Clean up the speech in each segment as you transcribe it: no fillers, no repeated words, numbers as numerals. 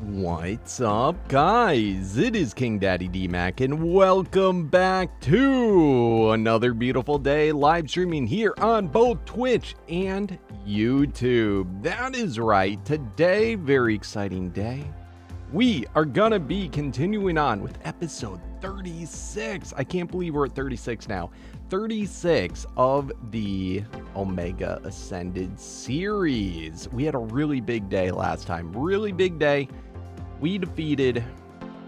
What's up, guys? It is KingDaddyDMAC, and welcome back to another beautiful day live streaming here on both Twitch and YouTube. That is right. Today, very exciting day. We are gonna be continuing on with episode 36. I can't believe we're at 36 now. 36 of the Omega Ascended series. We had a really big day last time. Really big day. We defeated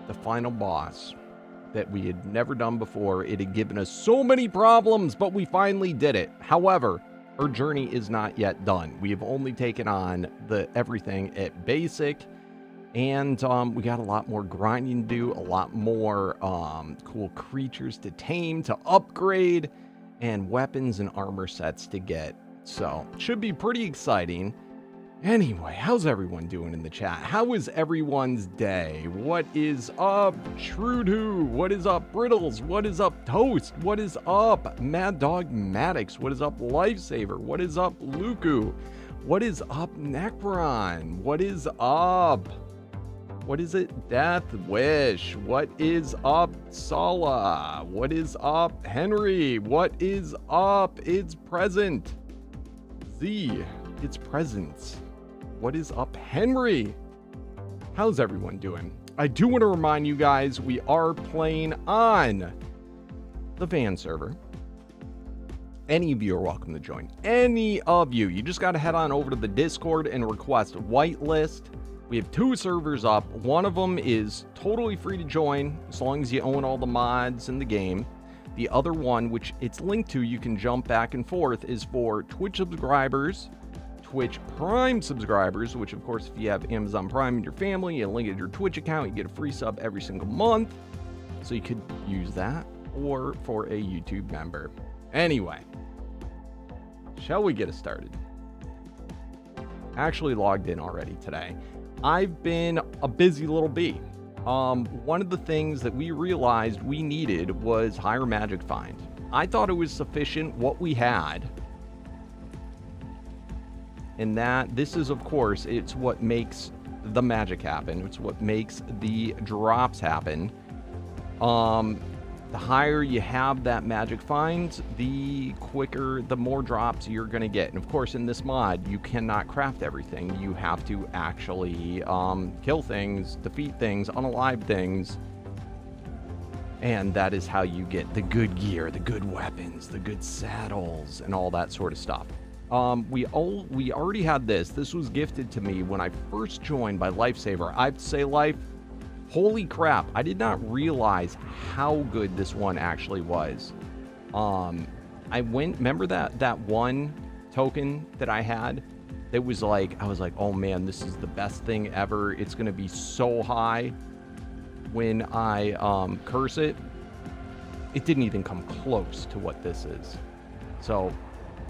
the final boss that we had never done before. It had given us so many problems, but we finally did it. However, our journey is not yet done. We have only taken on everything at basic, and we got a lot more grinding to do, a lot more cool creatures to tame, to upgrade, and weapons and armor sets to get. So, should be pretty exciting. Anyway, how's everyone doing in the chat? How is everyone's day? What is up, Trudeau? What is up, Brittles? What is up, Toast? What is up, Mad Dog Maddox? What is up, Lifesaver? What is up, Luku? What is up, Necron? What is up? What is it? Death Wish. What is up, Sala? What is up, Henry? What is up? It's present. Z. It's present. What is up, Henry? How's everyone doing? I do want to remind you guys, we are playing on the van server. Any of you are welcome to join. Any of you. You just got to head on over to the Discord and request whitelist. We have 2 servers up. One of them is totally free to join as long as you own all the mods in the game. The other one, which it's linked to, you can jump back and forth, is for Twitch subscribers, Twitch Prime subscribers, which of course if you have Amazon Prime in your family, you link it to your Twitch account, you get a free sub every single month. So you could use that, or for a YouTube member. Anyway, shall we get it started? Actually logged in already today. I've been a busy little bee. One of the things that we realized we needed was higher magic find. I thought it was sufficient what we had. And that this is, of course, it's what makes the magic happen. It's what makes the drops happen. The higher you have that magic find, the quicker, the more drops you're going to get. And of course, in this mod, you cannot craft everything. You have to actually kill things, defeat things, unalive things. And that is how you get the good gear, the good weapons, the good saddles, and all that sort of stuff. We already had this. This was gifted to me when I first joined by Lifesaver. I have to say, Life, holy crap, I did not realize how good this one actually was. Remember that one token that I had that was like, I was like, oh man, this is the best thing ever. It's going to be so high when I curse it. It didn't even come close to what this is. So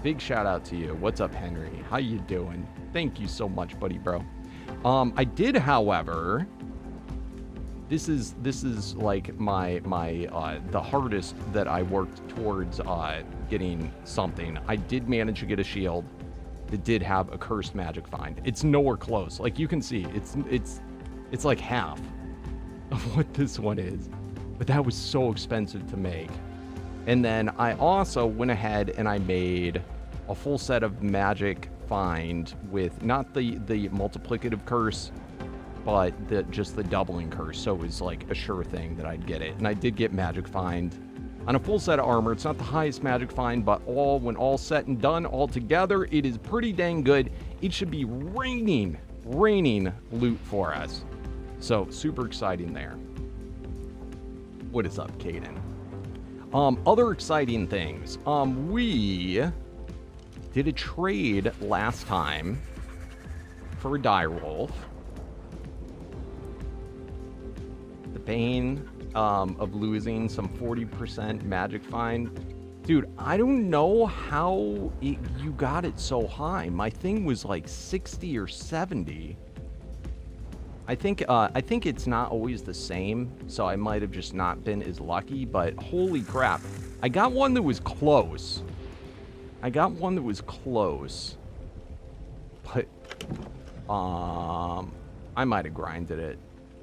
big shout out to you. What's up, Henry? How you doing? Thank you so much, buddy, bro. I did, however, this is like my the hardest that I worked towards getting something. I did manage to get a shield that did have a cursed magic find. It's nowhere close. Like you can see, it's like half of what this one is. But that was so expensive to make. And then I also went ahead and I made a full set of magic find with not the multiplicative curse, but just the doubling curse. So it was like a sure thing that I'd get it. And I did get magic find on a full set of armor. It's not the highest magic find, but when all set and done, all together, it is pretty dang good. It should be raining loot for us. So super exciting there. What is up, Caden? Other exciting things. We did a trade last time for a direwolf. The pain of losing some 40% magic find. Dude, I don't know how you got it so high. My thing was like 60 or 70. I think it's not always the same, so I might have just not been as lucky, but holy crap. I got one that was close. But I might have grinded it.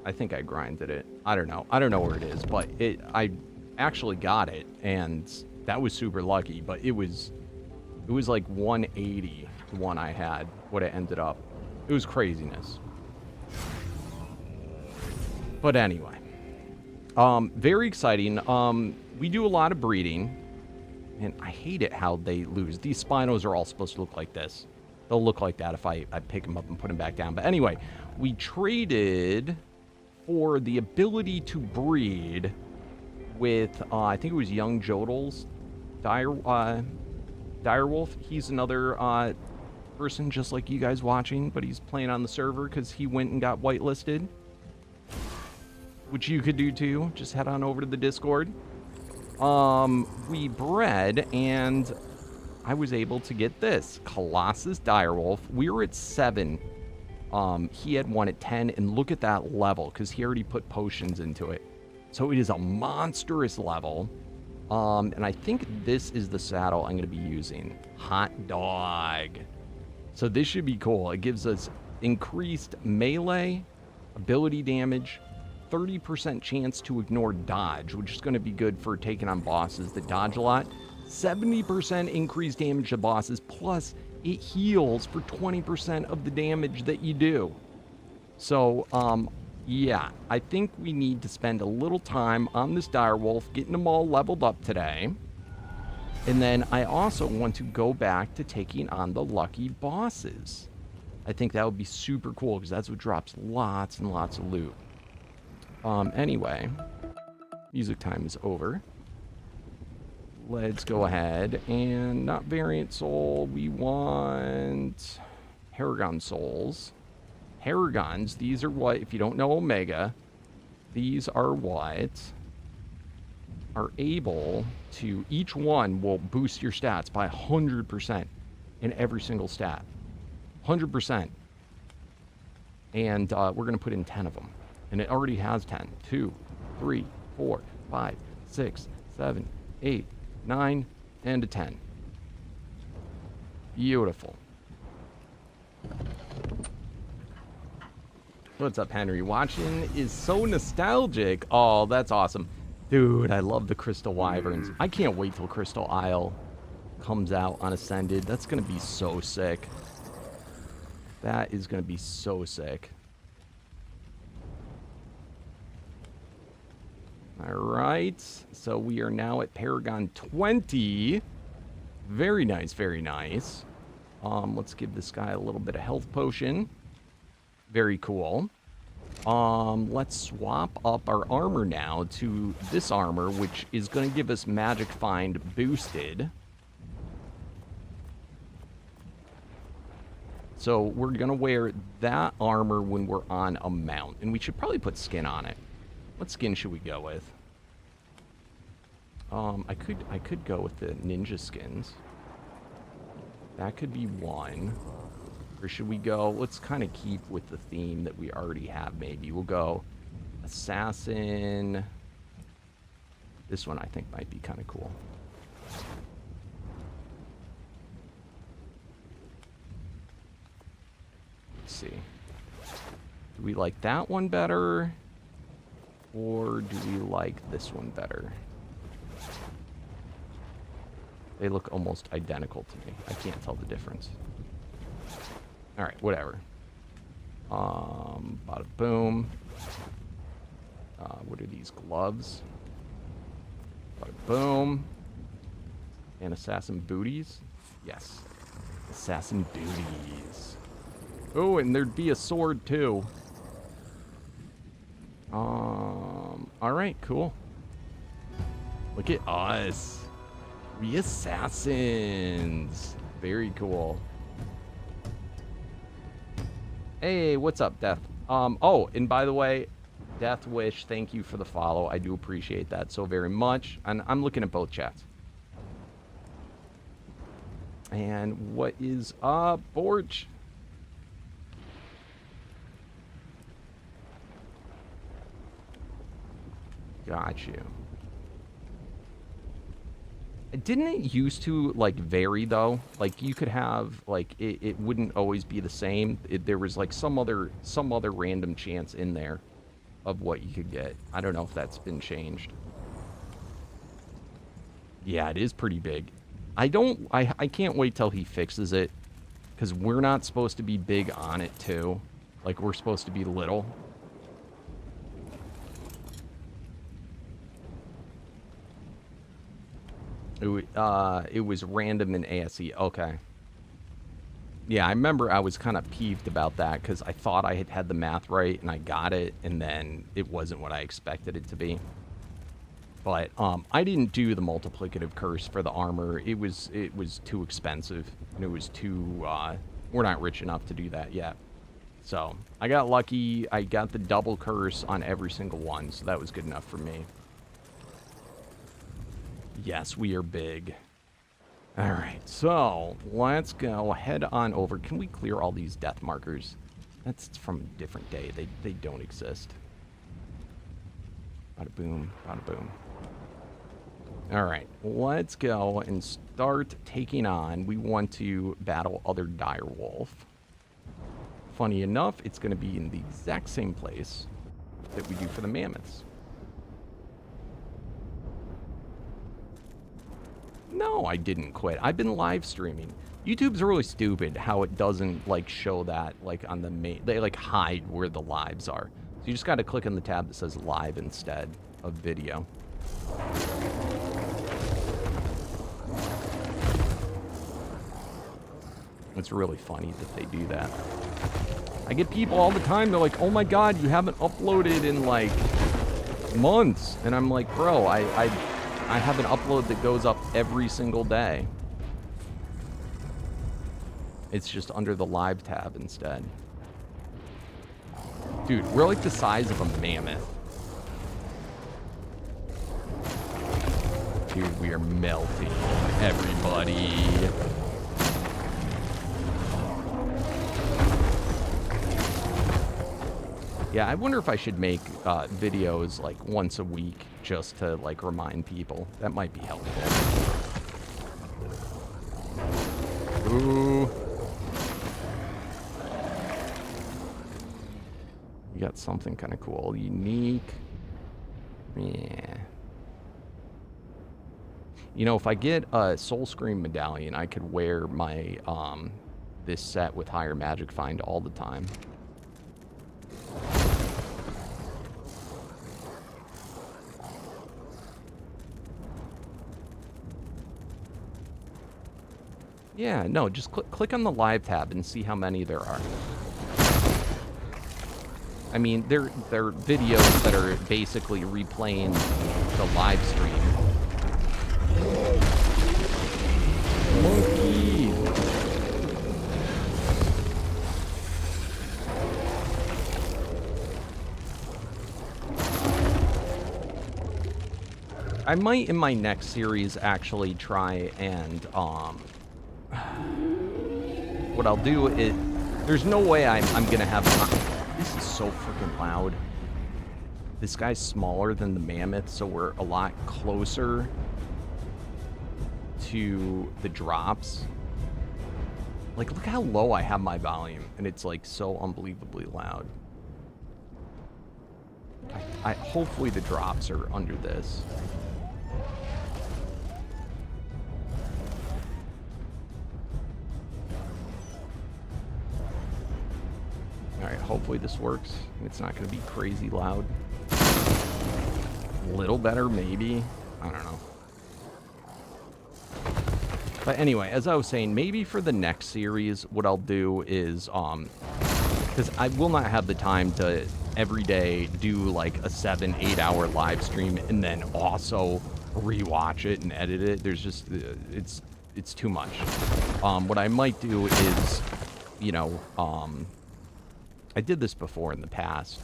I think I grinded it. I don't know. I don't know where it is, but I actually got it, and that was super lucky. But it was like 180, the one I had, what it ended up. It was craziness. But anyway, very exciting. We do a lot of breeding, and I hate it how they lose. These Spinos are all supposed to look like this. They'll look like that if I pick them up and put them back down. But anyway, we traded for the ability to breed with, I think it was Young Jodel's direwolf. He's another person just like you guys watching, but he's playing on the server because he went and got whitelisted, which you could do too. Just head on over to the Discord. We bred, and I was able to get this Colossus direwolf. We were at 7. He had one at 10, and look at that level, because he already put potions into it. So it is a monstrous level. And I think this is the saddle I'm going to be using. Hot dog. So this should be cool. It gives us increased melee, ability damage, 30% chance to ignore dodge, which is going to be good for taking on bosses that dodge a lot. 70% increased damage to bosses, plus it heals for 20% of the damage that you do. So, yeah, I think we need to spend a little time on this direwolf, getting them all leveled up today. And then I also want to go back to taking on the lucky bosses. I think that would be super cool, because that's what drops lots and lots of loot. Anyway, music time is over. Let's go ahead and not variant soul. We want Paragon souls. Paragons, these are what, if you don't know Omega, these are what are able to, each one will boost your stats by 100% in every single stat. 100%. And we're going to put in 10 of them. And it already has 10. 2, 3, 4, 5, 6, 7, 8, 9, and a 10. Beautiful. What's up, Henry? Watching is so nostalgic. Oh, that's awesome. Dude, I love the Crystal Wyverns. I can't wait till Crystal Isle comes out on Ascended. That's going to be so sick. That is going to be so sick. All right, so we are now at Paragon 20. Very nice, very nice. Let's give this guy a little bit of health potion. Very cool. Let's swap up our armor now to this armor, which is going to give us Magic Find boosted. So we're going to wear that armor when we're on a mount, and we should probably put skin on it. What skin should we go with? I could go with the ninja skins. That could be one. Or should we go, let's kind of keep with the theme that we already have maybe. We'll go assassin. This one I think might be kind of cool. Let's see. Do we like that one better? Or do we like this one better? They look almost identical to me. I can't tell the difference. Alright, whatever. Bada boom. What are these gloves? Bada boom. And assassin booties? Yes. Assassin booties. Oh, and there'd be a sword too. Alright, cool. Look at us. We assassins. Very cool. Hey, what's up, Death? Oh, and by the way, Death Wish, thank you for the follow. I do appreciate that so very much. And I'm looking at both chats. And what is up, Borch? Got you. Didn't it used to, like, vary, though? Like, you could have, like, it wouldn't always be the same. There was, like, some other random chance in there of what you could get. I don't know if that's been changed. Yeah, it is pretty big. I can't wait till he fixes it, because we're not supposed to be big on it, too. Like, we're supposed to be little. It was random in ASE. Okay. Yeah, I remember I was kind of peeved about that because I thought I had the math right and I got it, and then it wasn't what I expected it to be. But I didn't do the multiplicative curse for the armor. It was too expensive, and it was too. We're not rich enough to do that yet. So I got lucky. I got the double curse on every single one, so that was good enough for me. Yes, we are big. All right, so let's go head on over. Can we clear all these death markers? That's from a different day. They don't exist. Bada boom, bada boom. All right, let's go and start taking on. We want to battle other direwolf. Funny enough, it's going to be in the exact same place that we do for the mammoths. No, I didn't quit. I've been live streaming. YouTube's really stupid how it doesn't, like, show that, like, on the main... They, like, hide where the lives are. So you just got to click on the tab that says live instead of video. It's really funny that they do that. I get people all the time, they're like, oh my god, you haven't uploaded in, like, months. And I'm like, bro, I have an upload that goes up every single day. It's just under the live tab instead. Dude, we're like the size of a mammoth. Dude, we are melting everybody. Yeah, I wonder if I should make videos like once a week just to like remind people. That might be helpful. Ooh. You got something kind of cool. Unique. Yeah. You know, if I get a Soul Scream medallion, I could wear my this set with higher magic find all the time. Yeah, no, just click on the live tab and see how many there are. I mean, they're videos that are basically replaying the live stream. Monkey! I might, in my next series, actually try and, what I'll do is, there's no way I'm gonna have, this is so freaking loud. This guy's smaller than the mammoth, so we're a lot closer to the drops. Like, look how low I have my volume, and it's like so unbelievably loud. Hopefully the drops are under this. Alright, hopefully this works. It's not going to be crazy loud. A little better, maybe. I don't know. But anyway, as I was saying, maybe for the next series, what I'll do is, because I will not have the time to every day do like a 7-8 hour live stream and then also rewatch it and edit it. There's just, it's too much. What I might do is, you know, I did this before in the past.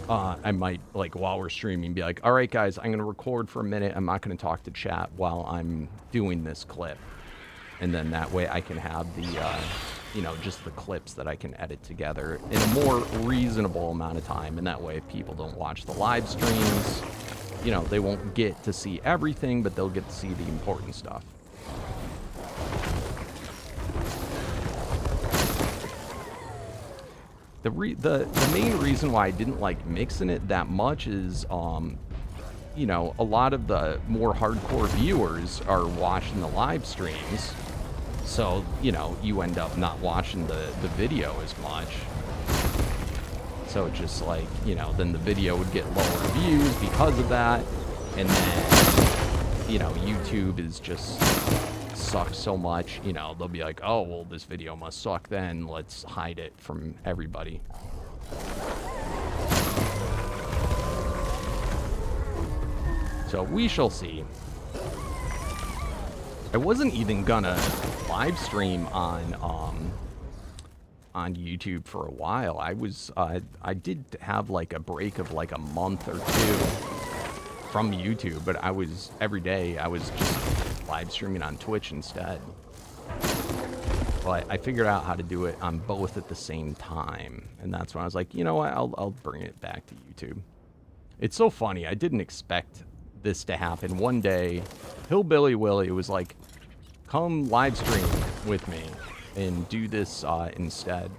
I might, like, while we're streaming, be like, all right, guys, I'm going to record for a minute. I'm not going to talk to chat while I'm doing this clip. And then that way I can have the, you know, just the clips that I can edit together in a more reasonable amount of time. And that way people don't watch the live streams. you know, they won't get to see everything, but they'll get to see the important stuff. The main reason why I didn't like mixing it that much is, you know, a lot of the more hardcore viewers are watching the live streams. So, you know, you end up not watching the video as much. So it's just like, you know, then the video would get lower views because of that. And then, you know, YouTube is just sucks so much. You know, they'll be like, oh, well, this video must suck then. Let's hide it from everybody. So we shall see. I wasn't even gonna live stream on YouTube for a while. I did have like a break of like a month or two from YouTube, but every day I was just live streaming on Twitch instead. But I figured out how to do it on both at the same time, and that's when I was like, you know what, I'll bring it back to YouTube. It's so funny. I didn't expect this to happen. One day, Hillbilly Willie was like, come live stream with me and do this instead.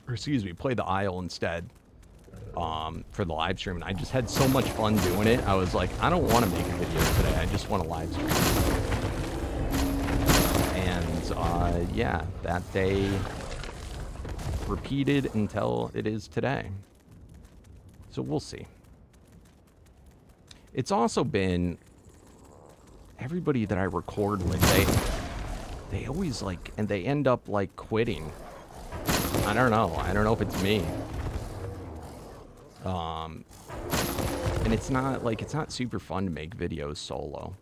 Or excuse me, play the Isle instead for the live stream. And I just had so much fun doing it. I was like, I don't want to make a video today. I just want to live stream. And yeah, that day repeated until it is today. So we'll see. It's also been everybody that I record with, they always like, and they end up like quitting. I don't know if it's me. And it's not super fun to make videos solo.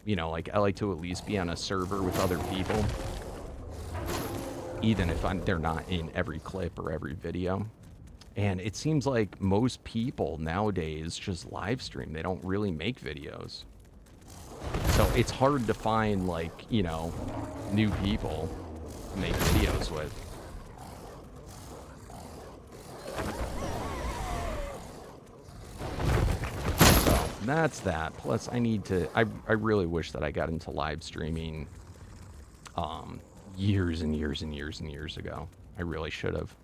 You know, like, I like to at least be on a server with other people, even if they're not in every clip or every video. And it seems like most people nowadays just live stream. They don't really make videos. So it's hard to find, like, you know, new people to make videos with. So that's that. Plus, I need to... I really wish that I got into live streaming years and years and years and years ago. I really should have.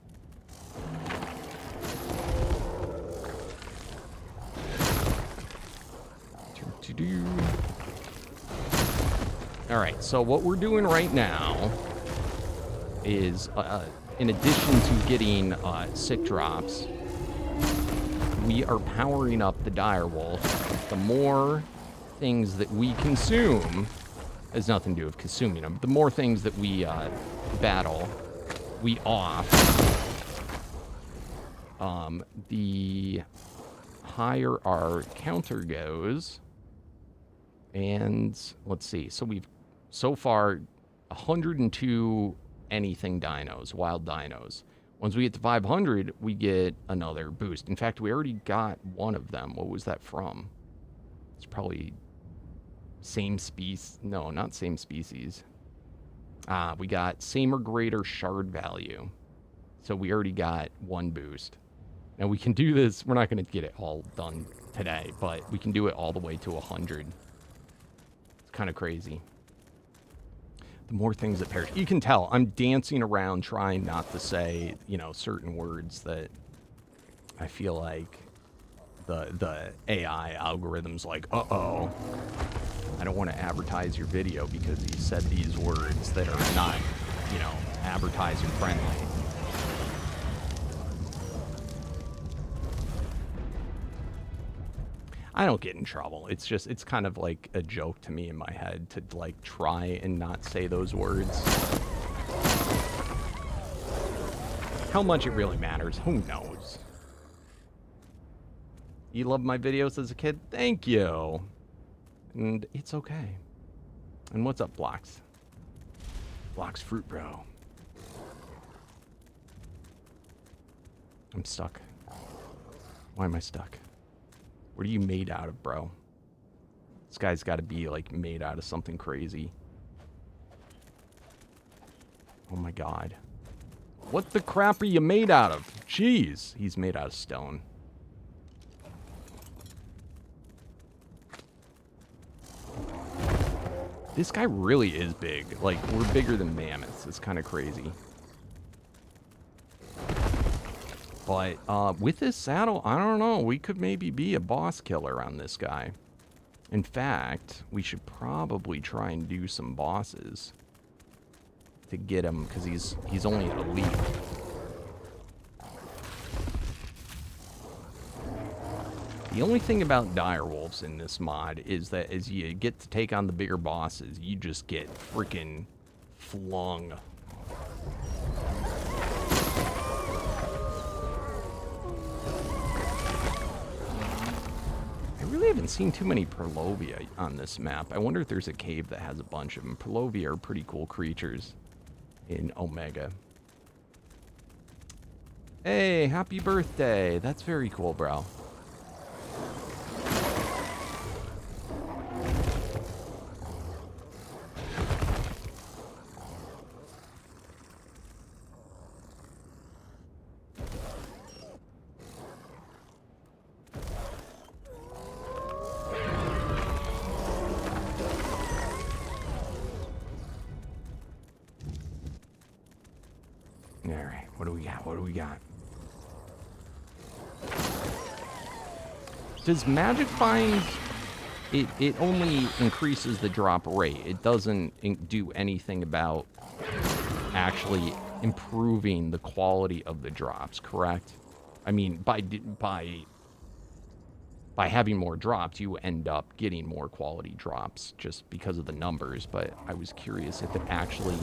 Alright, so what we're doing right now is, in addition to getting sick drops, we are powering up the direwolf. The more things that we consume, has nothing to do with consuming them, the more things that we battle, we off, the higher our counter goes. And let's see, so we've so far 102 anything dinos, wild dinos. Once we get to 500, we get another boost. In fact, we already got one of them. What was that from? It's probably same species. No, not same species. We got same or greater shard value. So we already got one boost. Now we can do this. We're not going to get it all done today, but we can do it all the way to 100. Kind of crazy. The more things that perish. You can tell I'm dancing around trying not to say, you know, certain words that I feel like the AI algorithm's like, uh-oh, I don't want to advertise your video because you said these words that are not, you know, advertiser friendly. I don't get in trouble. It's just, it's kind of like a joke to me in my head to like try and not say those words. How much it really matters, who knows? You loved my videos as a kid? Thank you. And it's okay. And what's up, Blocks? Blocks Fruit Bro. I'm stuck. Why am I stuck? What are you made out of, bro? This guy's got to be, like, made out of something crazy. Oh, my God. What the crap are you made out of? Jeez. He's made out of stone. This guy really is big. Like, we're bigger than mammoths. It's kind of crazy. But with this saddle, I don't know. We could maybe be a boss killer on this guy. In fact, we should probably try and do some bosses to get him, because he's only an elite. The only thing about direwolves in this mod is that as you get to take on the bigger bosses, you just get freaking flung. I really haven't seen too many Perlovia on this map. I wonder if there's a cave that has a bunch of them. Perlovia are pretty cool creatures in Omega. Hey, happy birthday. That's very cool, bro. Alright, what do we got? What do we got? Does Magic Find... It only increases the drop rate. It doesn't do anything about actually improving the quality of the drops, correct? I mean, by having more drops, you end up getting more quality drops just because of the numbers, but I was curious if it actually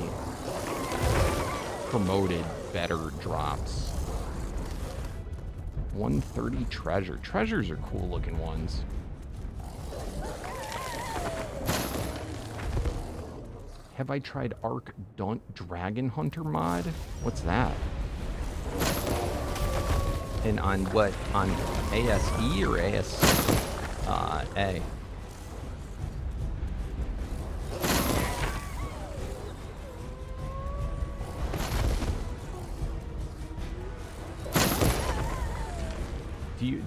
promoted better drops. 130 treasure. Treasures are cool looking ones. Have I tried Arc Dragon Hunter mod? What's that? And on what? On ASE or A?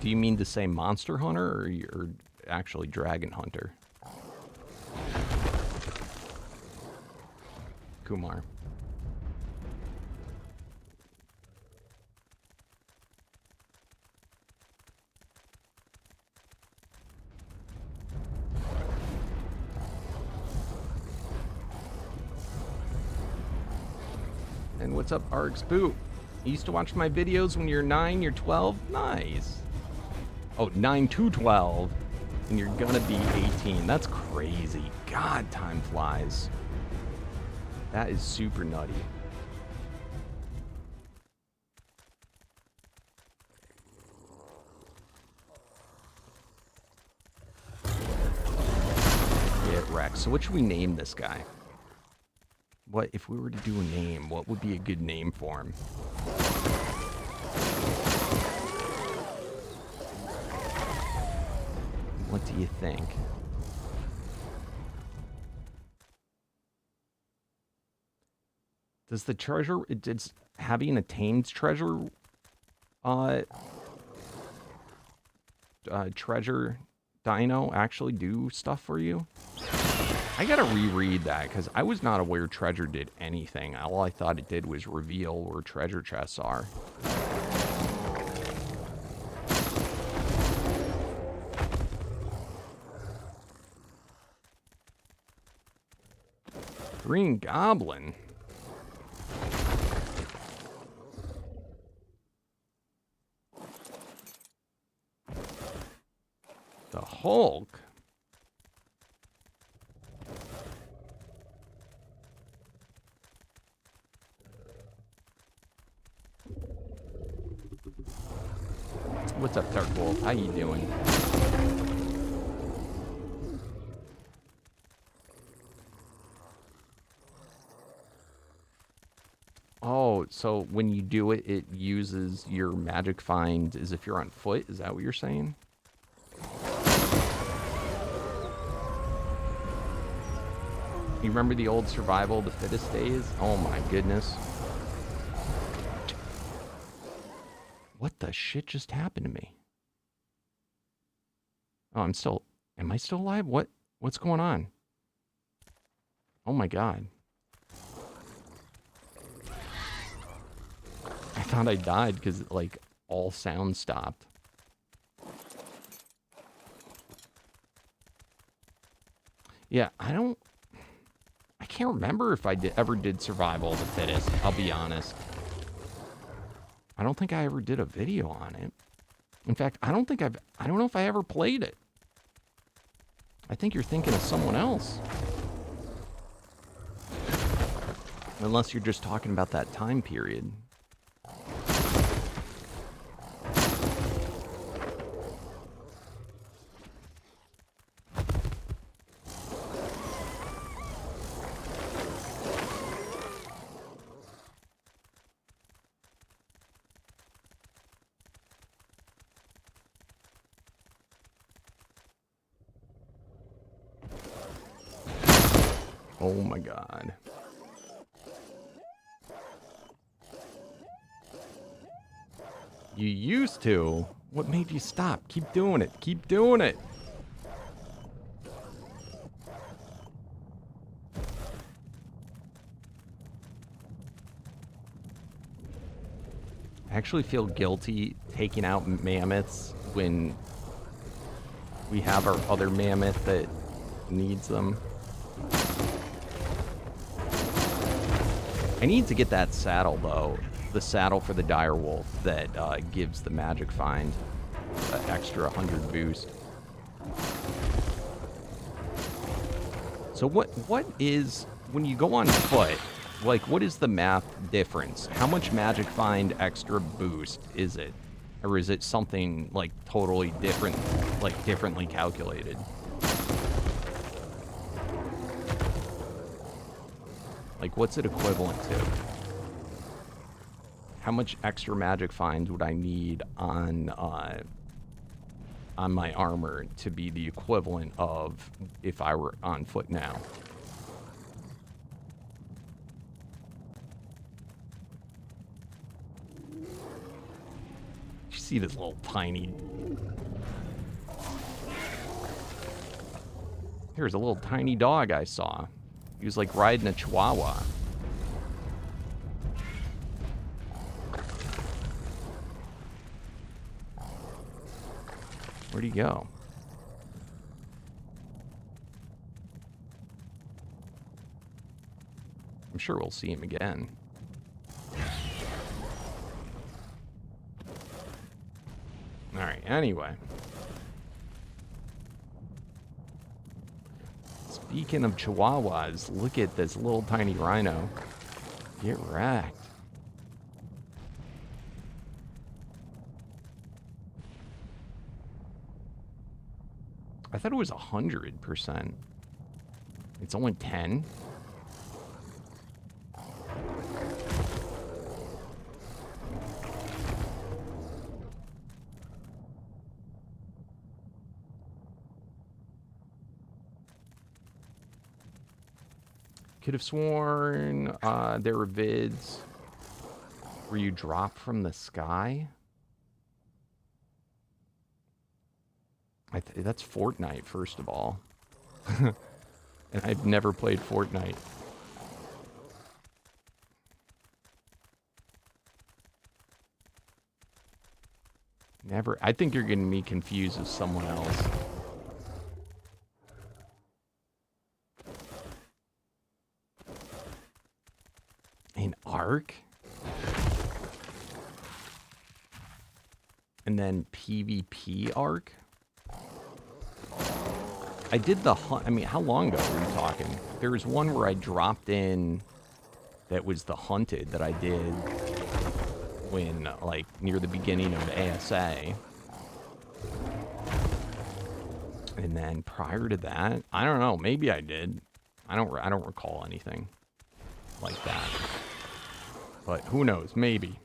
Do you mean to say Monster Hunter or actually Dragon Hunter? Kumar. And what's up, Arcs Boot? You used to watch my videos when you're 9, you're 12? Nice. Oh, 9 to 12. And you're gonna be 18. That's crazy. God, time flies. That is super nutty. Yeah, Rex. So what should we name this guy? What, if we were to do a name, what would be a good name for him? What do you think? Does the treasure, it's having a tamed treasure, treasure dino actually do stuff for you? I gotta reread that, because I was not aware treasure did anything. All I thought it did was reveal where treasure chests are. Green Goblin. The Hulk. What's up, Dark Wolf? How you doing? Oh, so when you do it, it uses your magic find as if you're on foot? Is that what you're saying? You remember the old survival of the fittest days? Oh my goodness. What the shit just happened to me? Oh, am I still alive? What's going on? Oh my god. I thought I died because, like, all sound stopped. Yeah, I can't remember if I ever did Survival of the Fittest, I'll be honest. I don't think I ever did a video on it. In fact, I don't know if I ever played it. I think you're thinking of someone else. Unless you're just talking about that time period. Oh my god. You used to? What made you stop? Keep doing it. Keep doing it. I actually feel guilty taking out mammoths when we have our other mammoth that needs them. I need to get that saddle, though. The saddle for the direwolf that gives the magic find an extra 100 boost. So what is, when you go on foot, like, what is the math difference? How much magic find extra boost is it? Or is it something, like, totally different, like, differently calculated? Like, what's it equivalent to? How much extra magic finds would I need on my armor to be the equivalent of if I were on foot now? You see this little tiny... Here's a little tiny dog I saw. He was like riding a chihuahua. Where'd he go? I'm sure we'll see him again. Alright, anyway. Speaking of chihuahuas, look at this little tiny rhino. Get wrecked. I thought it was 100%. It's only 10. Could have sworn there were vids where you drop from the sky. That's Fortnite, first of all. And I've never played Fortnite. Never. I think you're getting me confused with someone else. An arc? And then PvP arc? I did the hunt. I mean, how long ago were you talking? There was one where I dropped in that was the hunted that I did when, like, near the beginning of ASA. And then prior to that, I don't know, maybe I did. I don't recall anything like that. But who knows, maybe.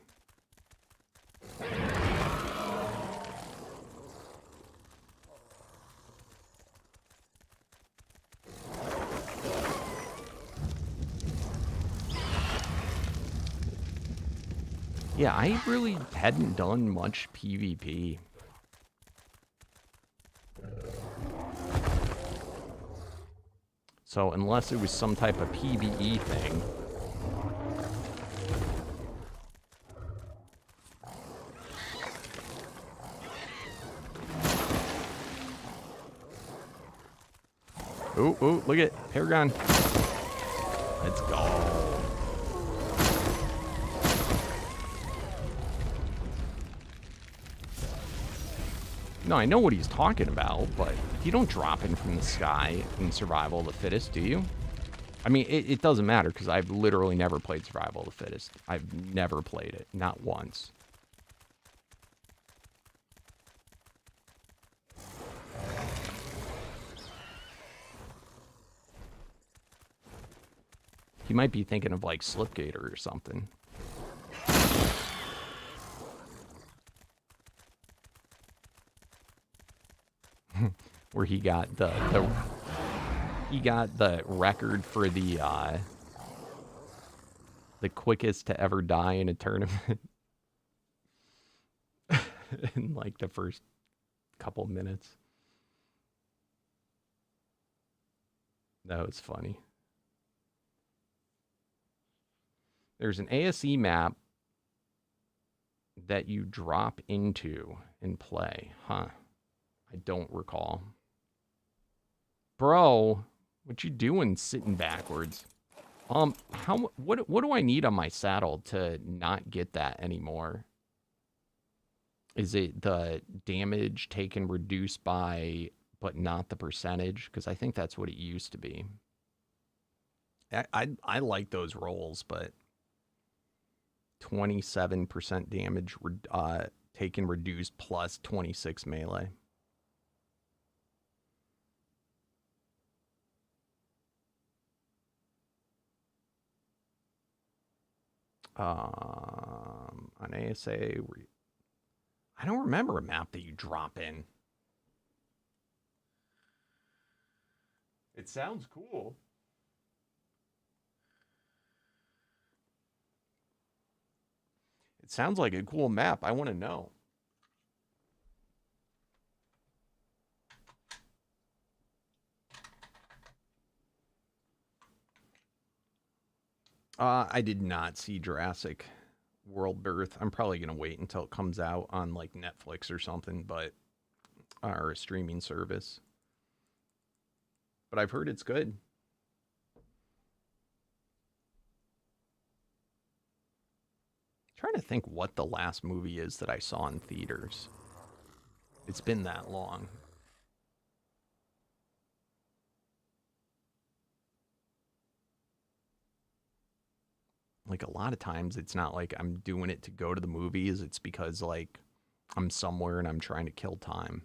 Yeah, I really hadn't done much PvP. So unless it was some type of PvE thing. Ooh, ooh, look at Paragon. Let's go. No, I know what he's talking about, but you don't drop in from the sky in Survival of the Fittest, do you? I mean, it doesn't matter because I've literally never played Survival of the Fittest. I've never played it, not once. You might be thinking of like Slipgator or something. Where he got the record for the quickest to ever die in a tournament in like the first couple minutes. That was funny. There's an ASE map that you drop into and play. Huh. I don't recall. Bro, what you doing sitting backwards? What do I need on my saddle to not get that anymore? Is it the damage taken reduced by, but not the percentage? Because I think that's what it used to be. I like those rolls, but 27% damage taken reduced plus 26 melee. On ASA, I don't remember a map that you drop in. It sounds cool. It sounds like a cool map. I want to know. I did not see Jurassic World Birth. I'm probably going to wait until it comes out on like Netflix or something, but or a streaming service. But I've heard it's good. Trying to think what the last movie is that I saw in theaters. It's been that long. Like a lot of times it's not like I'm doing it to go to the movies. It's because like I'm somewhere and I'm trying to kill time.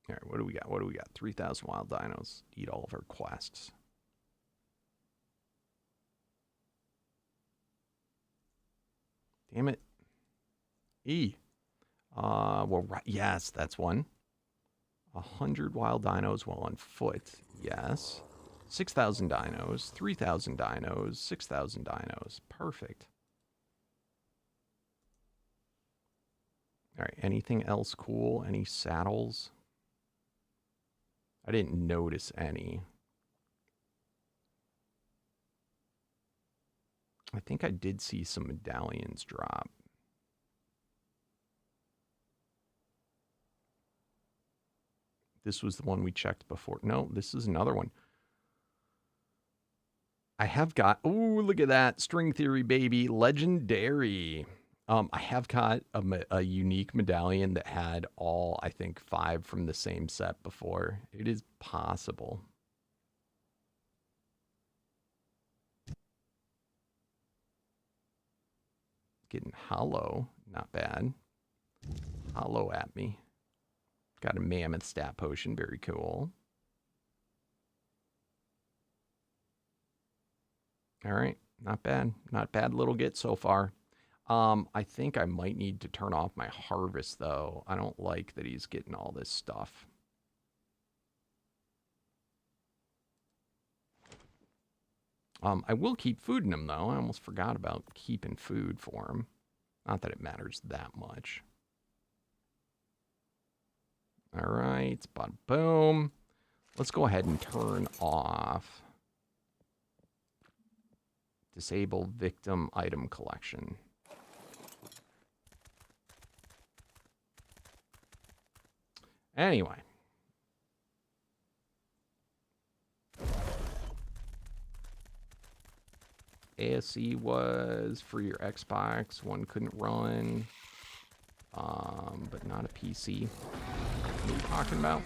All right, what do we got? What do we got? 3,000 wild dinos. Eat all of our quests. Damn it. E. Well, right, yes, that's one. 100 wild dinos while on foot. Yes. 6,000 dinos. 3,000 dinos. 6,000 dinos. Perfect. All right, anything else cool? Any saddles? I didn't notice any. I think I did see some medallions drop. This was the one we checked before. No, this is another one. I have got... Ooh, look at that. String Theory, baby. Legendary. I have got a unique medallion that had all, I think, 5 from the same set before. It is possible. Getting hollow. Not bad. Hollow at me. Got a mammoth stat potion. Very cool. All right. Not bad. Not bad little get so far. I think I might need to turn off my harvest, though. I don't like that he's getting all this stuff. I will keep food in him, though. I almost forgot about keeping food for him. Not that it matters that much. All right, bada boom. Let's go ahead and turn off disable victim item collection. Anyway. ASC was for your Xbox. One couldn't run, but not a PC. What are you talking about?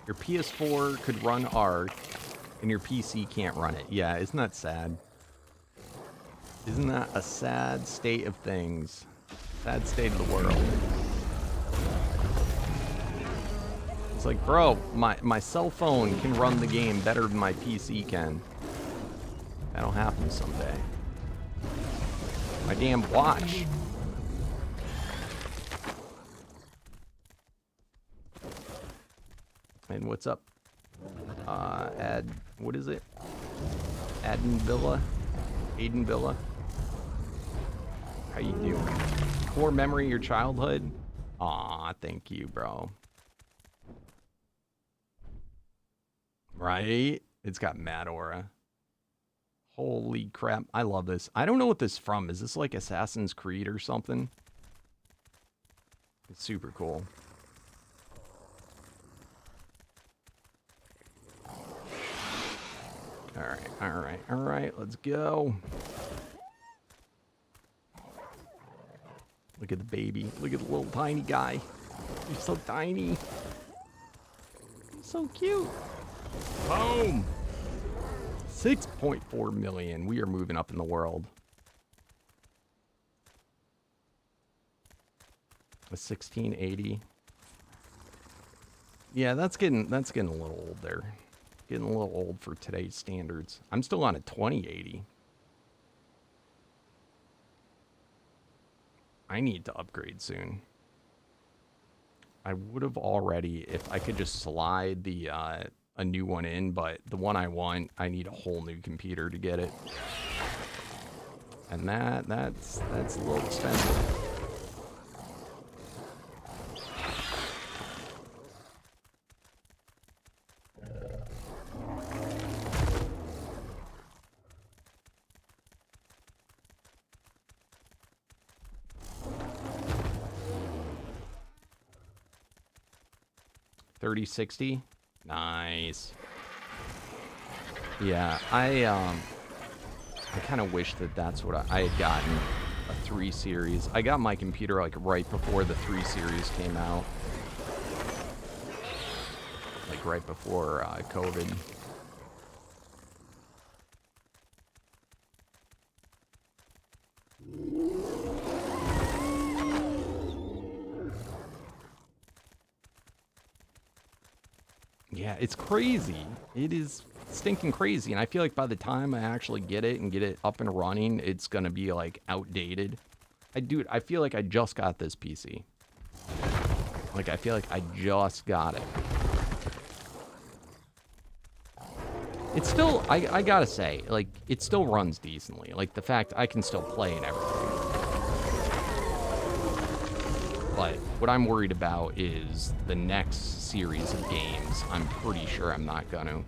Your PS4 could run Ark, and your PC can't run it. Yeah, isn't that sad? Isn't that a sad state of things? Sad state of the world. It's like, bro, my cell phone can run the game better than my PC can. That'll happen someday. My damn watch. And what's up? What is it? Aiden Villa? How you doing? Core memory of your childhood? Aw, thank you, bro. Right? It's got mad aura. Holy crap. I love this. I don't know what this is from. Is this like Assassin's Creed or something? It's super cool. All right, let's go. Look at the baby. Look at the little tiny guy. He's so tiny. So cute. Boom. 6.4 million. We are moving up in the world. A 1680. Yeah, that's getting a little old there. Getting a little old for today's standards. I'm still on a 2080. I need to upgrade soon. I would have already if I could just slide the a new one in, but the one I want, I need a whole new computer to get it. And that's a little expensive. $3060. Nice. Yeah, I kind of wish that's what I had gotten, a 3 series. I got my computer like right before the 3 series came out. Like right before COVID. Yeah, it's crazy. It is stinking crazy. And I feel like by the time I actually get it and get it up and running, it's going to be like outdated. Dude, I feel like I just got this PC. Like, I feel like I just got it. It's still, I gotta say, like, it still runs decently. Like, the fact I can still play and everything. But what I'm worried about is the next series of games. I'm pretty sure I'm not gonna.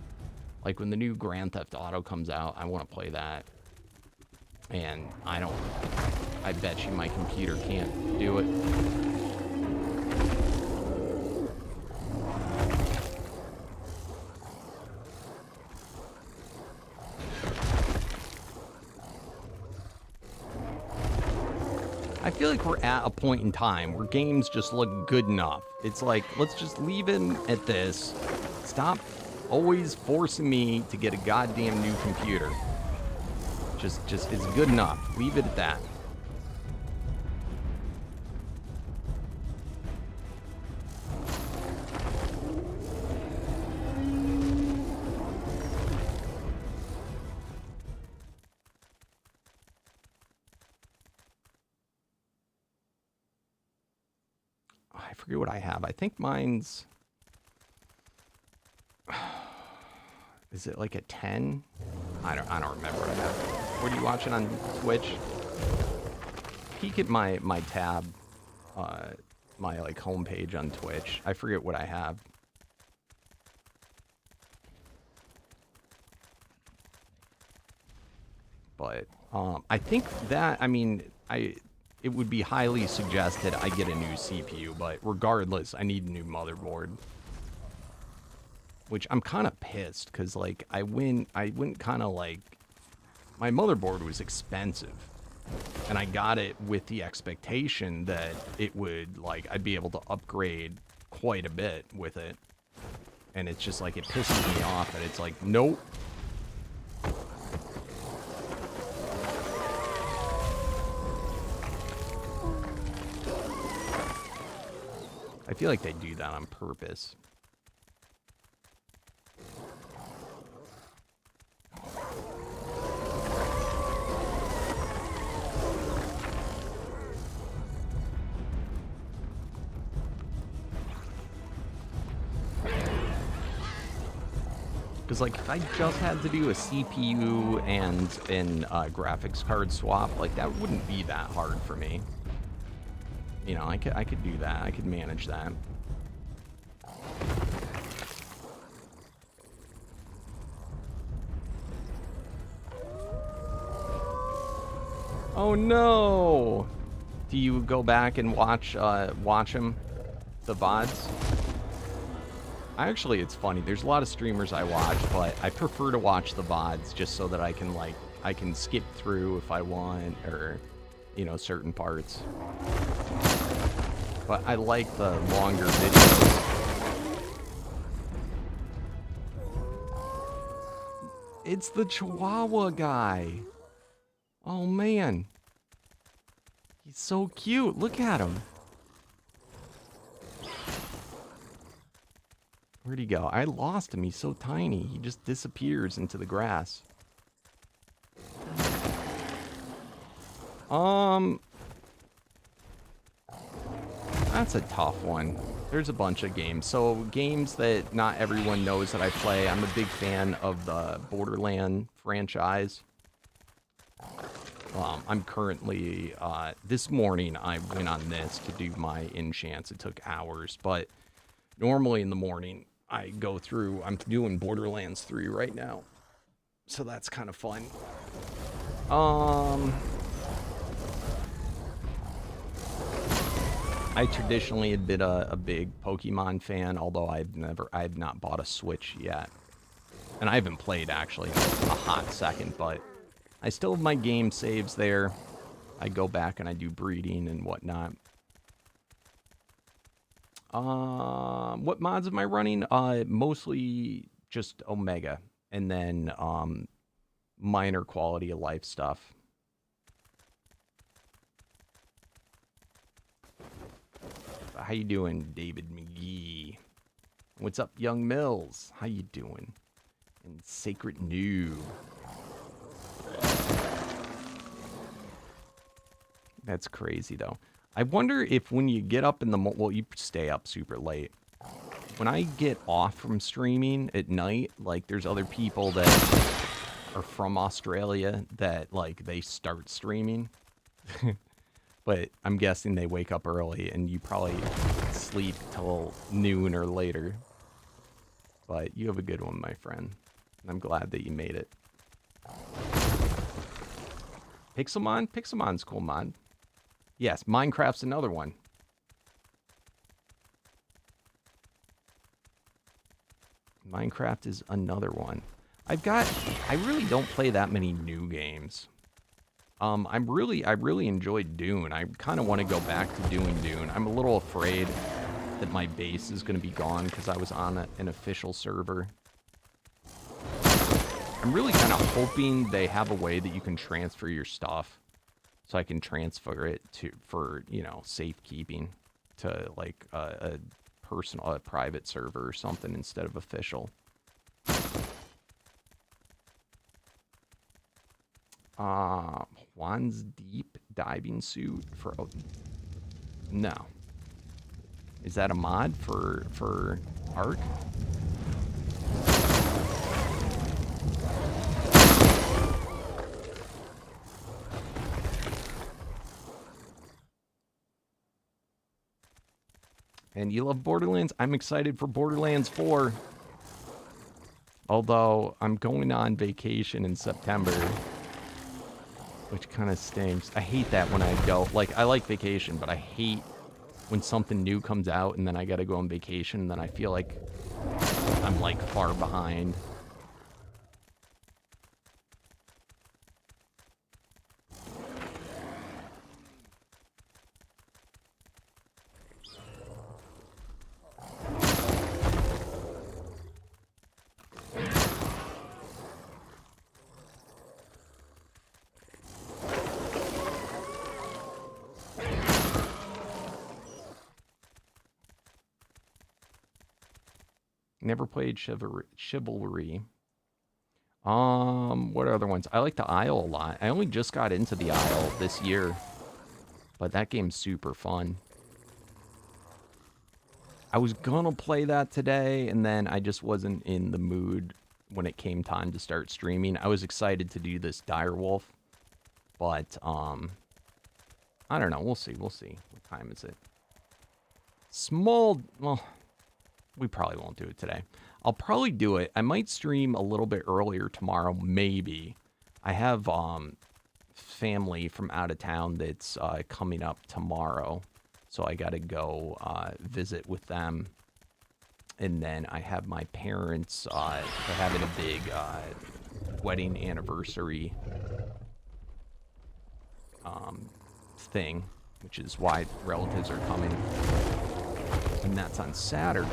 Like, when the new Grand Theft Auto comes out, I want to play that. And I bet you my computer can't do it. I feel like we're at a point in time where games just look good enough. It's like, let's just leave it at this. Stop always forcing me to get a goddamn new computer. Just it's good enough. Leave it at that. I forget what I have. I think mine's... Is it like a 10? I don't remember what I have. What are you watching on Twitch? Peek at my tab my like homepage on Twitch. I forget what I have. But I think that, I mean, it would be highly suggested I get a new CPU, but regardless, I need a new motherboard. Which I'm kind of pissed, because, like, I went kind of, like, my motherboard was expensive. And I got it with the expectation that it would, like, I'd be able to upgrade quite a bit with it. And it's just, like, it pisses me off that it's like, nope. I feel like they do that on purpose. Because, like, if I just had to do a CPU and graphics card swap, like, that wouldn't be that hard for me. You know, I could do that. I could manage that. Oh no! Do you go back and watch him, the VODs? Actually, it's funny. There's a lot of streamers I watch, but I prefer to watch the VODs just so that I can, like, I can skip through if I want, or, you know, certain parts. But I like the longer videos. It's the Chihuahua guy. Oh, man. He's so cute. Look at him. Where'd he go? I lost him. He's so tiny. He just disappears into the grass. That's a tough one. There's a bunch of games. So, games that not everyone knows that I play. I'm a big fan of the Borderlands franchise. I'm currently, this morning I went on this to do my enchants. It took hours, but normally in the morning I go through, I'm doing Borderlands 3 right now. So that's kind of fun. I traditionally had been a big Pokemon fan, although I've not bought a Switch yet. And I haven't played, actually, in a hot second, but I still have my game saves there. I go back and I do breeding and whatnot. What mods am I running? Mostly just Omega, and then minor quality of life stuff. How you doing, David McGee? What's up, Young Mills? How you doing? And Sacred Noob. That's crazy, though. I wonder if when you get up in the... Well, you stay up super late. When I get off from streaming at night, like, there's other people that are from Australia that, like, they start streaming. But I'm guessing they wake up early, and you probably sleep till noon or later. But you have a good one, my friend. I'm glad that you made it. Pixelmon? Pixelmon's cool mod. Yes, Minecraft's another one. Minecraft is another one. I really don't play that many new games. I really enjoyed Dune. I kind of want to go back to doing Dune. I'm a little afraid that my base is going to be gone because I was on an official server. I'm really kind of hoping they have a way that you can transfer your stuff, so I can transfer it for you know, safekeeping to like a private server or something instead of official. Juan's deep diving suit for... Oh, no. Is that a mod for Ark? And you love Borderlands? I'm excited for Borderlands 4. Although, I'm going on vacation in September. Which kind of stinks. I hate that when I go... Like, I like vacation, but I hate when something new comes out and then I gotta go on vacation and then I feel like I'm, like, far behind. Never played Chivalry. What other ones? I like the Isle a lot. I only just got into the Isle this year. But that game's super fun. I was gonna play that today, and then I just wasn't in the mood when it came time to start streaming. I was excited to do this direwolf. But, I don't know. We'll see. We'll see. What time is it? Small... Well... We probably won't do it today. I'll probably do it. I might stream a little bit earlier tomorrow, maybe. I have family from out of town that's coming up tomorrow. So I got to go visit with them. And then I have my parents, they're having a big wedding anniversary thing, which is why relatives are coming. And that's on Saturday.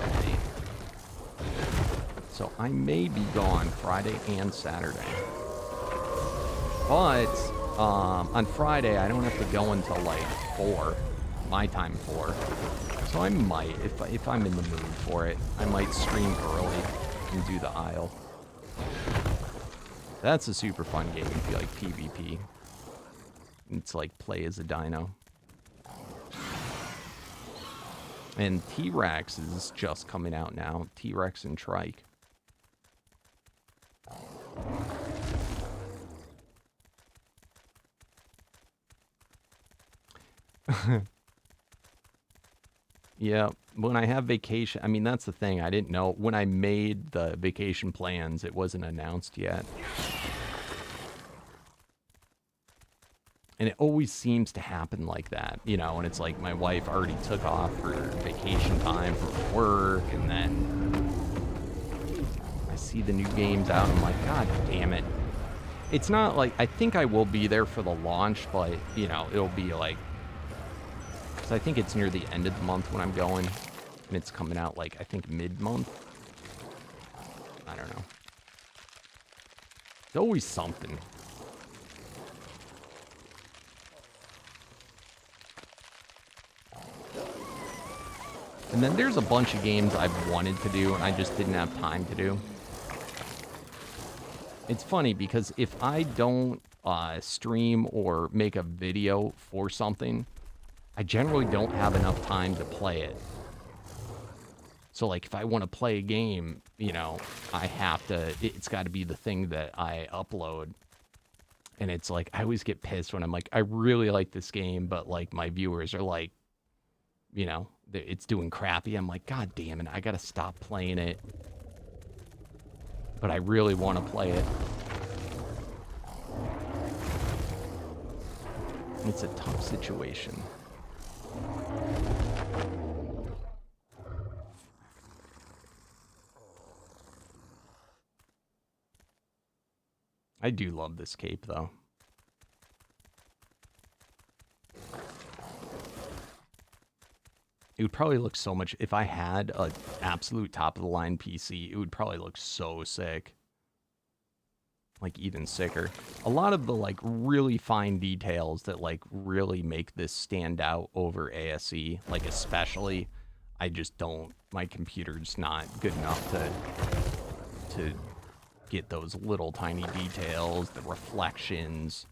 So I may be gone Friday and Saturday. But on Friday, I don't have to go until like 4. My time 4. So I might, if I'm in the mood for it, I might stream early and do the Isle. That's a super fun game if you like PvP. It's like play as a dino. And T-Rex is just coming out now. T-Rex and Trike. Yeah, when I have vacation, I mean, that's the thing. I didn't know. When I made the vacation plans, it wasn't announced yet. And it always seems to happen like that, you know, and it's like my wife already took off for vacation time from work, and then I see the new games out, and I'm like, God damn it. It's not like, I think I will be there for the launch, but, you know, it'll be like, because I think it's near the end of the month when I'm going, and it's coming out like, I think mid-month. I don't know. It's always something. And then there's a bunch of games I've wanted to do and I just didn't have time to do. It's funny because if I don't stream or make a video for something, I generally don't have enough time to play it. So like if I want to play a game, you know, I have to, it's got to be the thing that I upload. And it's like, I always get pissed when I'm like, I really like this game, but like my viewers are like, you know, it's doing crappy. I'm like, God damn it, I gotta stop playing it. But I really want to play it. It's a tough situation. I do love this cape, though. It would probably look so much... If I had an absolute top-of-the-line PC, it would probably look so sick. Like, even sicker. A lot of the, like, really fine details that, like, really make this stand out over ASE, like, especially, I just don't... My computer's not good enough to get those little tiny details, the reflections...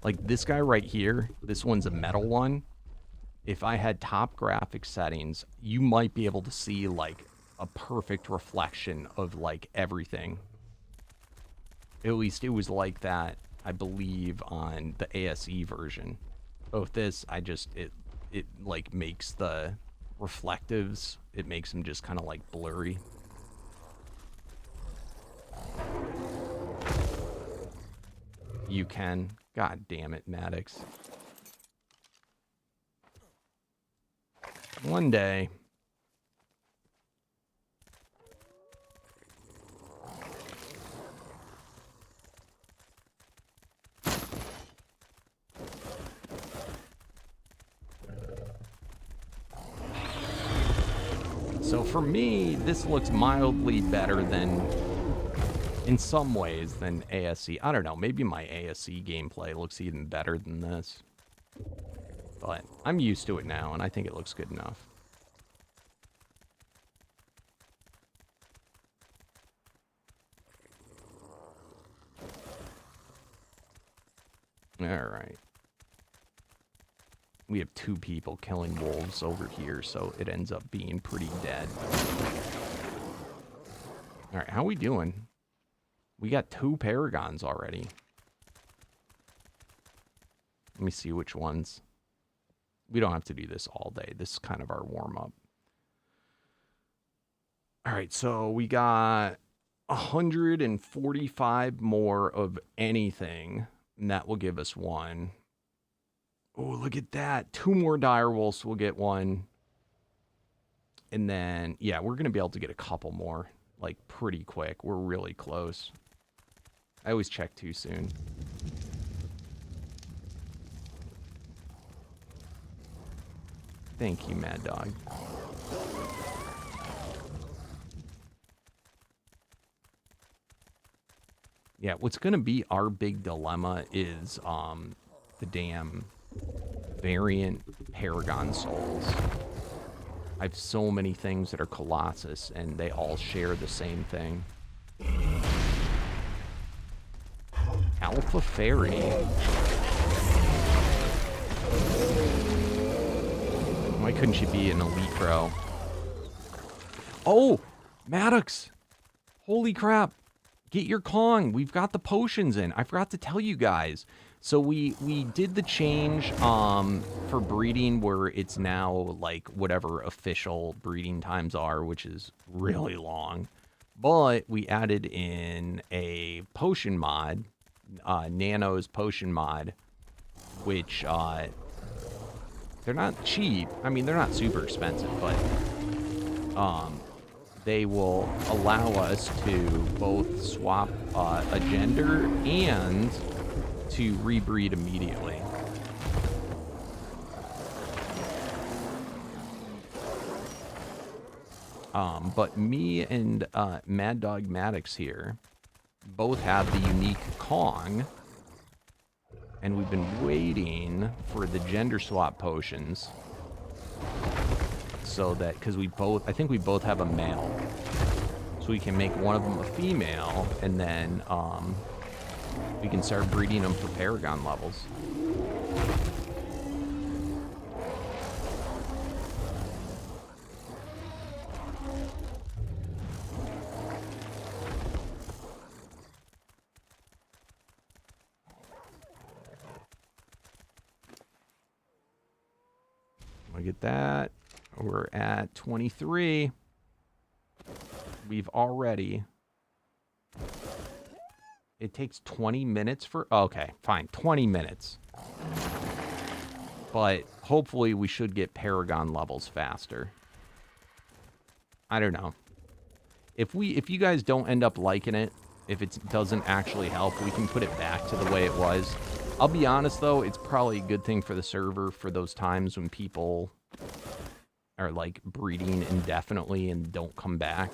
Like, this guy right here, this one's a metal one. If I had top graphics settings, you might be able to see, like, a perfect reflection of, like, everything. At least it was like that, I believe, on the ASE version. Both this, it like makes the reflectives, it makes them just kind of like blurry. You can. God damn it, Maddox. One day. So for me, this looks mildly better than, in some ways, than ASC. I don't know, maybe my ASC gameplay looks even better than this. But I'm used to it now, and I think it looks good enough. Alright. We have 2 people killing wolves over here, so it ends up being pretty dead. Alright, how we doing? We got 2 paragons already. Let me see which ones. We don't have to do this all day. This is kind of our warm-up. Alright, so we got 145 more of anything, and that will give us 1. Oh, look at that. 2 more direwolves will get 1. And then, yeah, we're going to be able to get a couple more, like, pretty quick. We're really close. I always check too soon. Thank you, Mad Dog. Yeah, what's going to be our big dilemma is the damn variant Paragon souls. I have so many things that are Colossus, and they all share the same thing. Alpha Fairy. Why couldn't she be an elite bro? Oh, Maddox. Holy crap. Get your Kong. We've got the potions in. I forgot to tell you guys. So we did the change for breeding where it's now like whatever official breeding times are, which is really long. But we added in a potion mod, Nano's potion mod, which they're not cheap. I mean, they're not super expensive, but they will allow us to both swap a gender and to rebreed immediately. But me and Mad Dog Maddox here both have the unique Kong, and we've been waiting for the gender swap potions so that, because I think we both have a male, so we can make one of them a female, and then we can start breeding them for Paragon levels. Look at that. We're at 23. We've already... It takes 20 minutes for... Okay, fine. 20 minutes. But hopefully we should get Paragon levels faster. I don't know. If you guys don't end up liking it, if it doesn't actually help, we can put it back to the way it was. I'll be honest, though, it's probably a good thing for the server for those times when people are, like, breeding indefinitely and don't come back.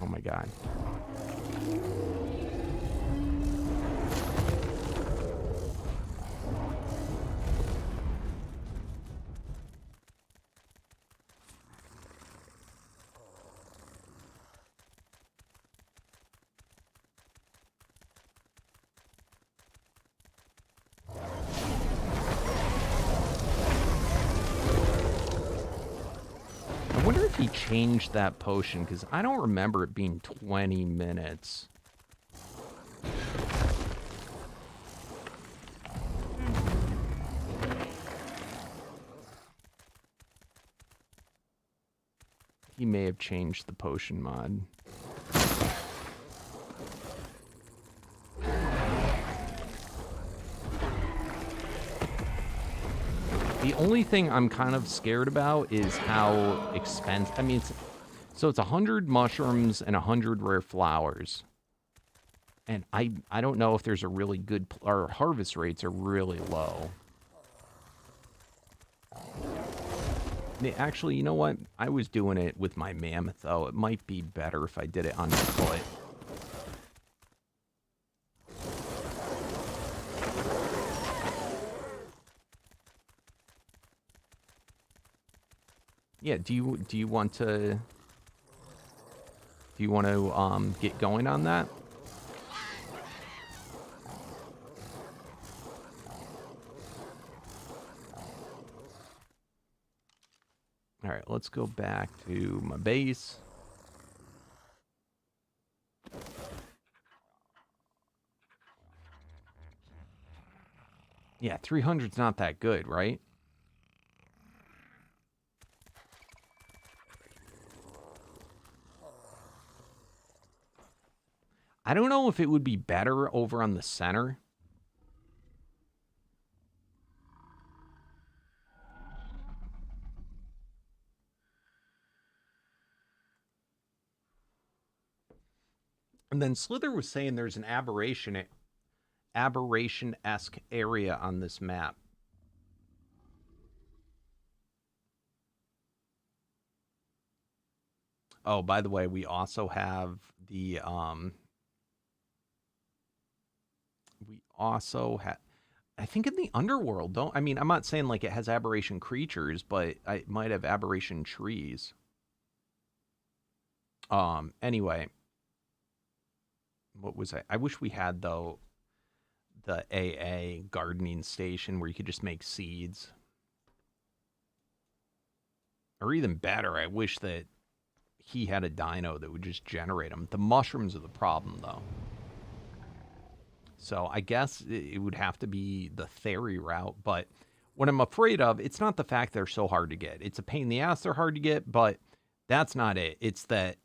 Oh my god. if he changed that potion, because I don't remember it being 20 minutes. He may have changed the potion mod. The only thing I'm kind of scared about is how expensive. I mean, it's 100 mushrooms and 100 rare flowers. And I don't know if there's a really good... Our harvest rates are really low. Actually, you know what? I was doing it with my mammoth, though. It might be better if I did it on foot. Yeah, do you want to get going on that? All right, let's go back to my base. Yeah, 300's not that good, right? I don't know if it would be better over on the center. And then Slither was saying there's an aberration-esque area on this map. Oh, by the way, we also have the I think in the underworld, I mean, I'm not saying like it has aberration creatures, but it might have aberration trees. Anyway, what was I wish we had, though, the AA gardening station where you could just make seeds. Or even better, I wish that he had a dino that would just generate them. The mushrooms are the problem, though. So I guess it would have to be the Theory route. But what I'm afraid of, it's not the fact they're so hard to get. It's a pain in the ass they're hard to get, but that's not it. It's that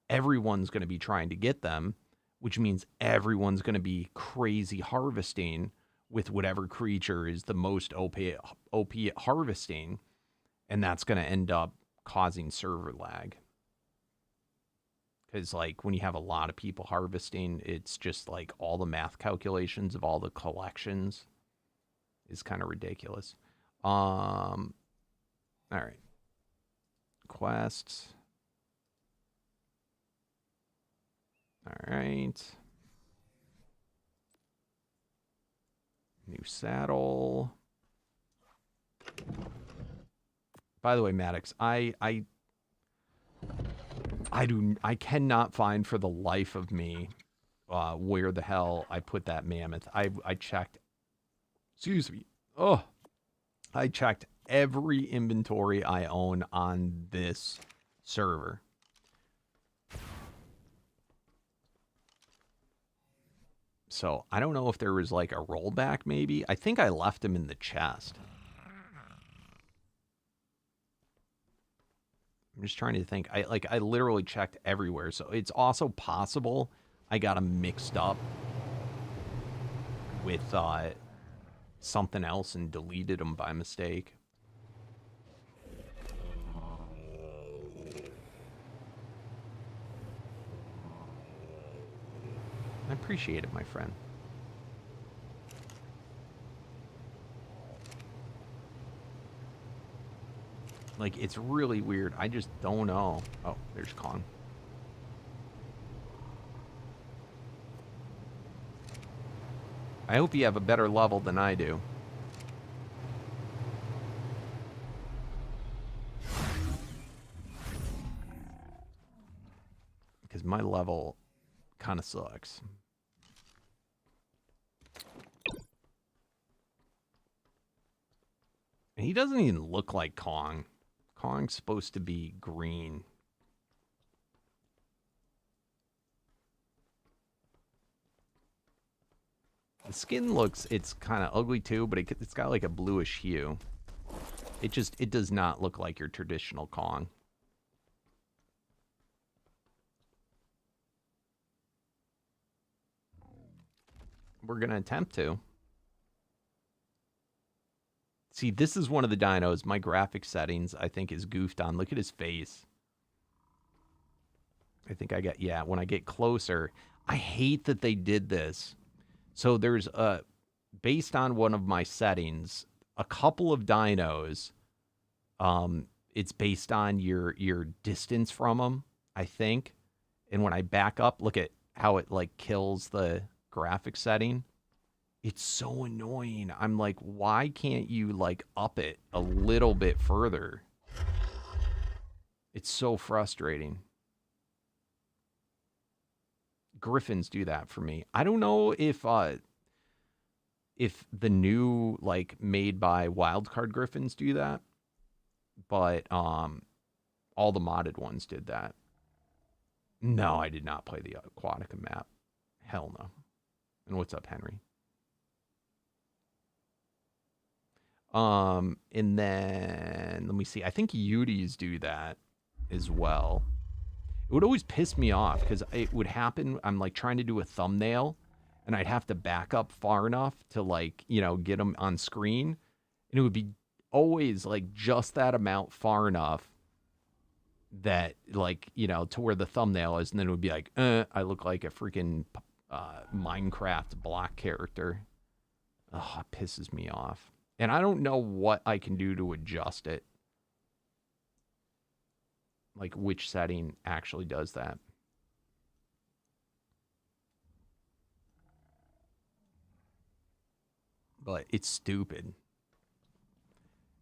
everyone's going to be trying to get them, which means everyone's going to be crazy harvesting with whatever creature is the most OP at harvesting. And that's going to end up causing server lag. Because, like, when you have a lot of people harvesting, it's just, like, all the math calculations of all the collections is kind of ridiculous. All right. Quests. All right. New saddle. By the way, Maddox, I cannot find for the life of me where the hell I put that mammoth. I checked. Excuse me. Oh, I checked every inventory I own on this server. So I don't know if there was like a rollback. Maybe I think I left him in the chest. I'm just trying to think. I literally checked everywhere. So it's also possible I got them mixed up with something else and deleted them by mistake. I appreciate it, my friend. Like, it's really weird. I just don't know. Oh, there's Kong. I hope you have a better level than I do. Because my level kind of sucks. And he doesn't even look like Kong. Kong's supposed to be green. The skin looks, it's kind of ugly too, but it's got like a bluish hue. It does not look like your traditional Kong. We're going to attempt to. See, this is one of the dinos. My graphic settings, I think, is goofed on. Look at his face. I think I got, yeah, when I get closer. I hate that they did this. So there's based on one of my settings, a couple of dinos, it's based on your distance from them, I think. And when I back up, look at how it like kills the graphic setting. It's so annoying. I'm like, why can't you like up it a little bit further? It's so frustrating. Griffins do that for me. I don't know if the new like made by Wildcard Griffins do that, but all the modded ones did that. No, I did not play the Aquatica map. Hell no. And what's up, Henry? And then let me see. I think Uties do that as well. It would always piss me off because it would happen. I'm like trying to do a thumbnail and I'd have to back up far enough to like, you know, get them on screen. And it would be always like just that amount far enough that like, you know, to where the thumbnail is. And then it would be like, I look like a freaking Minecraft block character. Oh, it pisses me off. And I don't know what I can do to adjust it. Like which setting actually does that. But it's stupid.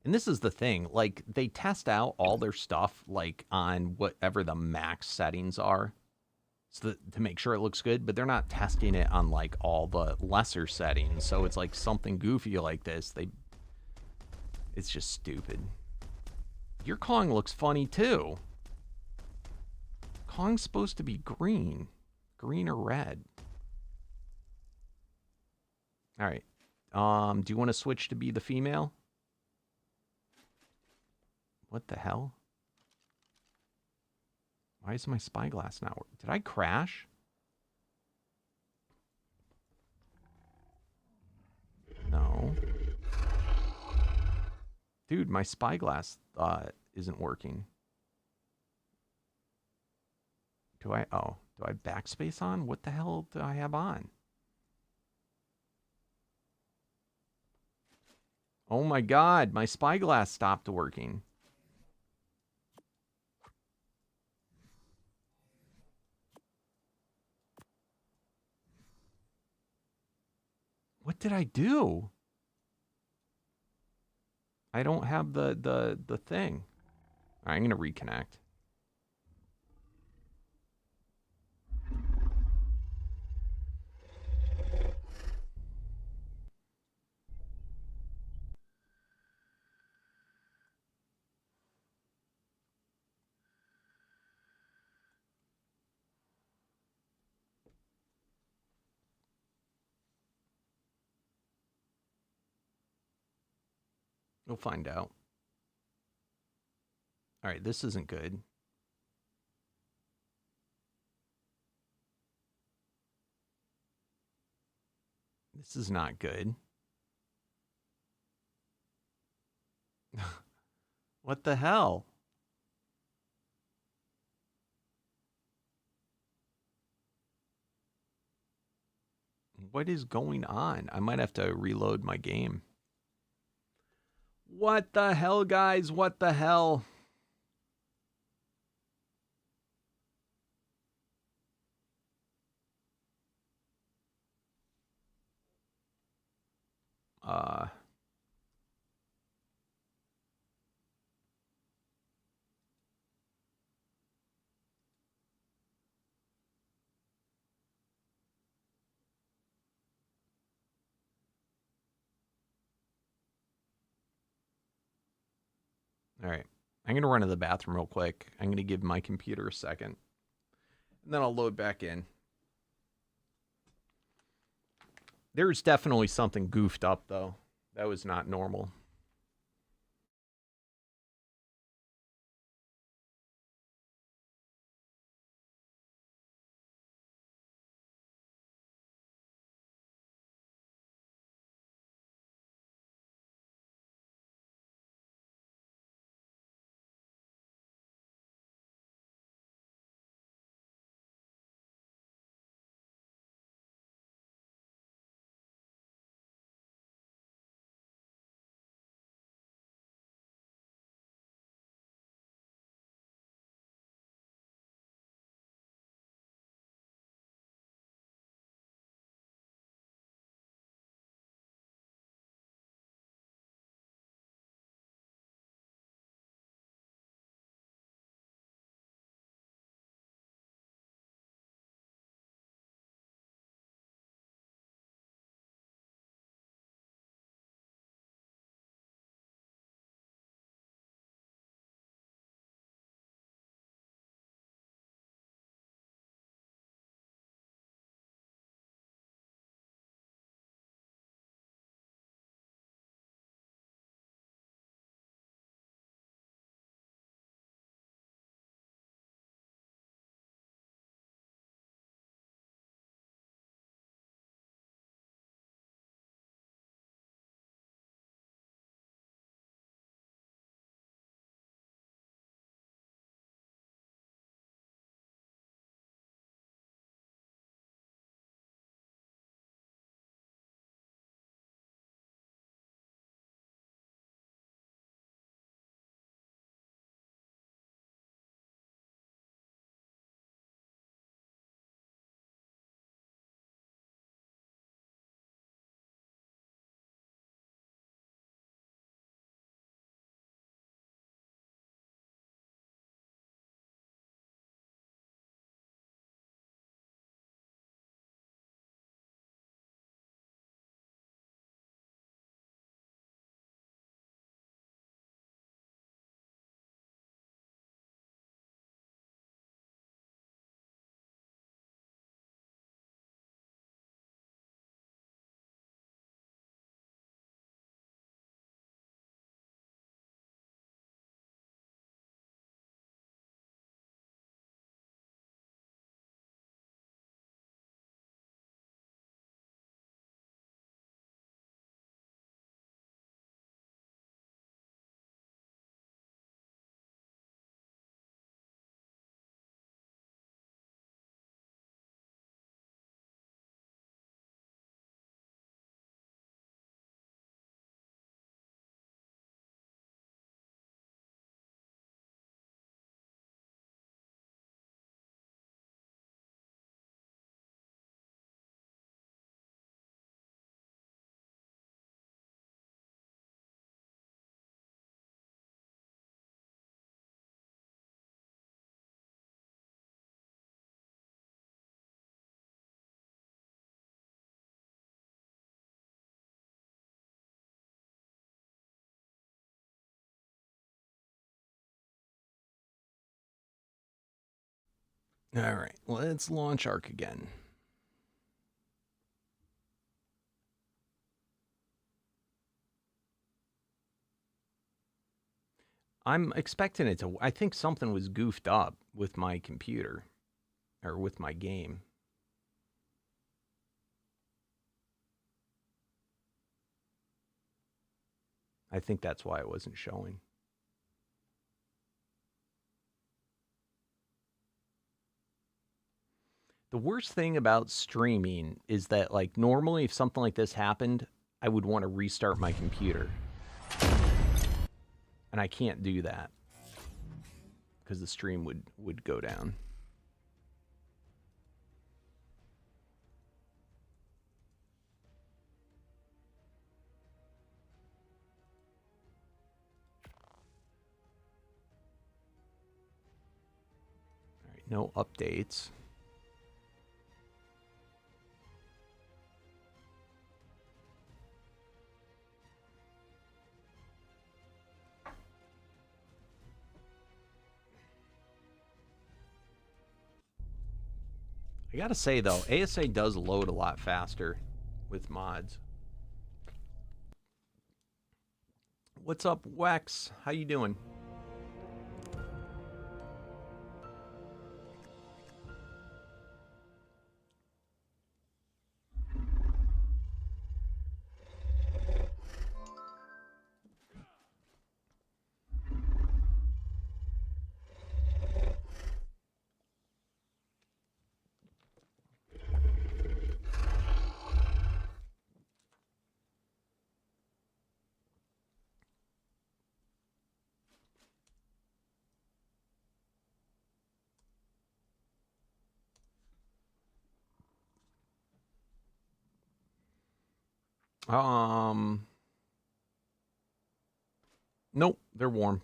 And this is the thing. Like they test out all their stuff like on whatever the max settings are. So to make sure it looks good, but they're not testing it on like all the lesser settings. So it's like something goofy like this. It's just stupid. Your Kong looks funny too. Kong's supposed to be green. Green or red. All right. Do you want to switch to be the female? What the hell? Why is my spyglass not working? Did I crash? No. Dude, my spyglass isn't working. Do I have backspace on? What the hell do I have on? Oh my god, my spyglass stopped working. What did I do? I don't have the thing. All right, I'm going to reconnect. We'll find out. All right, this isn't good. This is not good. What the hell? What is going on? I might have to reload my game. What the hell, guys? What the hell? All right. I'm going to run to the bathroom real quick. I'm going to give my computer a second. And then I'll load back in. There's definitely something goofed up, though. That was not normal. All right, let's launch Ark again. I'm expecting it to... I think something was goofed up with my computer. Or with my game. I think that's why it wasn't showing. The worst thing about streaming is that, like, normally if something like this happened, I would want to restart my computer. And I can't do that. Because the stream would go down. All right, no updates. I gotta say though, ASA does load a lot faster with mods. What's up, Wex? How you doing? Nope, they're warm.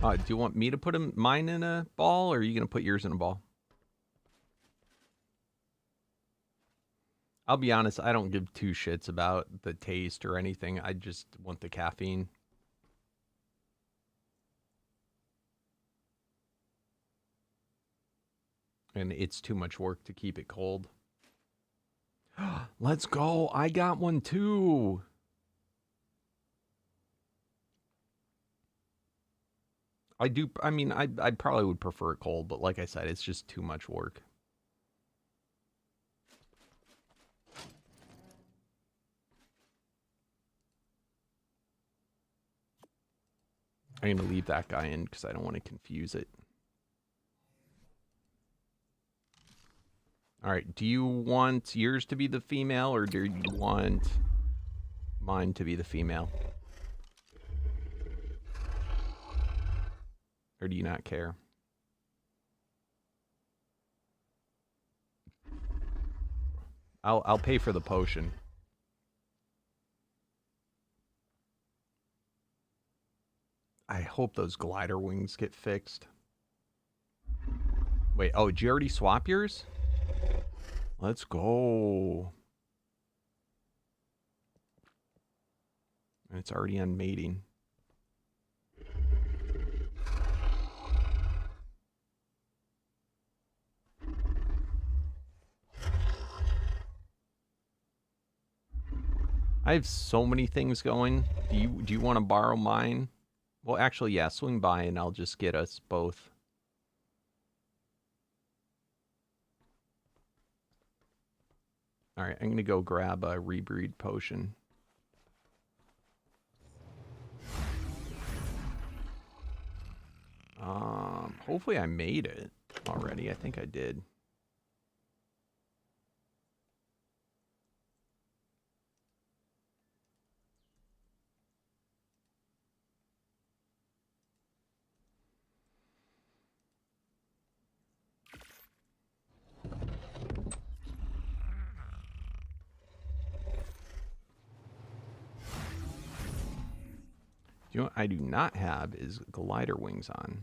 Do you want me to put mine in a ball, or are you going to put yours in a ball? I'll be honest, I don't give two shits about the taste or anything. I just want the caffeine. And it's too much work to keep it cold. Let's go. I got one too. I mean, I probably would prefer it cold, but like I said, it's just too much work. I'm going to leave that guy in because I don't want to confuse it. All right, do you want yours to be the female, or do you want mine to be the female? Or do you not care? I'll pay for the potion. I hope those glider wings get fixed. Wait, oh, did you already swap yours? Let's go. And it's already on mating. I have so many things going. Do you want to borrow mine? Well, actually, yeah, swing by and I'll just get us both. All right, I'm going to go grab a rebreed potion. Hopefully I made it already. I think I did. You know what I do not have is glider wings on.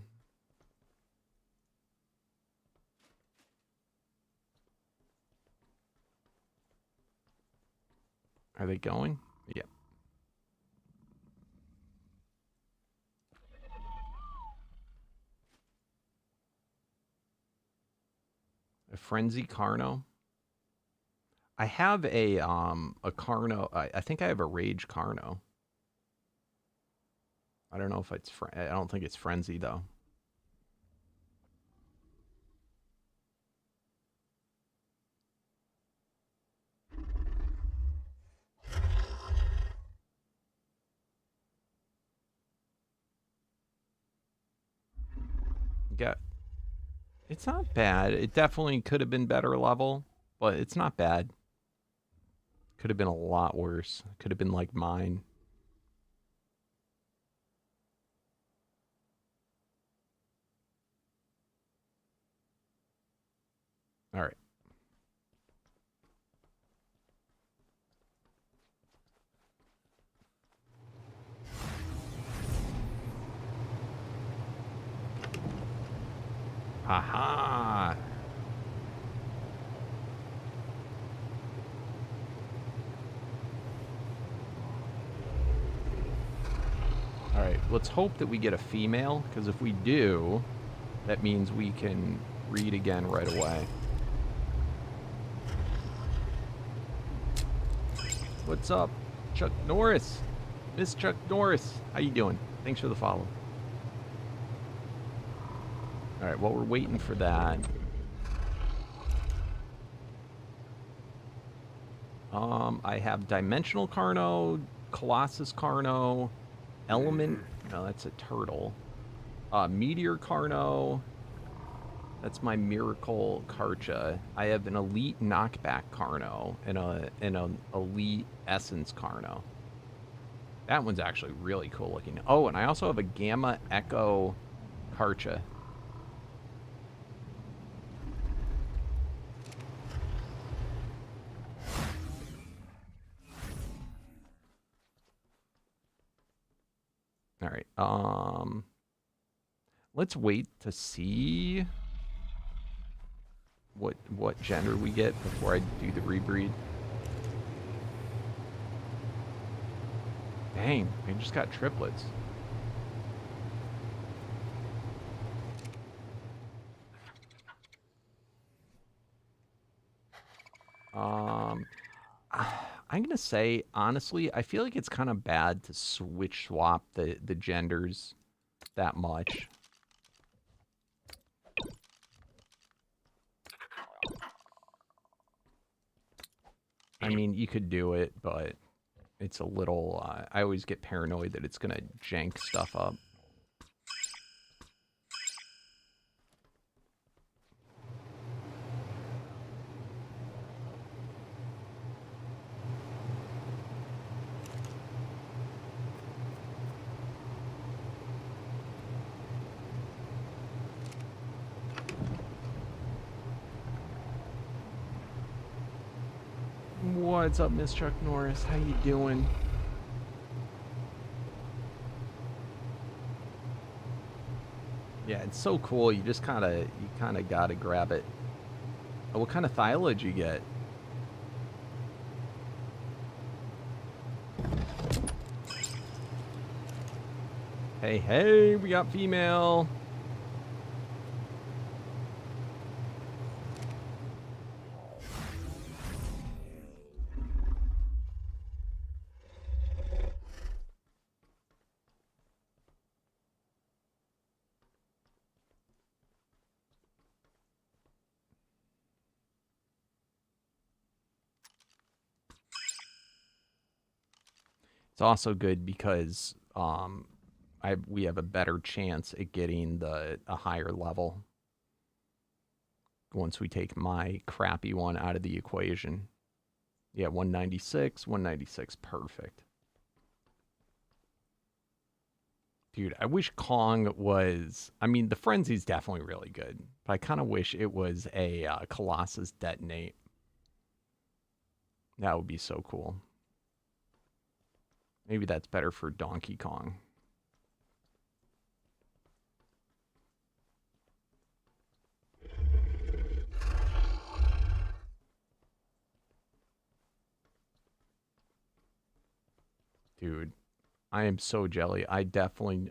Are they going? Yeah. A frenzy Carno. I have a Carno. I think I have a rage Carno. I don't know if it's I don't think it's frenzy though. Yeah. It's not bad. It definitely could have been better level, but it's not bad. Could have been a lot worse. Could have been like mine. All right. Haha. All Alright, let's hope that we get a female, because if we do, that means we can breed again right away. What's up, Chuck Norris? Miss Chuck Norris, how you doing? Thanks for the follow. Alright, well, we're waiting for that. I have Dimensional Carno, Colossus Carno, Element, no, that's a turtle. Meteor Carno, that's my Miracle Karcha. I have an Elite Knockback Carno and an Elite Essence Carno. That one's actually really cool looking. Oh, and I also have a Gamma Echo Karcha. All right. Let's wait to see what gender we get before I do the rebreed. Dang, I just got triplets. I'm gonna say, honestly, I feel like it's kind of bad to switch swap the genders that much. I mean, you could do it, but it's a little, I always get paranoid that it's gonna jank stuff up. What's up, Miss Chuck Norris? How you doing? Yeah, it's so cool. You just kind of gotta grab it. Oh, what kind of thyla did you get? Hey, we got female. It's also good because we have a better chance at getting a higher level once we take my crappy one out of the equation. Yeah, 196, 196, perfect. Dude, I wish Kong was... I mean, the Frenzy's definitely really good, but I kind of wish it was a Colossus Detonate. That would be so cool. Maybe that's better for Donkey Kong. Dude, I am so jelly. I definitely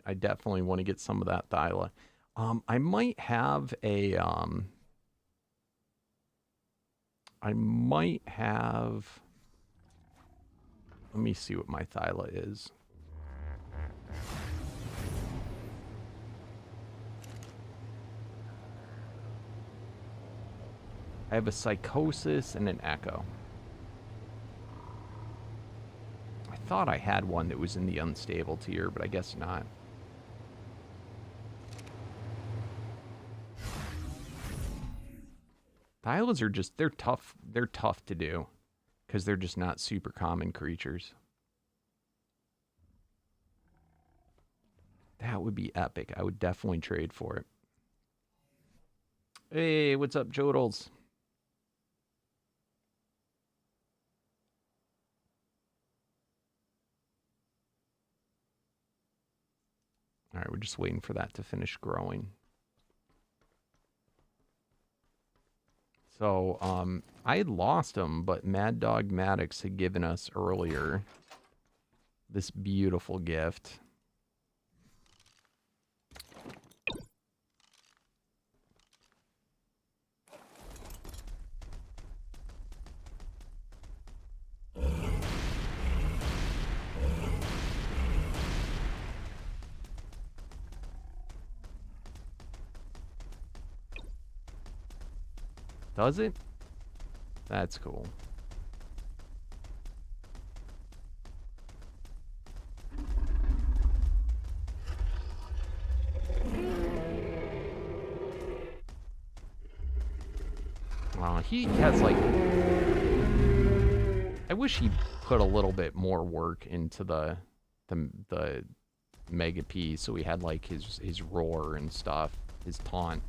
want to get some of that Thyla. I might have a let me see what my Thyla is. I have a Psychosis and an Echo. I thought I had one that was in the unstable tier, but I guess not. Thylas are just, they're tough to do because they're just not super common creatures. That would be epic. I would definitely trade for it. Hey, what's up, Jodels? All right, we're just waiting for that to finish growing. So, I had lost them, but Mad Dog Maddox had given us earlier this beautiful gift. Does it? That's cool. He has like... I wish he put a little bit more work into the Mega P, so he had like his roar and stuff, his taunt.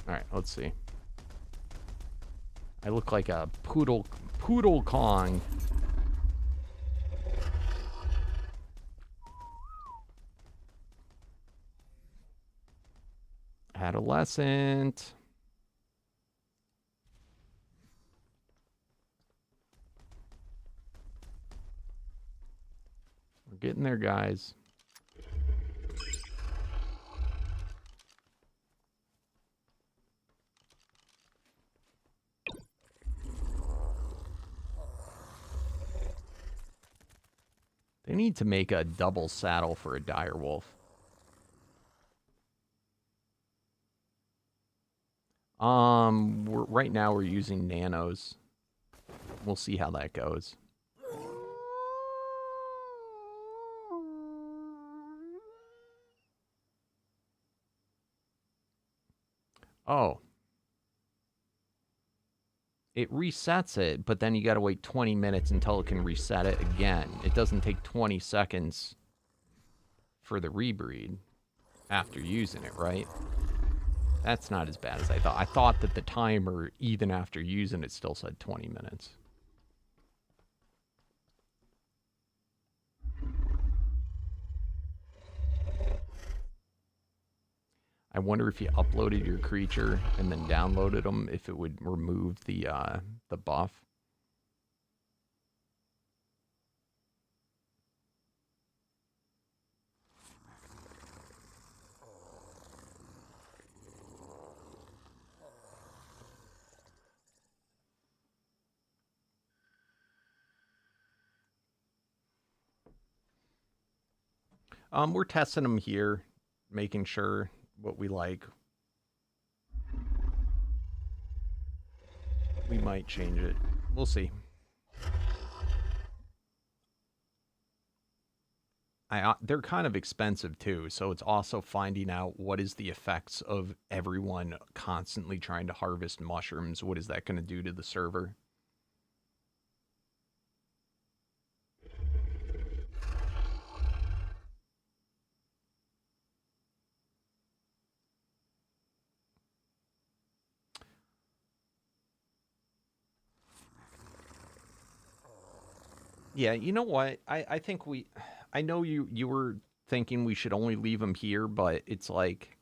Alright, let's see. I look like a poodle Kong. Adolescent. We're getting there, guys. They need to make a double saddle for a direwolf. Right now we're using nanos. We'll see how that goes. Oh. It resets it, but then you gotta wait 20 minutes until it can reset it again. It doesn't take 20 seconds for the rebreed after using it, right? That's not as bad as I thought. I thought that the timer, even after using it, still said 20 minutes. I wonder if you uploaded your creature and then downloaded them, if it would remove the buff. We're testing them here, making sure what we like. We might change it. We'll see. They're kind of expensive too, so it's also finding out what is the effects of everyone constantly trying to harvest mushrooms. What is that going to do to the server? Yeah, you know what? I think I know you were thinking we should only leave them here, but it's like,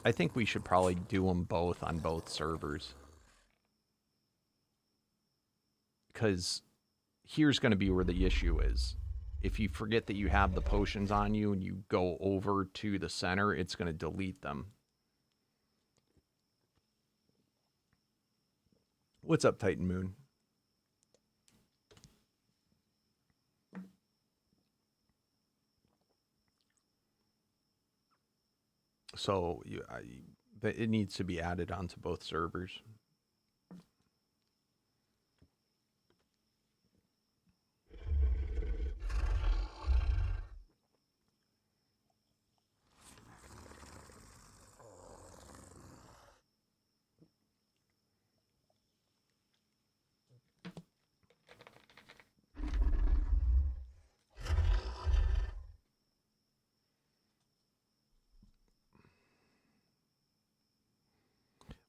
I think we should probably do them both on both servers. Because here's going to be where the issue is. If you forget that you have the potions on you and you go over to the center, it's going to delete them. What's up, Titan Moon? So it needs to be added onto both servers.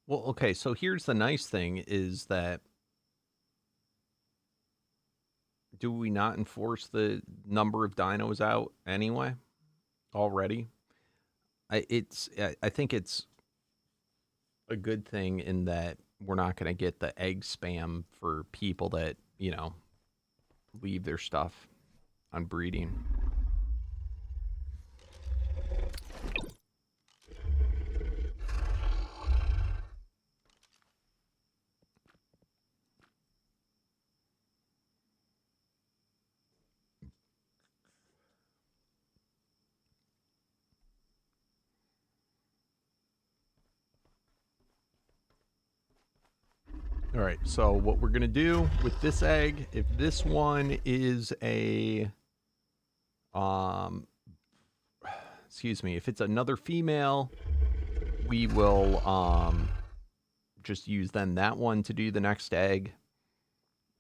Well, okay, so here's the nice thing is that, do we not enforce the number of dinos out anyway already? I think it's a good thing in that we're not going to get the egg spam for people that, you know, leave their stuff on breeding. All right, so what we're going to do with this egg, if this one is a, excuse me, if it's another female, we will just use then that one to do the next egg.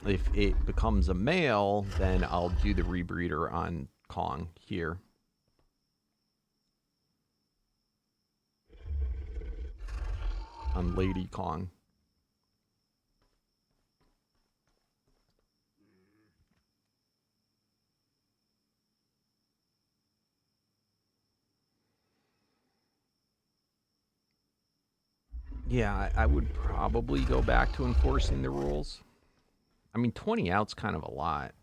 If it becomes a male, then I'll do the rebreeder on Kong here. On Lady Kong. Yeah, I would probably go back to enforcing the rules. I mean, 20 out's kind of a lot.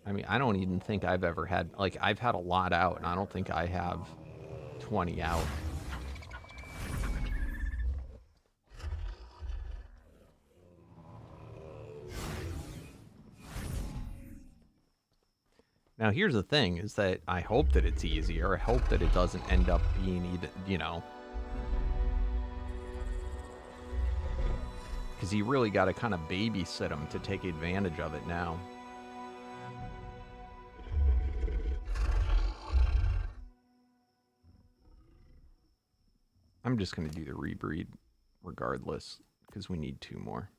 I mean, I don't even think I've ever had... Like, I've had a lot out, and I don't think I have 20 out. Now, here's the thing, is that I hope that it's easier. I hope that it doesn't end up being either, you know... Because you really got to kind of babysit them to take advantage of it now. I'm just going to do the rebreed regardless, because we need 2 more.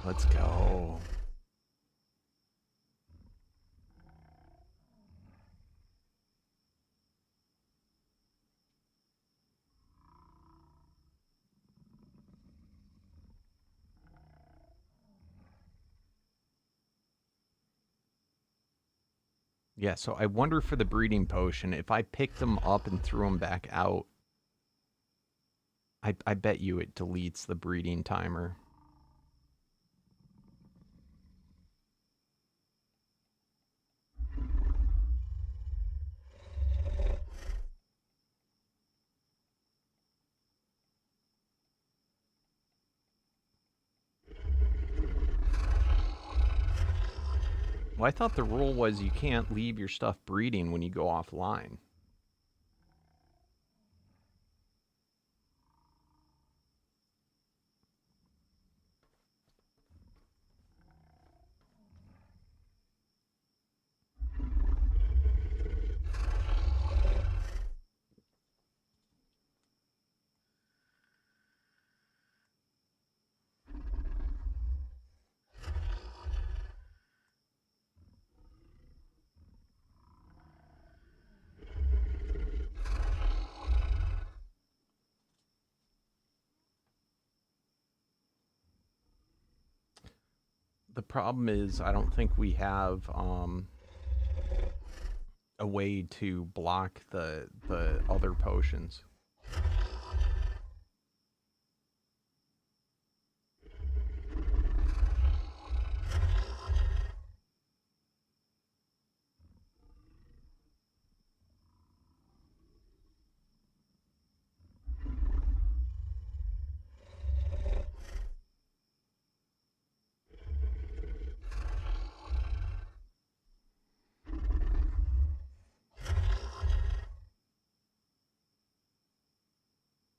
Let's go. Yeah, so I wonder for the breeding potion, if I picked them up and threw them back out, I bet you it deletes the breeding timer. Well, I thought the rule was you can't leave your stuff breeding when you go offline. The problem is I don't think we have a way to block the other potions.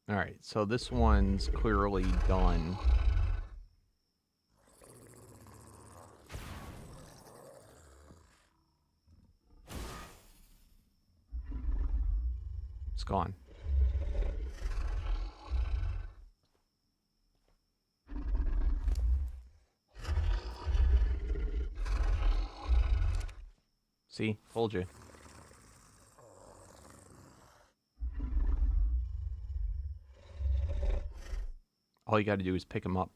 All right, so this one's clearly done. It's gone. See? Told you. All you got to do is pick him up.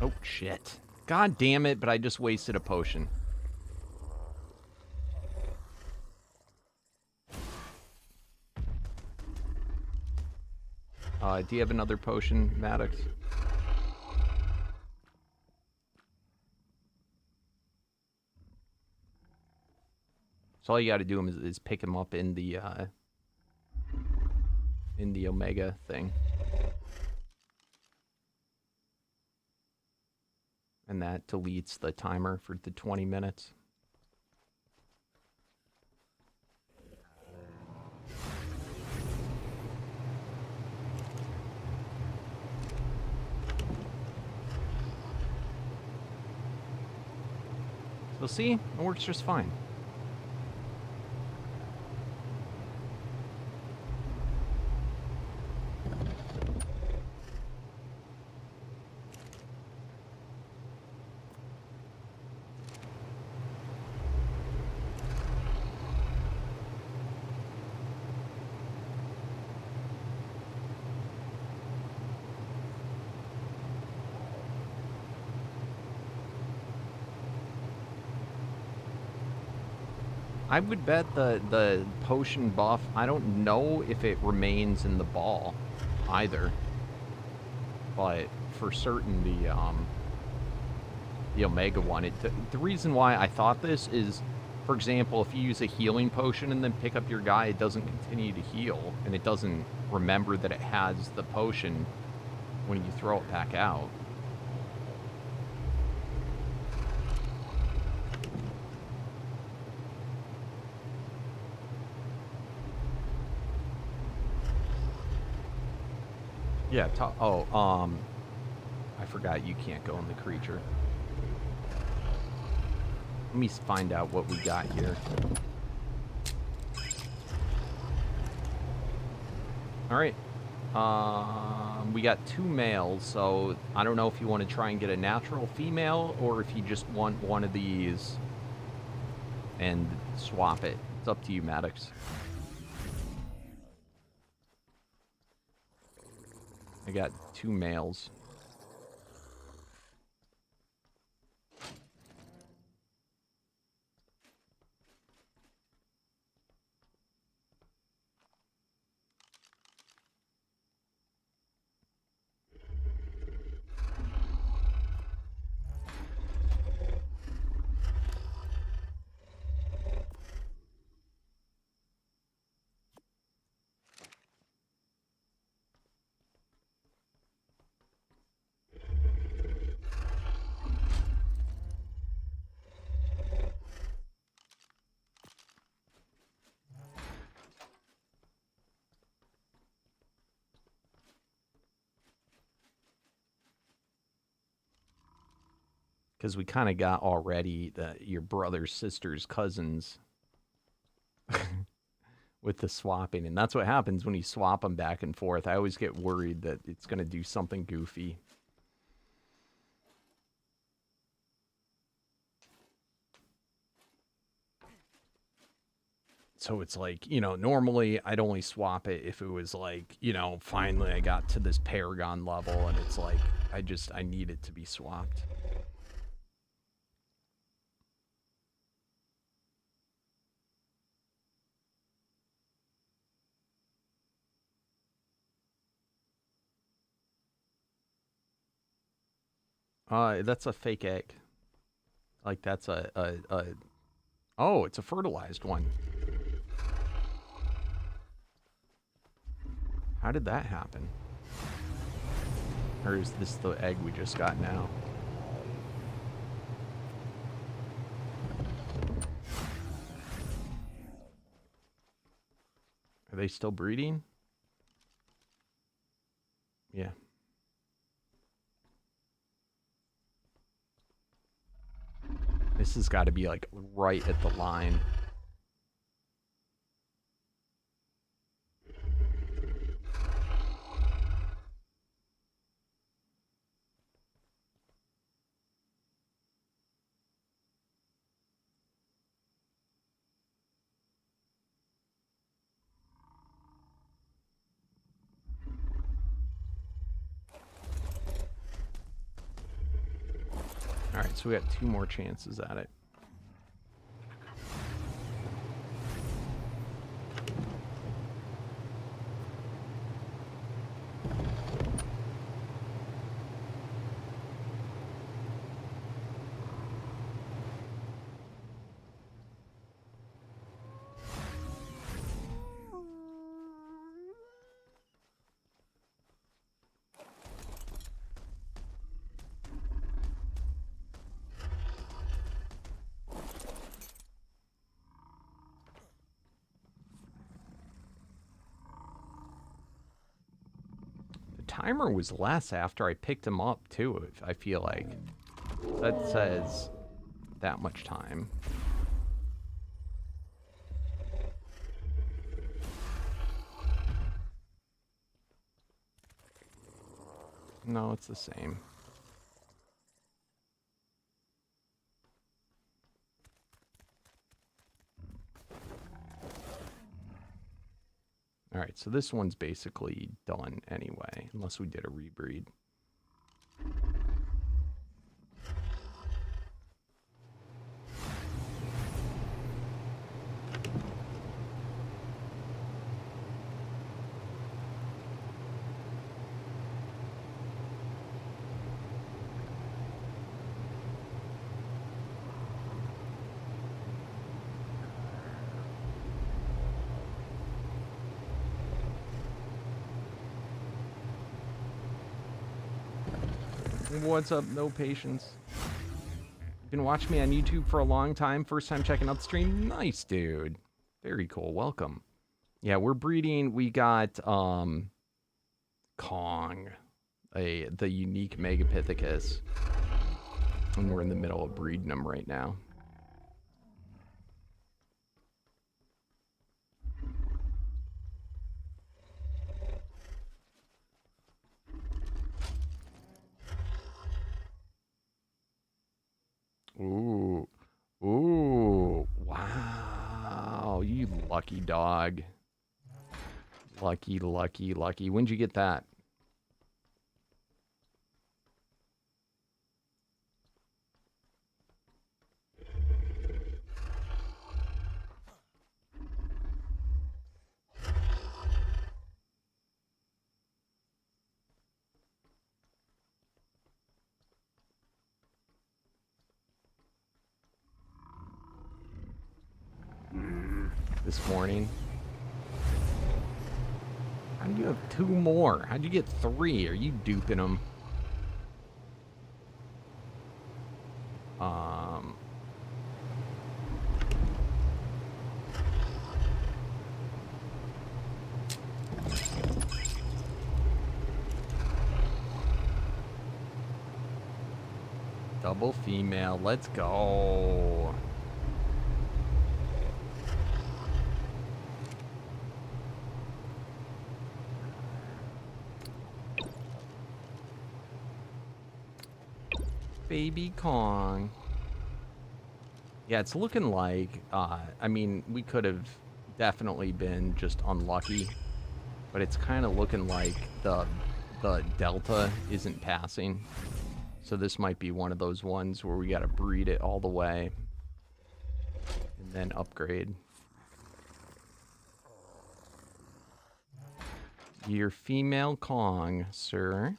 Oh, shit. God damn it, but I just wasted a potion. Do you have another potion, Maddox? So all you got to do is pick him up in the Omega thing. And that deletes the timer for the 20 minutes. So see, it works just fine. I would bet the potion buff, I don't know if it remains in the ball either. But for certain the Omega one, the reason why I thought this is, for example, if you use a healing potion and then pick up your guy, it doesn't continue to heal, and it doesn't remember that it has the potion when you throw it back out. Yeah, I forgot you can't go in the creature. Let me find out what we got here. Alright. We got 2 males, so I don't know if you want to try and get a natural female, or if you just want one of these and swap it. It's up to you, Maddox. I got 2 males. Because we kind of got already your brother's sister's cousins with the swapping. And that's what happens when you swap them back and forth. I always get worried that it's going to do something goofy. So it's like, you know, normally I'd only swap it if it was like, you know, finally I got to this Paragon level and it's like, I need it to be swapped. That's a fake egg. Like, that's oh, it's a fertilized one. How did that happen? Or is this the egg we just got now? Are they still breeding? Yeah. This has got to be like right at the line. Alright, so we got 2 more chances at it. Timer was less after I picked him up, too, I feel like. That says that much time. No, it's the same. Alright, so this one's basically done anyway, unless we did a rebreed. What's up? No patience. You've been watching me on YouTube for a long time. First time checking out the stream. Nice, dude. Very cool. Welcome. Yeah, we're breeding. We got Kong, the unique Megapithecus, and we're in the middle of breeding them right now. Ooh. Ooh. Wow. You lucky dog. Lucky, lucky, lucky. When'd you get that? This morning. How do you have 2 more? How'd you get 3? Are you duping them? Double female. Let's go. Baby Kong. Yeah, it's looking like, I mean, we could have definitely been just unlucky, but it's kind of looking like the delta isn't passing. So this might be one of those ones where we got to breed it all the way and then upgrade. Your female Kong, sir.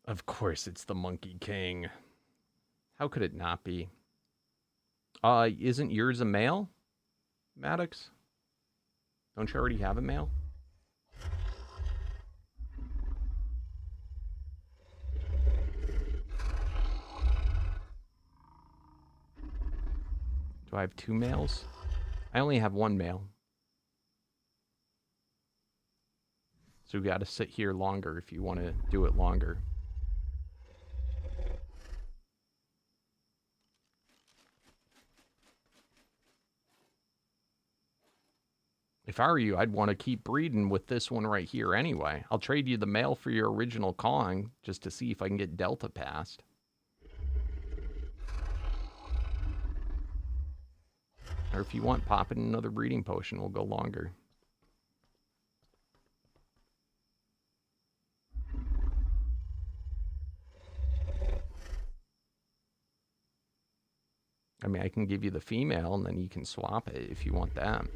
Of course, it's the Monkey King. How could it not be? Isn't yours a male, Maddox? Don't you already have a male? Do I have 2 males? I only have 1 male. So we got to sit here longer if you want to do it longer. If I were you, I'd want to keep breeding with this one right here anyway. I'll trade you the male for your original Kong just to see if I can get Delta passed. Or if you want, pop in another breeding potion. We'll go longer. I mean, I can give you the female, and then you can swap it if you want that.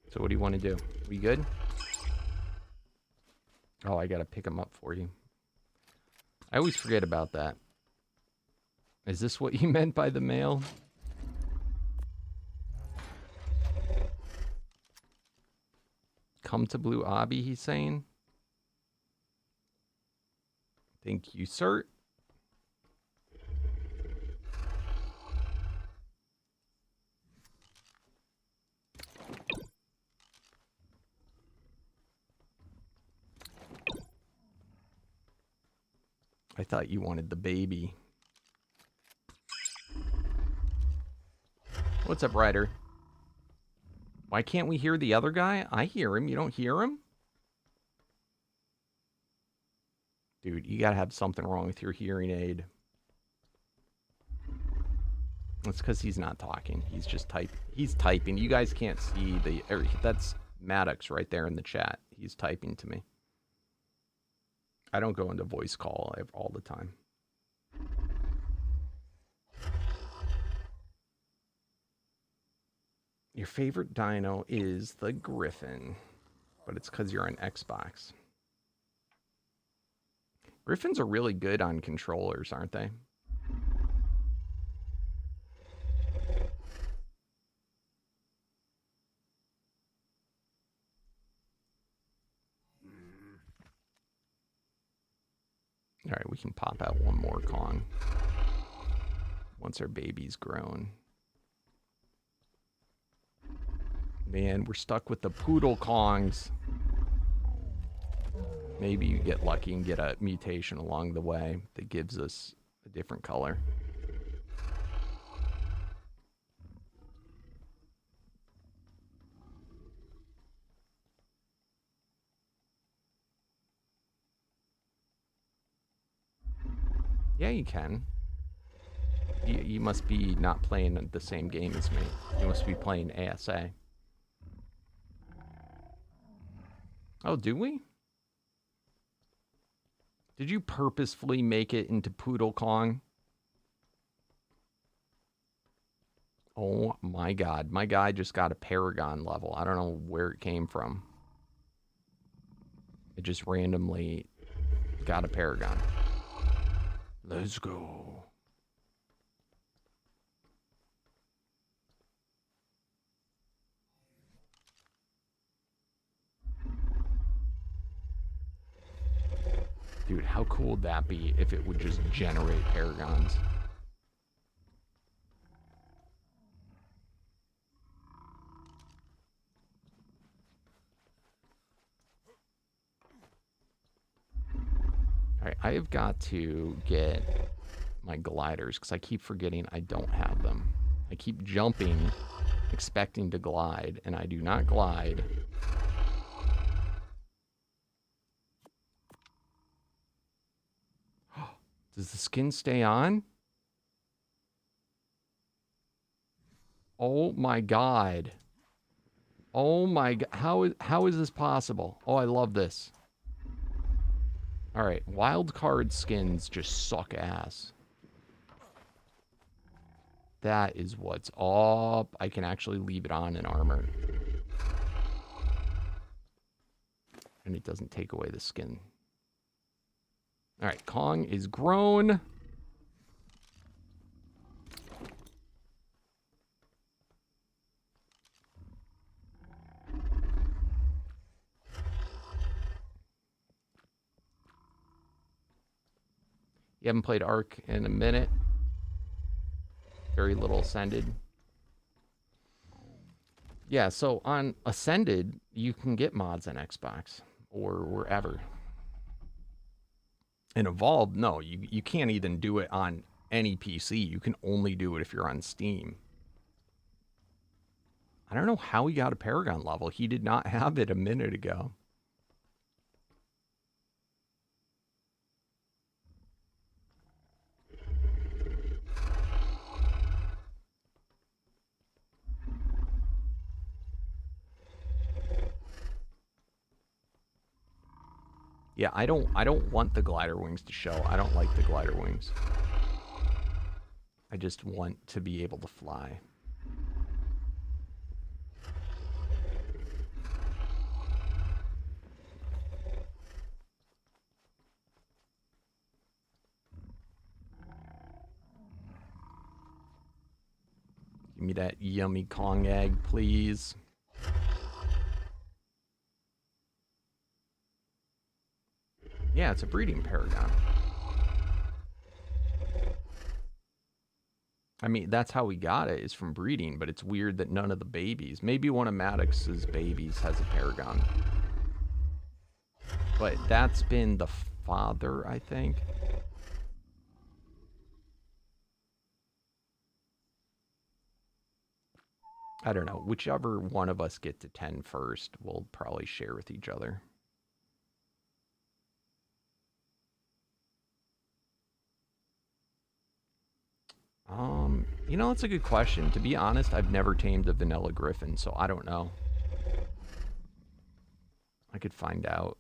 So what do you want to do? We good? Oh, I gotta pick them up for you. I always forget about that. Is this what you meant by the mail? Come to Blue Obby, he's saying. Thank you, sir. I thought you wanted the baby. What's up, Ryder? Why can't we hear the other guy? I hear him. You don't hear him? Dude, you gotta have something wrong with your hearing aid. It's because he's not talking. He's just typing. He's typing. You guys can't see the... That's Maddox right there in the chat. He's typing to me. I don't go into voice call all the time. Your favorite dino is the Griffin, but it's because you're on Xbox. Griffins are really good on controllers, aren't they? All right, we can pop out one more Kong once our baby's grown. Man, we're stuck with the poodle Kongs. Maybe you get lucky and get a mutation along the way that gives us a different color. Yeah, you can. You must be not playing the same game as me. You must be playing ASA. Oh, do we? Did you purposefully make it into Poodle Kong? Oh my god. My guy just got a Paragon level. I don't know where it came from. It just randomly got a Paragon. Let's go. Dude, how cool would that be if it would just generate Paragons? Alright, I have got to get my gliders because I keep forgetting I don't have them. I keep jumping, expecting to glide, and I do not glide. Does the skin stay on? Oh my god. Oh my god. How is this possible? Oh, I love this. Alright, wild card skins just suck ass. That is what's up. I can actually leave it on in armor. And it doesn't take away the skin. Alright, Kong is grown. You haven't played Ark in a minute. Very little Ascended. Yeah, so on Ascended, you can get mods on Xbox or wherever. In Evolved, no, you can't even do it on any PC. You can only do it if you're on Steam. I don't know how he got a Paragon level. He did not have it a minute ago. Yeah, I don't want the glider wings to show. I don't like the glider wings. I just want to be able to fly. Give me that yummy Kong egg, please. Yeah, it's a breeding paragon. I mean, that's how we got it, is from breeding, but it's weird that none of the babies, maybe one of Maddox's babies has a paragon. But that's been the father, I think. I don't know. Whichever one of us get to 10 first, we'll probably share with each other. You know, that's a good question. To be honest, I've never tamed a vanilla griffin, so I don't know. I could find out.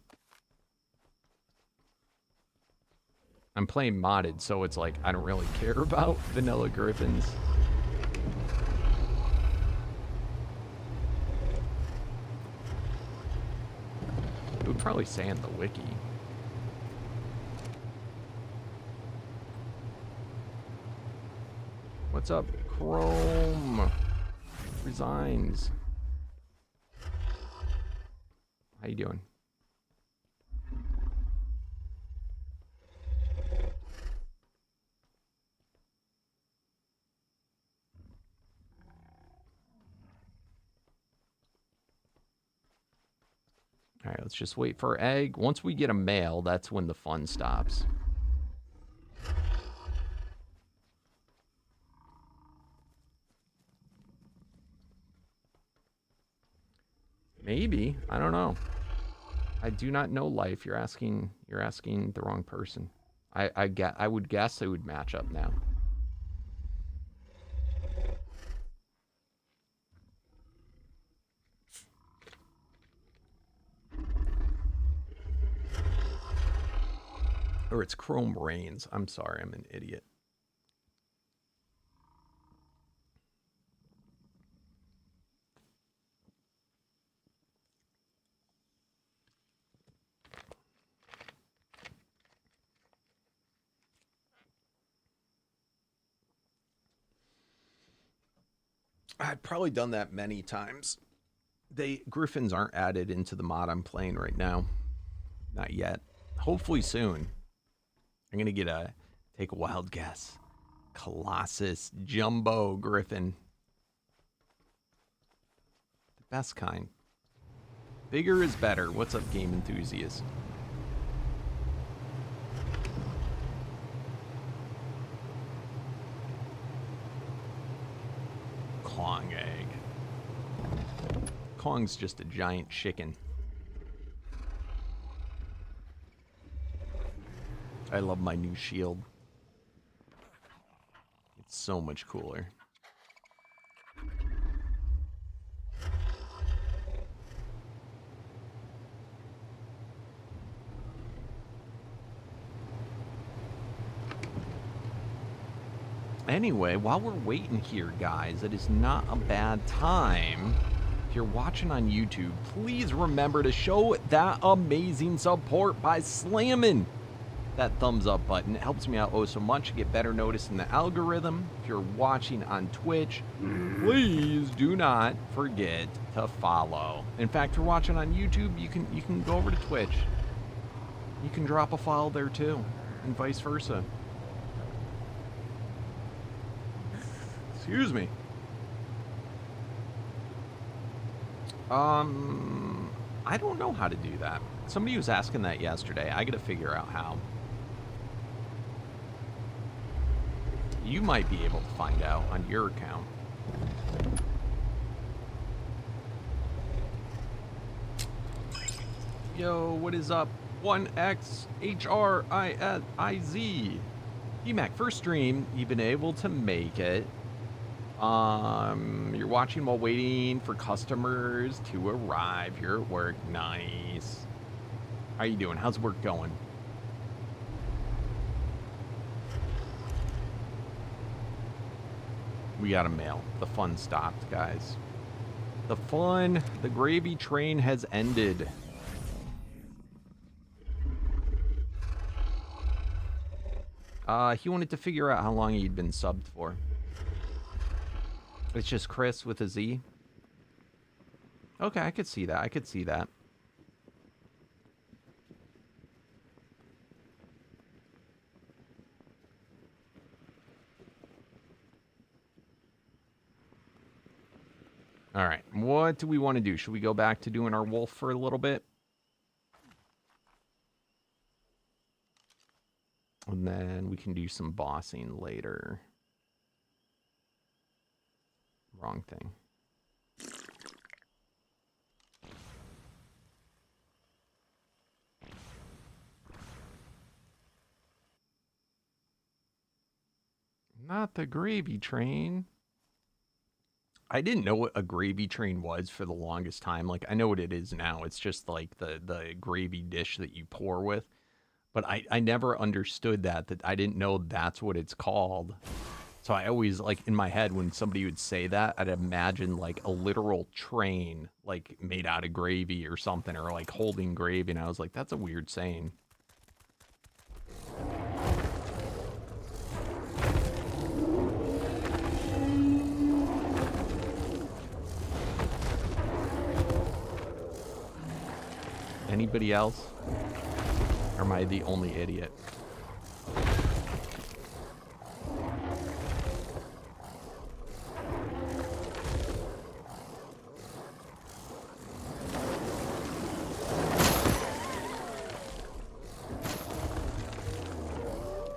I'm playing modded, so it's like I don't really care about vanilla griffins. It would probably say in the wiki. What's up, Chrome? Resigns. How you doing? All right, let's just wait for egg. Once we get a male, that's when the fun stops. Maybe. I don't know. I do not know life. You're asking the wrong person. I would guess they would match up now. Or it's Chrome Reigns. I'm sorry, I'm an idiot. I've probably done that many times. Griffins aren't added into the mod I'm playing right now. Not yet. Hopefully soon. I'm gonna take a wild guess. Colossus Jumbo Griffin. The best kind. Bigger is better. What's up, game enthusiasts? Kong egg. Kong's just a giant chicken. I love my new shield. It's so much cooler. Anyway, while we're waiting here, guys, it is not a bad time. If you're watching on YouTube, please remember to show that amazing support by slamming that thumbs up button. It helps me out oh so much to get better noticed in the algorithm. If you're watching on Twitch, please do not forget to follow. In fact, if you're watching on YouTube, you can go over to Twitch. You can drop a follow there too, and vice versa. Excuse me. I don't know how to do that. Somebody was asking that yesterday. I gotta figure out how. You might be able to find out on your account. Yo, what is up? 1XHRIZ. DMAC, first stream, you've been able to make it. You're watching while waiting for customers to arrive. You're at work. Nice. How you doing? How's work going? We got a mail. The fun stopped, guys. The fun, the gravy train has ended. He wanted to figure out how long he'd been subbed for. It's just Chris with a Z. Okay, I could see that. I could see that. All right, what do we want to do? Should we go back to doing our wolf for a little bit? And then we can do some bossing later. Wrong thing. Not the gravy train. I didn't know what a gravy train was for the longest time. Like, I know what it is now. It's just like the gravy dish that you pour with. But I never understood that I didn't know that's what it's called. So I always, like, in my head, when somebody would say that, I'd imagine, like, a literal train, like, made out of gravy or something, or, like, holding gravy. And I was like, that's a weird saying. Anybody else? Or am I the only idiot?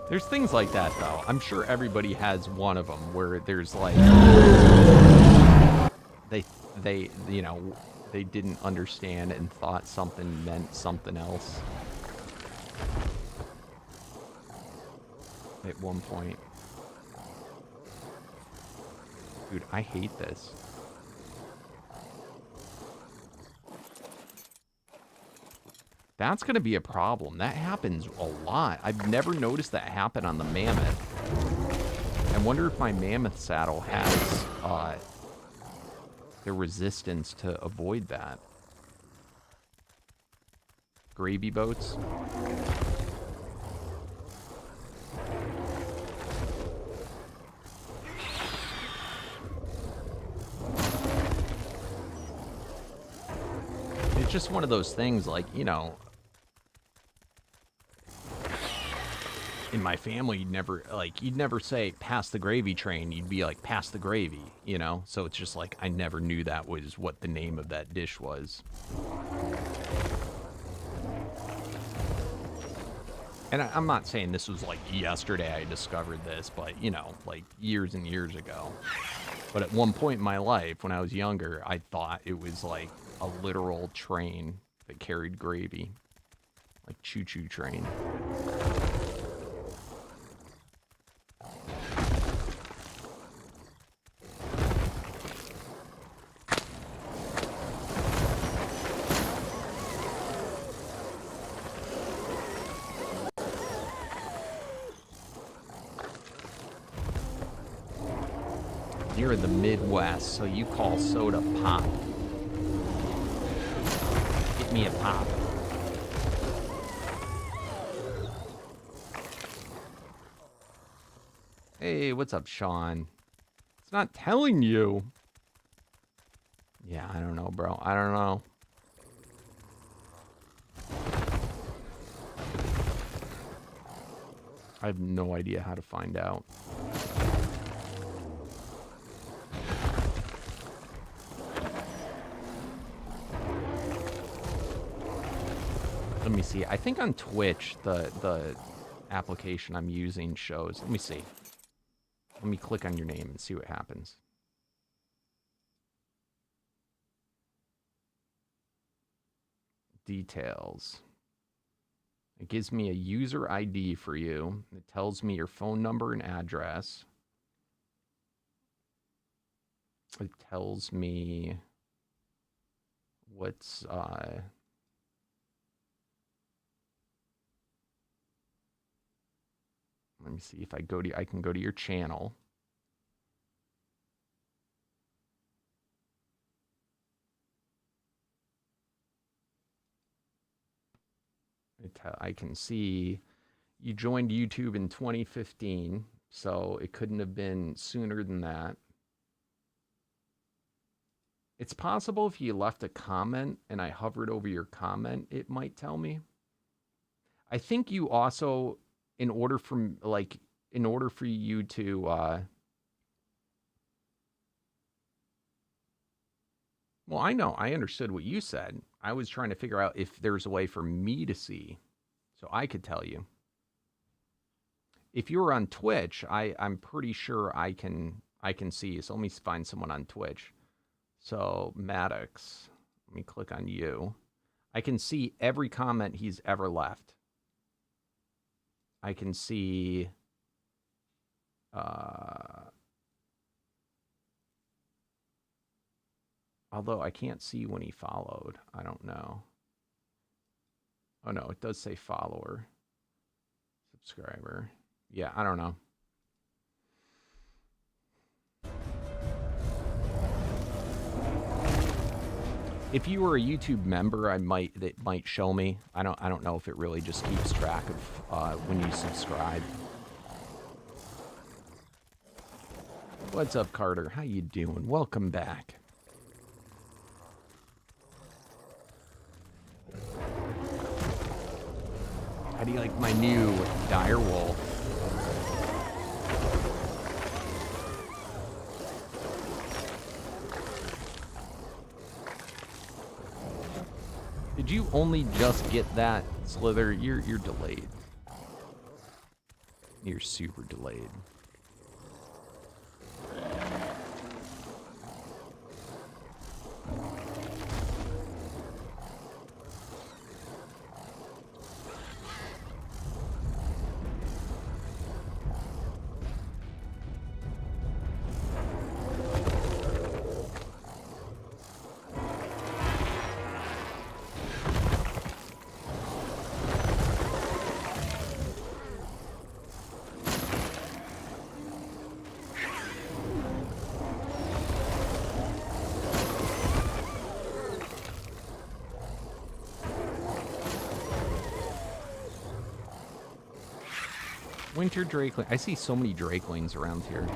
There's things like that, though. I'm sure everybody has one of them where there's like they you know, they didn't understand and thought something meant something else at one point. Dude, I hate this. That's going to be a problem. That happens a lot. I've never noticed that happen on the mammoth. I wonder if my mammoth saddle has the resistance to avoid that. Gravy boats. It's just one of those things, like, you know, in my family, you'd never say pass the gravy train. You'd be like, pass the gravy, you know? So it's just like, I never knew that was what the name of that dish was. And I'm not saying this was like yesterday I discovered this, but, you know, like years and years ago. But at one point in my life, when I was younger, I thought it was like a literal train that carried gravy. Like choo-choo train. You're in the Midwest, so you call soda pop. Get me a pop. Hey, what's up, Sean? It's not telling you. Yeah, I don't know, bro. I don't know. I have no idea how to find out. me see. I think on Twitch, the application I'm using shows. Let me see. Let me click on your name and see what happens. Details. It gives me a user ID for you. It tells me your phone number and address. It tells me what's let me see if I can go to your channel. I can see you joined YouTube in 2015, so it couldn't have been sooner than that. It's possible if you left a comment and I hovered over your comment, it might tell me. I think you also, in order for you to well, I understood what you said. I was trying to figure out if there's a way for me to see so I could tell you. If you were on Twitch, I'm pretty sure I can see. So let me find someone on Twitch. So Maddox, let me click on you. I can see every comment he's ever left. I can see although I can't see when he followed. I don't know. Oh no, it does say follower. Subscriber. Yeah, I don't know. If you were a YouTube member, it might show me. I don't know if it really just keeps track of when you subscribe. What's up, Carter? How you doing? Welcome back. How do you like my new direwolf? Did you only just get that, Slither? You're delayed. You're super delayed. Winter Drakeling. I see so many Drakelings around here.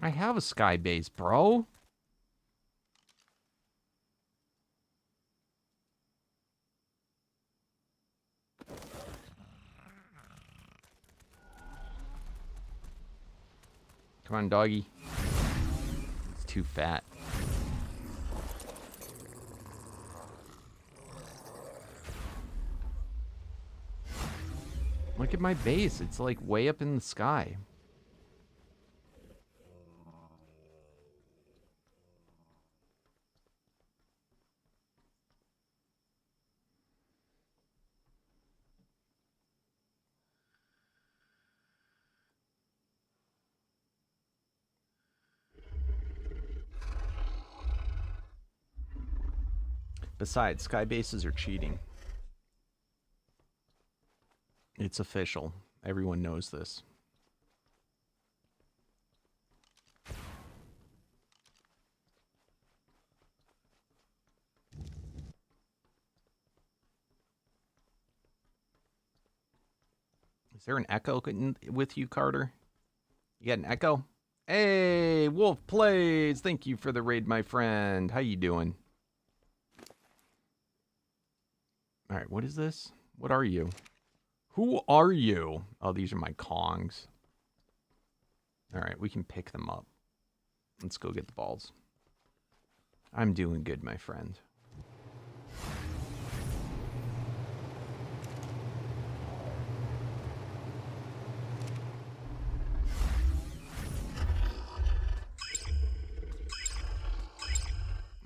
I have a sky base, bro. Come on, doggy. It's too fat. Look at my base. It's like way up in the sky. Besides, sky bases are cheating. It's official. Everyone knows this. Is there an echo with you, Carter? You got an echo? Hey, Wolf Plays! Thank you for the raid, my friend. How you doing? All right, what is this? What are you? Who are you? Oh, these are my Kongs. All right, we can pick them up. Let's go get the balls. I'm doing good, my friend.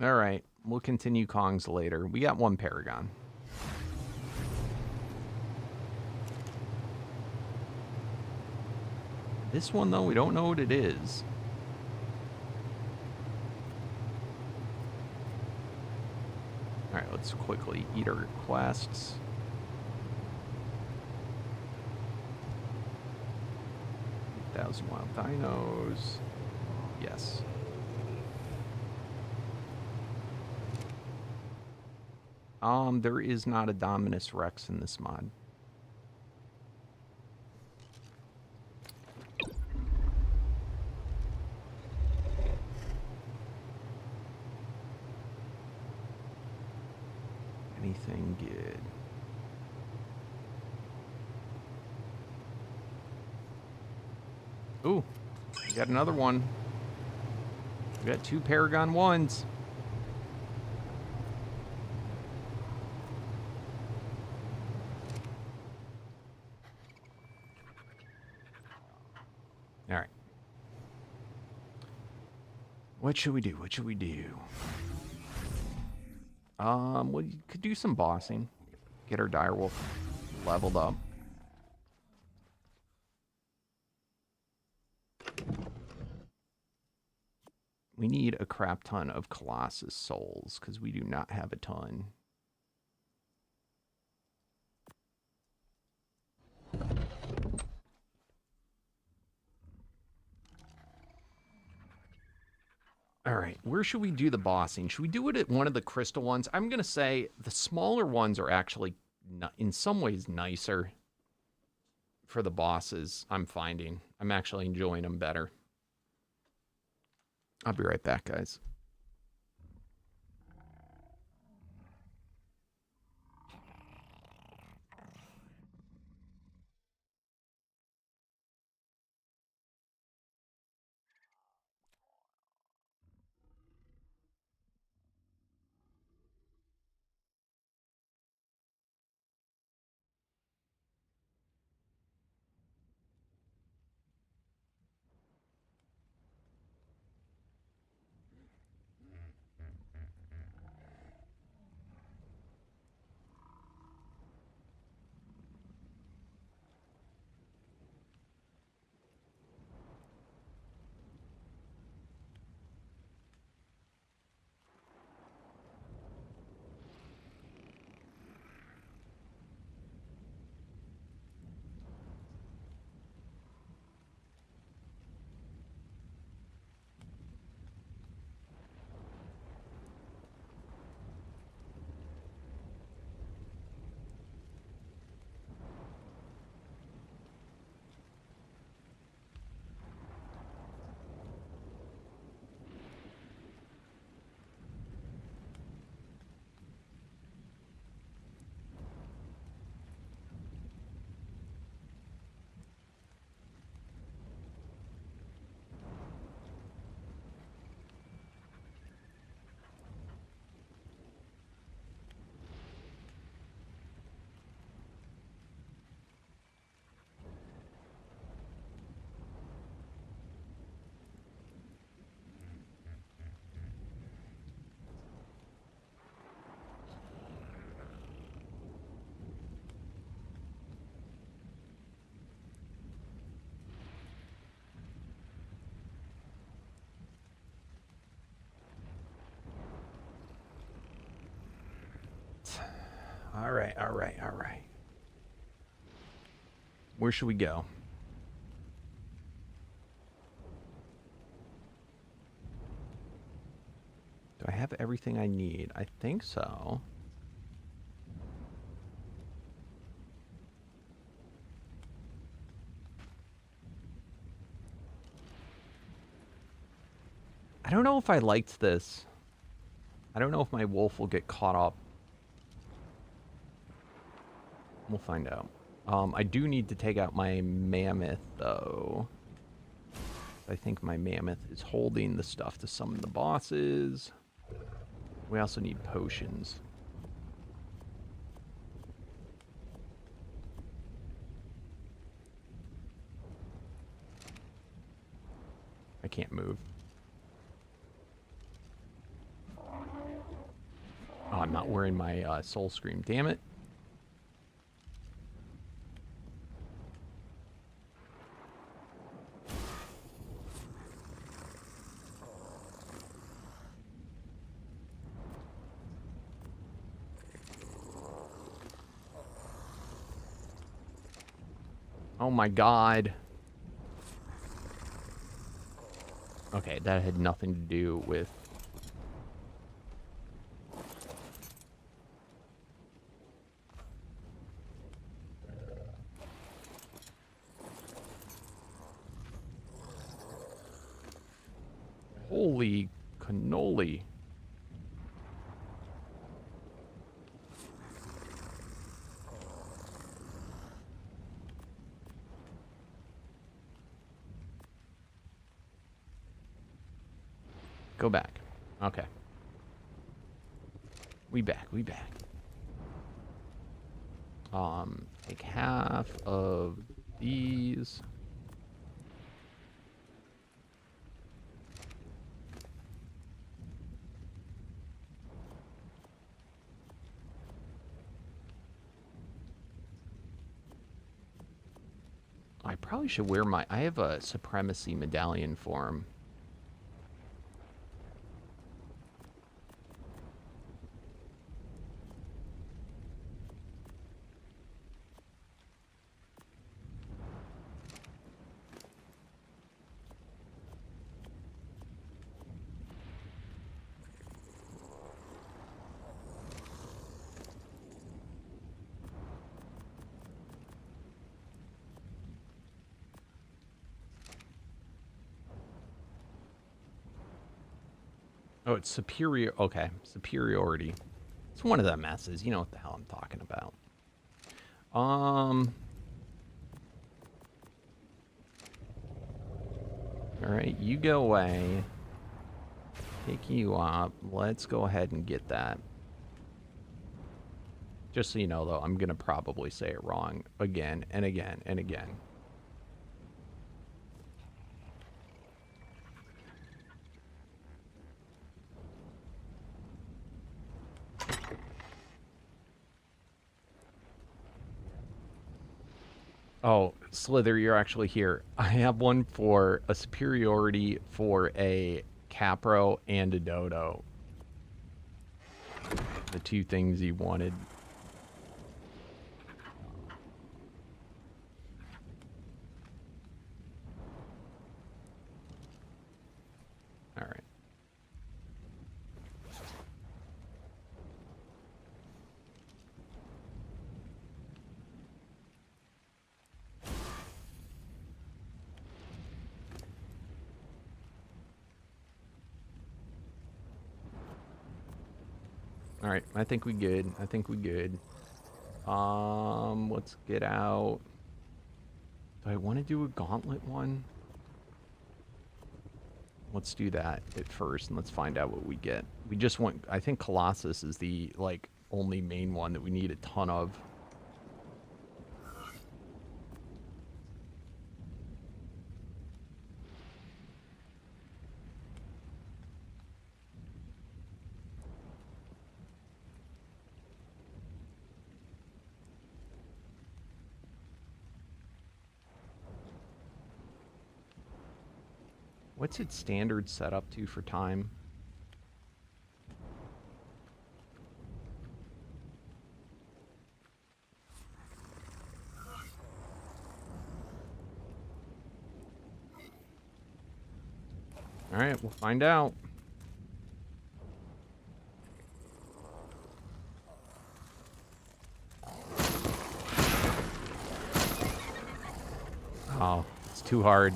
All right, we'll continue Kongs later. We got one Paragon. This one, though, we don't know what it is. All right, let's quickly eat our quests. Thousand wild dinos. Yes. There is not a Dominus Rex in this mod. Anything good? Ooh, we got another one. We got 2 Paragon 1s. All right. What should we do? What should we do? We could do some bossing. Get our direwolf leveled up. We need a crap ton of Colossus souls, because we do not have a ton. All right, where should we do the bossing? Should we do it at one of the crystal ones? I'm going to say the smaller ones are actually, in some ways, nicer for the bosses, I'm finding. I'm actually enjoying them better. I'll be right back, guys. All right, all right, all right. Where should we go? Do I have everything I need? I think so. I don't know if I liked this. I don't know if my wolf will get caught up. We'll find out. I do need to take out my mammoth, though. I think my mammoth is holding the stuff to summon the bosses. We also need potions. I can't move. Oh, I'm not wearing my soul scream. Damn it. Oh my god. Okay, that had nothing to do with... Holy cannoli. Go back. Okay. We back. Take half of these. I probably should wear my... I have a supremacy medallion for him. Oh, it's superior. Okay, superiority. It's one of them messes. You know what the hell I'm talking about. All right, you go away. Pick you up. Let's go ahead and get that. Just so you know, though, I'm gonna probably say it wrong again and again and again. Oh, Slither, you're actually here. I have one for a superiority for a Capro and a Dodo. The two things he wanted. All right. All right, I think we good. Let's get out. Do I want to do a gauntlet one? Let's do that at first, and let's find out what we get. We just want... I think Colossus is the, like, only main one that we need a ton of. What's its standard set up to for time? Alright, we'll find out. Oh, it's too hard.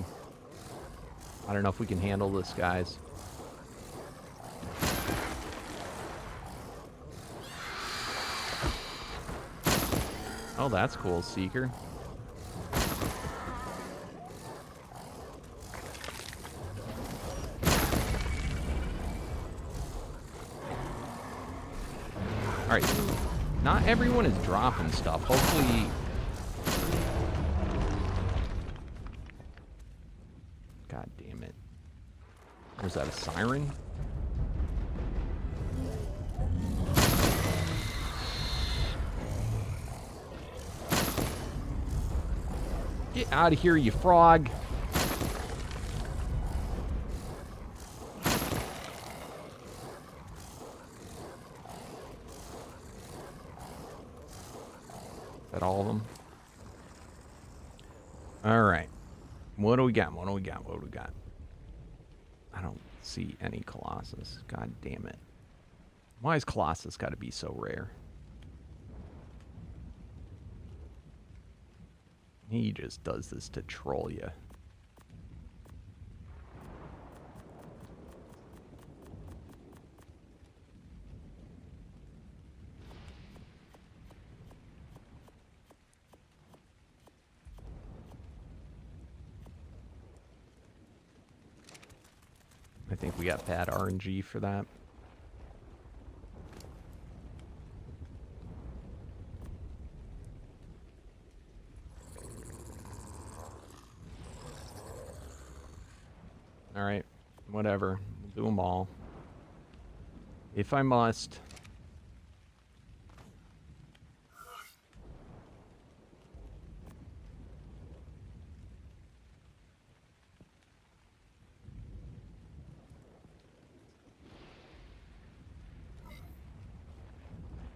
I don't know if we can handle this, guys. Oh, that's cool, Seeker. Alright, not everyone is dropping stuff. Hopefully... God damn it. Was that a siren? Get out of here, you frog. Is that all of them? All right. What do we got? What do we got? What do we got? I don't see any Colossus. God damn it. Why has Colossus got to be so rare? He just does this to troll you. I think we got bad RNG for that. Alright, whatever. We'll do them all. If I must.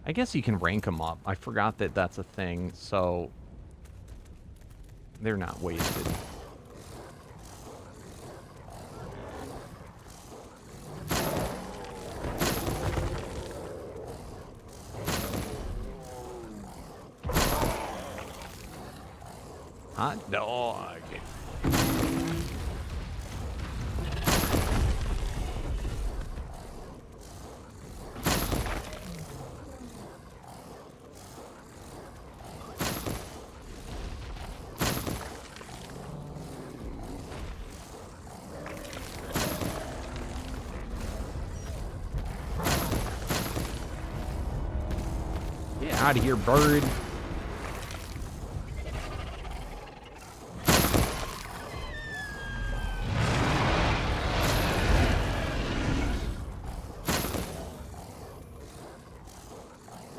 I guess you can rank them up. I forgot that that's a thing, so they're not wasted. Hot dog. Get out of here, bird.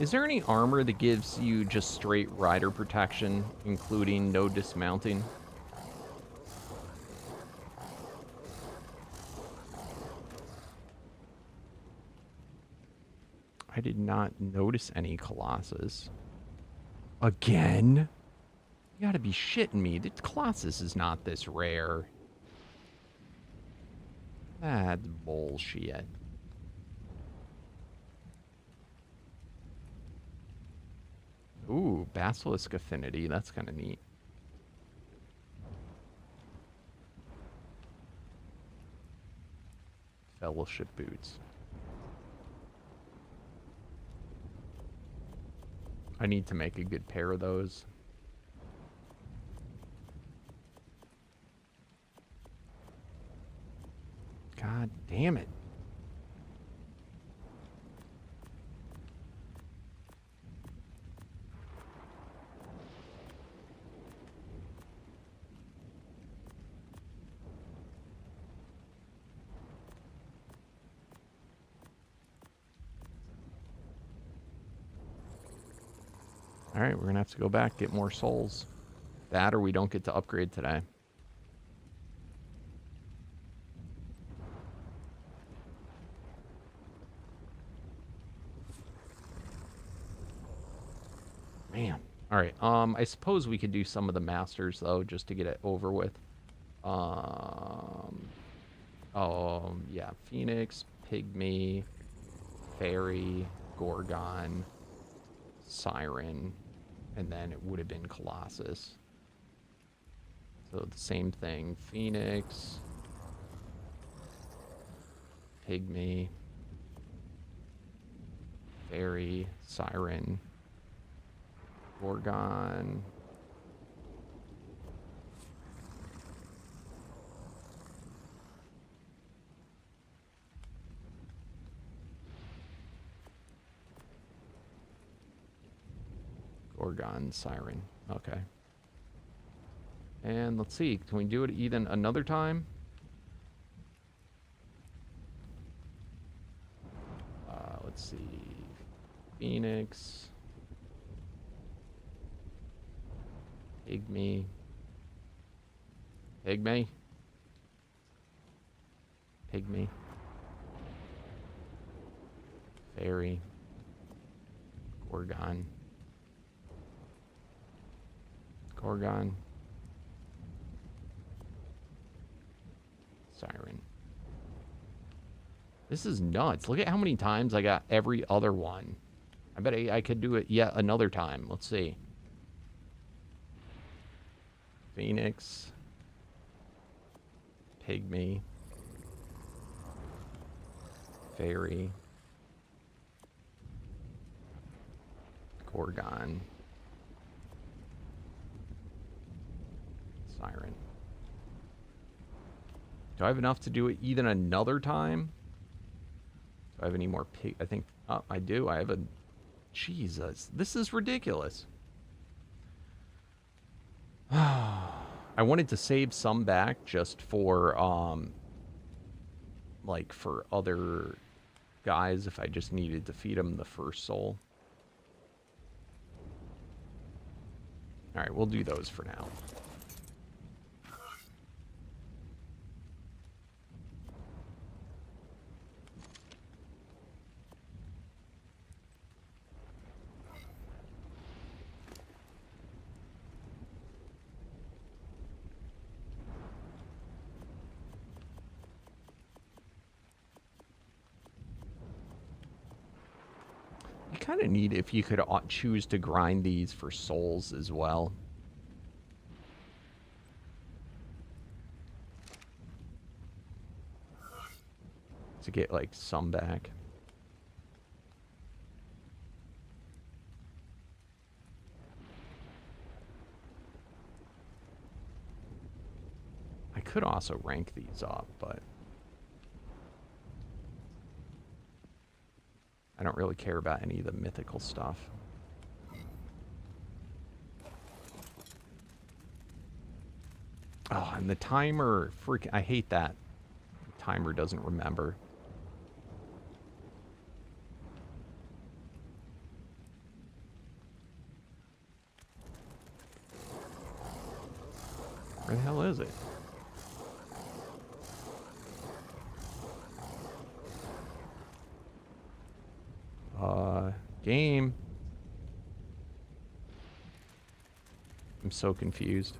Is there any armor that gives you just straight rider protection, including no dismounting? I did not notice any Colossus. Again? You gotta be shitting me. The Colossus is not this rare. That's bullshit. Ooh, Basilisk Affinity. That's kind of neat. Fellowship Boots. I need to make a good pair of those. God damn it. Alright, we're gonna have to go back, get more souls. That or we don't get to upgrade today. Man. Alright, I suppose we could do some of the masters, though, just to get it over with. Yeah, Phoenix, Pygmy, Fairy, Gorgon, Siren, and then it would have been Colossus. So the same thing, Phoenix, Pygmy, Fairy, Siren, Gorgon. Gorgon, Siren. Okay. And let's see, can we do it even another time? Let's see. Phoenix. Pygmy. Pygmy. Pygmy. Fairy. Gorgon. Gorgon. Siren. This is nuts. Look at how many times I got every other one. I bet I could do it yet another time. Let's see. Phoenix. Pygmy. Fairy. Gorgon. Siren. Do I have enough to do it even another time? Do I have any more pig? I think, oh, I do. I have a... Jesus, this is ridiculous. I wanted to save some back just for, like, for other guys if I just needed to feed them the first soul. Alright, we'll do those for now. Kind of neat if you could choose to grind these for souls as well. To get like some back. I could also rank these up, but I don't really care about any of the mythical stuff. Oh, and the timer, I hate that. The timer doesn't remember. Where the hell is it? Game. I'm so confused.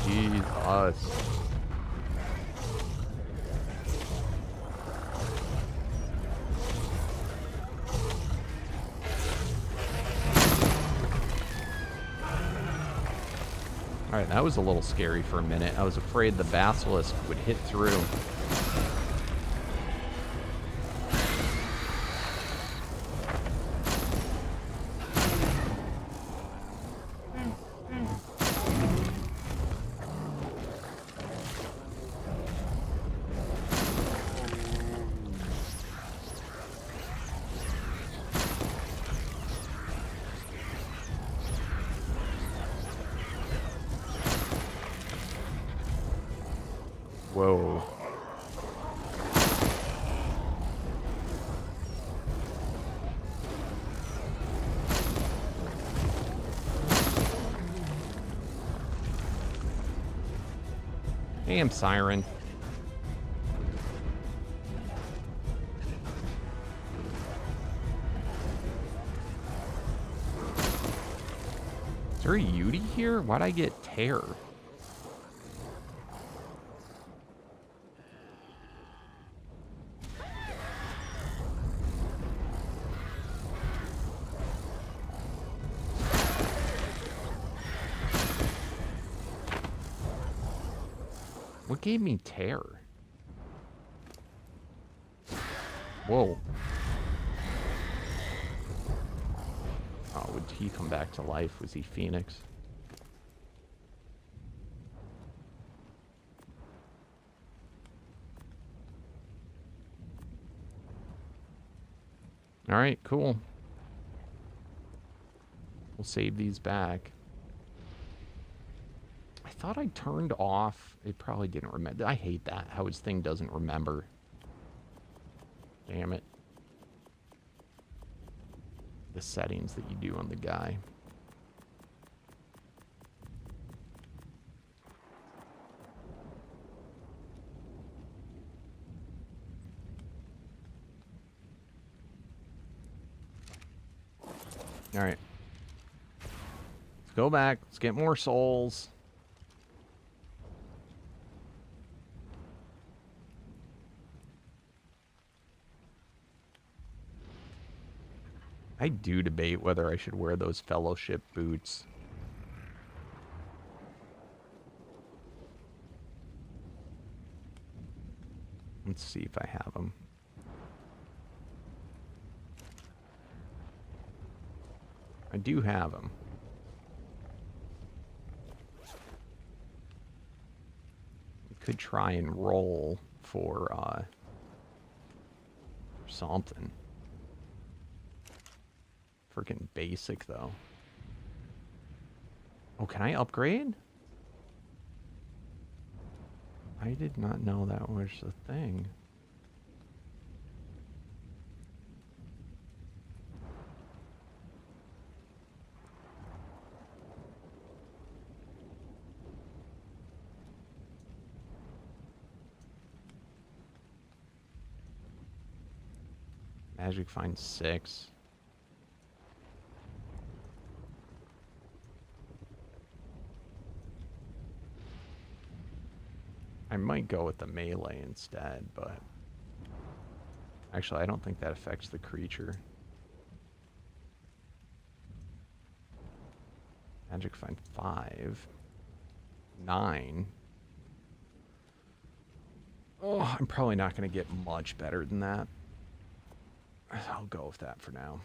Jesus. Alright, that was a little scary for a minute. I was afraid the basilisk would hit through. Whoa. Damn, Siren. Is there a Yudi here? Why'd I get Tear? What gave me Tear? Whoa. Oh, would he come back to life? Was he Phoenix? Alright, cool. We'll save these back. I thought I turned off. It probably didn't remember. I hate that, how his thing doesn't remember. Damn it. The settings that you do on the guy. All right. Let's go back. Let's get more souls. I do debate whether I should wear those fellowship boots. Let's see if I have them. I do have them. We could try and roll for something. Freaking basic, though. Oh, can I upgrade? I did not know that was the thing. Magic find 6. I might go with the melee instead, but actually I don't think that affects the creature. Magic find 5. 9. Oh, I'm probably not going to get much better than that. I'll go with that for now.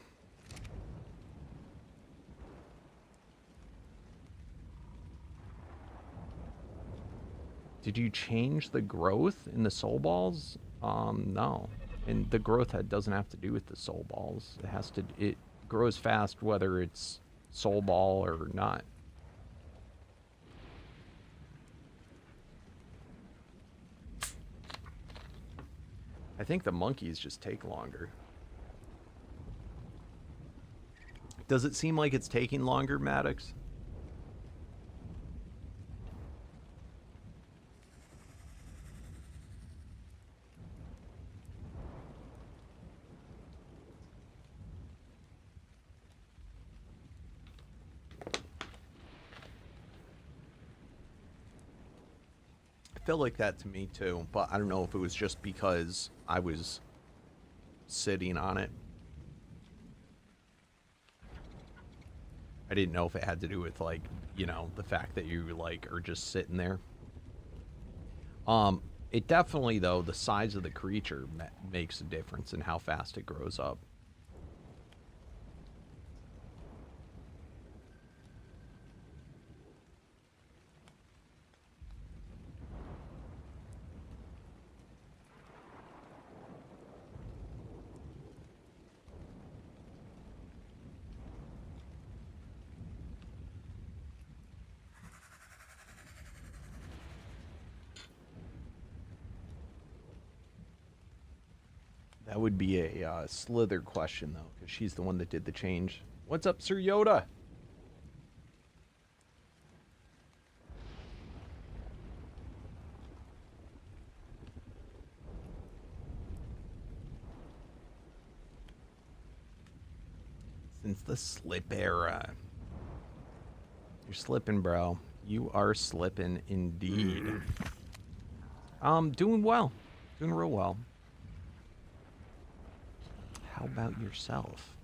Did you change the growth in the soul balls? No. And the growth doesn't have to do with the soul balls. It grows fast whether it's soul ball or not. I think the monkeys just take longer. Does it seem like it's taking longer, Maddox? I feel like that to me too, but I don't know if it was just because I was sitting on it. I didn't know if it had to do with, like, you know, the fact that you, like, are just sitting there. It definitely, though, the size of the creature makes a difference in how fast it grows up. That would be a Slither question, though, because she's the one that did the change. What's up, Sir Yoda? Since the slip era. You're slipping, bro. You are slipping indeed. Doing well. Doing real well. How about yourself?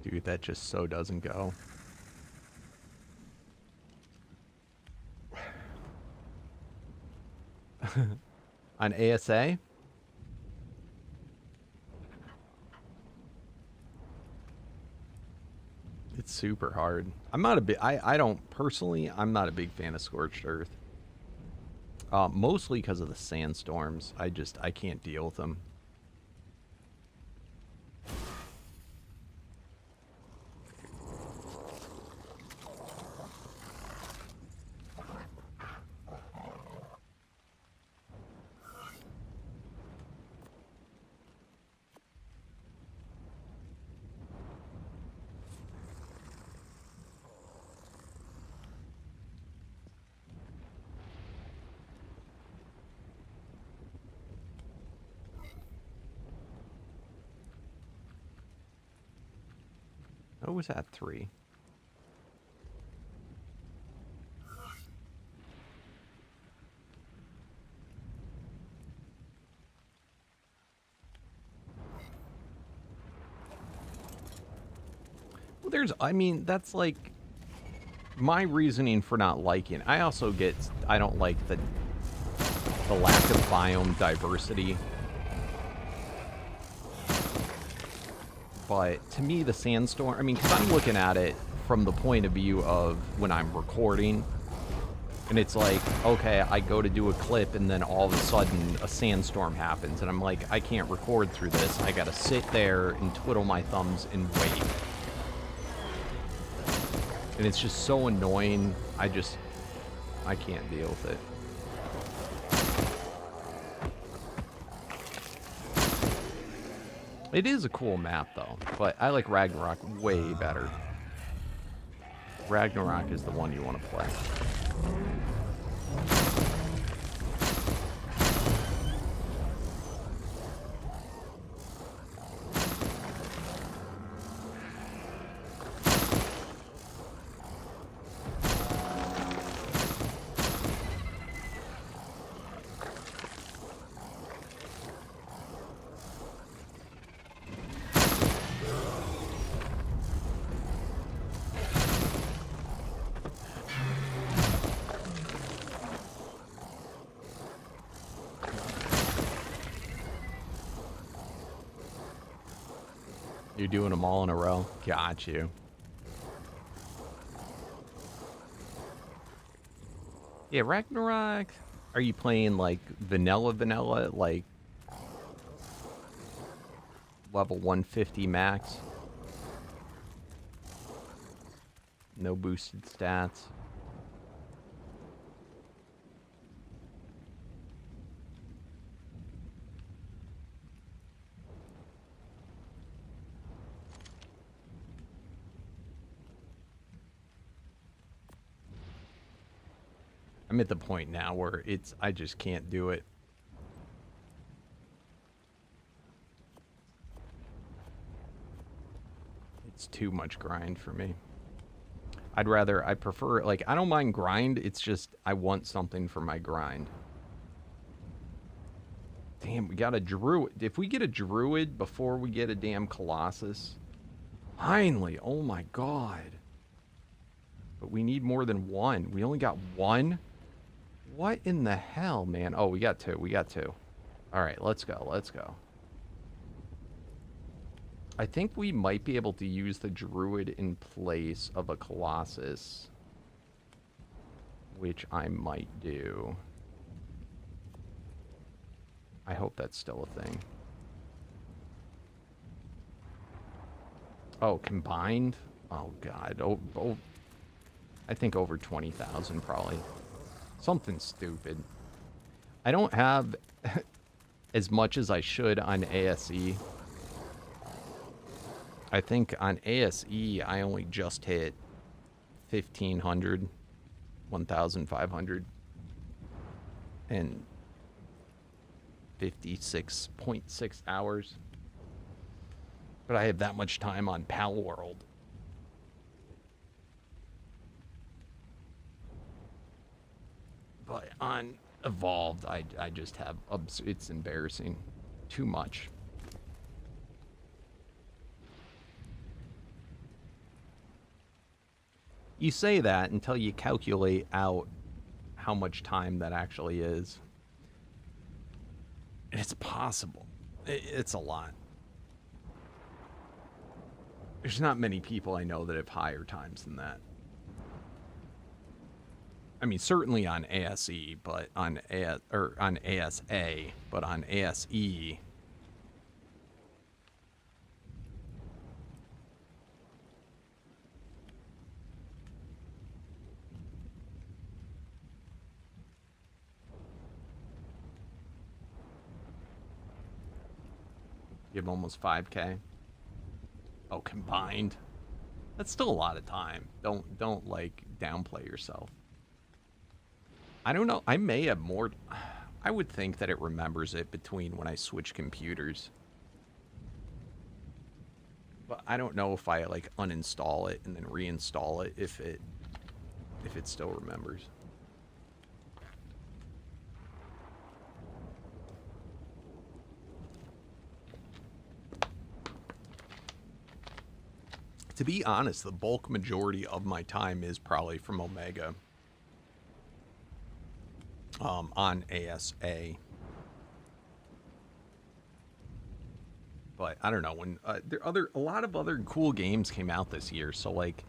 Dude, that just so doesn't go. On ASA? It's super hard. I'm not a big, I don't, personally, I'm not a big fan of Scorched Earth. Mostly because of the sandstorms. I can't deal with them. What was that, 3? Well, there's, I mean, that's like my reasoning for not liking. I also get, I don't like the lack of biome diversity. But to me, the sandstorm, I mean, because I'm looking at it from the point of view of when I'm recording, and it's like, okay, I go to do a clip, and then all of a sudden a sandstorm happens, and I'm like, I can't record through this. I gotta sit there and twiddle my thumbs and wait. And it's just so annoying. I can't deal with it. It is a cool map, though, but I like Ragnarok way better. Ragnarok is the one you want to play. You're doing them all in a row. Got you. Yeah, Ragnarok. Are you playing like vanilla, like level 150 max? No boosted stats. I'm at the point now where I just can't do it. It's too much grind for me. I prefer, like, I don't mind grind, it's just, I want something for my grind. Damn, we got a druid. If we get a druid before we get a damn Colossus, finally, oh my god. But we need more than one. We only got one? What in the hell, man? Oh, we got 2. We got 2. All right, let's go. Let's go. I think we might be able to use the druid in place of a Colossus, which I might do. I hope that's still a thing. Oh, combined? Oh, God. Oh, I think over 20,000 probably. Something stupid. I don't have as much as I should on ASE. I think on ASE, I only just hit 1,500, 1,500, and 56.6 hours. But I have that much time on Pal World. But on Evolved, I just have, it's embarrassing. Too much. You say that until you calculate out how much time that actually is. And it's possible. It's a lot. There's not many people I know that have higher times than that. I mean, certainly on ASE, but on on ASA, but on ASE, you have almost 5K. Oh, combined. That's still a lot of time. Don't like downplay yourself. I don't know. I may have more. I would think that it remembers it between when I switch computers. But I don't know if I like uninstall it and then reinstall it if it still remembers. To be honest, the bulk majority of my time is probably from Omega. On ASA. But I don't know, when a lot of other cool games came out this year, so like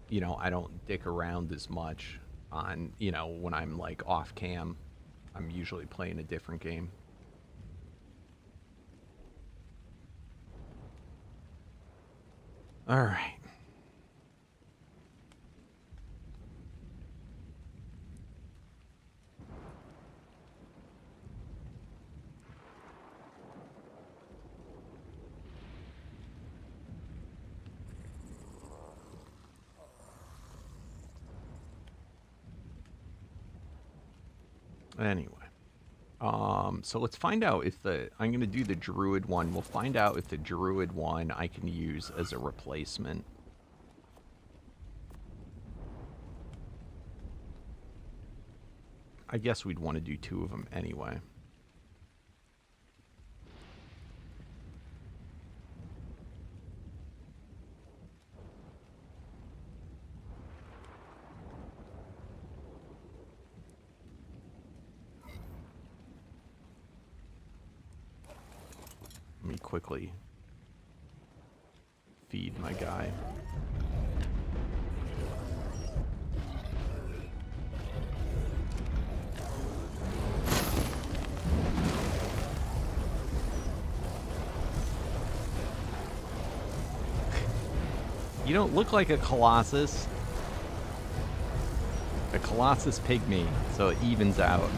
you know, I don't dick around as much on, you know, when I'm like off cam. I'm usually playing a different game. All right. Anyway, so let's find out if I'm going to do the Druid one. We'll find out if the Druid one I can use as a replacement. I guess we'd want to do 2 of them anyway. Let me quickly feed my guy. You don't look like a Colossus. A Colossus pygmy, so it evens out.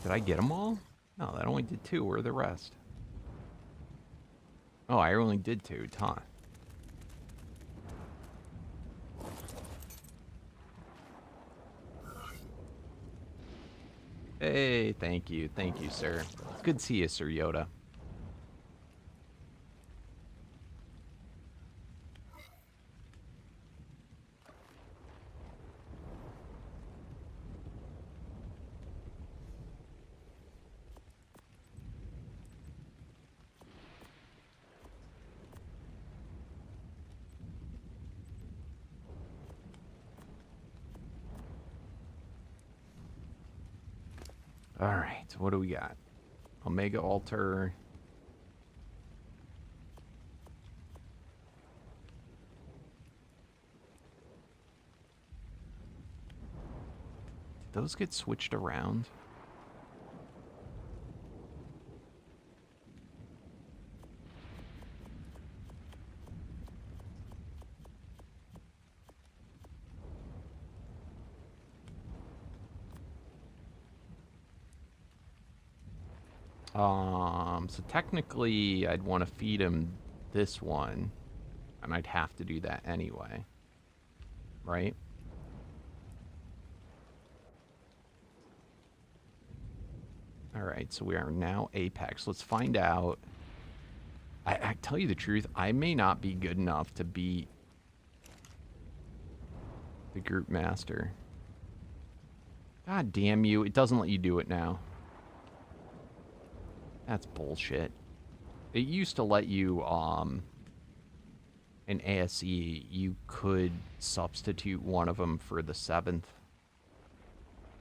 Did I get them all? No, that only did 2. Where are the rest? Oh, I only did 2. Huh. Hey, thank you, sir. It's good to see you, Sir Yoda. All right, what do we got? Omega Altar. Did those get switched around? So technically, I'd want to feed him this one, and I'd have to do that anyway, right? All right, so we are now Apex. Let's find out. I tell you the truth, I may not be good enough to beat the group master. God damn you, it doesn't let you do it now. That's bullshit. It used to let you, in ASE, you could substitute one of them for the 7th.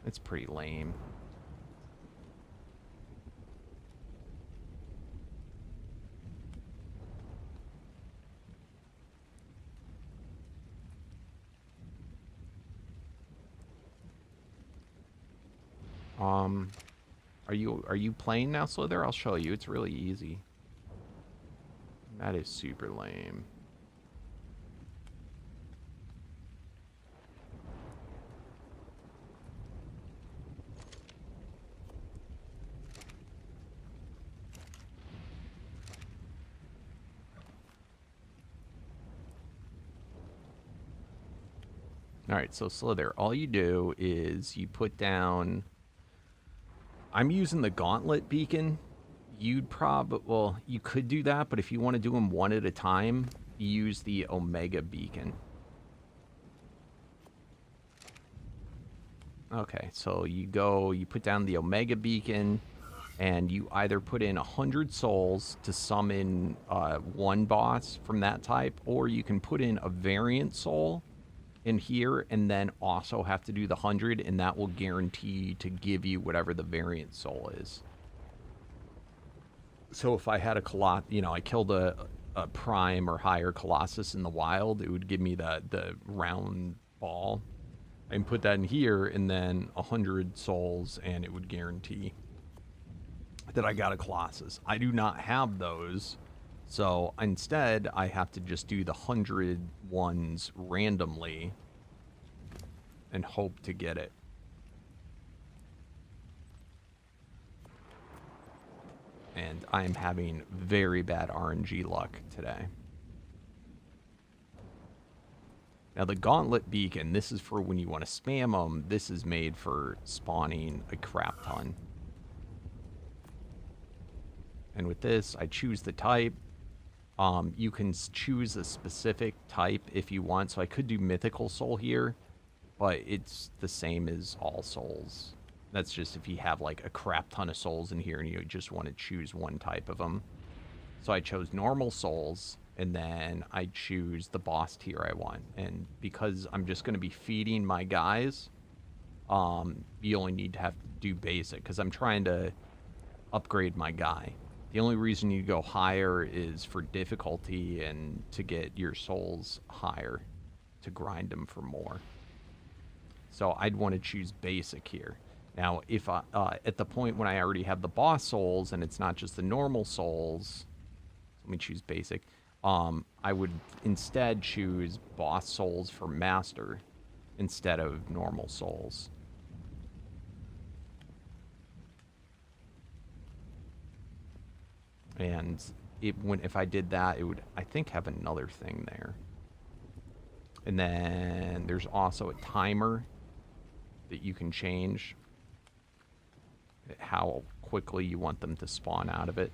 It's pretty lame. Are you playing now, Slither? I'll show you. It's really easy. That is super lame. Alright, so Slither, all you do is you put down... I'm using the Gauntlet Beacon. Well, you could do that, but if you want to do them one at a time, you use the Omega Beacon. Okay, so you put down the Omega Beacon, and you either put in 100 souls to summon one boss from that type, or you can put in a variant soul in here and then also have to do the 100, and that will guarantee to give you whatever the variant soul is. So if I had a I killed a prime or higher Colossus in the wild, it would give me the round ball. I can put that in here and then 100 souls, and it would guarantee that I got a Colossus. I do not have those. So instead, I have to just do the 100 ones randomly and hope to get it. And I am having very bad RNG luck today. Now the Gauntlet Beacon, this is for when you want to spam them. This is made for spawning a crap ton. And with this, I choose the type. You can choose a specific type if you want. So I could do Mythical Soul here, but it's the same as all souls. That's just if you have like a crap ton of souls in here and you just want to choose one type of them. So I chose normal souls, and then I choose the boss tier I want. And because I'm just going to be feeding my guys, you only need to have to do basic, because I'm trying to upgrade my guy. The only reason you go higher is for difficulty and to get your souls higher, to grind them for more. So I'd want to choose basic here. Now, if at the point when I already have the boss souls and it's not just the normal souls, let me choose basic. I would instead choose boss souls for master instead of normal souls. And if I did that, it would, I think, have another thing there. And then there's also a timer that you can change how quickly you want them to spawn out of it.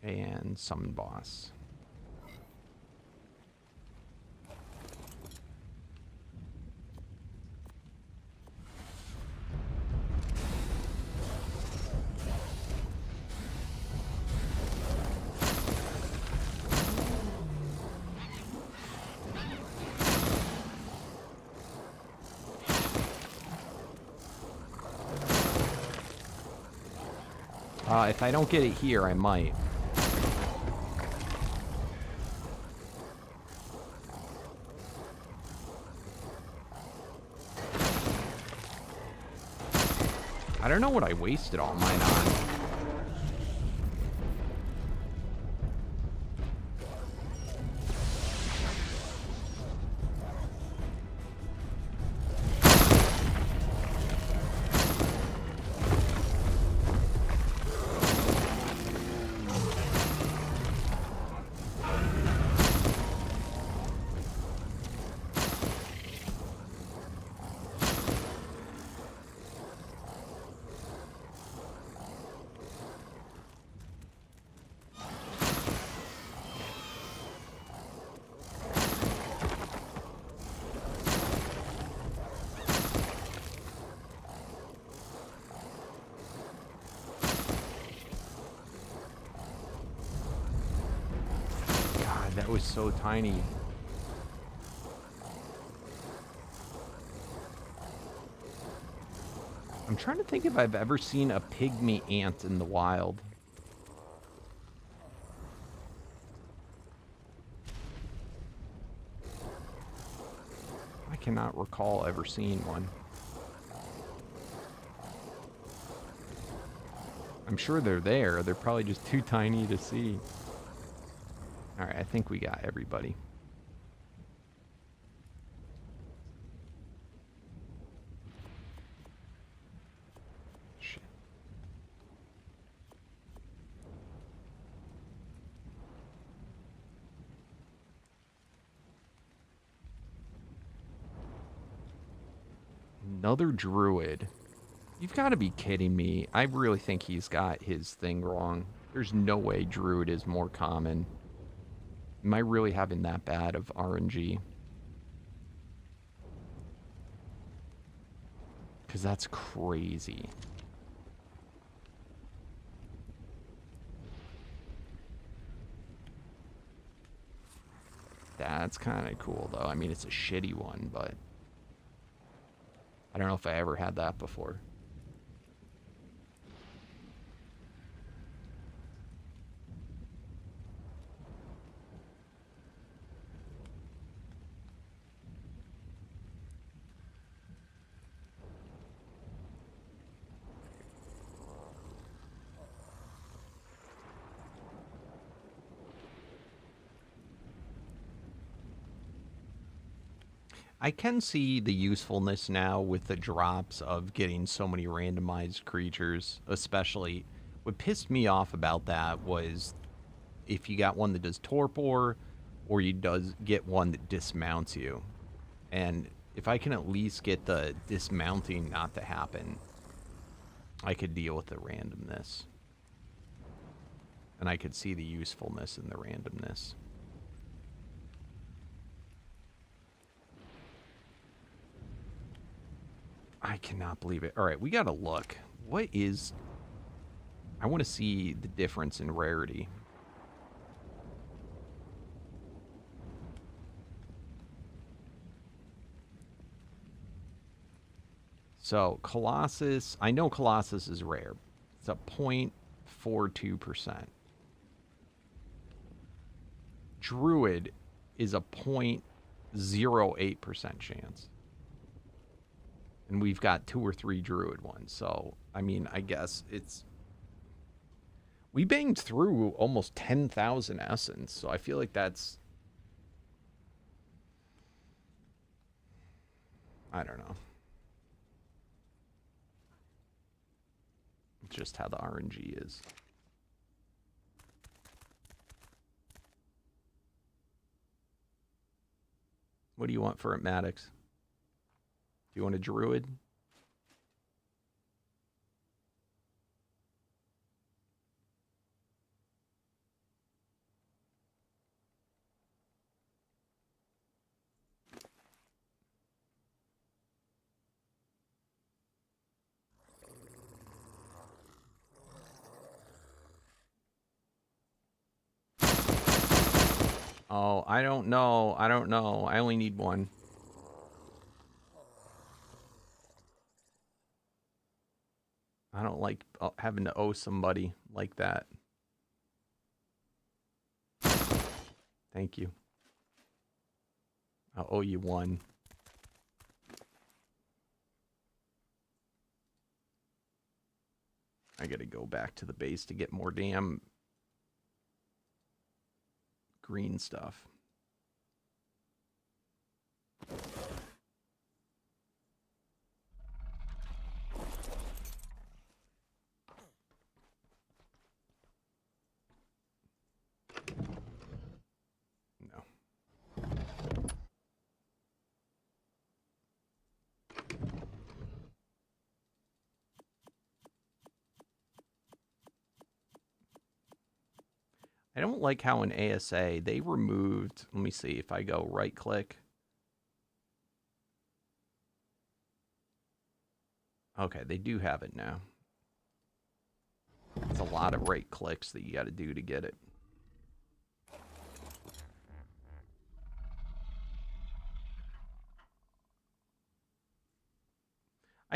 And summon boss. If I don't get it here, I might. I don't know what I wasted all mine on. That was so tiny. I'm trying to think if I've ever seen a pygmy ant in the wild. I cannot recall ever seeing one. I'm sure they're there. They're probably just too tiny to see. All right, I think we got everybody. Shit. Another druid. You've got to be kidding me. I really think he's got his thing wrong. There's no way druid is more common. Am I really having that bad of RNG? Because that's crazy. That's kind of cool, though. I mean, it's a shitty one, but I don't know if I ever had that before. I can see the usefulness now with the drops of getting so many randomized creatures, especially. What pissed me off about that was if you got one that does torpor or you get one that dismounts you. And if I can at least get the dismounting not to happen, I could deal with the randomness. And I could see the usefulness in the randomness. I cannot believe it. All right, we got to look. What is... I want to see the difference in rarity. So, Colossus... I know Colossus is rare. It's a 0.42%. Druid is a 0.08% chance. And we've got 2 or 3 druid ones. So, I mean, I guess it's... We banged through almost 10,000 essence. So I feel like that's... I don't know. Just how the RNG is. What do you want for it, Maddox? Do you want a druid? Oh, I don't know. I don't know. I only need one. I don't like having to owe somebody like that. Thank you. I'll owe you one. I gotta go back to the base to get more damn green stuff. No. I don't like how in ASA they removed, let me see if I go right click. Okay, they do have it now. It's a lot of right clicks that you got to do to get it.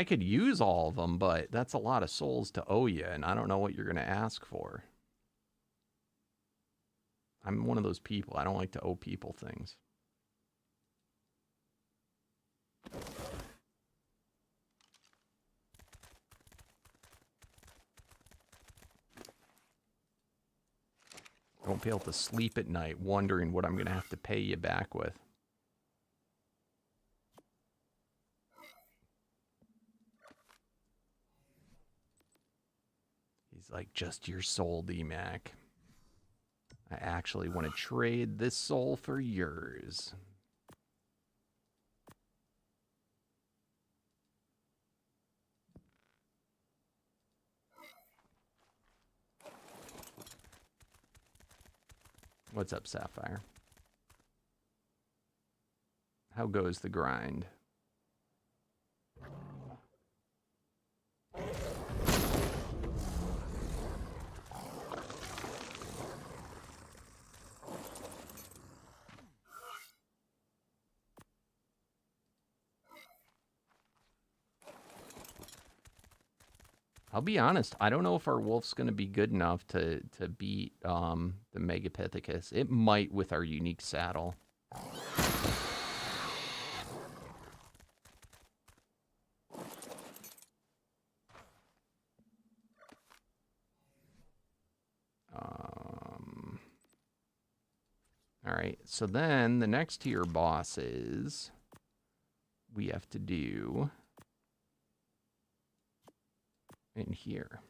I could use all of them, but that's a lot of souls to owe you, and I don't know what you're going to ask for. I'm one of those people. I don't like to owe people things. Don't be able to sleep at night wondering what I'm going to have to pay you back with. He's like, just your soul, DMAC. I actually want to trade this soul for yours. What's up, Sapphire? How goes the grind? I'll be honest, I don't know if our wolf's going to be good enough to beat the Megapithecus. It might with our unique saddle. Alright, so then the next tier bosses we have to do in here.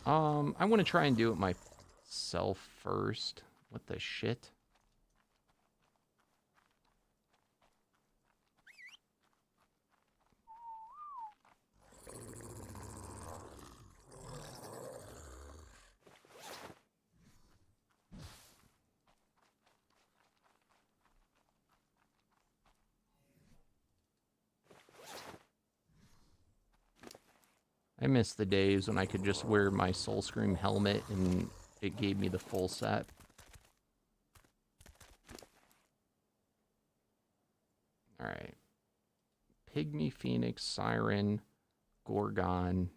I want to try and do it myself first. What the shit? I miss the days when I could just wear my Soul Scream helmet and it gave me the full set. Alright. Pygmy, Phoenix, Siren, Gorgon,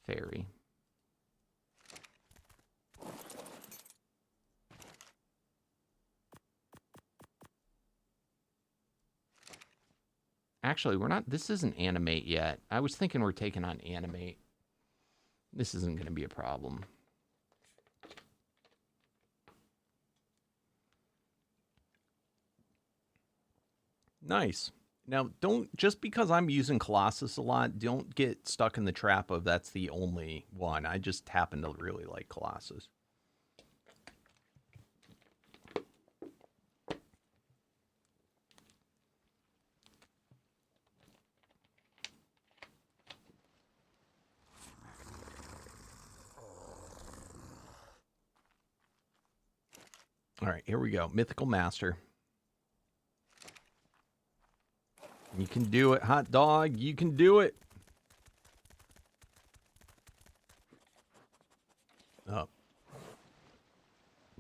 Fairy. Actually, we're not... This isn't animate yet. I was thinking we're taking on animate. This isn't going to be a problem. Nice. Now, don't... Just because I'm using Colossus a lot, don't get stuck in the trap of that's the only one. I just happen to really like Colossus. All right, here we go. Mythical Master. You can do it, hot dog. You can do it. Oh.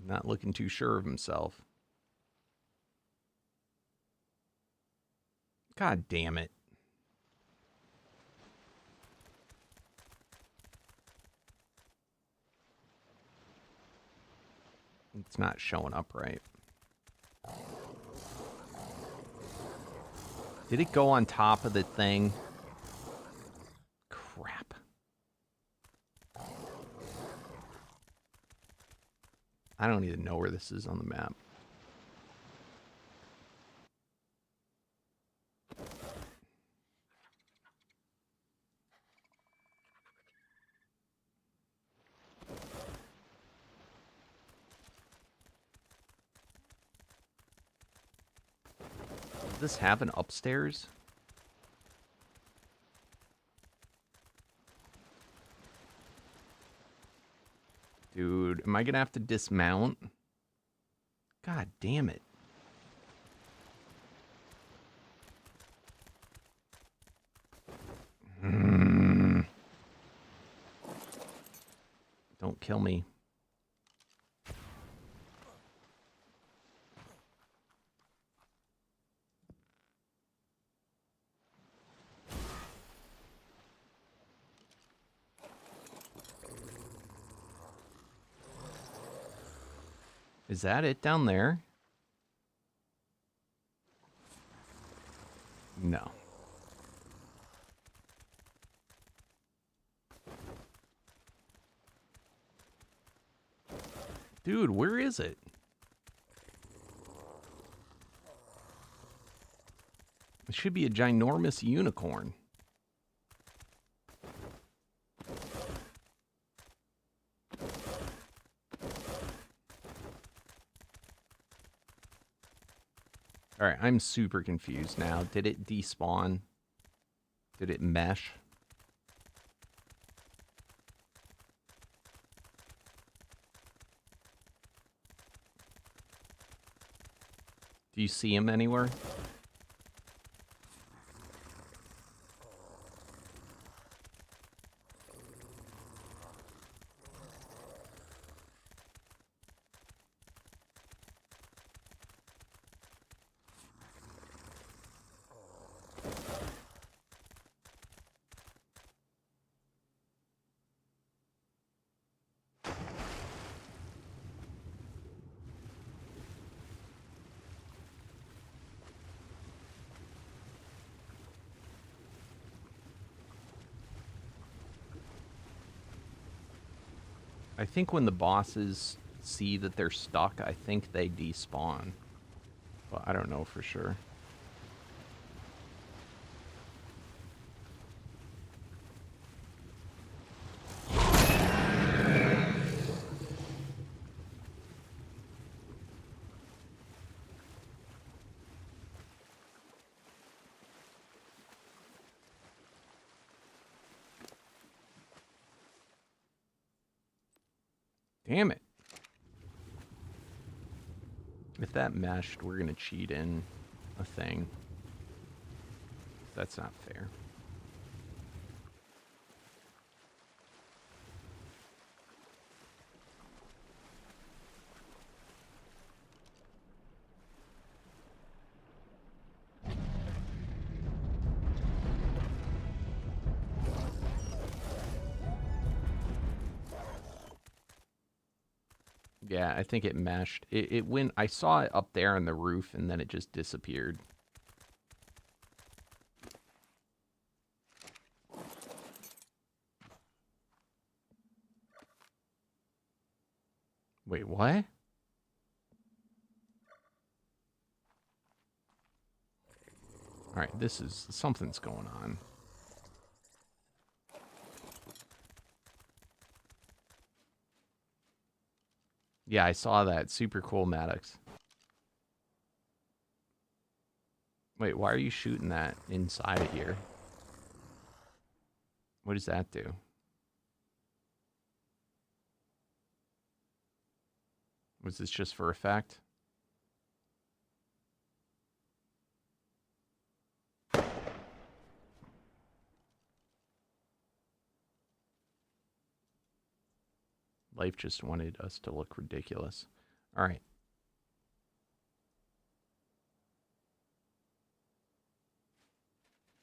Not looking too sure of himself. God damn it. It's not showing up right. Did it go on top of the thing? Crap. I don't even know where this is on the map. Does this have an upstairs? Dude, am I gonna have to dismount? God damn it. Don't kill me. Is that it down there? No. Dude, where is it? It should be a ginormous unicorn. Alright, I'm super confused now. Did it despawn? Did it mesh? Do you see him anywhere? I think when the bosses see that they're stuck, I think they despawn. But I don't know for sure. Damn it. If that meshed, we're gonna cheat in a thing. That's not fair. Yeah, I think it meshed. It went, I saw it up there on the roof and then it just disappeared. Wait, what? Alright, this is, something's going on. Yeah, I saw that. Super cool, Maddox. Wait, why are you shooting that inside of here? What does that do? Was this just for effect? Life just wanted us to look ridiculous. All right.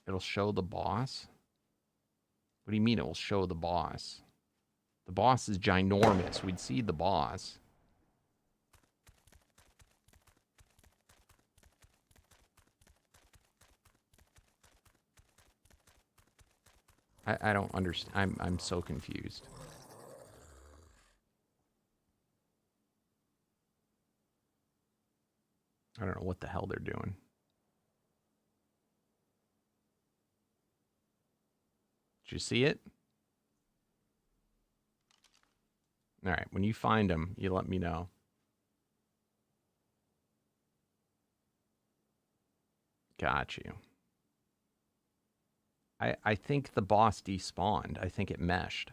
It'll show the boss? What do you mean it will show the boss? The boss is ginormous. We'd see the boss. I don't understand. I'm so confused. I don't know what the hell they're doing. Did you see it? All right, when you find them, you let me know. Got you. I think the boss despawned. I think it meshed.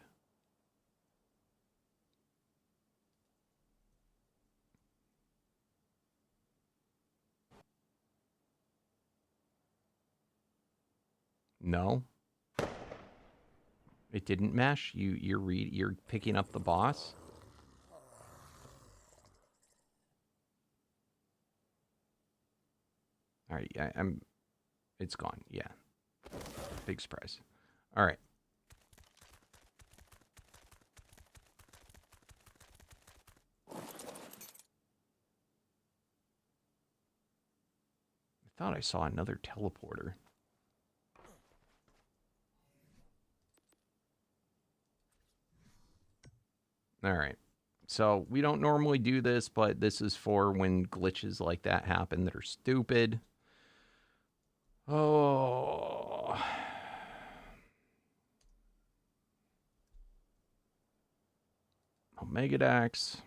No. It didn't mesh. You're picking up the boss. All right, it's gone. Yeah. Big surprise. All right. thought I saw another teleporter. All right. So we don't normally do this, but this is for when glitches like that happen that are stupid. Oh. Omega Dax.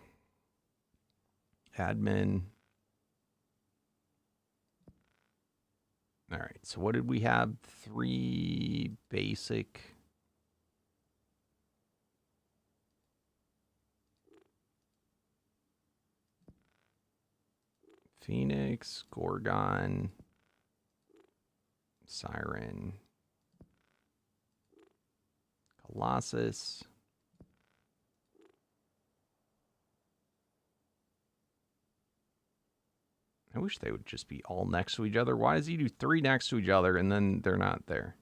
Admin. All right. So what did we have? 3 basic. Phoenix, Gorgon, Siren, Colossus. I wish they would just be all next to each other. Why does he do 3 next to each other and then they're not there?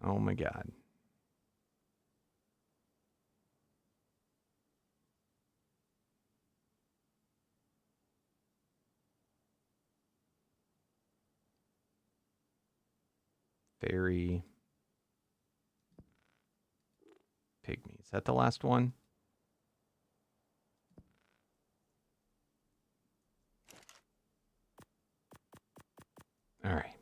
Oh my god. Fairy. Pygmy. Is that the last one? All right.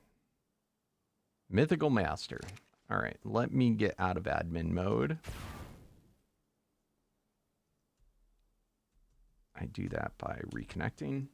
Mythical Master. All right. Let me get out of admin mode. I do that by reconnecting.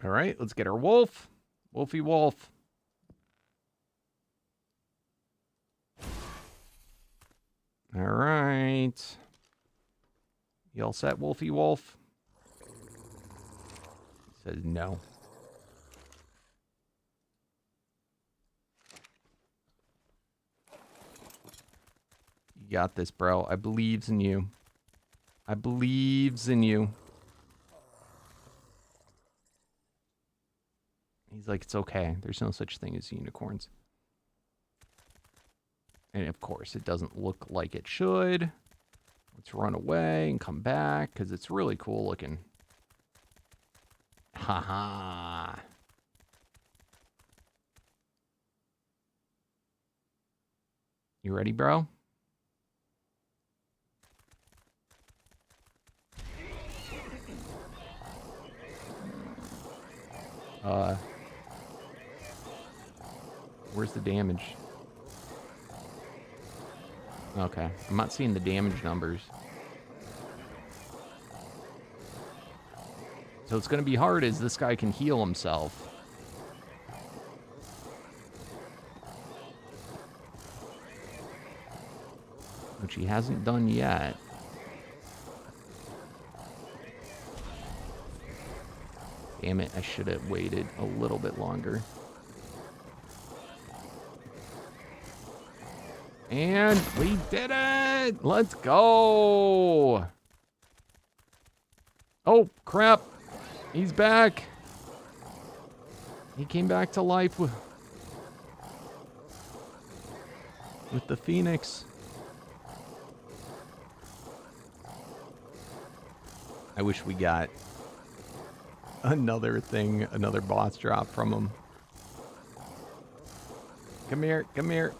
All right, let's get our wolf. Wolfie wolf. All right. You all set, Wolfie wolf? He says no. You got this, bro. I believes in you. I believes in you. He's like, it's okay. There's no such thing as unicorns. And of course, it doesn't look like it should. Let's run away and come back because it's really cool looking. Haha. You ready, bro? Where's the damage? Okay, I'm not seeing the damage numbers. So it's going to be hard as this guy can heal himself. Which he hasn't done yet. Damn it, I should have waited a little bit longer. And we did it! Let's go! Oh, crap. He's back. He came back to life with the Phoenix. I wish we got another thing, another boss drop from him. Come here, come here.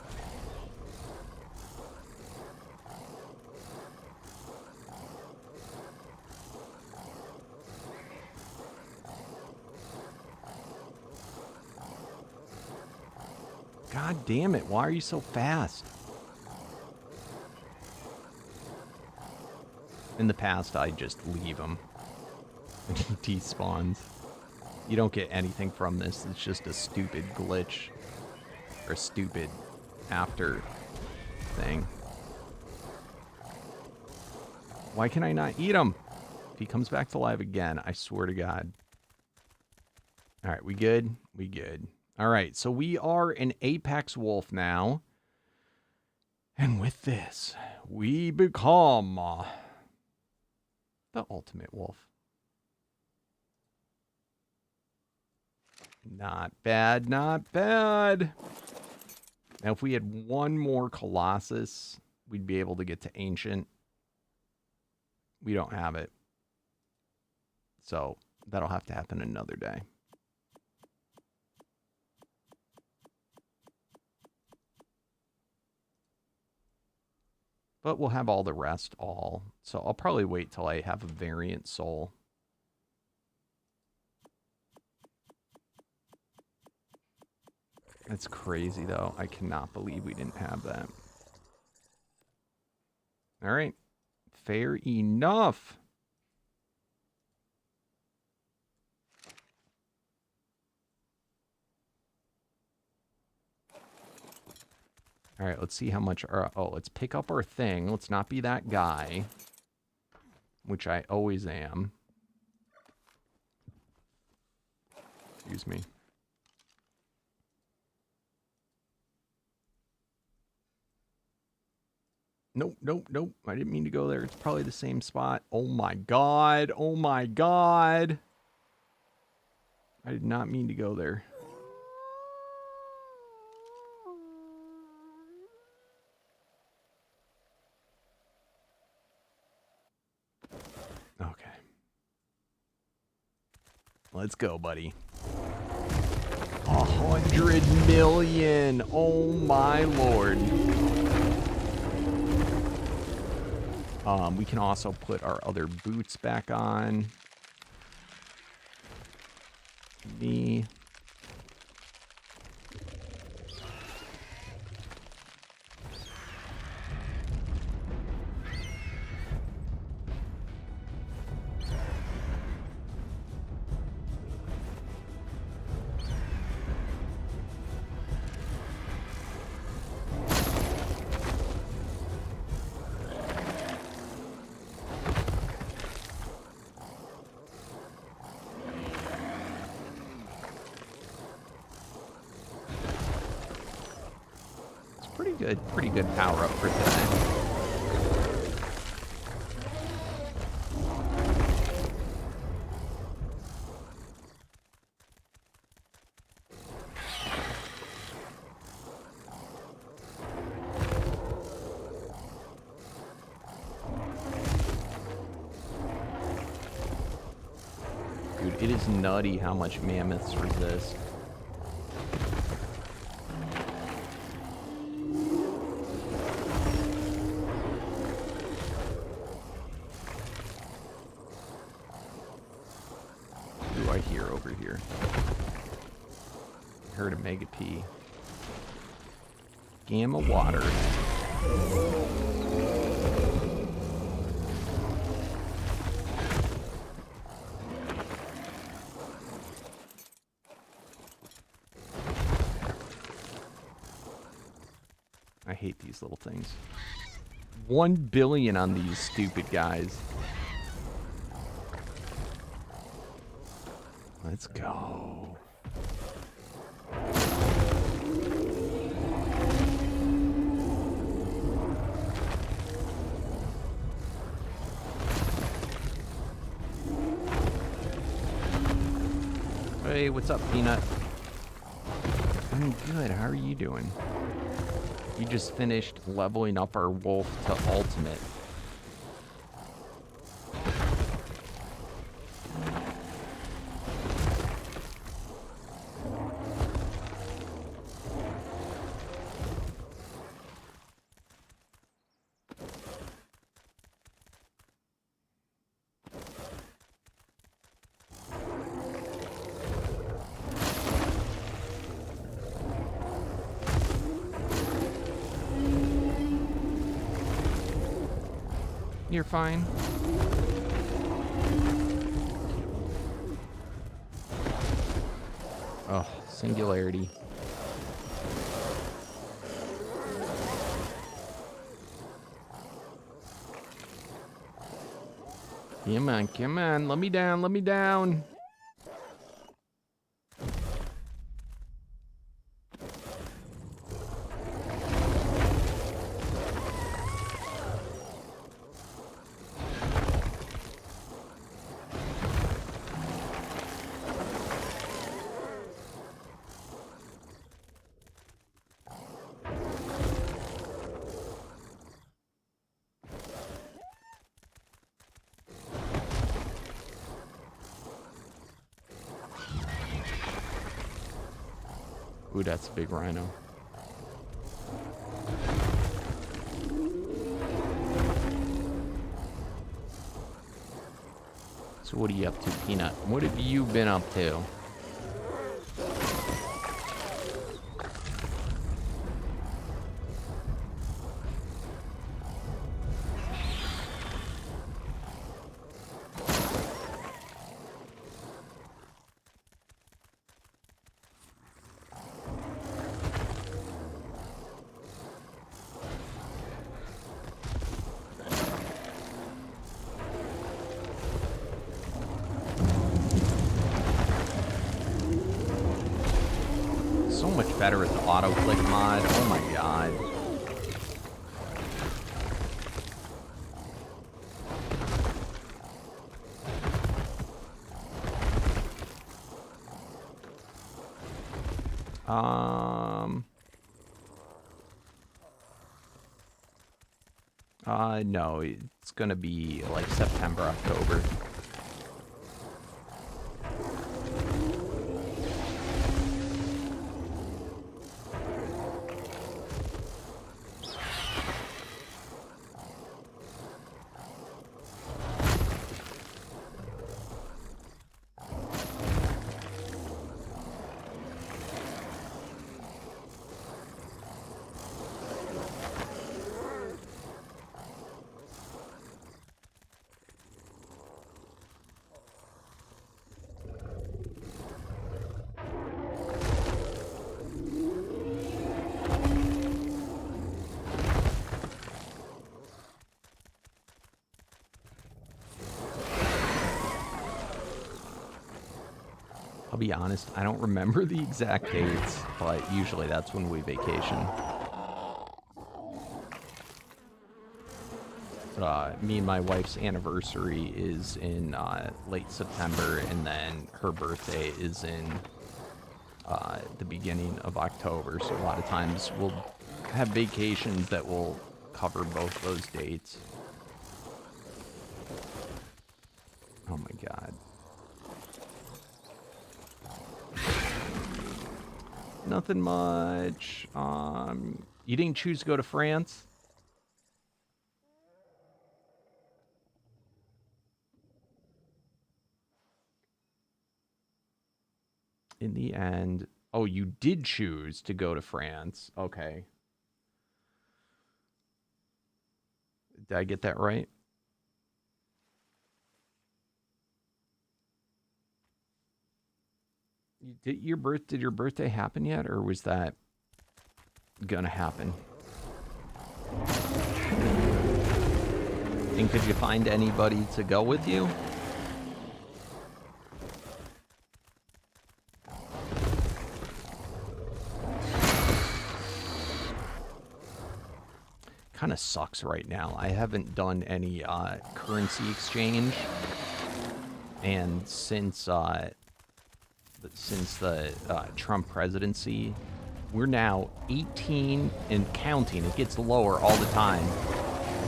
God damn it, why are you so fast? In the past, I just leave him. And he despawns. You don't get anything from this. It's just a stupid glitch. Or a stupid after thing. Why can I not eat him? If he comes back to life again, I swear to God. Alright, we good? We good. Alright, so we are an Apex Wolf now. And with this, we become The ultimate wolf. Not bad, not bad. Now, if we had one more Colossus, we'd be able to get to Ancient. We don't have it. So, that'll have to happen another day. But we'll have all the rest all. So, I'll probably wait till I have a variant soul. That's crazy, though. I cannot believe we didn't have that. All right. Fair enough. All right, let's see how much our... Oh, let's pick up our thing. Let's not be that guy, which I always am. Excuse me. Nope, nope, nope. I didn't mean to go there. It's probably the same spot. Oh my god. Oh my god. I did not mean to go there. Okay. Let's go, buddy. 100 million. Oh my lord. We can also put our other boots back on. Me. Pretty good power up for today. Dude, it is nutty how much mammoths resist. Mega P. Gamma water. I hate these little things. 1 billion on these stupid guys. Let's go. Hey, what's up, Peanut? I'm good. How are you doing? You just finished leveling up our wolf to ultimate. You're fine. Oh, singularity. Come on, come on. Let me down, let me down. Ooh, that's a big rhino. So what are you up to, Peanut? What have you been up to? So much better with the auto-click mod. Oh my god. No, it's gonna be like September, October. I'll be honest, I don't remember the exact dates, but usually that's when we vacation. Me and my wife's anniversary is in late September, and then her birthday is in the beginning of October. So a lot of times we'll have vacations that will cover both those dates. Oh my god. Nothing much. You didn't choose to go to France? In the end, oh, you did choose to go to France. Okay. Did I get that right? Did your birthday happen yet, or was that gonna happen? And could you find anybody to go with you? Kind of sucks right now. I haven't done any currency exchange, and since the Trump presidency, we're now 18 and counting. It gets lower all the time.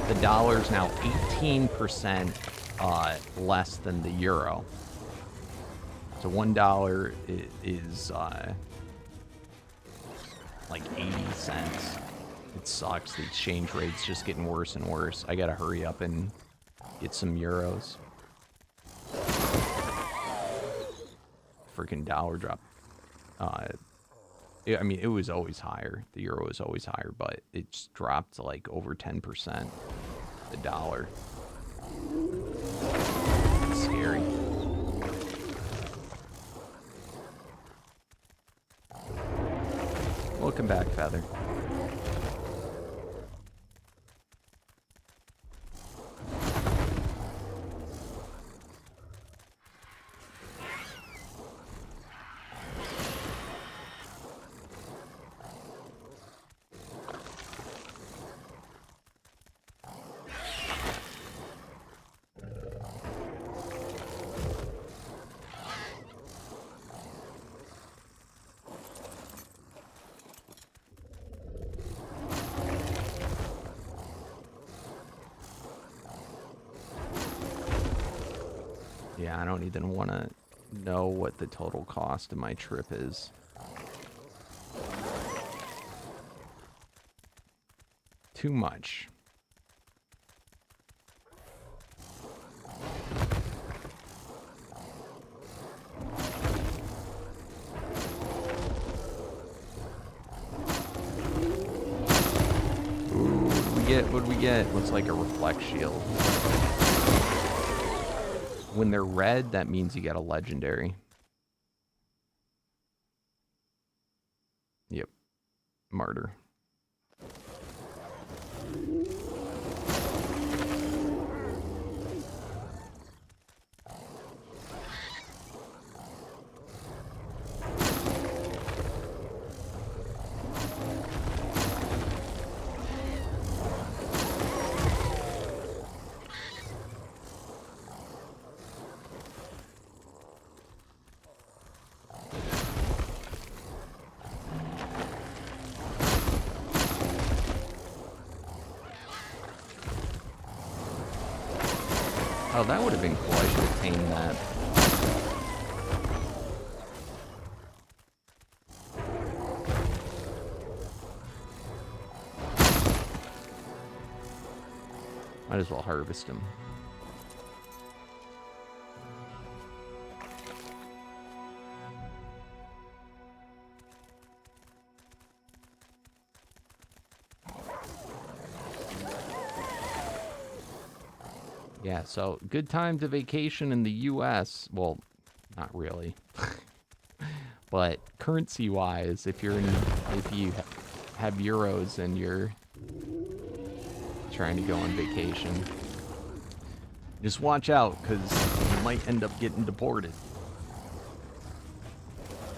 The dollar's now 18% less than the euro. So $1 is like 80 cents. It sucks. The exchange rate's just getting worse and worse. I gotta hurry up and get some euros. Freaking dollar drop. I mean, it was always higher. The euro was always higher, but it just dropped to like over 10%. The dollar. It's scary. Welcome back, Feather. Yeah, I don't even want to know what the total cost of my trip is. too much. Ooh, what do we get? Looks like a reflect shield. When they're red, that means you get a legendary. Yep. Martyr. Oh, that would have been cool. I should have tamed that. Might as well harvest him. Yeah, so good time to vacation in the U.S. Well, not really, but currency-wise, if you have euros and you're trying to go on vacation, just watch out because you might end up getting deported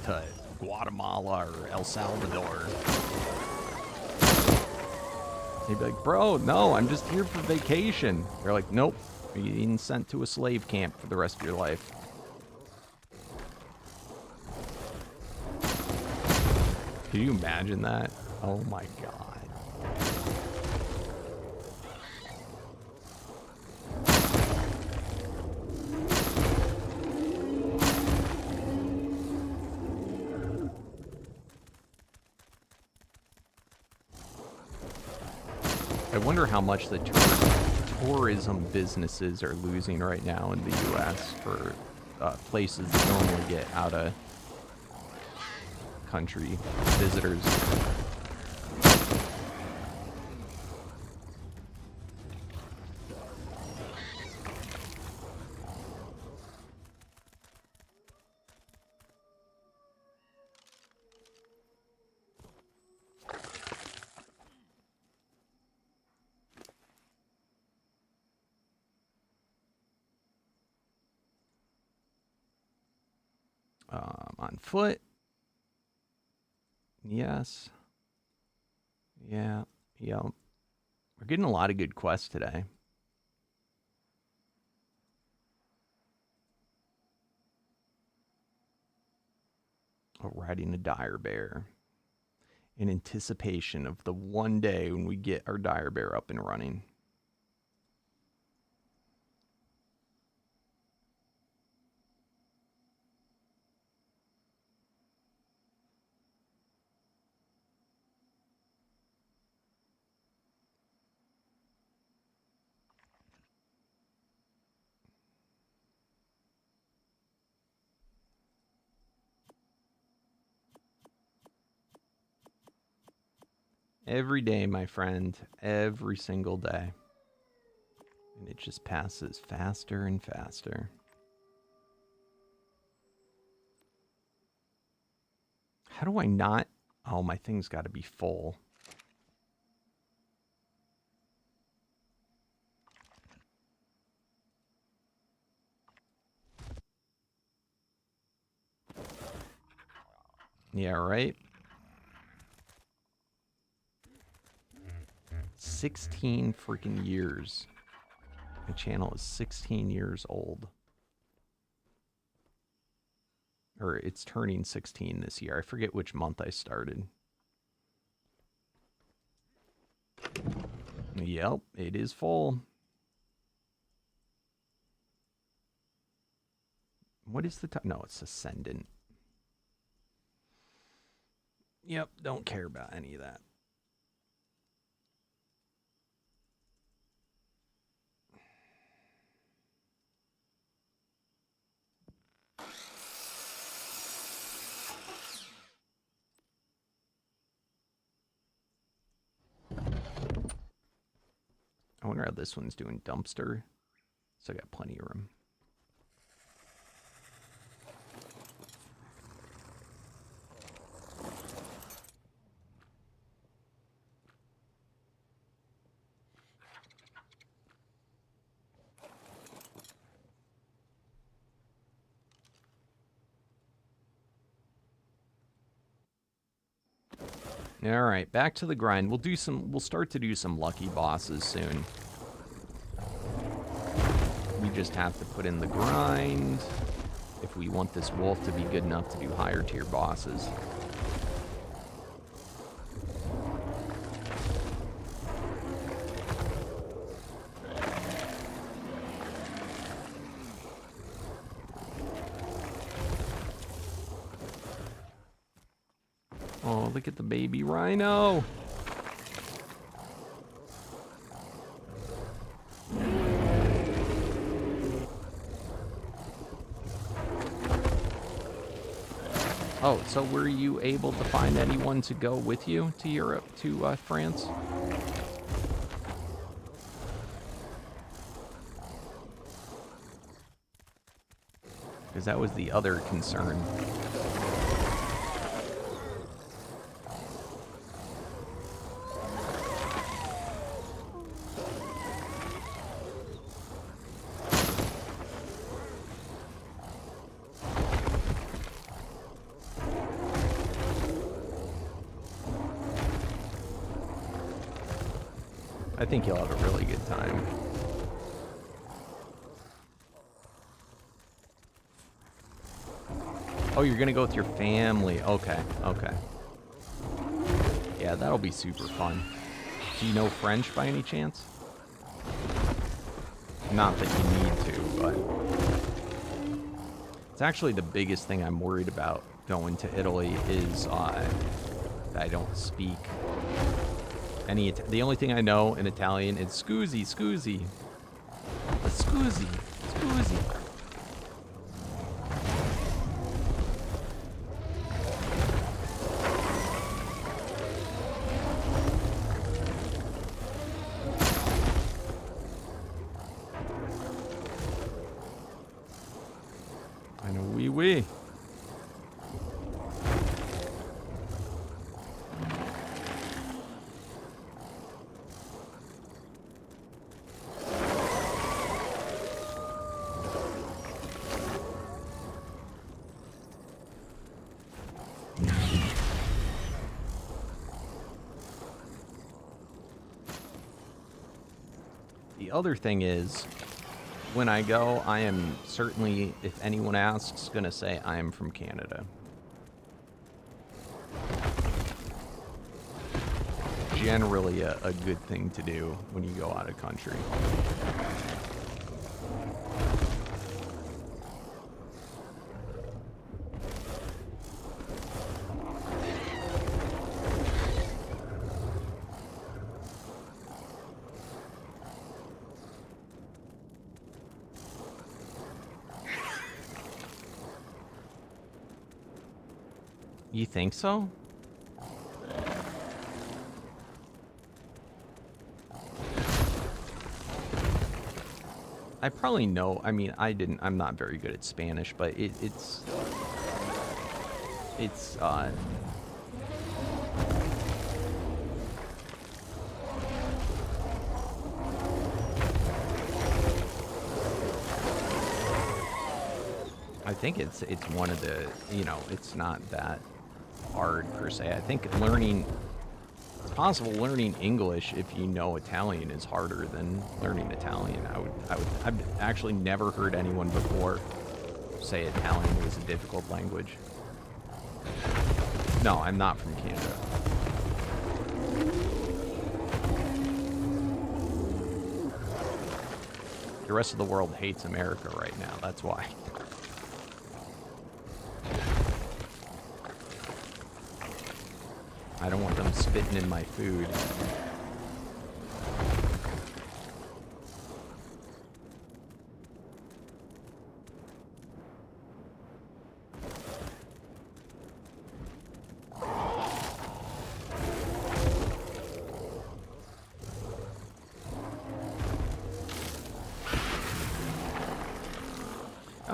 to Guatemala or El Salvador. They'd be like, bro, no, I'm just here for vacation. They're like, nope. You're getting sent to a slave camp for the rest of your life. Can you imagine that? Oh my god. I wonder how much the tourism businesses are losing right now in the U.S. for places that normally get out of country visitors. On foot. Yes. Yeah. Yeah. We're getting a lot of good quests today. Oh, riding a dire bear. In anticipation of the one day when we get our dire bear up and running. Every day, my friend. Every single day. And it just passes faster and faster. How do I not? Oh, my thing's got to be full. Yeah, right? 16 freaking years. My channel is 16 years old. Or it's turning 16 this year. I forget which month I started. Yep, it is full. What is the time? No, it's ascendant. Yep, don't care about any of that. wonder how this one's doing. Dumpster. So I got plenty of room. All right, back to the grind. We'll start to do some lucky bosses soon. We just have to put in the grind if we want this wolf to be good enough to do higher tier bosses. Oh, look at the baby rhino. Oh, so were you able to find anyone to go with you to Europe, to France? Because that was the other concern. I think you'll have a really good time. Oh, you're gonna go with your family. Okay, okay. Yeah, that'll be super fun. Do you know French by any chance? Not that you need to, but... It's actually the biggest thing I'm worried about going to Italy is that I don't speak any... The only thing I know in Italian is scusi, scusi. Scusi, scusi. I know wee. The other thing is, when I go, I am certainly, if anyone asks, gonna say I am from Canada. Generally a good thing to do when you go out of country. You think so? I probably know. I mean, I'm not very good at Spanish, but it's I think it's one of the, you know, it's not that hard per se. I think it's possible learning English if you know Italian is harder than learning Italian. I've actually never heard anyone before say Italian was a difficult language. No, I'm not from Canada. The rest of the world hates America right now, that's why. I don't want them spitting in my food.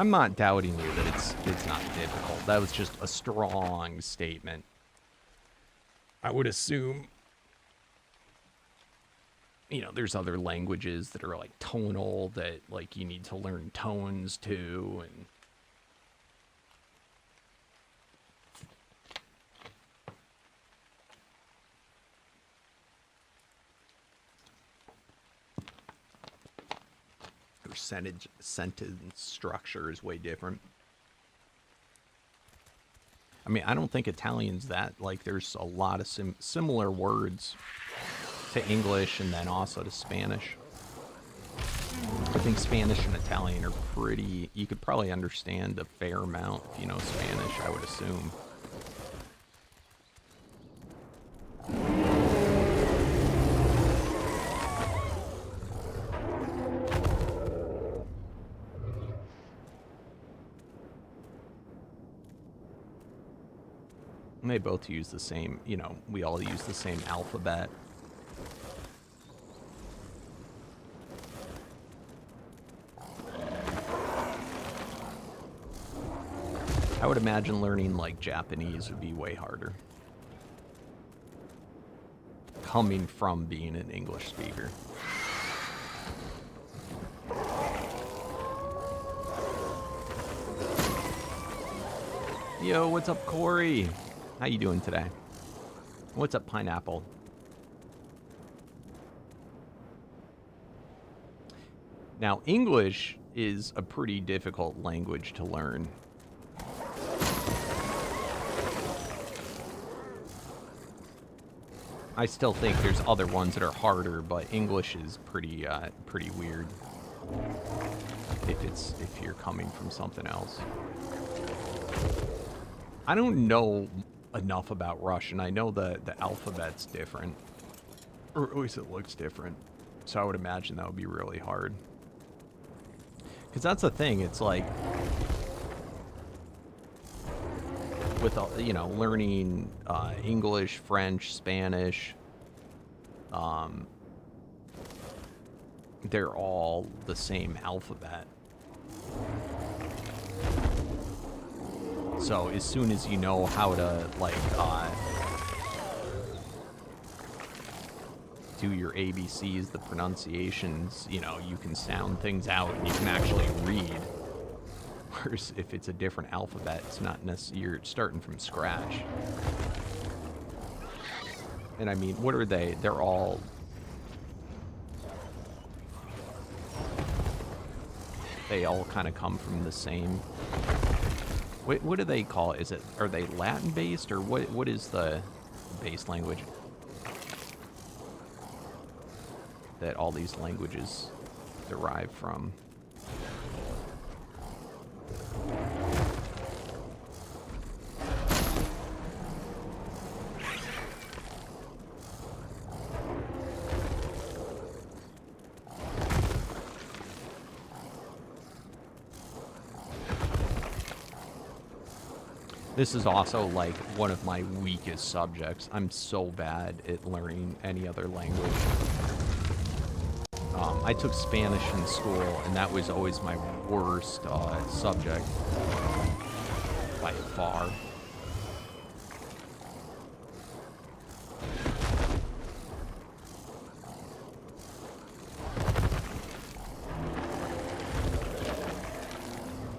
I'm not doubting you that it's not difficult. That was just a strong statement. I would assume, you know, there's other languages that are like tonal that like you need to learn tones to, and sentence structure is way different. I mean, I don't think Italian's that, like, there's a lot of similar words to English and then also to Spanish. I think Spanish and Italian are pretty, you could probably understand a fair amount if you know Spanish, I would assume. And they both use the same, you know, we all use the same alphabet. I would imagine learning, like, Japanese would be way harder. Coming from being an English speaker. Yo, what's up, Corey? How you doing today? What's up, Pineapple? Now, English is a pretty difficult language to learn. I still think there's other ones that are harder, but English is pretty weird if you're coming from something else. I don't know enough about Russian. I know the alphabet's different, or at least it looks different. So I would imagine that would be really hard. Because that's the thing. It's like with, you know, learning English, French, Spanish, they're all the same alphabet. So as soon as you know how to, like, do your ABCs, the pronunciations, you know, you can sound things out and you can actually read. Whereas if it's a different alphabet, it's not necessarily, you're starting from scratch. And I mean, what are they? They're all... They all kind of come from the same... What do they call it? Is it, are they Latin based, or what is the base language that all these languages derive from? This is also, like, one of my weakest subjects. I'm so bad at learning any other language. I took Spanish in school, and that was always my worst subject by far.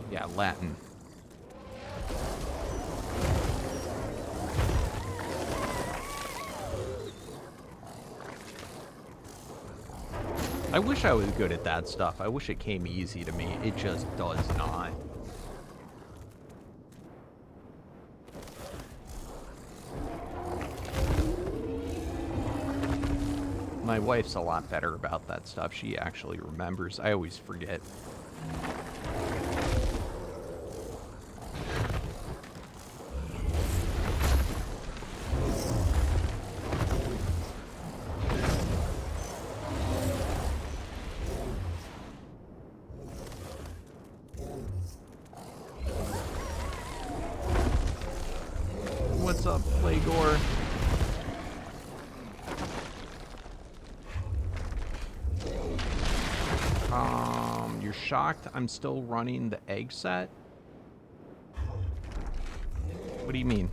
Yeah, Latin. I wish I was good at that stuff. I wish it came easy to me. It just does not. My wife's a lot better about that stuff. She actually remembers. I always forget. What's up, Playgore? Your shocked I'm still running the egg set? What do you mean?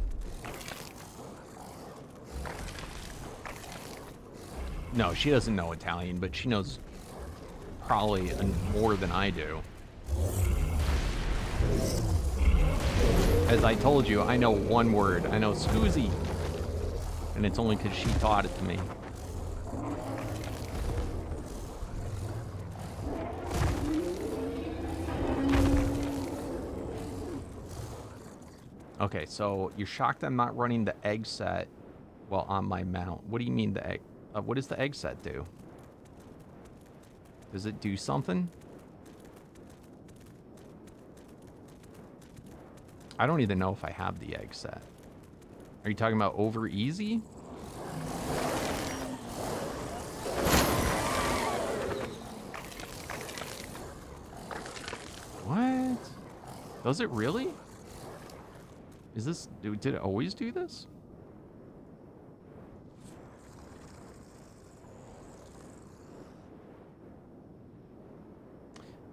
No, she doesn't know Italian, but she knows probably more than I do. As I told you, I know one word. I know scusi. And it's only because she taught it to me. Okay, so you're shocked I'm not running the egg set while on my mount. What do you mean the egg? What does the egg set do? Does it do something? I don't even know if I have the egg set. Are you talking about over easy? What? Does it really? Is this... Did it always do this?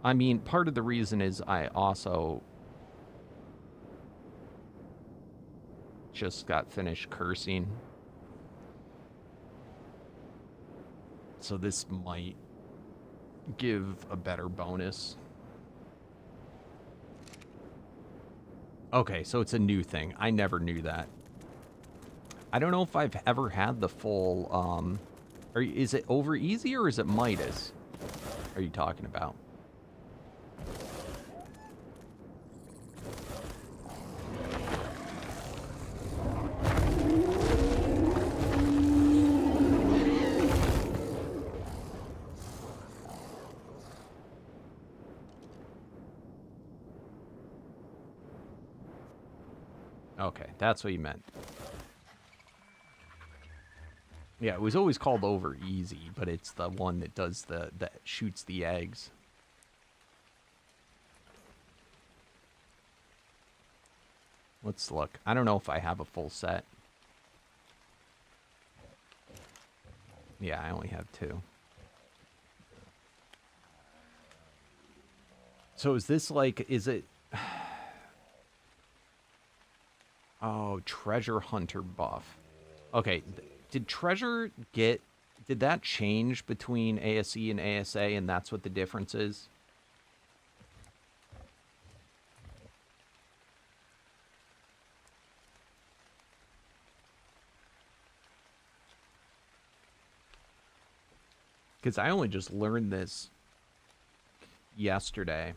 I mean, part of the reason is I also just got finished cursing. So this might give a better bonus. Okay, so it's a new thing. I never knew that. I don't know if I've ever had the full, is it over easy or is it Midas? Are you talking about? Okay, that's what you meant. Yeah, it was always called over easy, but it's the one that does that shoots the eggs. Let's look. I don't know if I have a full set. Yeah, I only have 2. So is this like, is it... Oh, treasure hunter buff. Okay, did treasure get... Did that change between ASE and ASA, and that's what the difference is? Because I only just learned this yesterday,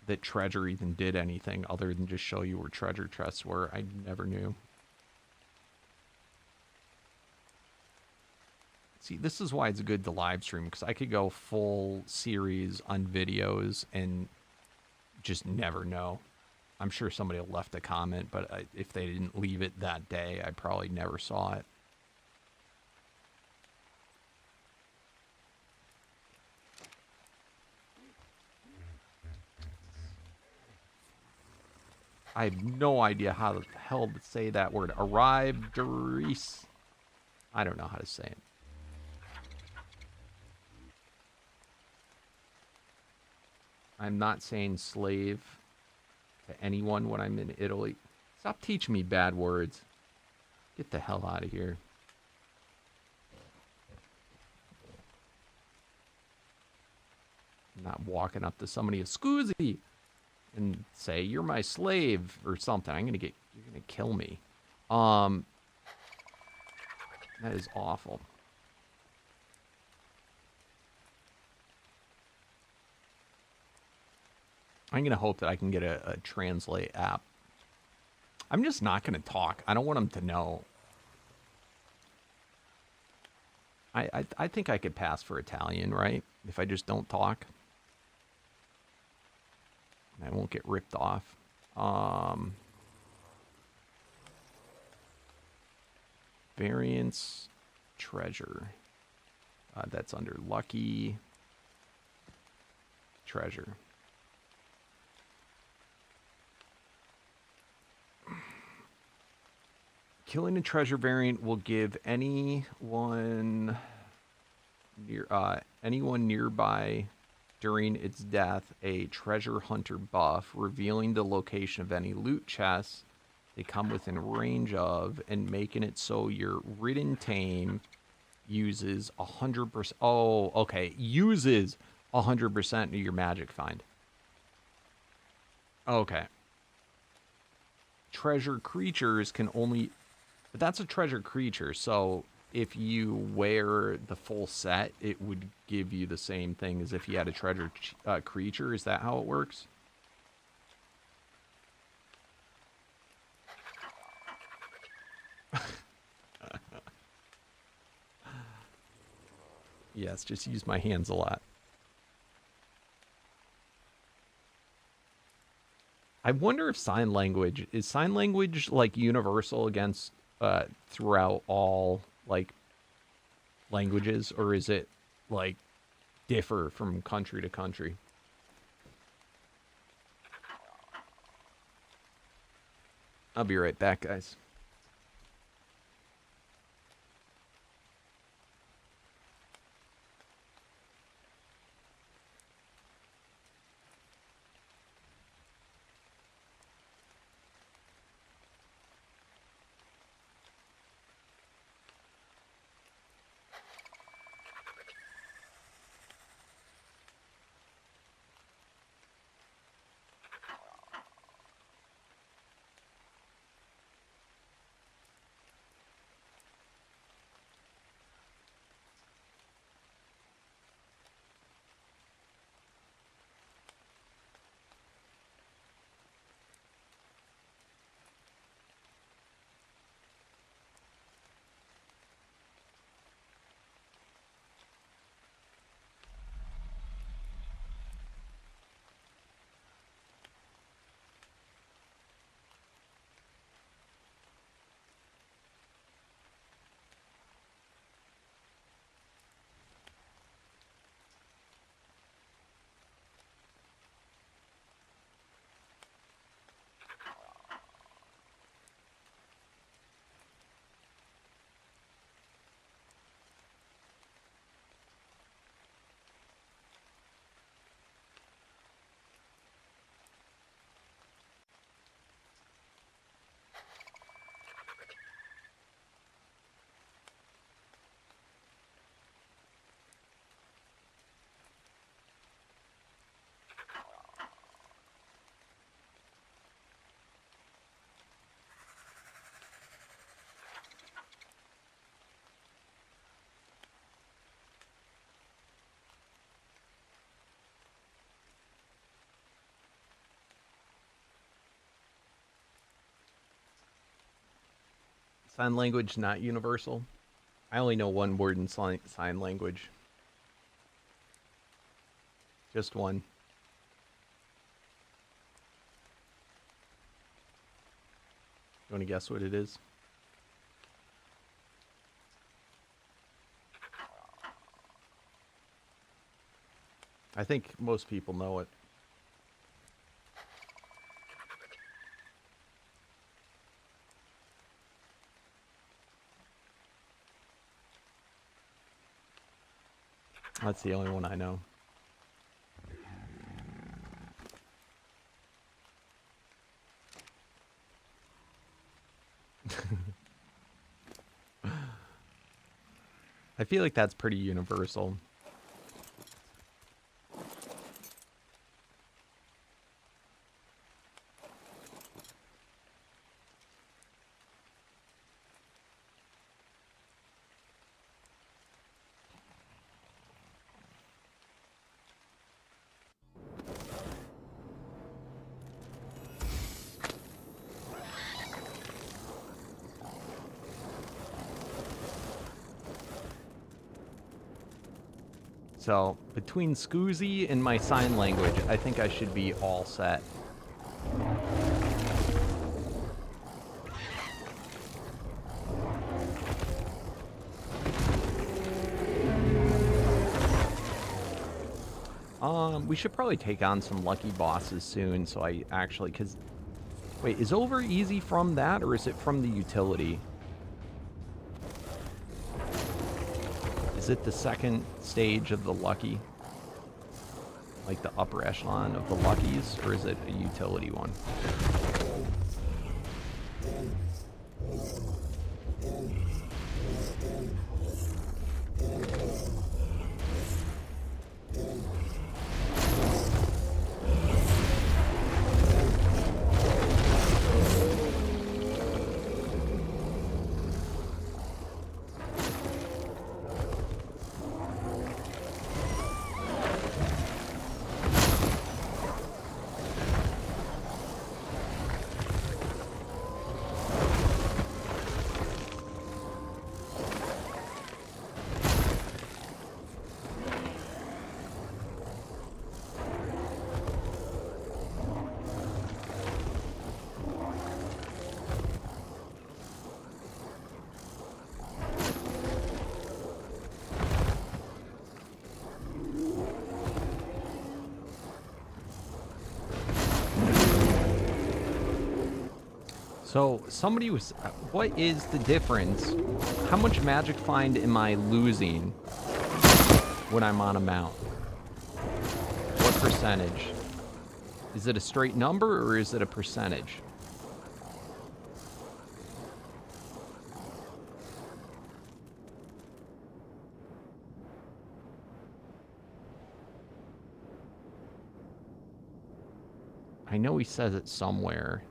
that treasure even did anything other than just show you where treasure chests were. I never knew. See, this is why it's good to live stream, because I could go full series on videos and just never know. I'm sure somebody left a comment, but if they didn't leave it that day, I probably never saw it. I have no idea how the hell to say that word. Arrive, Dries. I don't know how to say it. I'm not saying slave to anyone when I'm in Italy. Stop teaching me bad words. Get the hell out of here. I'm not walking up to somebody, scusi, and say, you're my slave or something. You're gonna kill me. That is awful. I'm gonna hope that I can get a translate app. I'm just not gonna talk. I don't want them to know. I think I could pass for Italian, right? If I just don't talk. I won't get ripped off. Variance treasure. That's under lucky treasure. Killing a treasure variant will give anyone nearby during its death a treasure hunter buff, revealing the location of any loot chests they come within range of, and making it so your ridden tame uses 100%. Oh, okay. Uses 100% of your magic find. Okay. Treasure creatures can only... But that's a treasure creature, so if you wear the full set, it would give you the same thing as if you had a treasure creature. Is that how it works? Yes, just use my hands a lot. I wonder if sign language... Is sign language, like, universal against... throughout all, like, languages, or is it, like, differ from country to country? I'll be right back, guys. Sign language not universal. I only know one word in sign language. Just one. You want to guess what it is? I think most people know it. That's the only one I know. I feel like that's pretty universal. So, between Scoozy and my sign language, I think I should be all set. We should probably take on some lucky bosses soon, so I actually, because... Wait, is over easy from that, or is it from the utility? Is it the second stage of the lucky? Like the upper echelon of the luckies, or is it a utility one? So somebody was, what is the difference? How much magic find am I losing when I'm on a mount? What percentage? Is it a straight number or is it a percentage? I know he says it somewhere.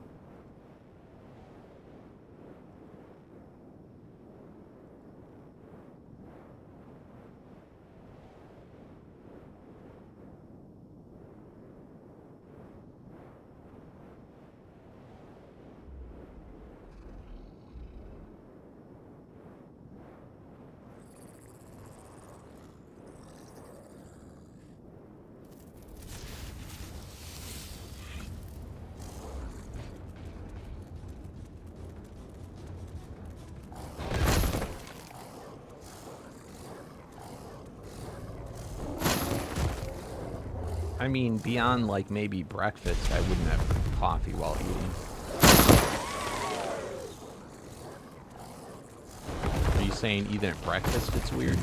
I mean, beyond, like, maybe breakfast, I wouldn't have coffee while eating. Are you saying even at breakfast it's weird?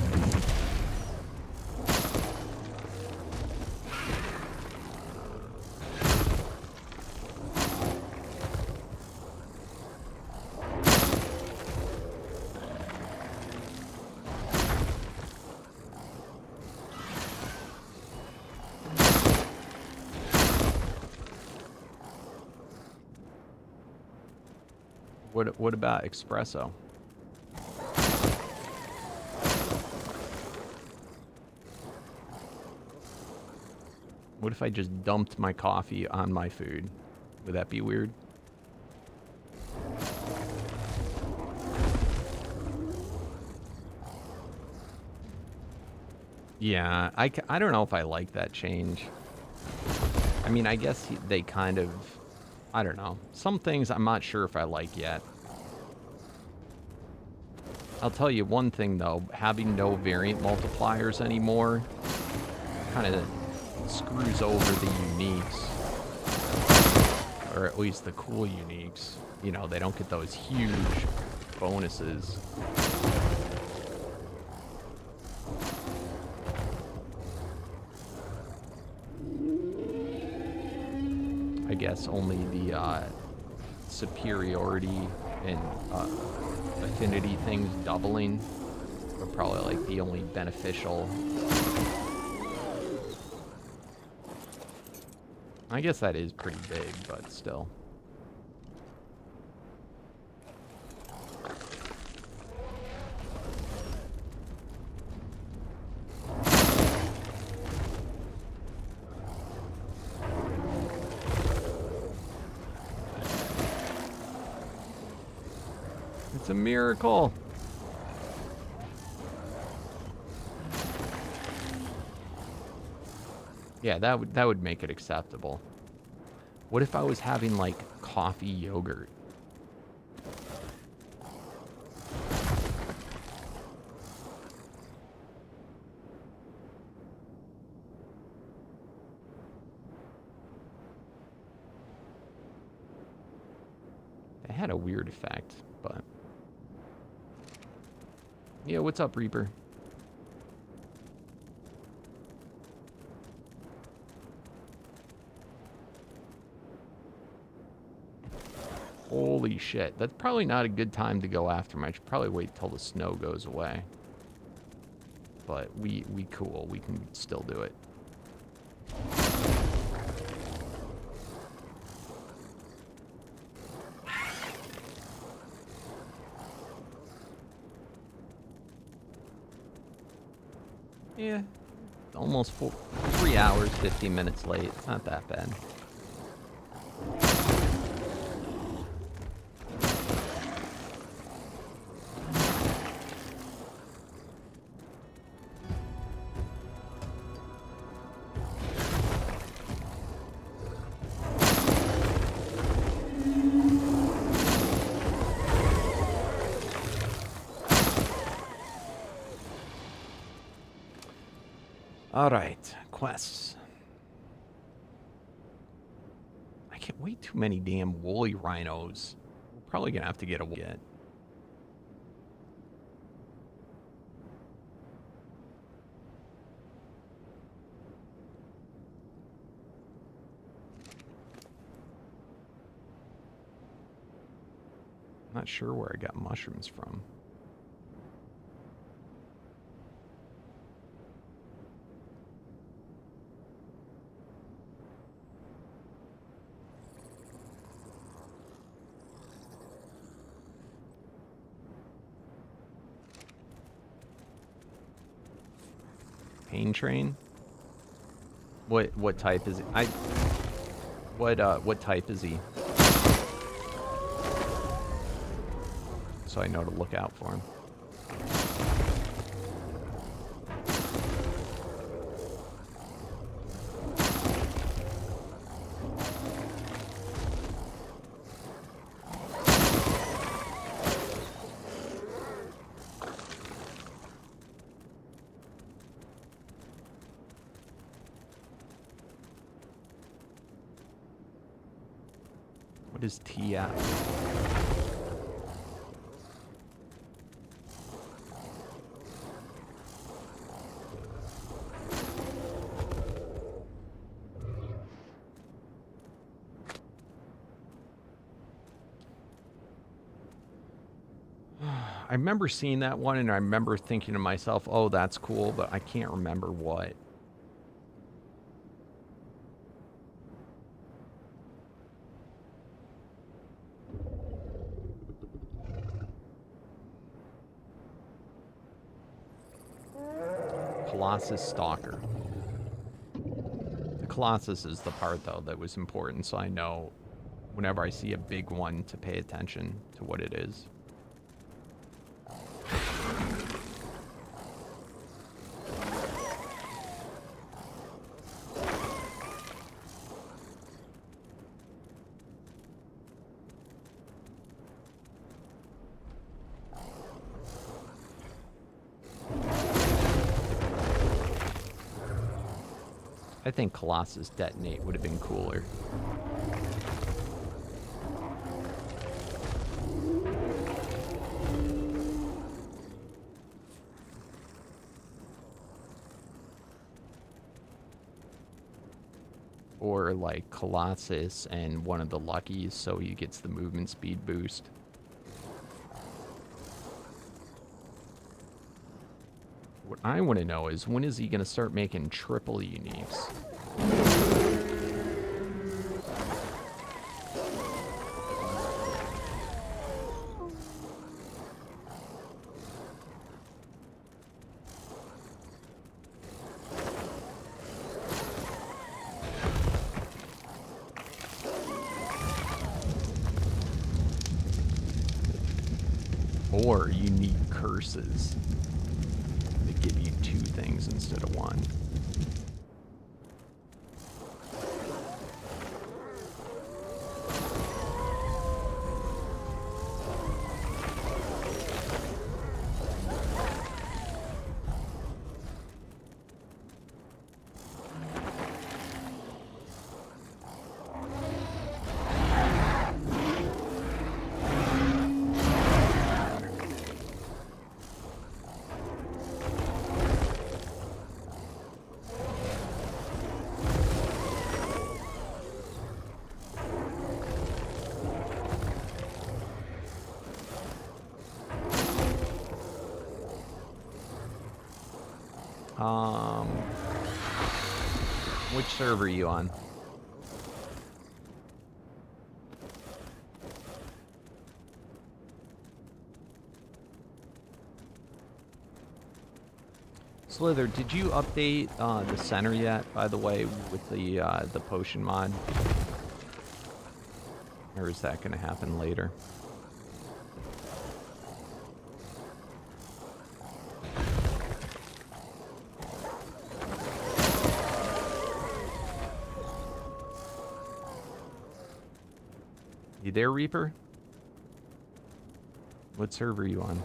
What about espresso? What if I just dumped my coffee on my food? Would that be weird? Yeah, I don't know if I like that change. I mean, I guess they kind of... I don't know. Some things I'm not sure if I like yet. I'll tell you one thing, though. Having no variant multipliers anymore kind of screws over the uniques. Or at least the cool uniques. You know, they don't get those huge bonuses. I guess only the superiority and affinity things doubling are probably like the only beneficial. I guess that is pretty big, but still. It's a miracle. Yeah, that would make it acceptable. What if I was having like coffee yogurt? It had a weird effect, but yeah, what's up, Reaper? Holy shit. That's probably not a good time to go after him. I should probably wait till the snow goes away. But we cool. We can still do it. Yeah. Almost 3 hours, 15 minutes late. It's not that bad. Alright, quests. I can't wait too many damn woolly rhinos. We're probably gonna have to get a get. I'm not sure where I got mushrooms from. Pain train? What type is it? What type is he? So I know to look out for him. What is TF? I remember seeing that one, and I remember thinking to myself, oh, that's cool, but I can't remember what. Colossus Stalker. The Colossus is the part, though, that was important, so I know whenever I see a big one to pay attention to what it is. I think Colossus Detonate would have been cooler. Or like Colossus and one of the Luckies, so he gets the movement speed boost. What I want to know is, when is he going to start making triple uniques? Or unique curses that give you 2 things instead of 1. Which server are you on? Slither, did you update the center yet, by the way, with the potion mod? Or is that going to happen later? You there, Reaper? What server are you on?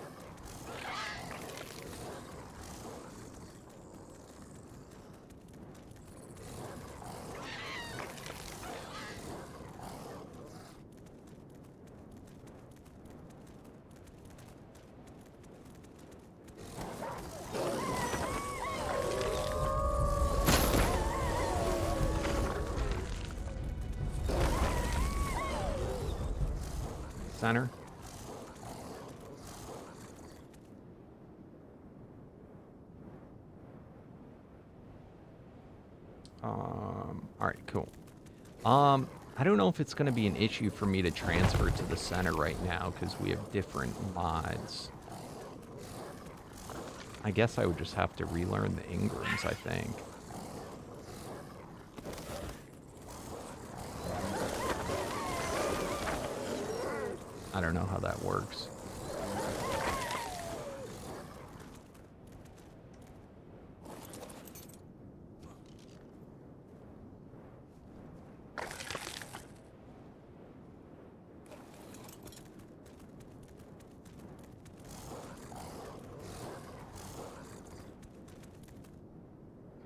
Center. All right, cool. I don't know if it's going to be an issue for me to transfer to the center right now because we have different mods. I guess I would just have to relearn the Ingrams, I think. I don't know how that works.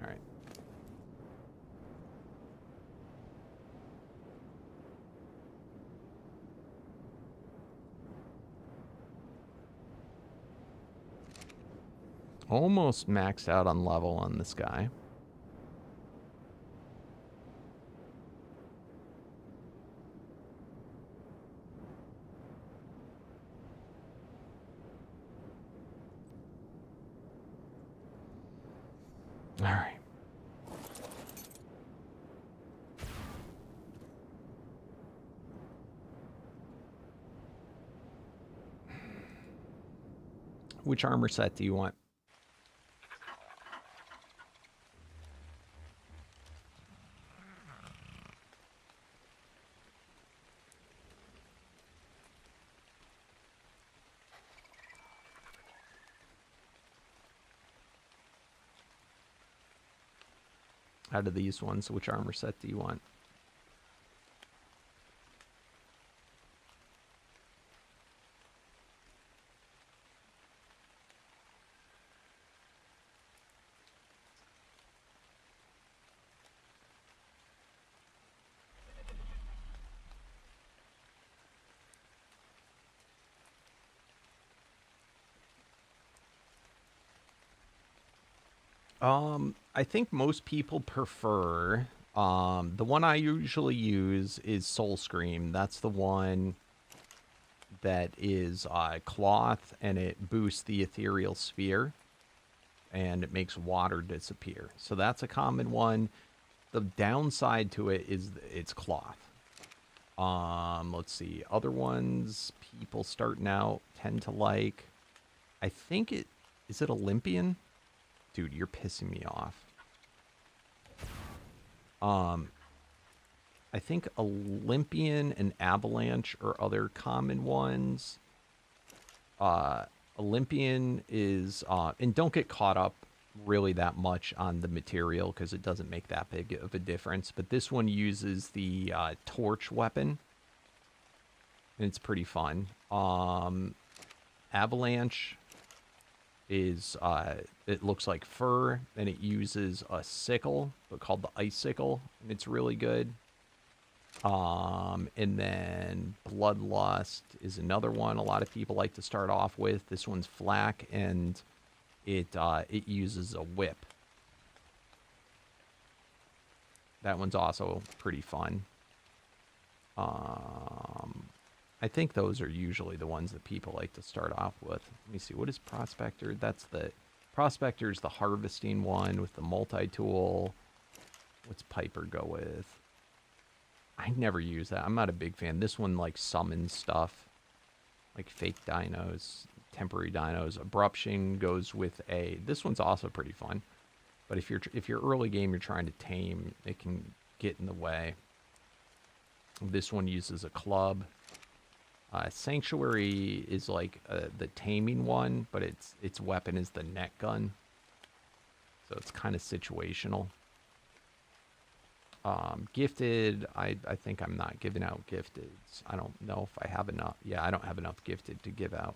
All right. Almost maxed out on level on this guy. All right. Which armor set do you want? Out of these ones, which armor set do you want? I think most people prefer, the one I usually use is Soul Scream. That's the one that is cloth, and it boosts the ethereal sphere, and it makes water disappear. So that's a common one. The downside to it is it's cloth. Let's see. Other ones people starting out tend to like. I think is it Olympian? Dude, you're pissing me off. I think Olympian and Avalanche are other common ones. Olympian is, and don't get caught up really that much on the material because it doesn't make that big of a difference. But this one uses the torch weapon, and it's pretty fun. Avalanche is, it looks like fur, and it uses a sickle, but called the ice sickle, and it's really good. And then Bloodlust is another one a lot of people like to start off with. This one's flak, and it uses a whip. That one's also pretty fun. I think those are usually the ones that people like to start off with. Let me see, what is Prospector? That's the Prospector's the harvesting one with the multi-tool. What's Piper go with? I never use that. I'm not a big fan. This one, like, summons stuff. Like fake dinos, temporary dinos. Abruption goes with a... This one's also pretty fun. But if you're early game, you're trying to tame, it can get in the way. This one uses a club. Sanctuary is like the taming one, but its weapon is the net gun. So it's kind of situational. Gifted, I think I'm not giving out gifteds. I don't know if I have enough. Yeah, I don't have enough gifted to give out.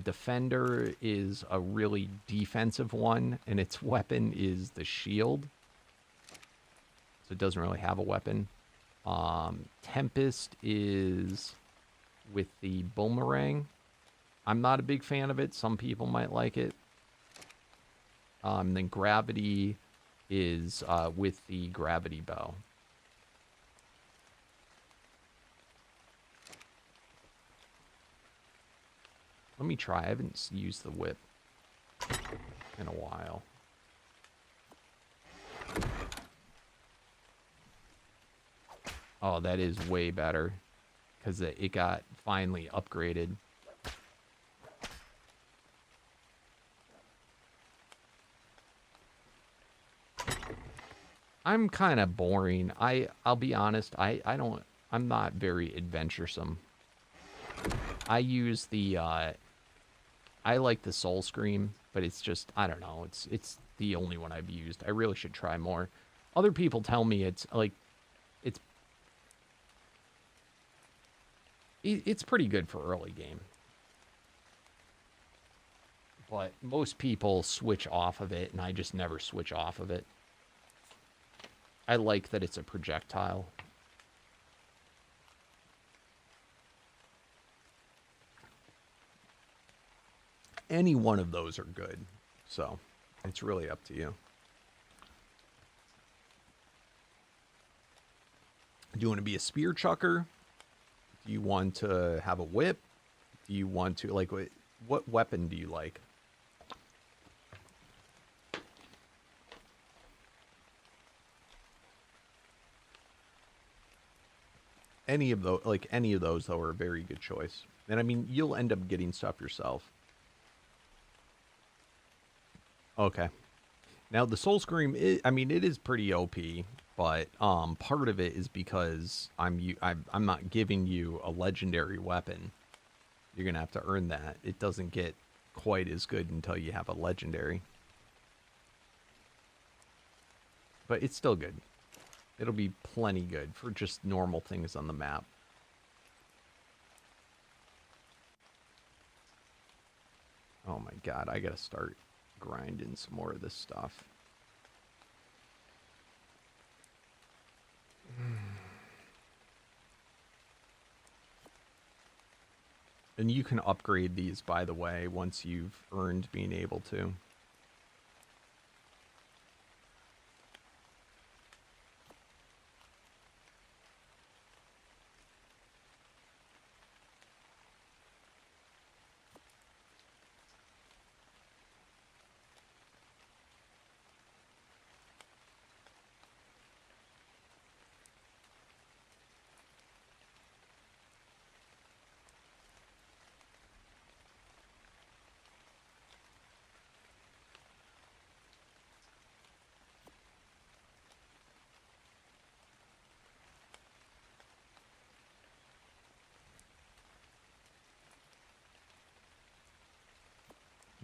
Defender is a really defensive one, and its weapon is the shield. So it doesn't really have a weapon. Tempest is with the boomerang. I'm not a big fan of it. Some people might like it. Then Gravity is with the gravity bow. Let me try. I haven't used the whip in a while. Oh, that is way better because it got finally upgraded. I'm kind of boring. I'll be honest. I'm not very adventuresome. I use the I like the Soul Scream, but it's just, I don't know, it's the only one I've used. I really should try more. Other people tell me it's like it's pretty good for early game. But most people switch off of it, and I just never switch off of it. I like that it's a projectile. Any one of those are good, so it's really up to you. Do you want to be a spear chucker? Do you want to have a whip? Do you want to, like, what weapon do you like? Any of those, though, are a very good choice. And I mean, you'll end up getting stuff yourself. Okay. Now, the Soul Scream, I mean, it is pretty OP, but part of it is because I'm not giving you a legendary weapon. You're going to have to earn that. It doesn't get quite as good until you have a legendary. But it's still good. It'll be plenty good for just normal things on the map. Oh my god, I gotta start grinding some more of this stuff. And you can upgrade these, by the way, once you've earned being able to.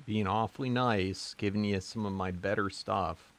Being awfully nice, giving you some of my better stuff.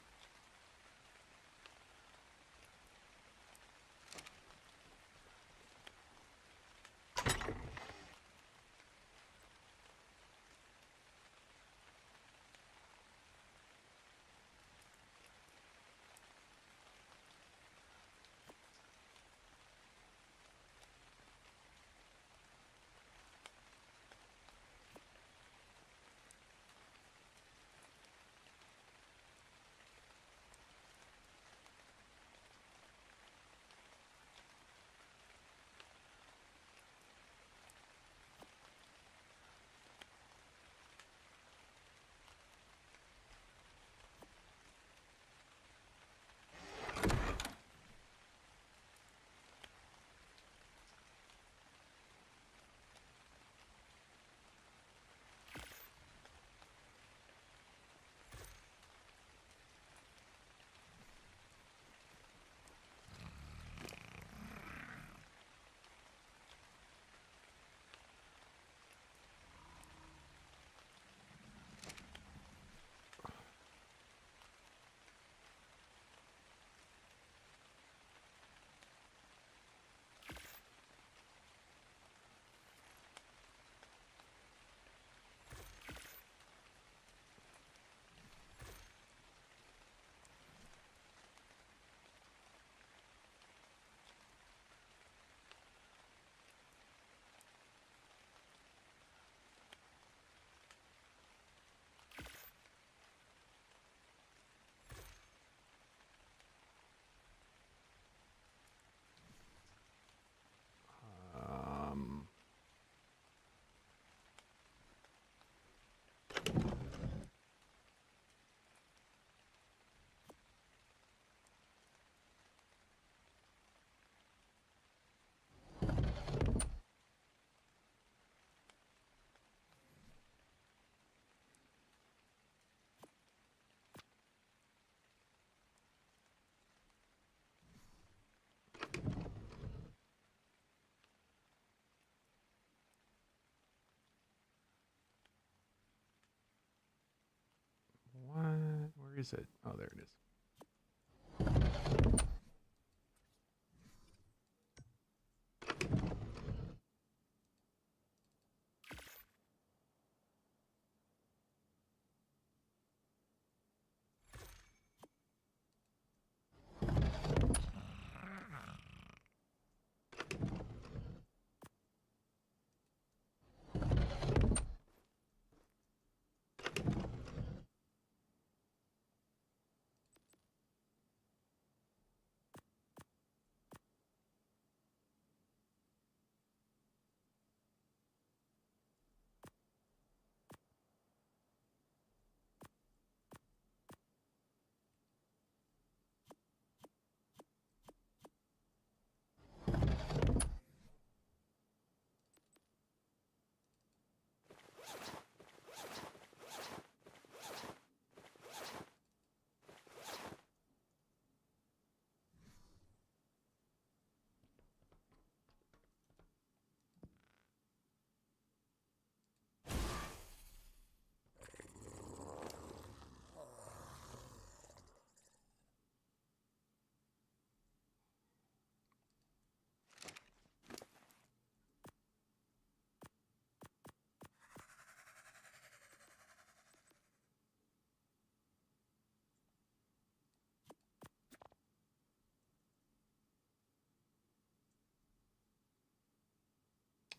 is it? Oh, there it is.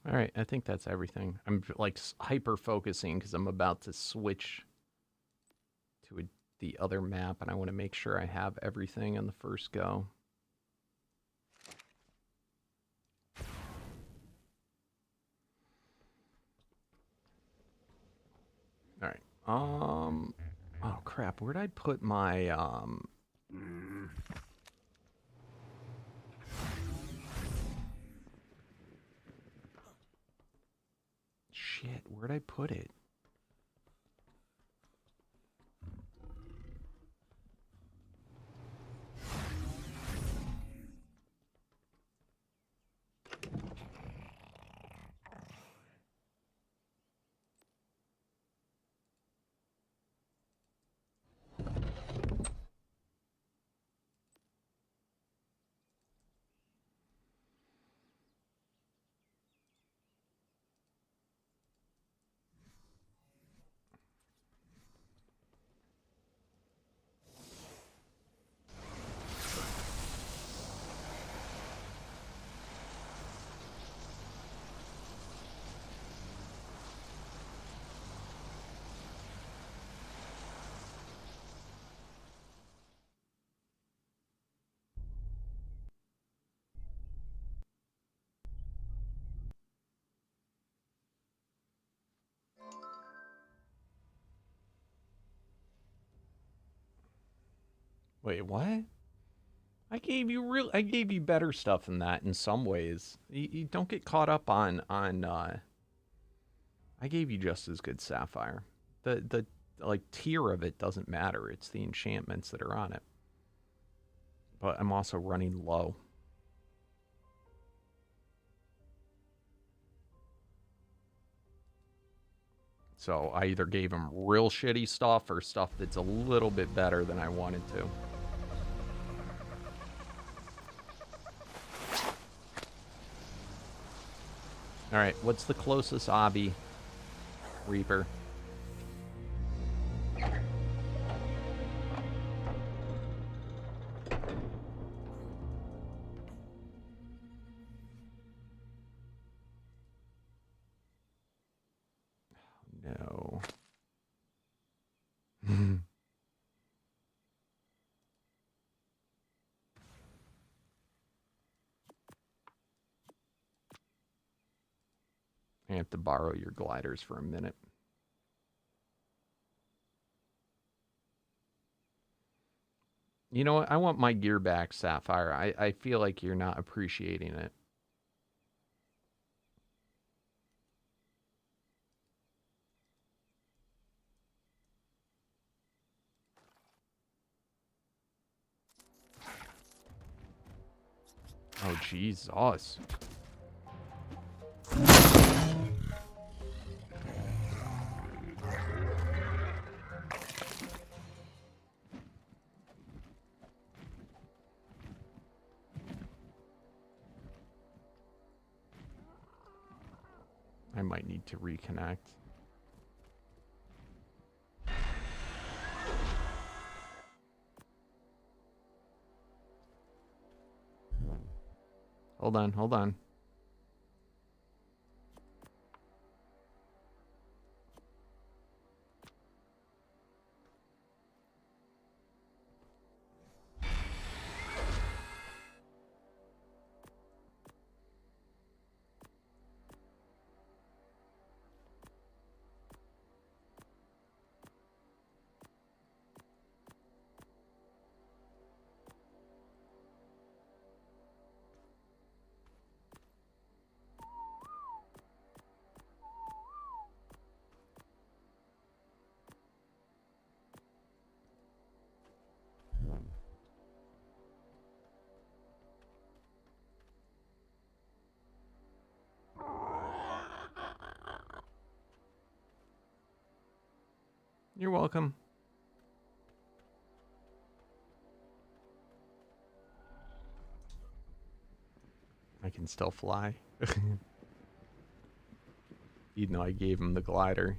All right, I think that's everything. I'm like hyper focusing because I'm about to switch to the other map, and I want to make sure I have everything on the first go. All right. Oh crap! Where'd I put my Shit, where'd I put it? Wait, what? I gave you better stuff than that in some ways. You don't get caught up on I gave you just as good sapphire. The like tier of it doesn't matter. It's the enchantments that are on it. But I'm also running low. So I either gave him real shitty stuff or stuff that's a little bit better than I wanted to. Alright, what's the closest obby? Reaper. No. I have to borrow your gliders for a minute. You know what? I want my gear back, Sapphire. I feel like you're not appreciating it. Oh, Jesus. I might need to reconnect. Hold on, hold on. You're welcome. I can still fly. Even though I gave him the glider.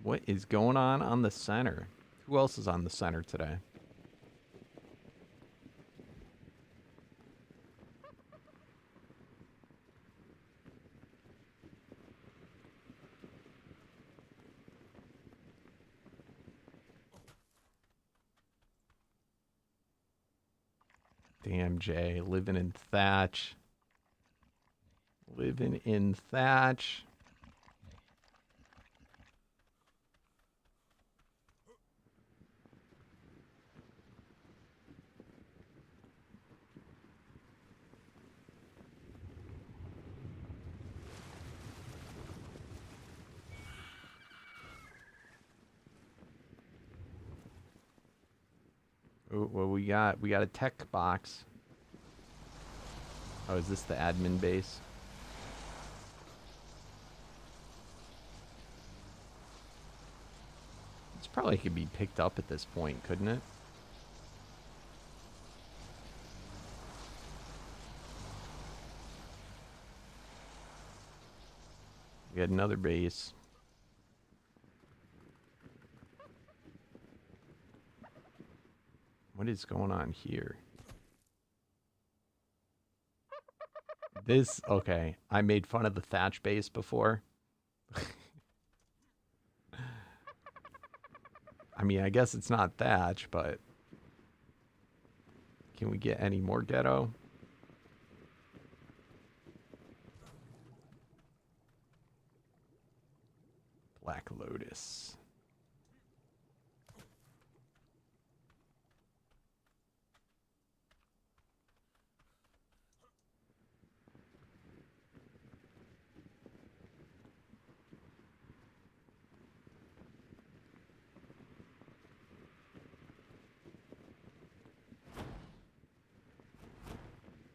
What is going on the center? Who else is on the center today? Damn, Jay, living in thatch. Living in thatch. Ooh, what we got? We got a tech box. Oh, is this the admin base? This probably could be picked up at this point, couldn't it? We got another base. What is going on here? This, okay. I made fun of the thatch base before. I mean, I guess it's not thatch, but can we get any more ghetto? Black Lotus.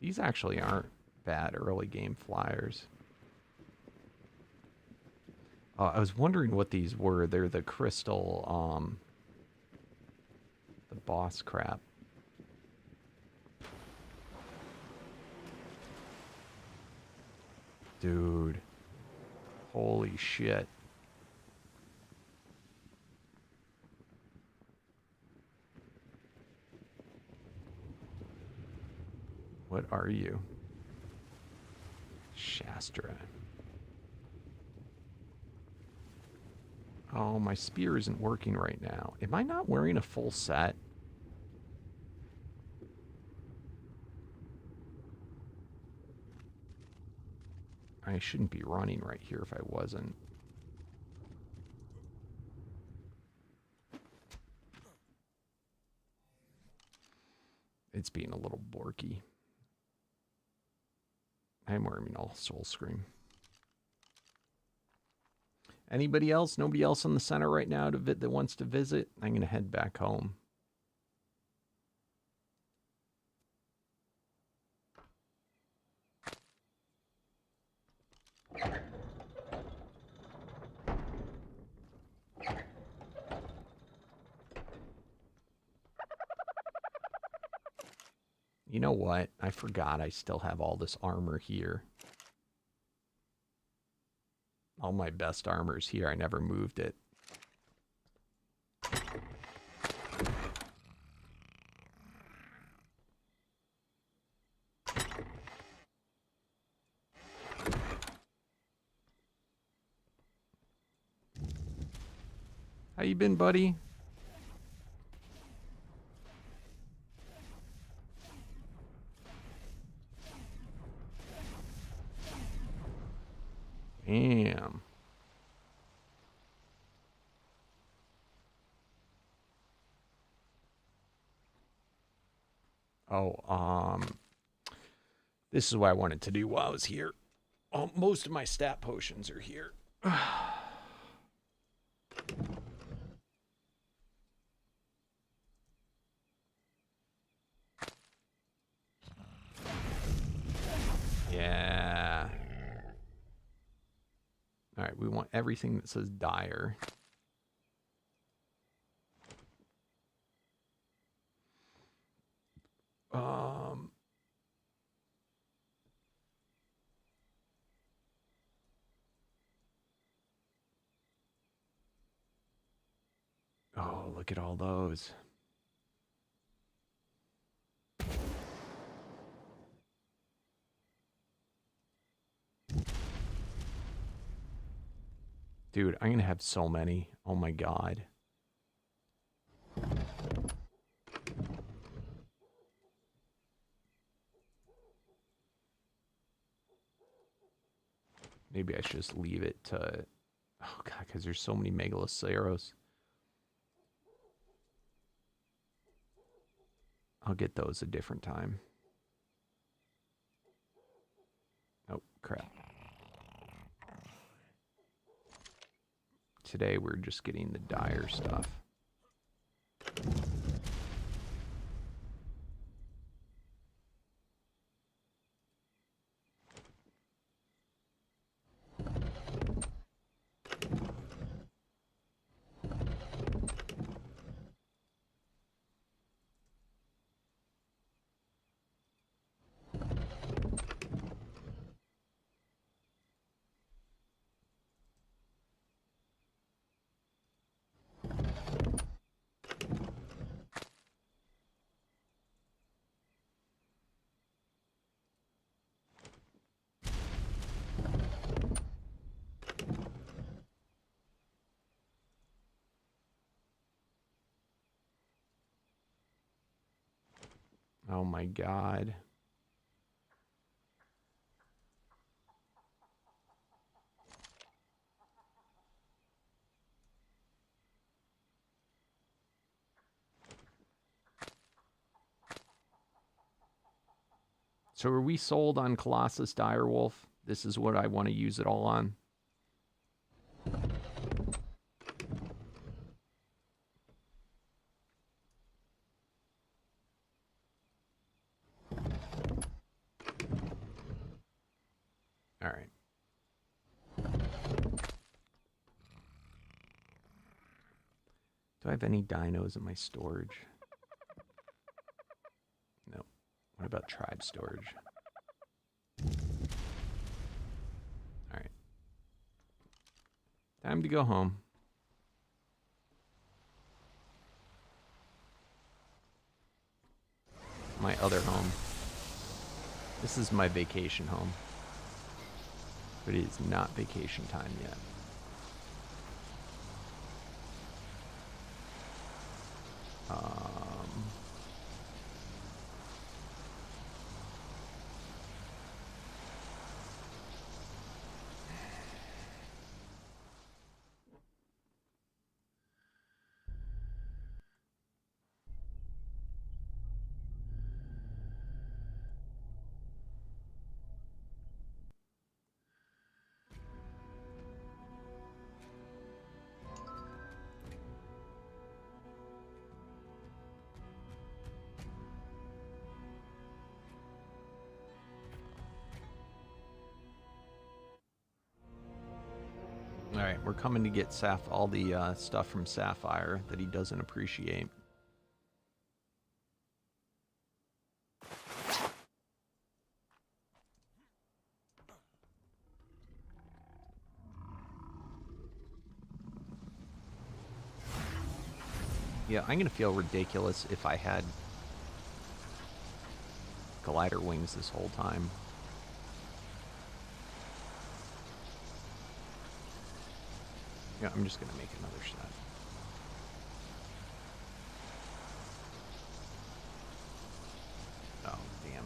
These actually aren't bad early game flyers. I was wondering what these were. They're the crystal, the boss crap. Dude. Holy shit. What are you? Shastra. Oh, my spear isn't working right now. Am I not wearing a full set? I shouldn't be running right here if I wasn't. It's being a little borky. I'm wearing all Soul Scream. Anybody else? Nobody else in the center right now that wants to visit? I'm going to head back home. You know what? I forgot I still have all this armor here. All my best armor's here. I never moved it. How you been, buddy? Damn. Oh, this is what I wanted to do while I was here. Oh, most of my stat potions are here. Yeah. All right, we want everything that says dire. Oh, look at all those. Dude, I'm gonna have so many. Oh my god. Maybe I should just leave it to... Oh god, because there's so many Megaloceros. I'll get those a different time. Oh, crap. Today we're just getting the dire stuff. Oh my god. So are we sold on Colossus direwolf? This is what I want to use it all on. All right. Do I have any dinos in my storage? No. What about tribe storage? All right. Time to go home. My other home. This is my vacation home. But it is not vacation time yet. Alright, we're coming to get all the stuff from Sapphire that he doesn't appreciate. Yeah, I'm gonna feel ridiculous if I had glider wings this whole time. Yeah, I'm just gonna make another set. Oh, damn.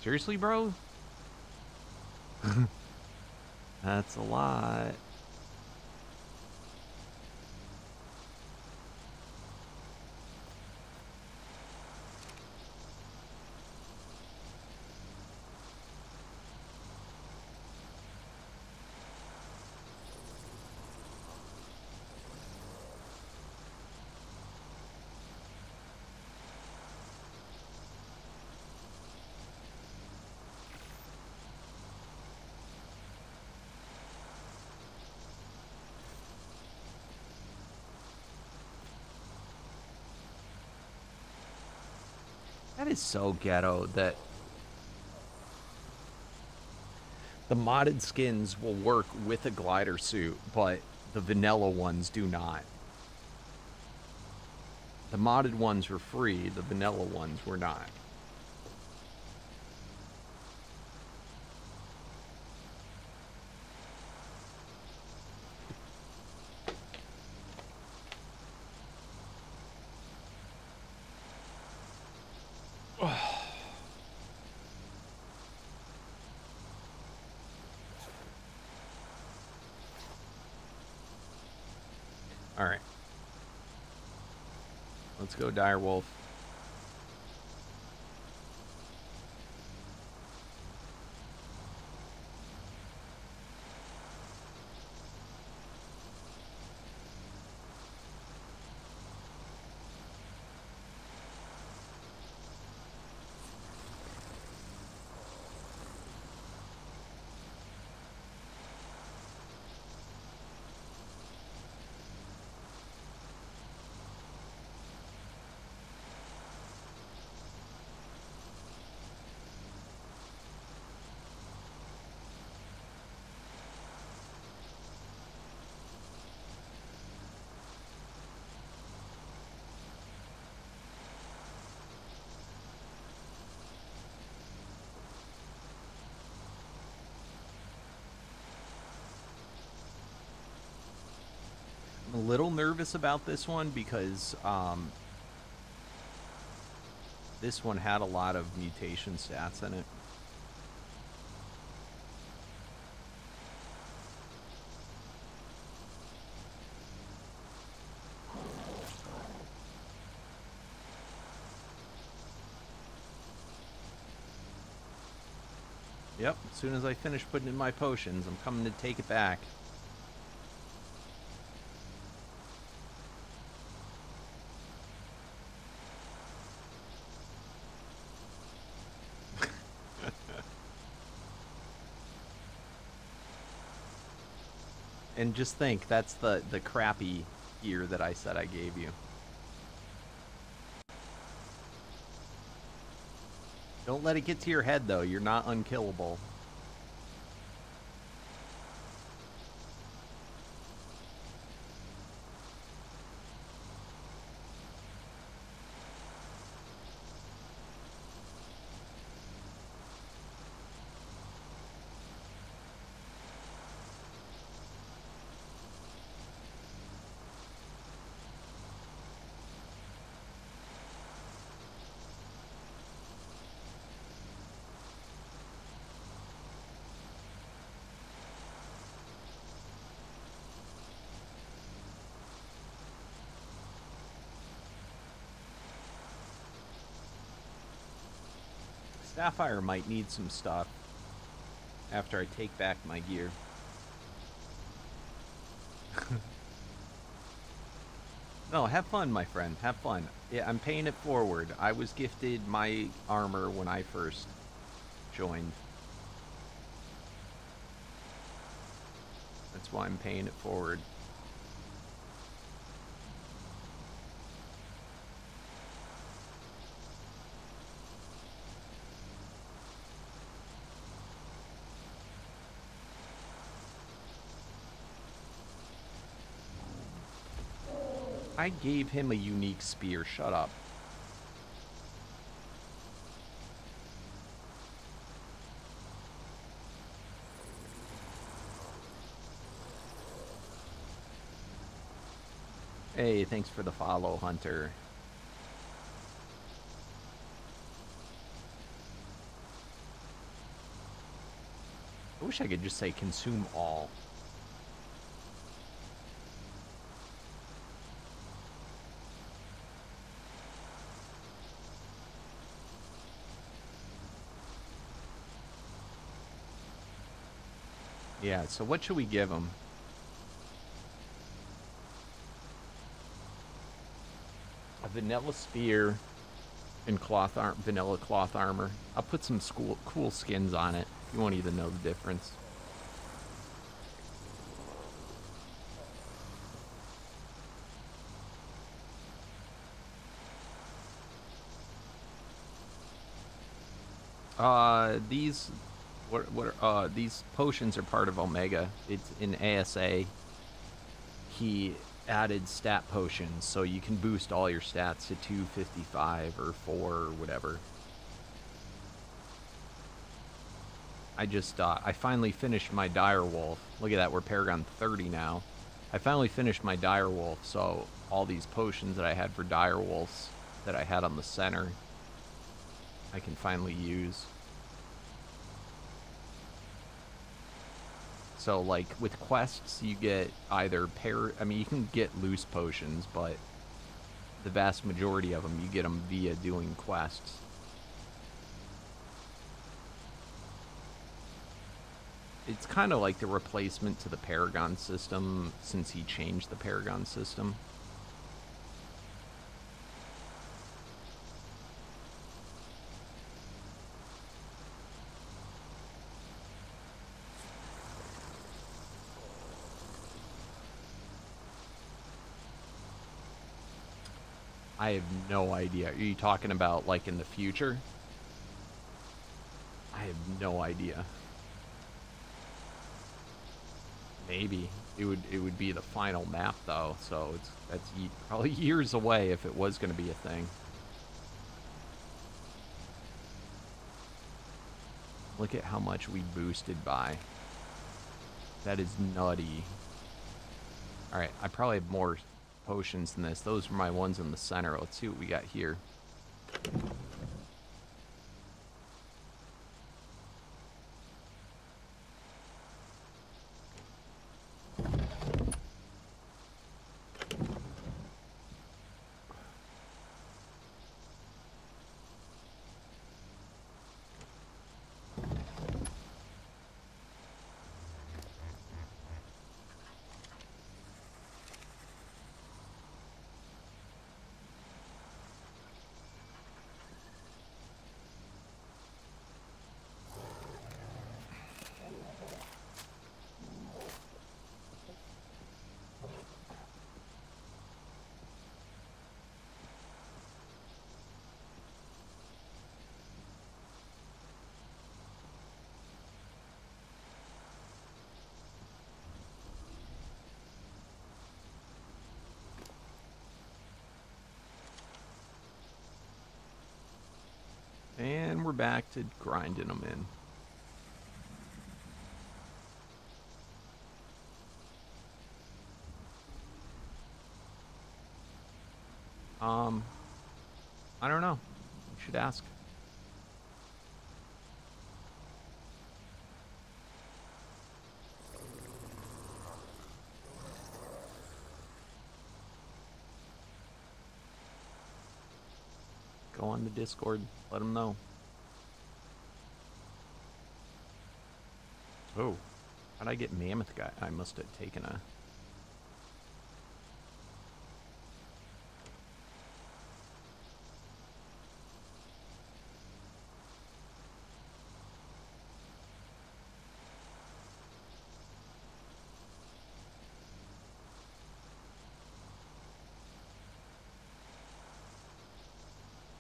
Seriously, bro? That's a lot. That is so ghetto that the modded skins will work with a glider suit, but the vanilla ones do not. The modded ones were free, the vanilla ones were not. Alright. Let's go direwolf. I'm a little nervous about this one because this one had a lot of mutation stats in it. Yep, as soon as I finish putting in my potions, I'm coming to take it back. And just think, that's the crappy gear that I said I gave you. Don't let it get to your head, though. You're not unkillable. Sapphire might need some stuff after I take back my gear. No, have fun, my friend. Have fun. Yeah, I'm paying it forward. I was gifted my armor when I first joined. That's why I'm paying it forward. I gave him a unique spear. Shut up. Hey, thanks for the follow, Hunter. I wish I could just say consume all. Yeah, so what should we give him? A vanilla spear and vanilla cloth armor. I'll put some cool skins on it. You won't even know the difference. These potions are part of Omega. It's in ASA. He added stat potions, so you can boost all your stats to 255 or 4 or whatever. I finally finished my direwolf. Look at that, we're Paragon 30 now. I finally finished my direwolf, so all these potions that I had for direwolves that I had on the center, I can finally use. So, like, with quests, you get either you can get loose potions, but the vast majority of them, you get them via doing quests. It's kind of like the replacement to the Paragon system, since he changed the Paragon system. I have no idea. Are you talking about, like, in the future? I have no idea. Maybe. It would be the final map, though, so that's probably years away if it was going to be a thing. Look at how much we boosted by. That is nutty. Alright, I probably have more potions than this. Those are my ones in the center. Let's see what we got here. And we're back to grinding them in. I don't know. You should ask. Go on the Discord. Let them know. Oh, how'd I get Mammoth Guy? I must have taken a...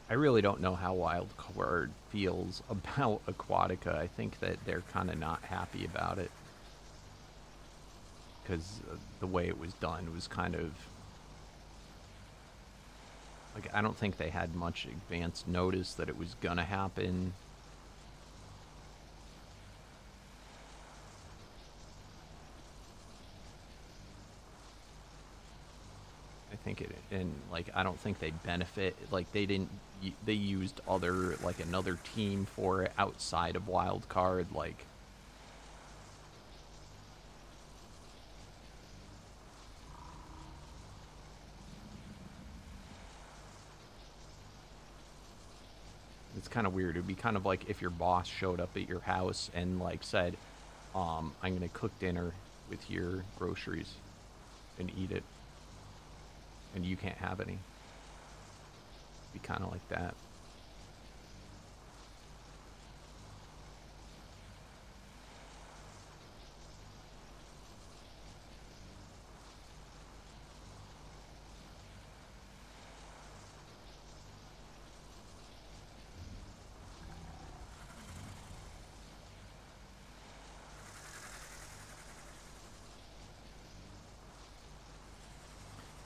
I really don't know how Wildcard feels about Aquatica. I think that they're kind of not happy about it. Because the way it was done was kind of... Like, I don't think they had much advance notice that it was gonna happen. I think it, and like, I don't think they benefit, like, they didn't, they used other, like, another team for it outside of Wildcard, like, it's kind of weird. It would be kind of like if your boss showed up at your house and, like, said, I'm gonna cook dinner with your groceries and eat it, and you can't have any. It'd be kind of like that.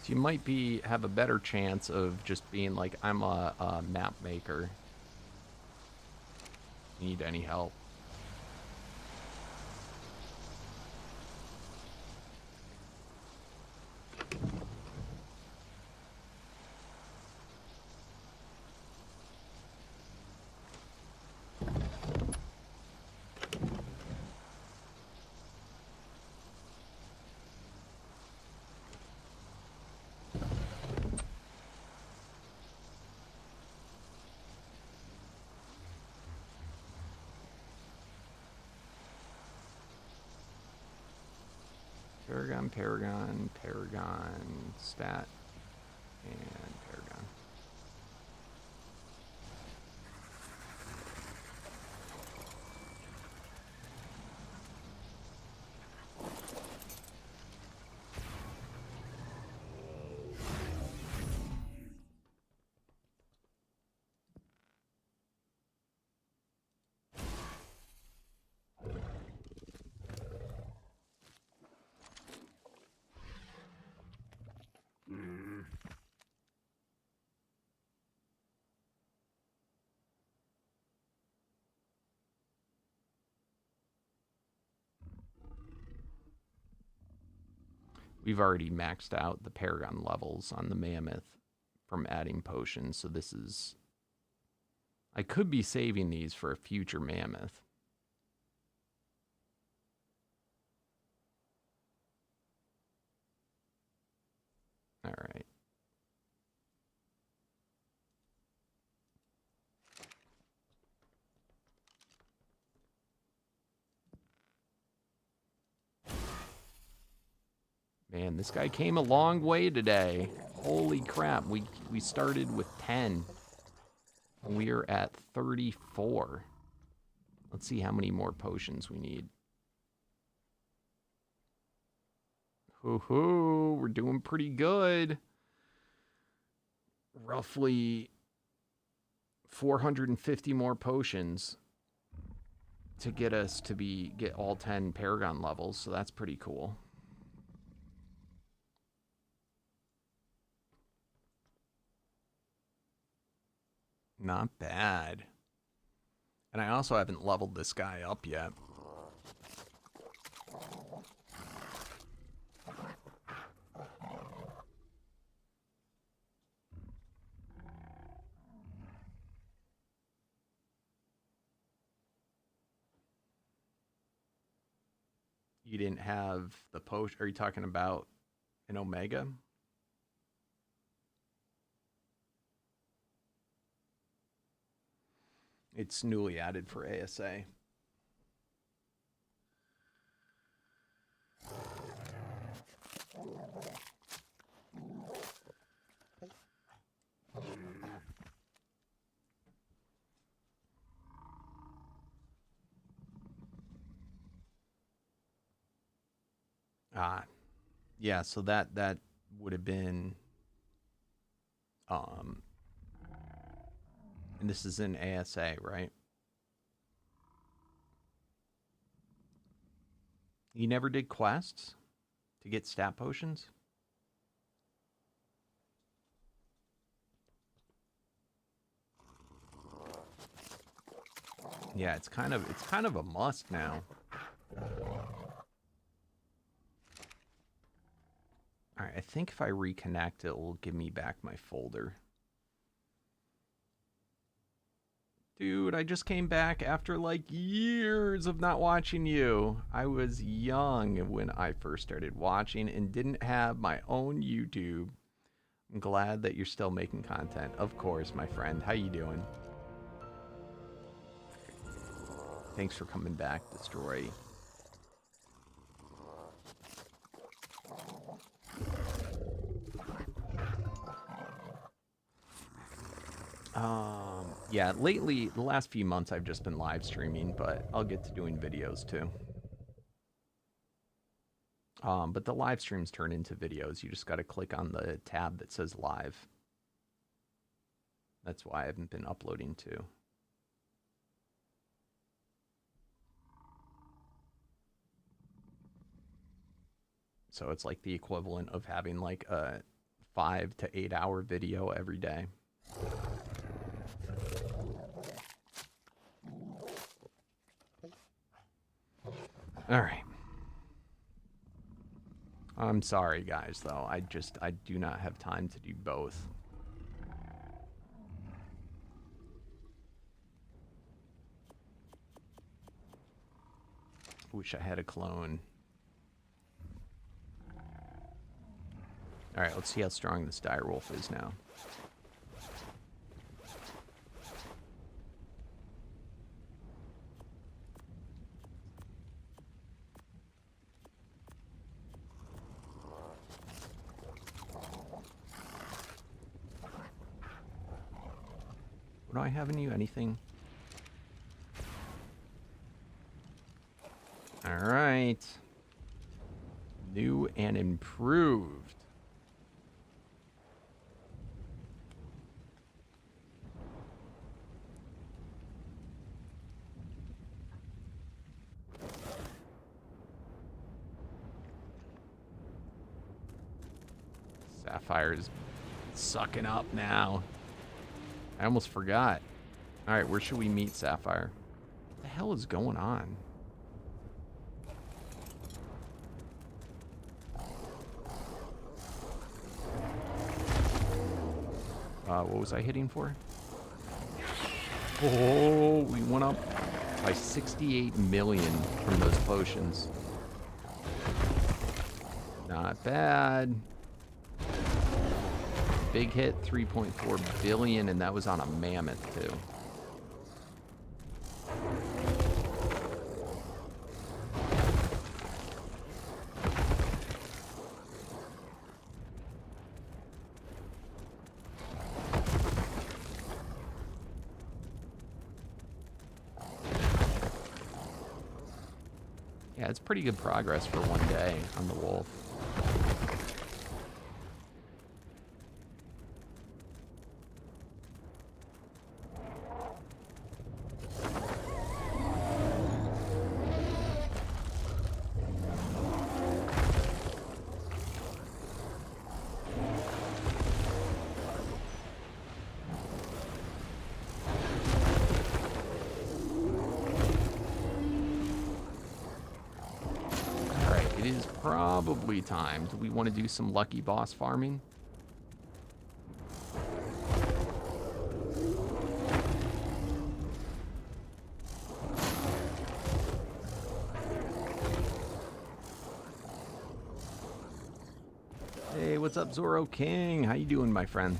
So you might have a better chance of just being like, I'm a map maker. You need any help? Paragon, stat, and Paragon. We've already maxed out the Paragon levels on the Mammoth from adding potions, so this is... I could be saving these for a future Mammoth. All right. Man, this guy came a long way today. Holy crap. We started with 10. And we are at 34. Let's see how many more potions we need. Hoo-hoo, we're doing pretty good. Roughly 450 more potions to get us to get all 10 Paragon levels, so that's pretty cool. Not bad. And I also haven't leveled this guy up yet. You didn't have the potion? Are you talking about an Omega? It's newly added for ASA. Yeah, so that would have been And this is in ASA, right? You never did quests to get stat potions? Yeah, it's kind of a must now. All right, I think if I reconnect, it will give me back my folder. Dude, I just came back after like years of not watching you. I was young when I first started watching and didn't have my own YouTube. I'm glad that you're still making content. Of course, my friend. How you doing? Thanks for coming back, Destroy. Yeah, lately, the last few months, I've just been live streaming, but I'll get to doing videos too. But the live streams turn into videos. You just got to click on the tab that says live. That's why I haven't been uploading too. So it's like the equivalent of having like a 5 to 8 hour video every day. All right. I'm sorry, guys, though. I do not have time to do both. Wish I had a clone. All right, let's see how strong this direwolf is now. What do I have in you? Anything? All right. New and improved. Sapphire's sucking up now. I almost forgot. All right, where should we meet Sapphire? What the hell is going on? What was I hitting for? Oh, we went up by 68 million from those potions. Not bad. Big hit, 3.4 billion, and that was on a mammoth, too. Yeah, it's pretty good progress for one day on the wolf. Probably time. Do we want to do some lucky boss farming? Hey, what's up, Zoro King? How you doing, my friend?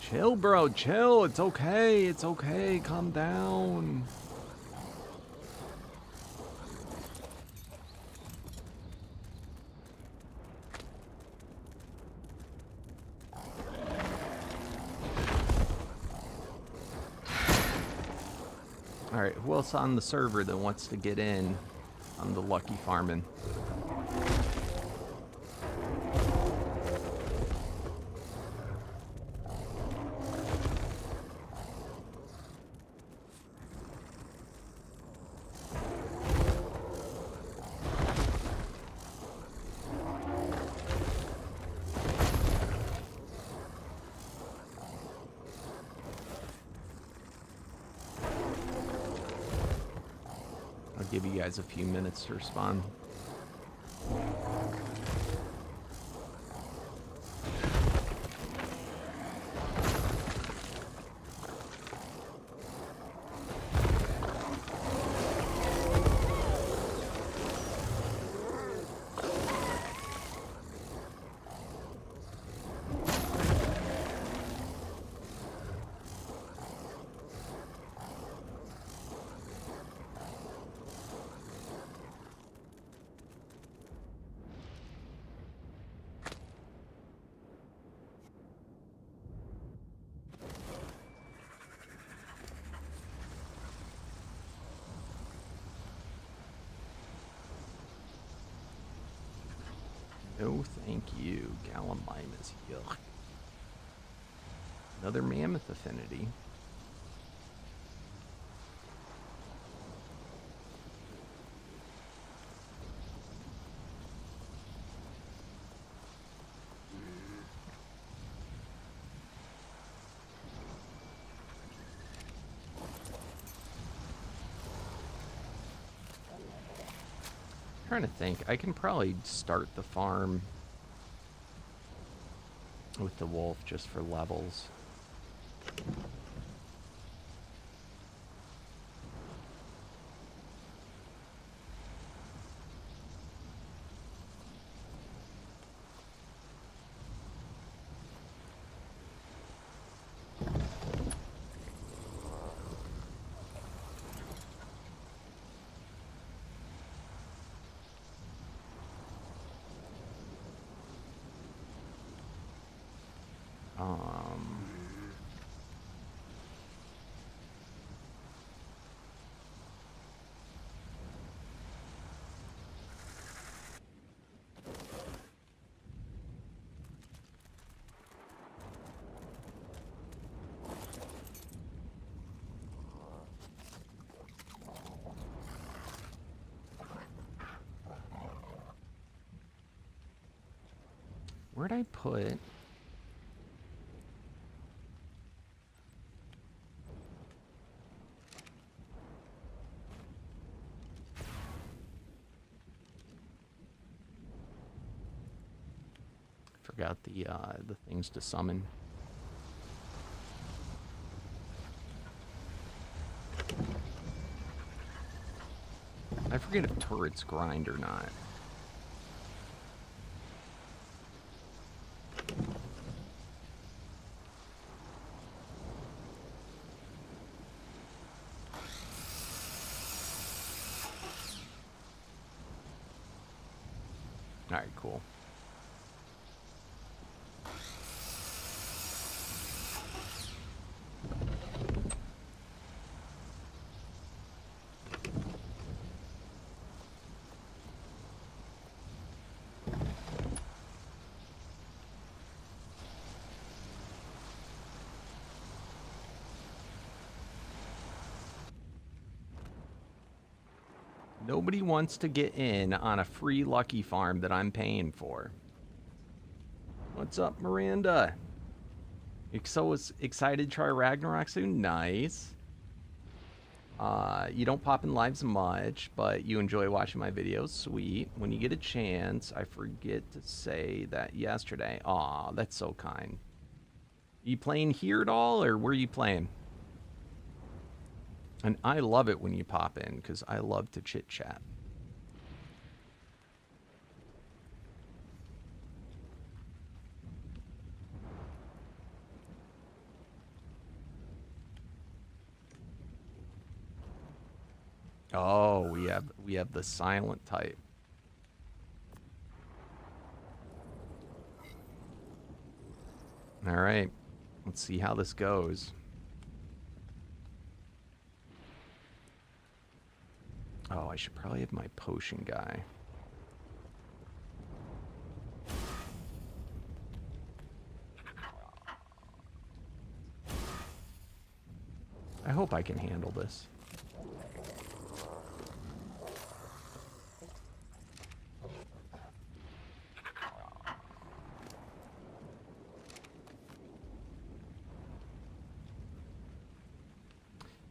Chill, bro, chill. It's okay. It's okay. Calm down. Alright, who else on the server that wants to get in on the lucky farming? Give you guys a few minutes to respond. No, thank you. Galamine is yuck. Another mammoth affinity. Trying to think. I can probably start the farm with the wolf just for levels. Where'd I put? Forgot the things to summon. I forget if turrets grind or not. Alright, cool. Nobody wants to get in on a free lucky farm that I'm paying for. What's up, Miranda? You're so excited to try Ragnarok soon? Nice. You don't pop in lives much, but you enjoy watching my videos. Sweet. When you get a chance, I forget to say that yesterday. Aw, that's so kind. You playing here at all, or where are you playing? And I love it when you pop in, because I love to chit-chat. Oh, we have the silent type. All right. Let's see how this goes. Oh, I should probably have my potion guy. I hope I can handle this.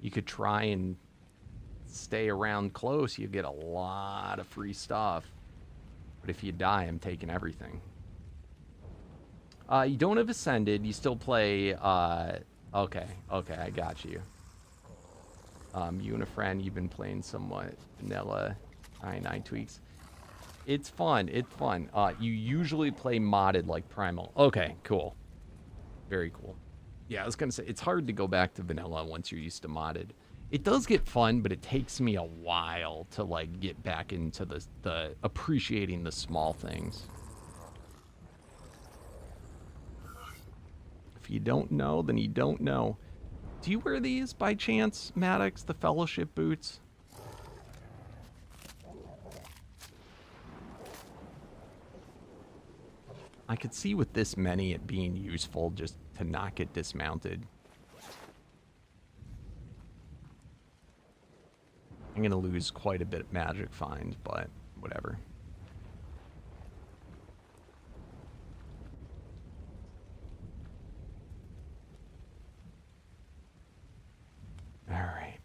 You could try and stay around close. You get a lot of free stuff. But if you die, I'm taking everything. You don't have Ascended. You still play... Okay, I got you. You and a friend, you've been playing somewhat vanilla I9 tweaks. It's fun. It's fun. You usually play modded like Primal. Okay, cool. Very cool. Yeah, I was going to say, it's hard to go back to vanilla once you're used to modded. It does get fun, but it takes me a while to, like, get back into the appreciating the small things. If you don't know, then you don't know. Do you wear these by chance, Maddox, the Fellowship boots? I could see with this many it being useful just to not get dismounted. I'm going to lose quite a bit of magic find, but whatever. All right.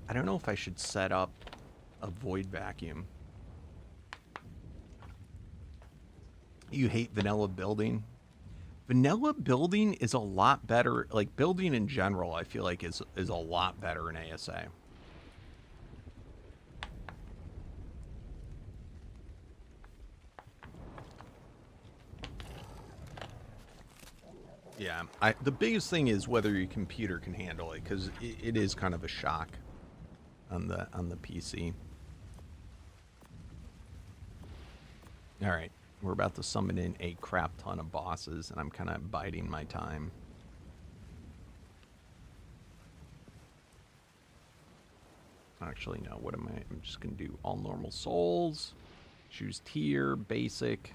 I don't know if I should set up a void vacuum. You hate vanilla building? Vanilla building is a lot better. Like, building in general, I feel like is a lot better in ASA. Yeah, the biggest thing is whether your computer can handle it, because it is kind of a shock on the PC. All right, we're about to summon in a crap ton of bosses, and I'm kind of biding my time. Actually, no, what am I? I'm just going to do all normal souls, choose tier, basic,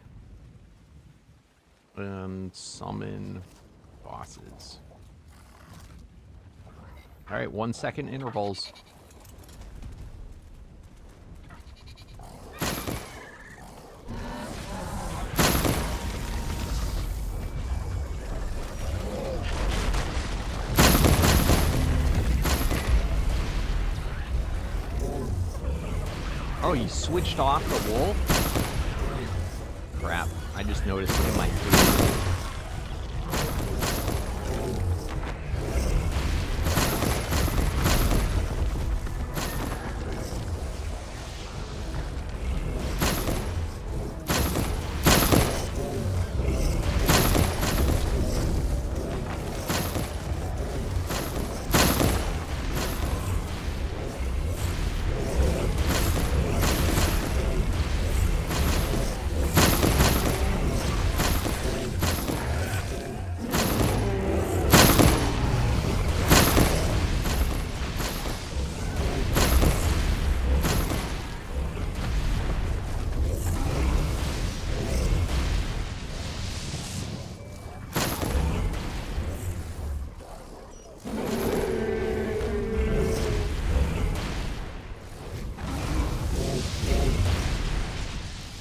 and summon bosses. All right, 1 second intervals. Oh, you switched off the wolf? Crap, I just noticed it in my food.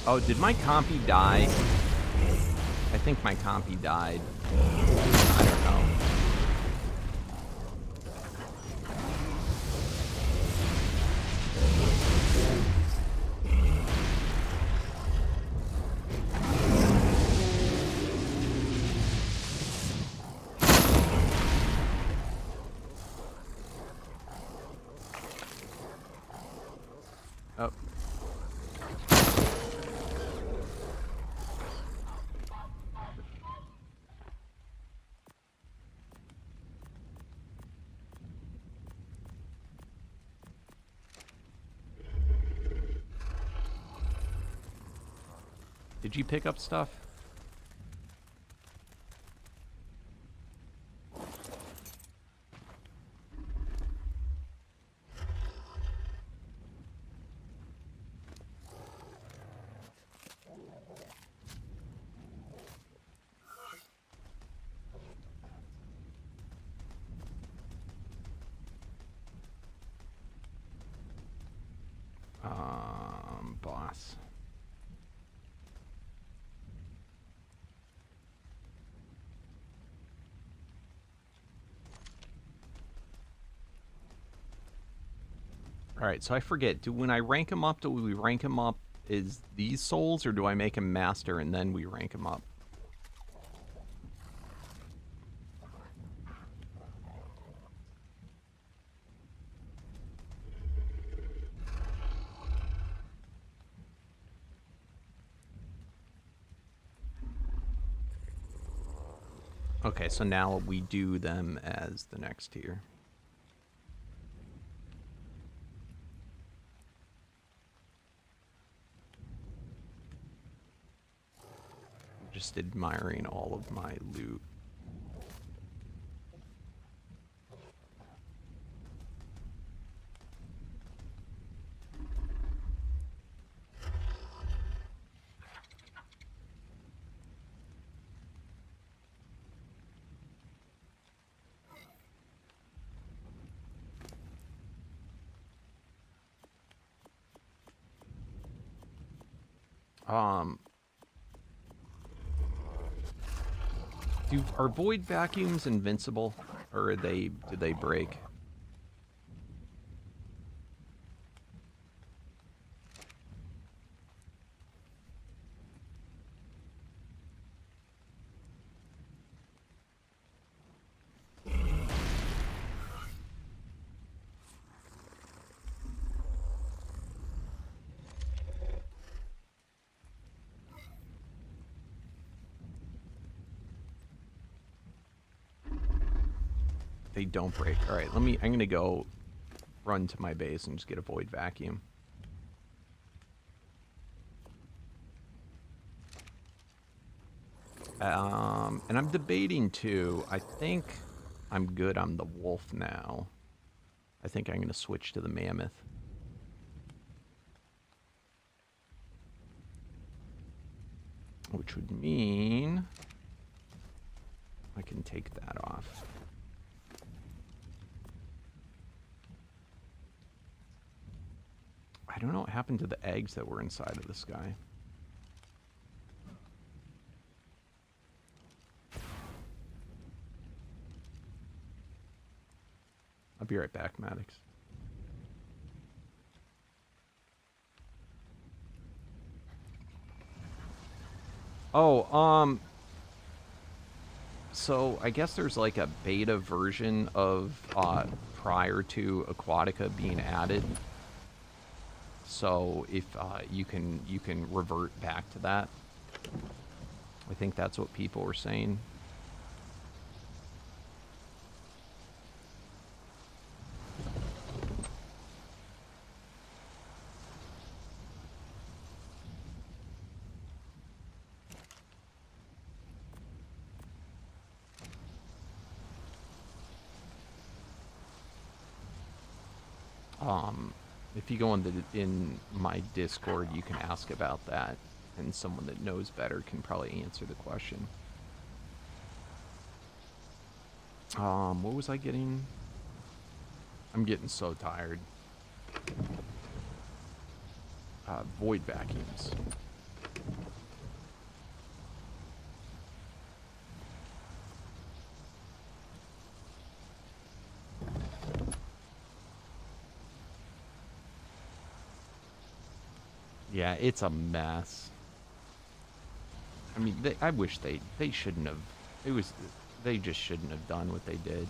Oh, did my compy die? I think my compy died. I don't know. Oh. Did you pick up stuff? Boss. Alright, so I forget. When I rank him up, do we rank him up as these souls, or do I make him master and then we rank him up? Okay, so now we do them as the next tier. Just admiring all of my loot. Are void vacuums invincible, or do they break? They don't break. All right, I'm going to go run to my base and just get a void vacuum. And I'm debating too. I think I'm good on the wolf now. I think I'm going to switch to the mammoth. Which would mean I can take that off. I don't know what happened to the eggs that were inside of this guy. I'll be right back, Maddox. Oh, so I guess there's like a beta version of prior to Aquatica being added. So if you can revert back to that. I think that's what people were saying. If you go in my Discord, you can ask about that, and someone that knows better can probably answer the question. What was I getting? I'm getting so tired. Void vacuums. Yeah, it's a mess. I mean, I wish they shouldn't have. They just shouldn't have done what they did.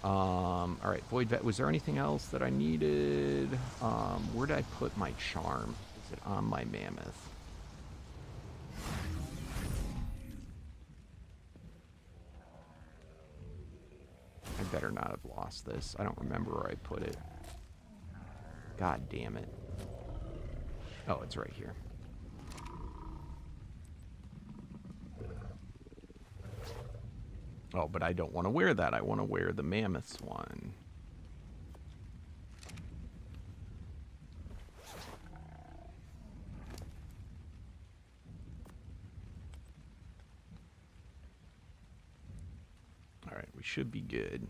All right, void vet. Was there anything else that I needed? Where did I put my charm? Is it on my mammoth? I better not have lost this. I don't remember where I put it. God damn it. Oh, it's right here. Oh, but I don't want to wear that. I want to wear the mammoths one. All right, we should be good.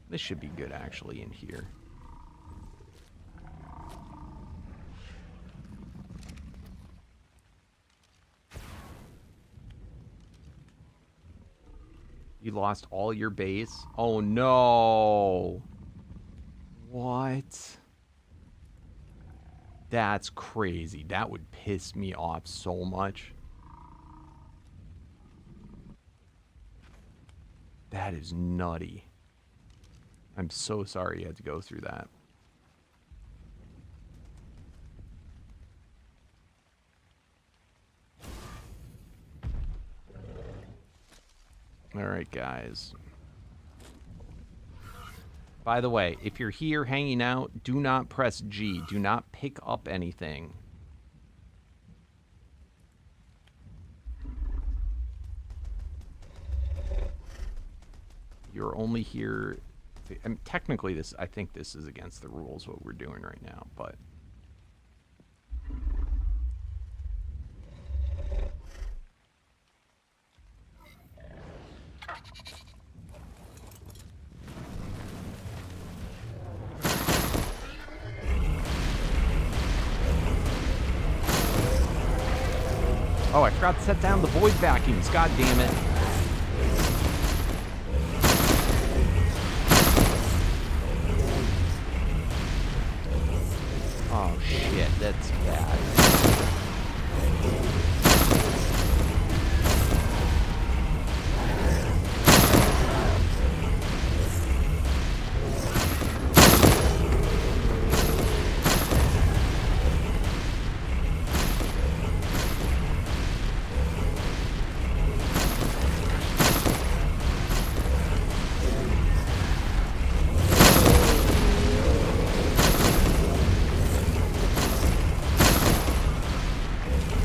This should be good, actually, in here. You lost all your base? Oh, no. What? That's crazy. That would piss me off so much. That is nutty. I'm so sorry you had to go through that. All right, guys. By the way, if you're here hanging out, do not press G. Do not pick up anything. You're only here... technically, I think this is against the rules, what we're doing right now, but... Oh, I forgot to set down the void vacuums. God damn it. Oh, shit. That's bad.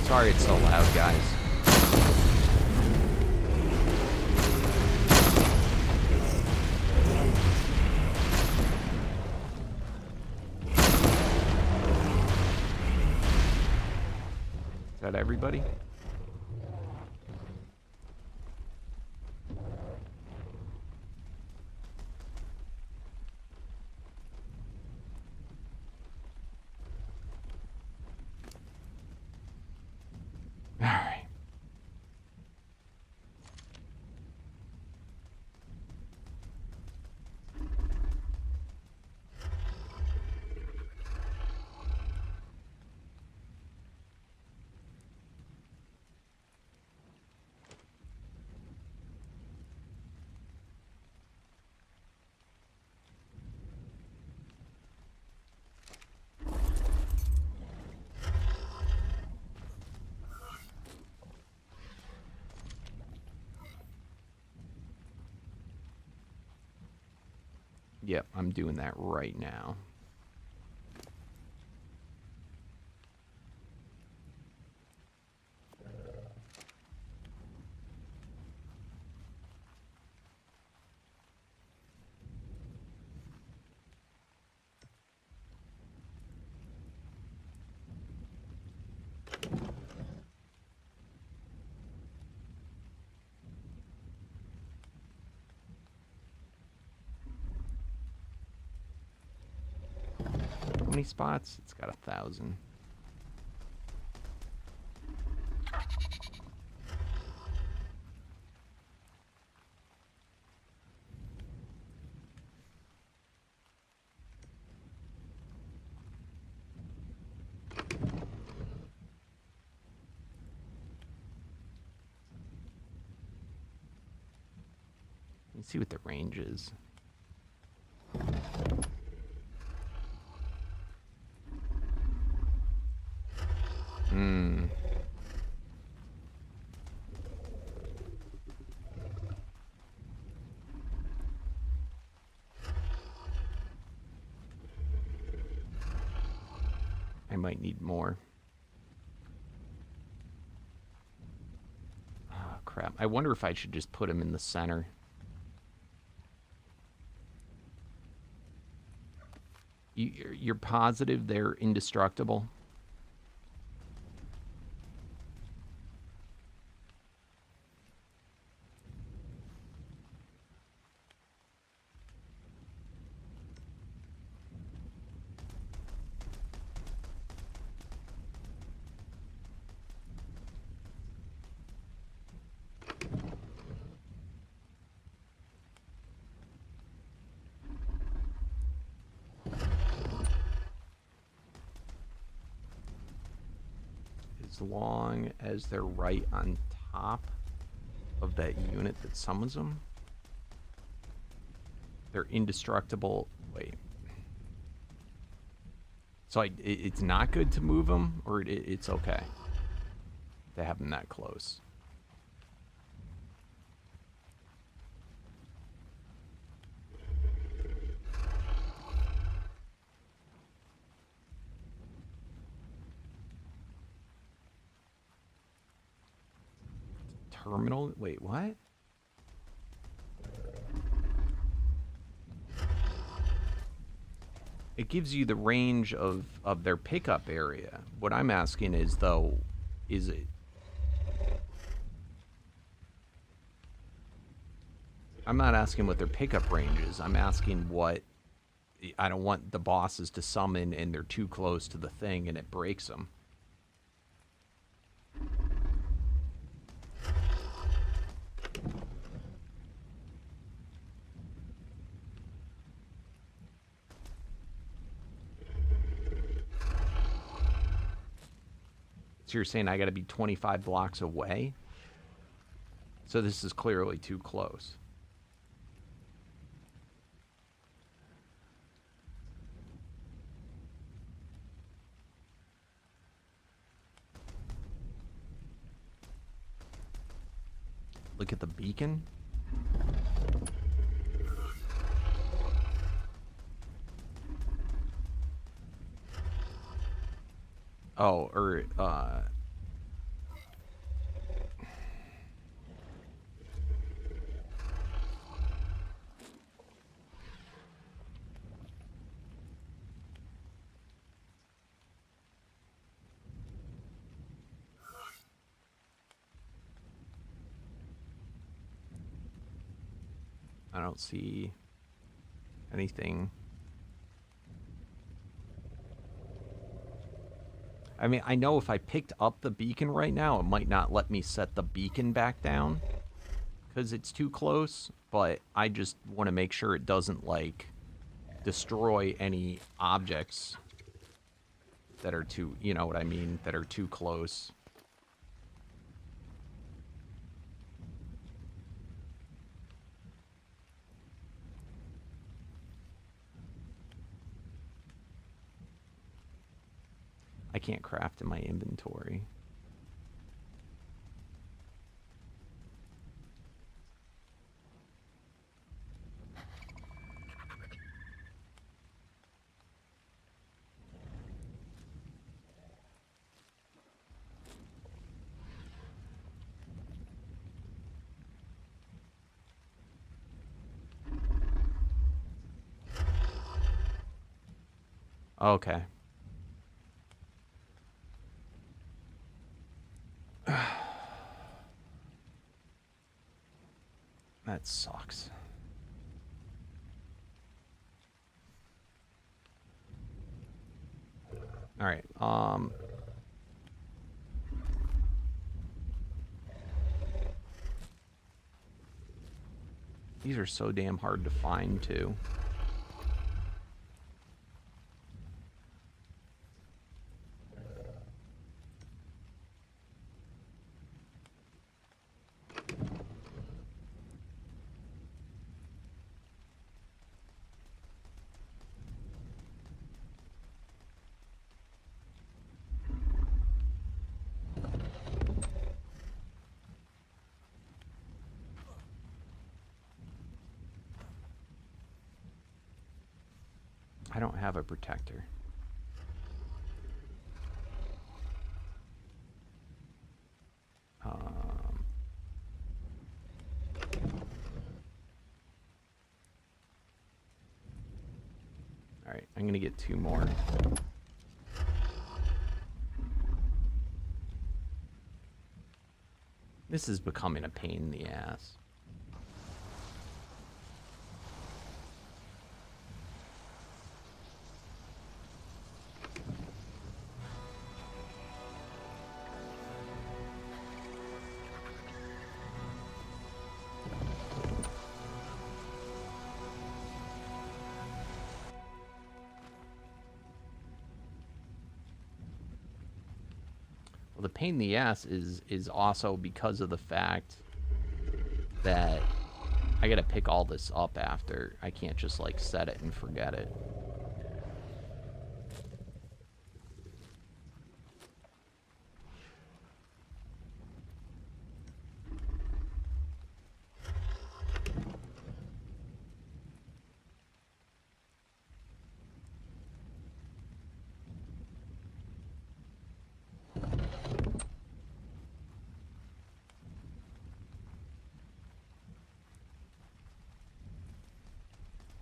Sorry it's so loud, guys. Is that everybody? All right. Yep, I'm doing that right now. How many spots? It's got 1,000. Let's see what the range is. I might need more. Oh, crap. crap. I wonder if I should just put him in the center. You're positive they're indestructible? As long as they're right on top of that unit that summons them, they're indestructible. Wait. So it's not good to move them, or it's okay to have them that close? Terminal? Wait, what? It gives you the range of their pickup area. What I'm asking is, though, is it... I'm not asking what their pickup range is. I'm asking what... I don't want the bosses to summon and they're too close to the thing and it breaks them. So you're saying I got to be 25 blocks away? So this is clearly too close. Look at the beacon. Oh, or, I don't see anything. I mean, I know if I picked up the beacon right now, it might not let me set the beacon back down because it's too close, but I just want to make sure it doesn't, like, destroy any objects that are too, you know what I mean, that are too close. I can't craft in my inventory. Okay. That sucks. All right. These are so damn hard to find, too. I don't have a protector. Alright, I'm gonna get 2 more. This is becoming a pain in the ass. Well, the pain in the ass is also because of the fact that I gotta pick all this up after. I can't just, like, set it and forget it.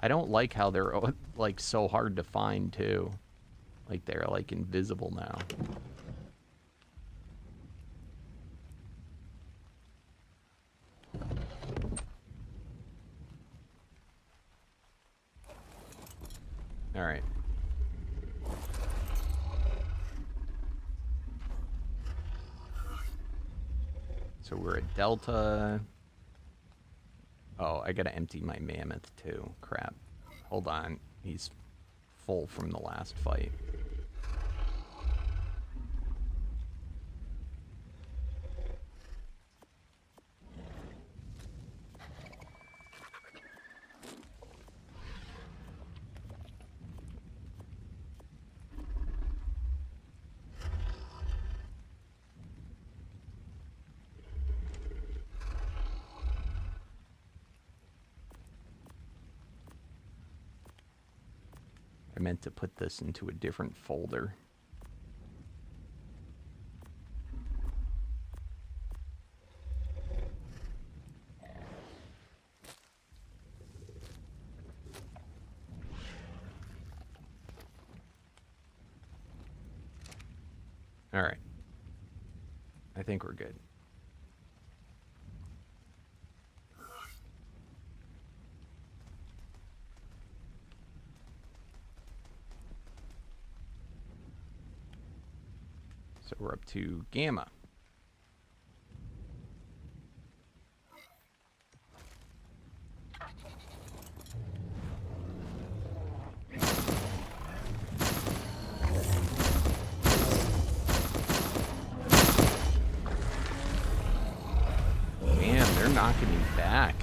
I don't like how they're, like, so hard to find, too. Like, they're, like, invisible now. Alright. So we're at Delta. Oh, I gotta empty my mammoth too. Crap. Hold on. He's full from the last fight. I meant to put this into a different folder. All right. I think we're good. So we're up to Gamma. Man, they're knocking me back.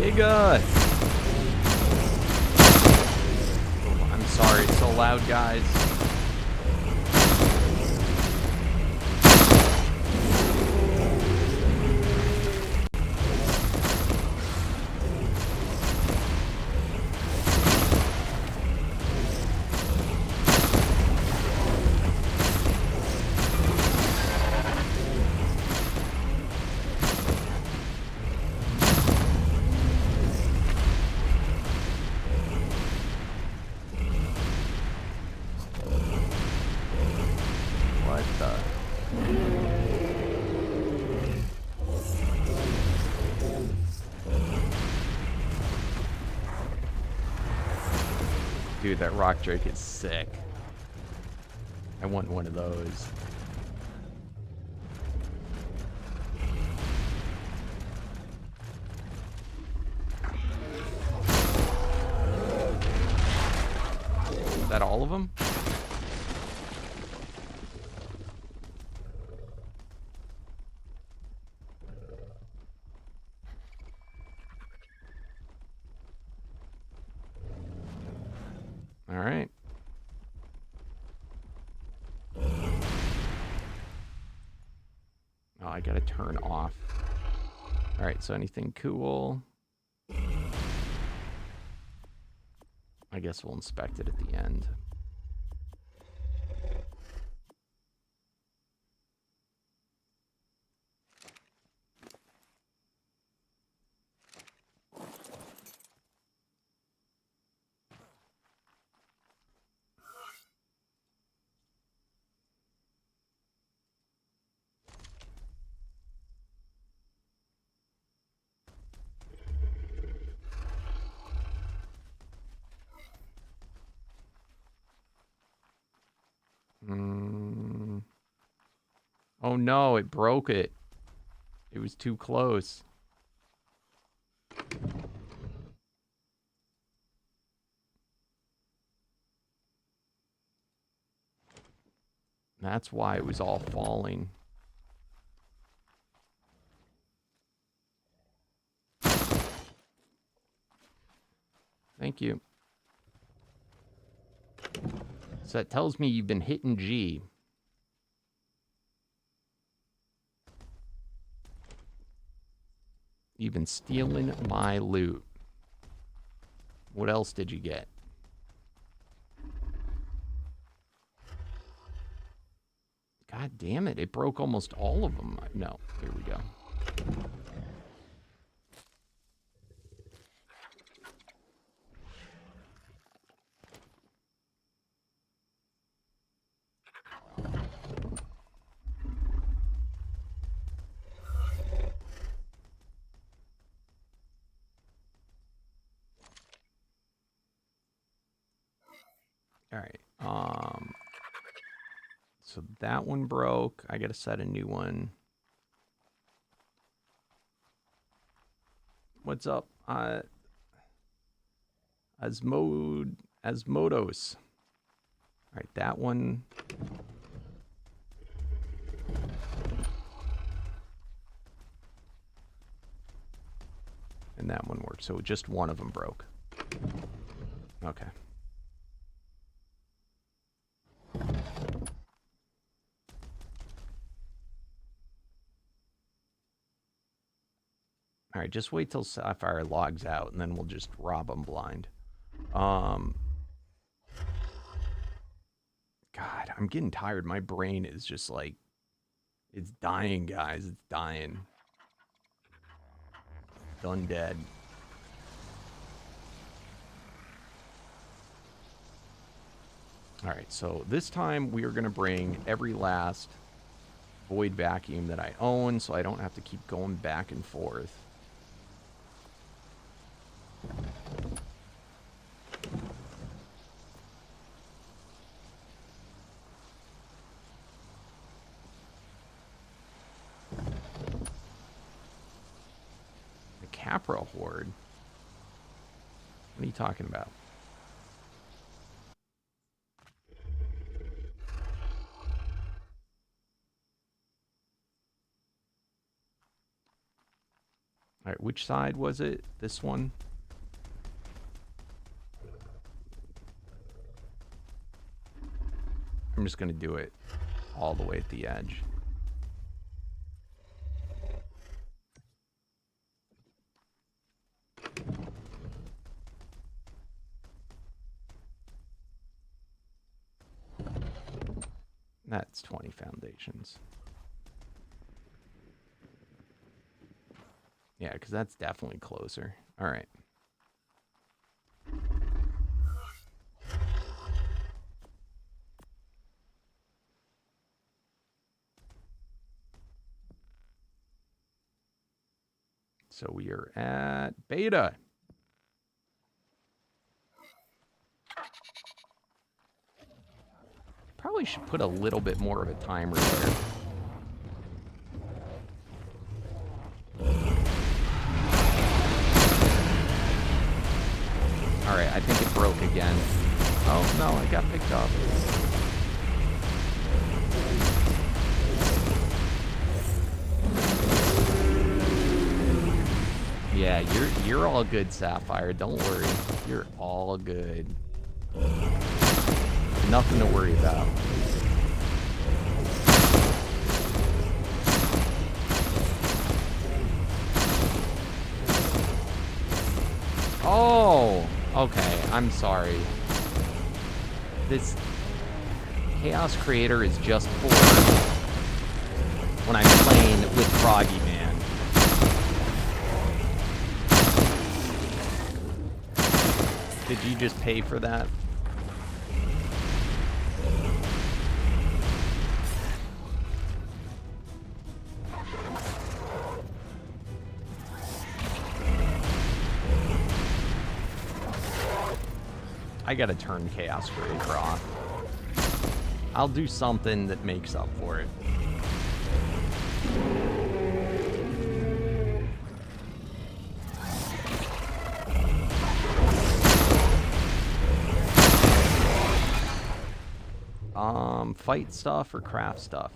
Giga! Oh, I'm sorry, it's so loud, guys. Dude, that rock drake is sick. I want one of those. Is that all of them? All right. Oh, I gotta turn off. All right, so anything cool? I guess we'll inspect it at the end. Oh no, it broke it. It was too close. That's why it was all falling. Thank you. So that tells me you've been hitting G. You've been stealing my loot. What else did you get? God damn it, it broke almost all of them. No, here we go. All right. So that one broke. I gotta set a new one. What's up? Asmodos. All right, that one. And that one worked. So just one of them broke. Okay. All right, just wait till Sapphire logs out, and then we'll just rob them blind. God, I'm getting tired. My brain is just like, it's dying, guys. It's dying. Done dead. All right, so this time we are going to bring every last void vacuum that I own, so I don't have to keep going back and forth. The Capra Horde? What are you talking about? All right, which side was it? This one? I'm just going to do it all the way at the edge. That's 20 foundations. Yeah, because that's definitely closer. All right. So we are at beta. Probably should put a little bit more of a timer there. All right, I think it broke again. Oh, no, it got picked up. Yeah, you're all good, Sapphire. Don't worry. You're all good. Nothing to worry about. Oh! Okay, I'm sorry. This Chaos Creator is just for when I'm playing with Froggy Man. Did you just pay for that? I gotta turn Chaos Creator off. I'll do something that makes up for it. Fight stuff or craft stuff?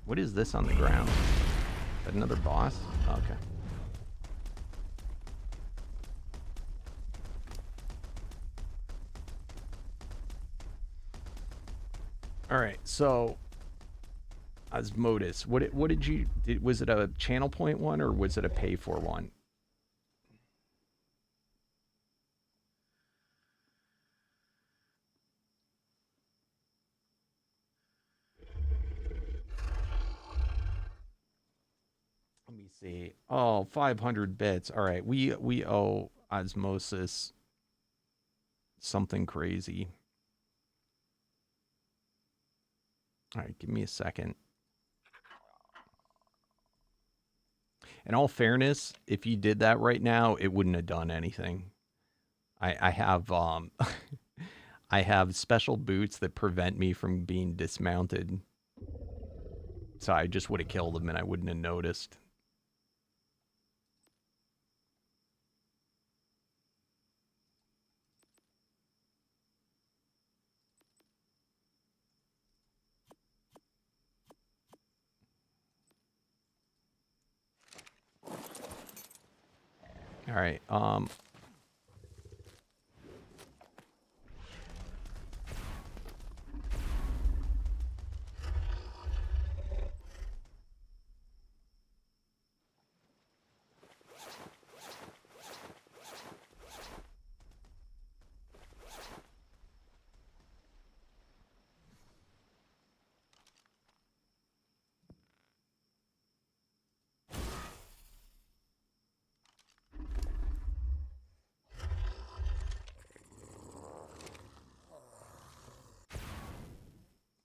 What is this on the ground? Is that another boss? Okay. All right, so Osmotus, what did you was it a channel point one or was it a pay for one? Let me see. Oh, 500 bits. All right, we owe Osmosis something crazy. All right, give me a second. In all fairness, if you did that right now, it wouldn't have done anything. I have I have special boots that prevent me from being dismounted. So I just would have killed him and I wouldn't have noticed. All right.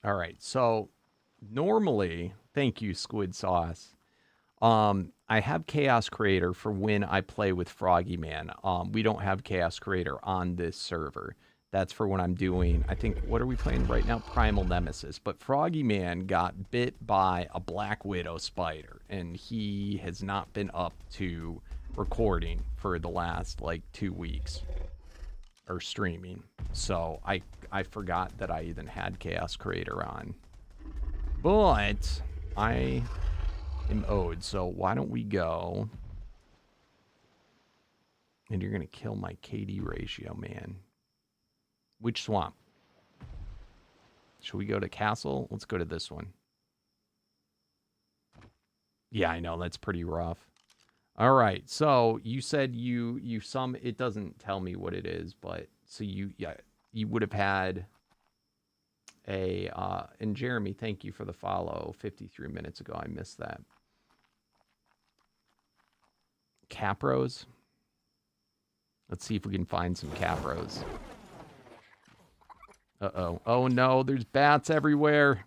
All right, so normally, thank you, Squid Sauce. I have Chaos Creator for when I play with Froggy Man. We don't have Chaos Creator on this server. That's for when I'm doing, I think, what are we playing right now? Primal Nemesis. But Froggy Man got bit by a Black Widow spider, and he has not been up to recording for the last, like, 2 weeks. Or streaming. So I forgot that I even had Chaos Creator on. But I am owed, so why don't we go? And you're gonna kill my KD ratio, man. Which swamp? Should we go to Castle? Let's go to this one. Yeah, I know, that's pretty rough. All right, so you said you it doesn't tell me what it is, but so you would have had a and Jeremy, thank you for the follow 53 minutes ago. I missed that. Capros. Let's see if we can find some Capros. Uh-oh. Oh no, there's bats everywhere.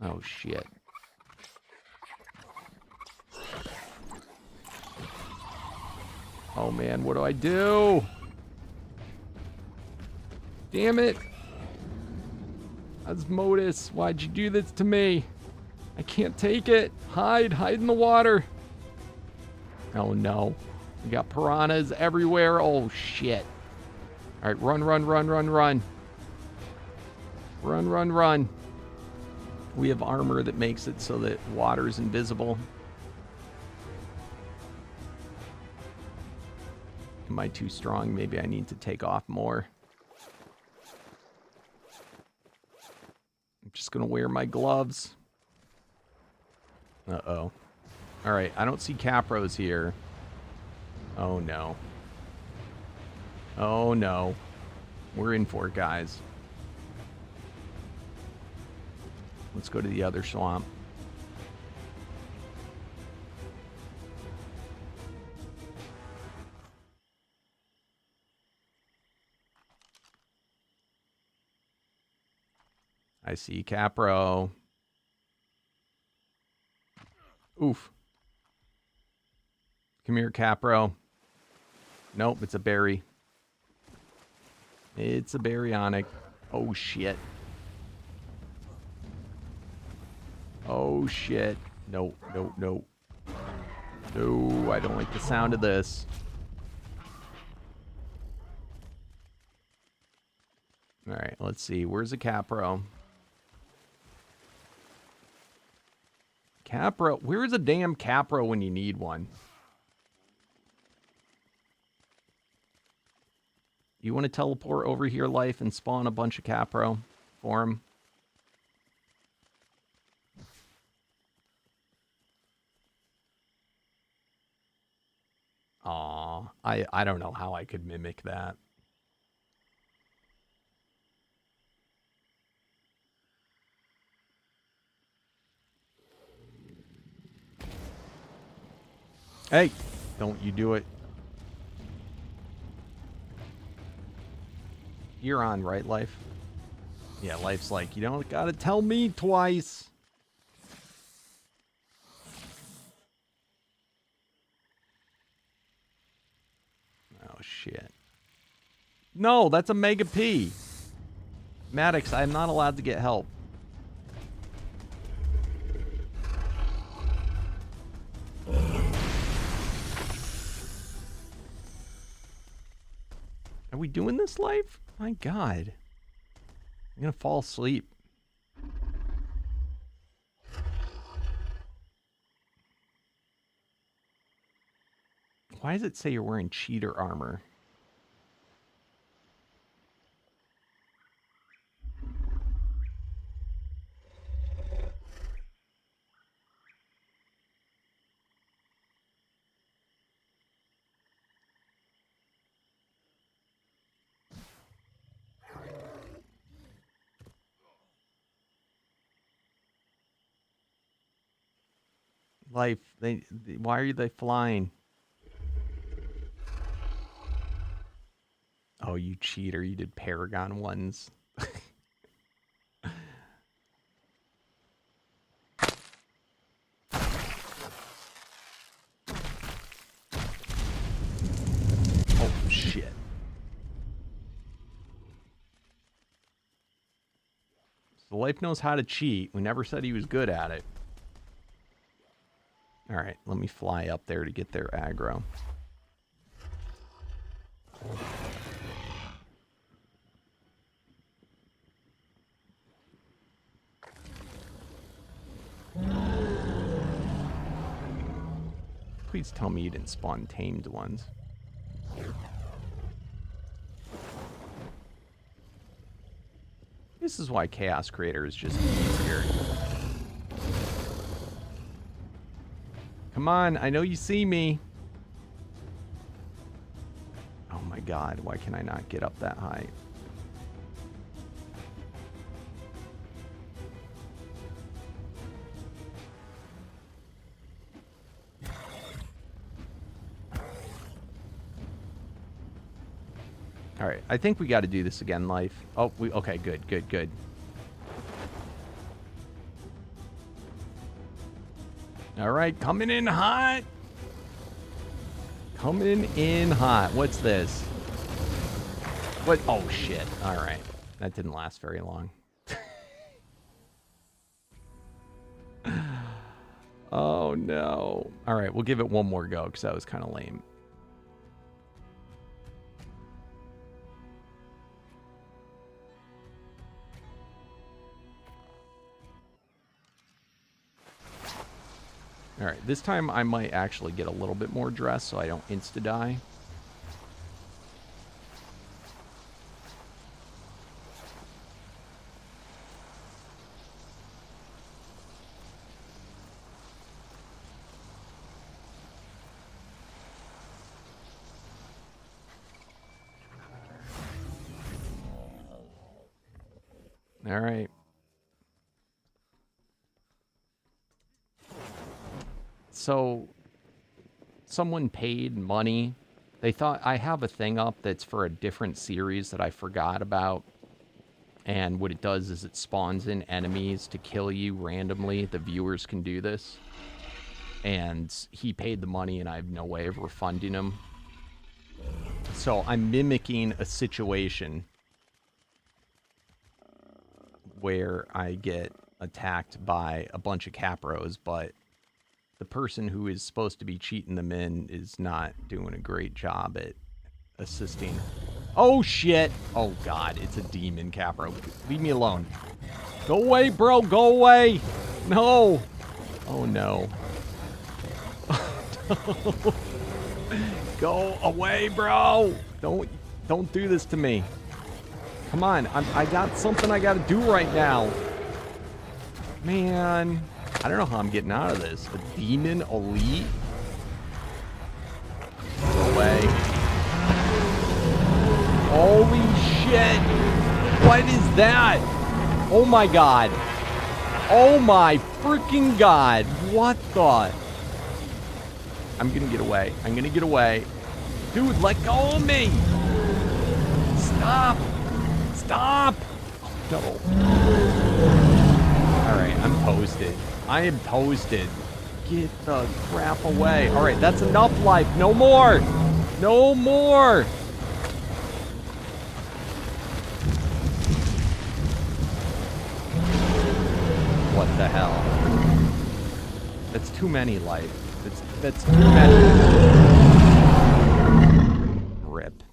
Oh shit. Oh man, what do I do? Damn it. Osmotus, why'd you do this to me? I can't take it. Hide in the water. Oh no. We got piranhas everywhere. Oh shit. All right, run. Run. We have armor that makes it so that water's invisible. Am I too strong? Maybe I need to take off more. I'm just gonna wear my gloves. Uh-oh. Alright, I don't see Capros here. Oh no. Oh no. We're in for it, guys. Let's go to the other swamp. I see Capro. Oof. Come here, Capro. Nope, it's a berry. It's a baryonic. Oh, shit. Oh, shit. No, no, no. No, I don't like the sound of this. Alright, let's see. Where's a Capro? Capro? Where's a damn Capro when you need one? You want to teleport over here, Life, and spawn a bunch of Capro for him? Aw, I don't know how I could mimic that. Hey, don't you do it. You're on, right, Life? Yeah, Life's like, you don't gotta tell me twice. Oh, shit. No, that's a Mega P. Maddox, I'm not allowed to get help. Are we doing this, Life? My God. I'm gonna fall asleep. Why does it say you're wearing cheater armor? Life, why are they flying? Oh, you cheater. You did Paragon ones. Oh, shit. So Life knows how to cheat. We never said he was good at it. Alright, let me fly up there to get their aggro. Please tell me you didn't spawn tamed ones. This is why Chaos Creator is just easier. Come on, I know you see me. Oh my God, why can I not get up that high? All right, I think we got to do this again, Life. Oh, okay, good, good, good. All right, coming in hot. Coming in hot. What's this? What? Oh, shit. All right. That didn't last very long. Oh, no. All right, we'll give it one more go because that was kind of lame. All right, this time I might actually get a little bit more dress so I don't insta-die. All right. So, someone paid money. They thought I have a thing up that's for a different series that I forgot about. And what it does is it spawns in enemies to kill you randomly. The viewers can do this. And he paid the money, and I have no way of refunding him. So I'm mimicking a situation where I get attacked by a bunch of capros, but the person who is supposed to be cheating them in is not doing a great job at assisting. Oh, shit. Oh, God. It's a demon capro. Leave me alone. Go away, bro. Go away. No. Oh, no. Go away, bro. Don't do this to me. Come on. I got something I got to do right now. Man. I don't know how I'm getting out of this. A demon elite? Go away. Holy shit. What is that? Oh my god. Oh my freaking god. What the? I'm gonna get away. I'm gonna get away. Dude, let go of me. Stop. Stop. Oh, no. Alright, I'm toasted. I am toasted. Get the crap away. Alright, that's enough life. No more. No more. What the hell? That's too many life. That's too many. Rip.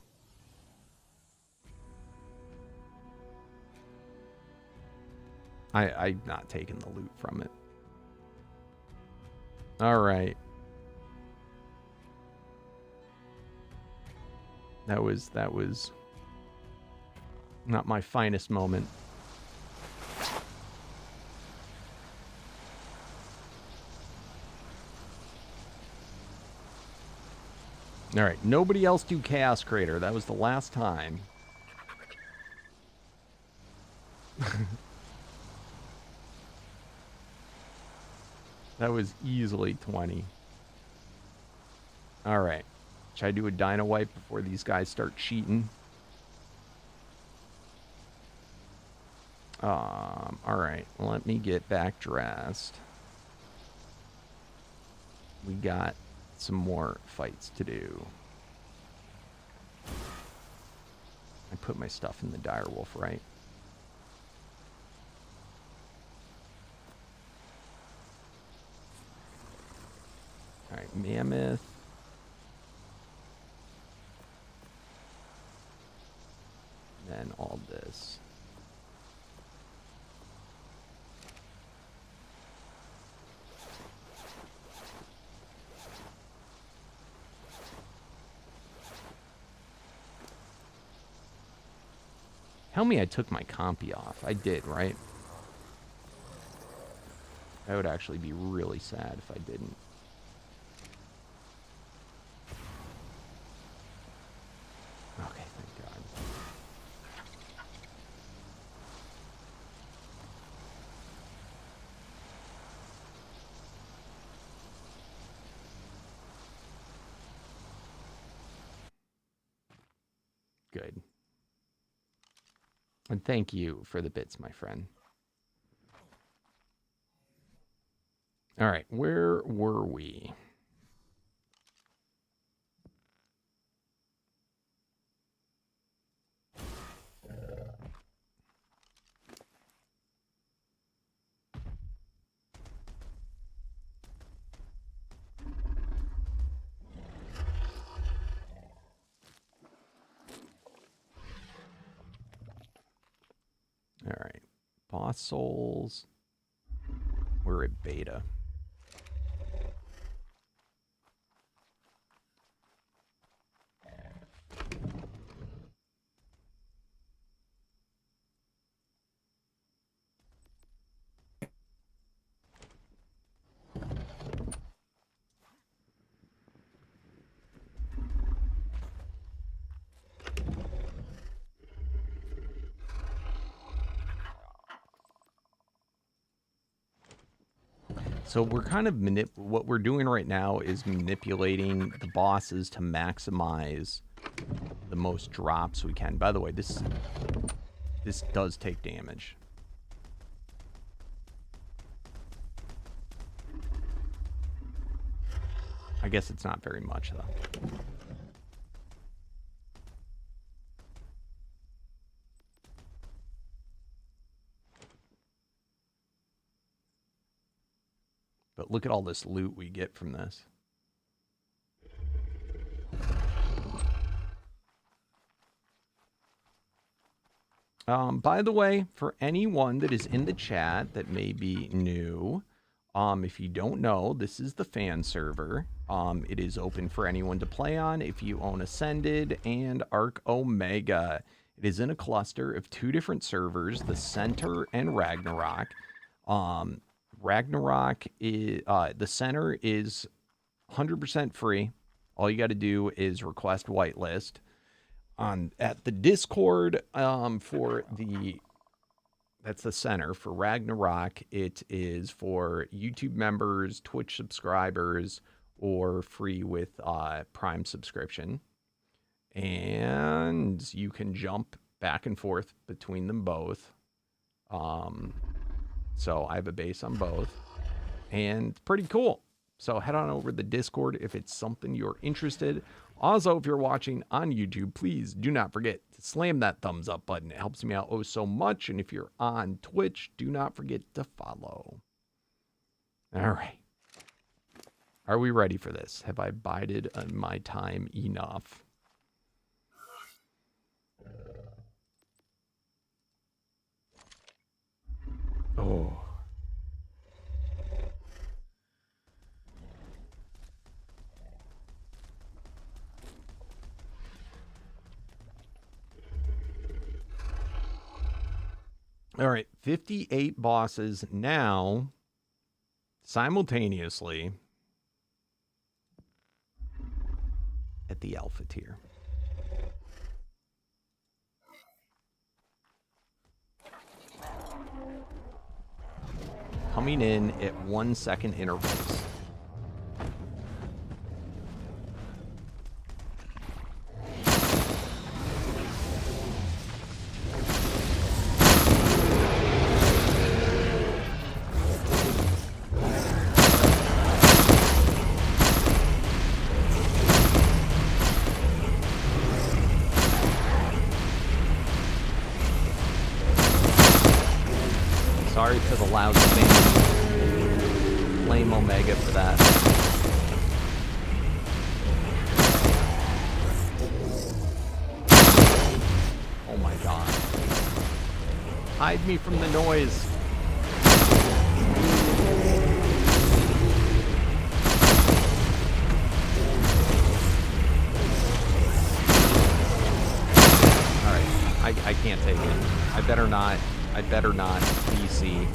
I'm not taking the loot from it. Alright. That was not my finest moment. Alright, nobody else do Chaos Crater. That was the last time. That was easily 20. Alright. Should I do a Dino Wipe before these guys start cheating? Alright. Let me get back dressed. We got some more fights to do. I put my stuff in the direwolf, right? Alright, mammoth. Then all this. Tell me I took my compy off. I did, right? I would actually be really sad if I didn't. Okay, thank God. Good. And thank you for the bits, my friend. All right, where were we? All right, boss souls. We're at beta. So we're kind of what we're doing right now is manipulating the bosses to maximize the most drops we can. By the way, this does take damage. I guess it's not very much though. But look at all this loot we get from this. By the way, for anyone that is in the chat that may be new, if you don't know, this is the fan server. It is open for anyone to play on if you own Ascended and Arc Omega. It is in a cluster of 2 different servers, the Center and Ragnarok. Ragnarok is the Center is 100% free. All you got to do is request whitelist. At the Discord for that's the Center. For Ragnarok, it is for YouTube members, Twitch subscribers, or free with Prime subscription. And you can jump back and forth between them both. So I have a base on both, and it's pretty cool. So head on over to the Discord if it's something you're interested. Also, if you're watching on YouTube, please do not forget to slam that thumbs up button. It helps me out oh so much. And if you're on Twitch, do not forget to follow. All right. Are we ready for this? Have I bided my time enough? Oh. All right, 58 bosses now, simultaneously, at the alpha tier. Coming in at 1 second intervals. Sorry to the loud fans. Blame Omega for that. Oh my god. Hide me from the noise. Alright, I can't take it. I better not BC.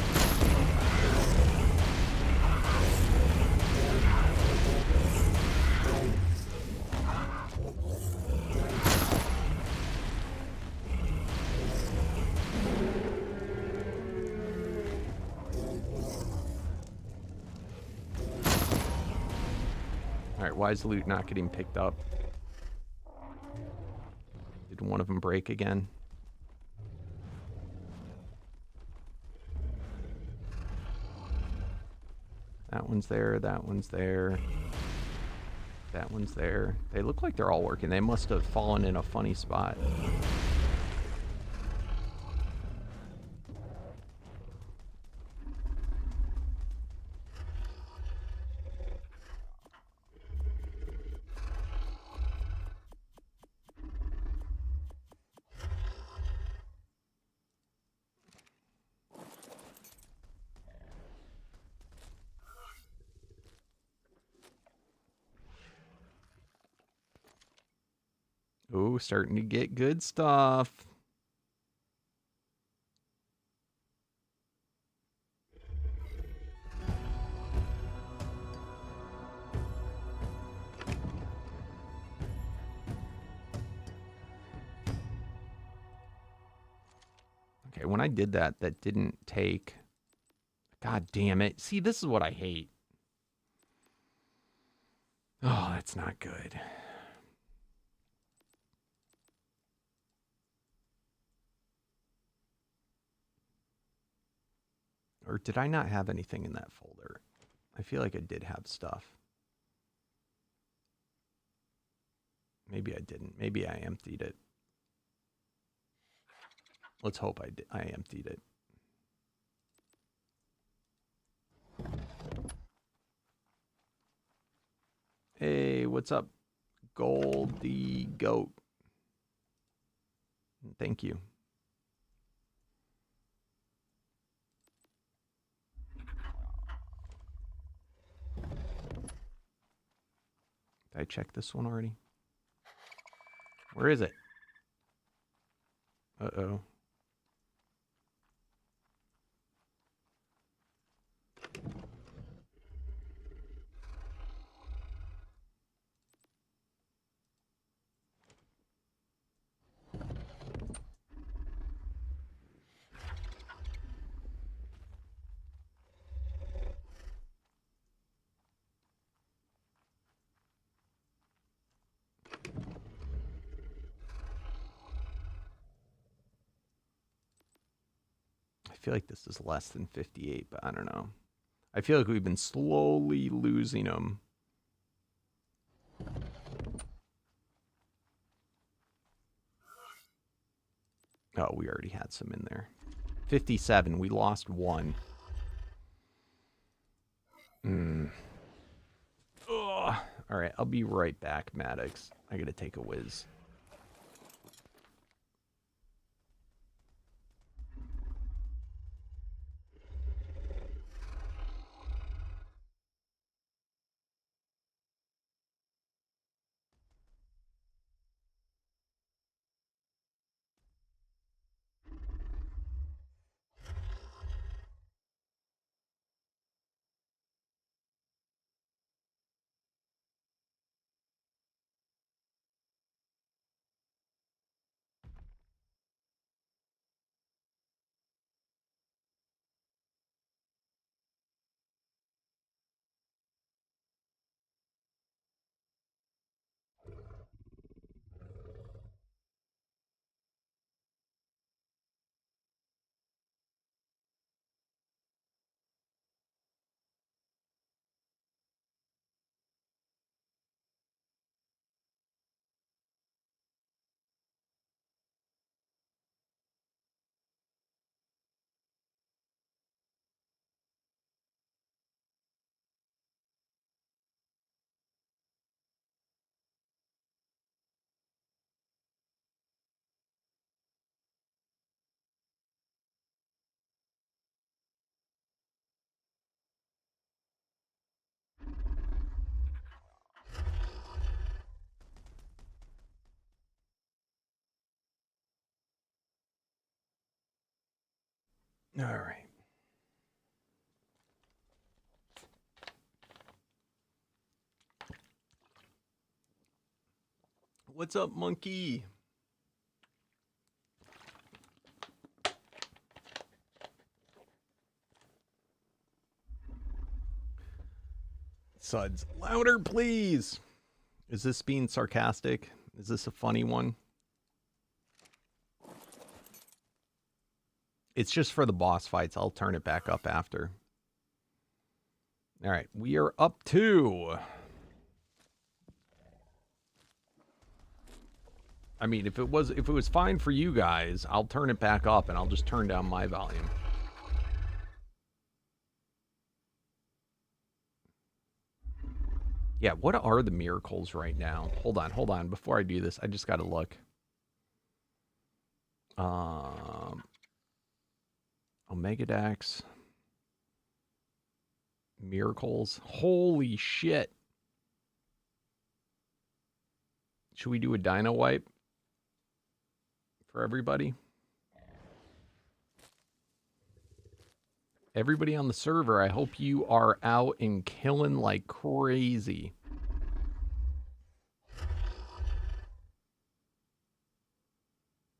Alright, why is the loot not getting picked up? Did one of them break again? That one's there, that one's there, that one's there. They look like they're all working. They must have fallen in a funny spot. Ooh, starting to get good stuff. Okay, when I did that, that didn't take God damn it. See, this is what I hate. Oh, that's not good. Or did I not have anything in that folder? I feel like I did have stuff. Maybe I didn't. Maybe I emptied it. Let's hope I did. I emptied it. Hey, what's up, Goldie Goat? Thank you. Did I check this one already? Where is it? Uh-oh. I feel like this is less than 58, but I don't know. I feel like we've been slowly losing them. Oh, we already had some in there. 57. We lost one. Ugh. All right, I'll be right back, Maddox. I gotta take a whiz. All right. What's up, monkey? Suds, louder, please. Is this being sarcastic? Is this a funny one? It's just for the boss fights. I'll turn it back up after. All right, we are up to... I mean, if it was fine for you guys, I'll turn it back up and I'll just turn down my volume. Yeah, what are the miracles right now? Hold on. Before I do this, I just got to look. Omega Dax. Miracles. Holy shit. Should we do a dino wipe for everybody? Everybody on the server, I hope you are out and killing like crazy.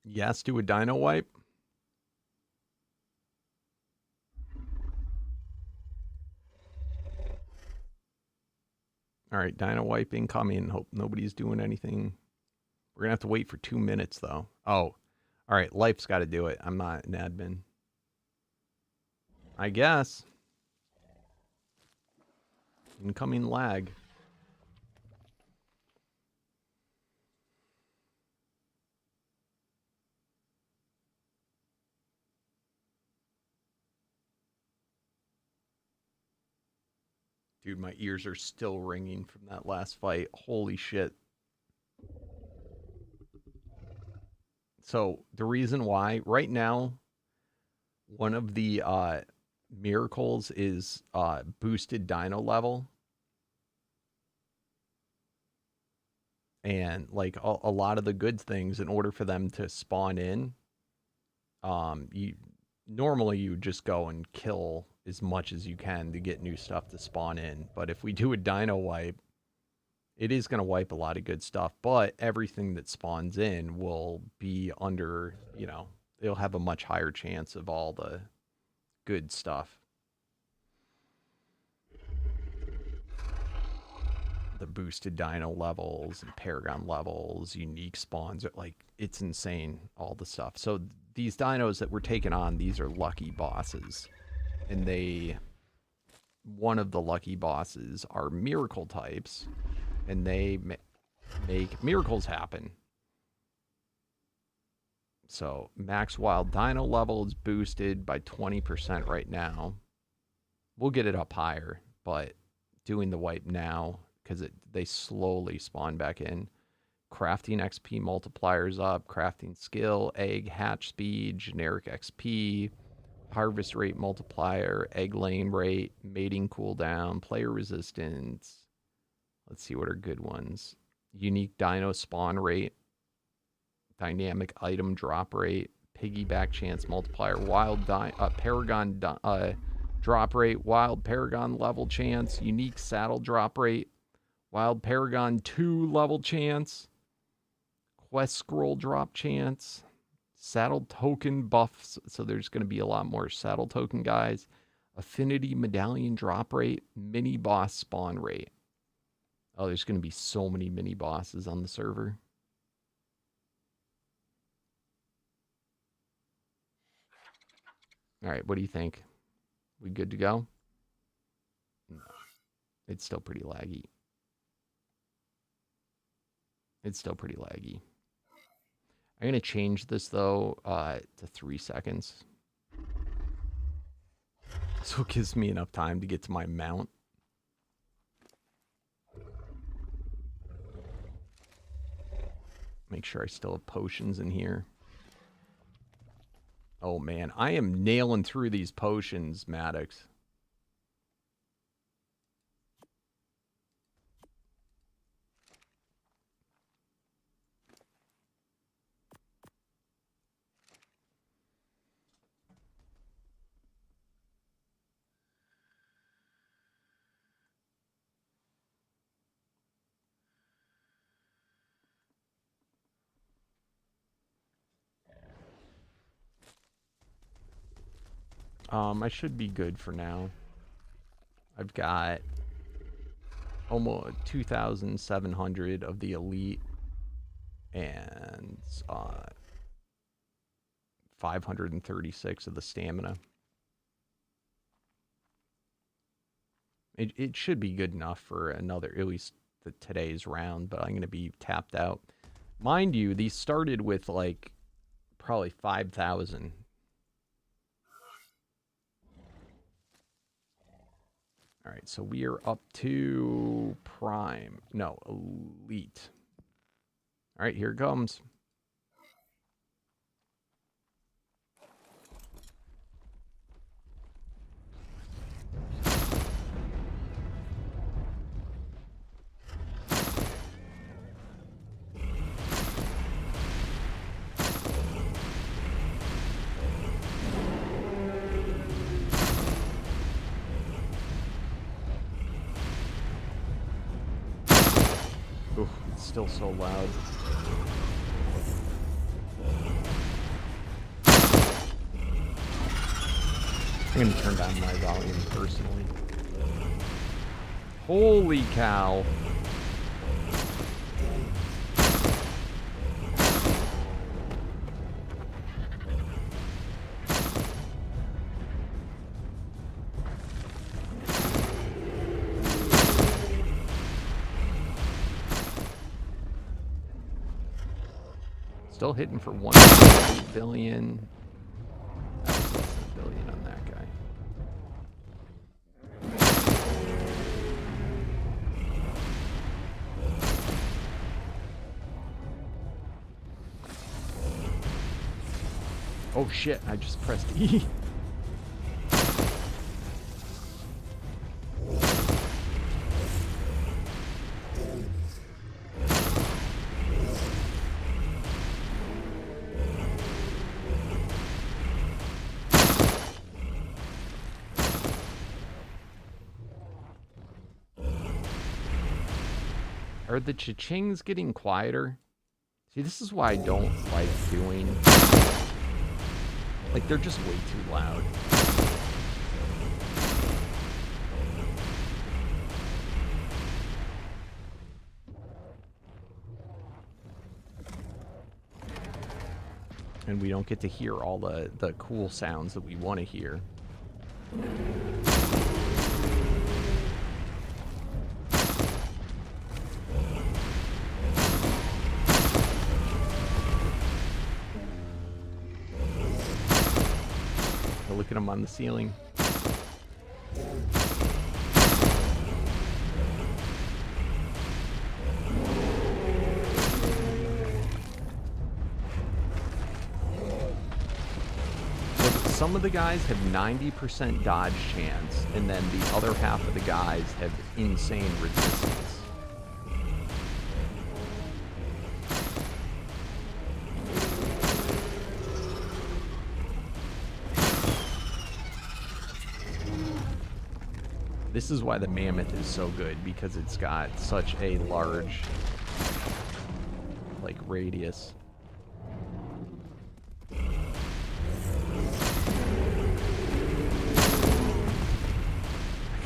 Yes, do a dino wipe. All right, dino wipe incoming. Hope nobody's doing anything. We're going to have to wait for 2 minutes, though. Oh, all right, Life's got to do it. I'm not an admin. I guess. Incoming lag. Dude, my ears are still ringing from that last fight. Holy shit. So, the reason why, right now, one of the miracles is boosted dino level. And, like, a lot of the good things, in order for them to spawn in, normally you just go and kill as much as you can to get new stuff to spawn in. But if we do a dino wipe, it is going to wipe a lot of good stuff. But everything that spawns in will be under, you know, it'll have a much higher chance of all the good stuff. The boosted dino levels and paragon levels, unique spawns, like, it's insane, all the stuff. So these dinos that we're taking on, these are lucky bosses. And one of the lucky bosses are miracle types, and they make miracles happen. So max wild dino level is boosted by 20% right now. We'll get it up higher, but doing the wipe now, because they slowly spawn back in. Crafting XP multipliers up, crafting skill, egg hatch speed, generic XP, harvest rate multiplier, egg laying rate, mating cooldown, player resistance. Let's see what are good ones. Unique dino spawn rate, dynamic item drop rate, piggyback chance multiplier, wild paragon drop rate, wild paragon level chance, unique saddle drop rate, wild paragon 2 level chance, quest scroll drop chance, saddle token buffs, so there's going to be a lot more saddle token guys, affinity medallion drop rate, mini boss spawn rate. Oh, there's going to be so many mini bosses on the server. All right, what do you think? We good to go? No. It's still pretty laggy. It's still pretty laggy. I'm going to change this, though, to 3 seconds. So it gives me enough time to get to my mount. Make sure I still have potions in here. Oh, man. I am nailing through these potions, Maddox. I should be good for now. I've got almost 2,700 of the elite and 536 of the stamina. It should be good enough for another, at least today's round, but I'm going to be tapped out. Mind you, these started with like probably 5,000. All right, so we are up to prime. No, elite. All right, here it comes. Oof, it's still so loud. I'm going to turn down my volume personally. Holy cow. Still hitting for 1.8 billion. That was less than a billion on that guy. Oh shit, I just pressed E. Are the cha-chings getting quieter? See, this is why I don't like doing... Like, they're just way too loud. And we don't get to hear all the cool sounds that we want to hear. Look at him on the ceiling. So some of the guys have 90% dodge chance, and then the other half of the guys have insane resistance. This is why the mammoth is so good, because it's got such a large, like, radius. I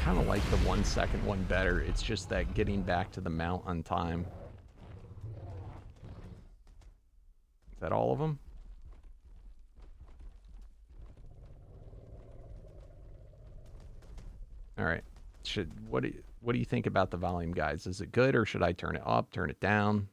kind of like the 1 second one better. It's just that getting back to the mount on time. Is that all of them? All right. What do you think about the volume, guys? Is it good, or should I turn it up, turn it down?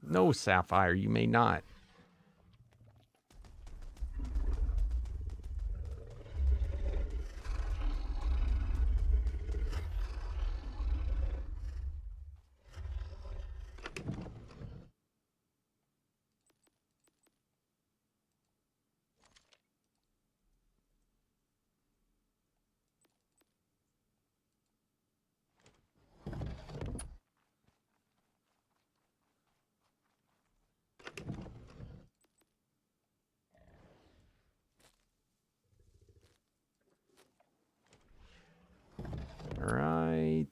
No, Sapphire, you may not. All right.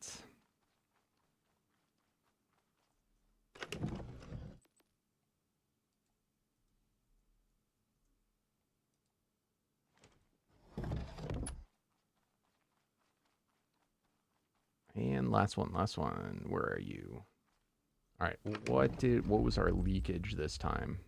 And last one. Where are you? All right. What was our leakage this time?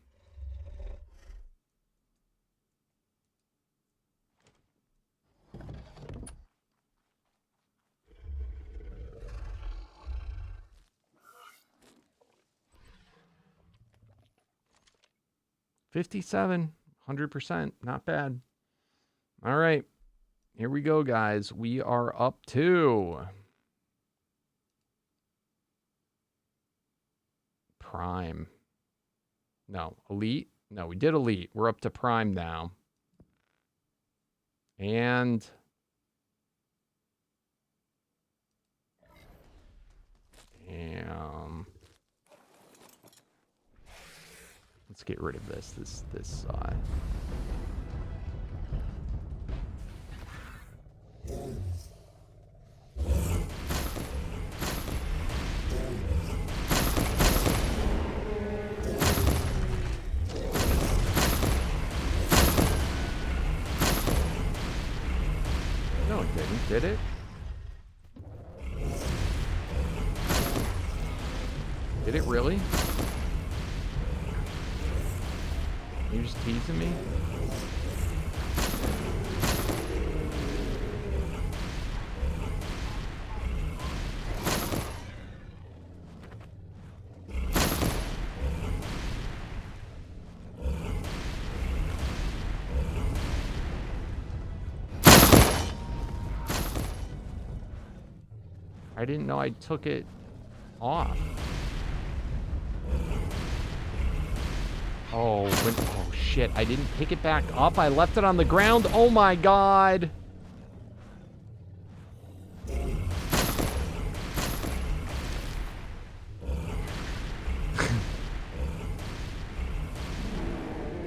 $57, 100%, not bad. All right, here we go, guys. We are up to Prime. No, Elite. No, we did Elite. We're up to Prime now. And let's get rid of this. No, it didn't, did it? Did it really? You're just teasing me? I didn't know I took it off. Oh, oh shit, I didn't pick it back up. I left it on the ground. Oh my god.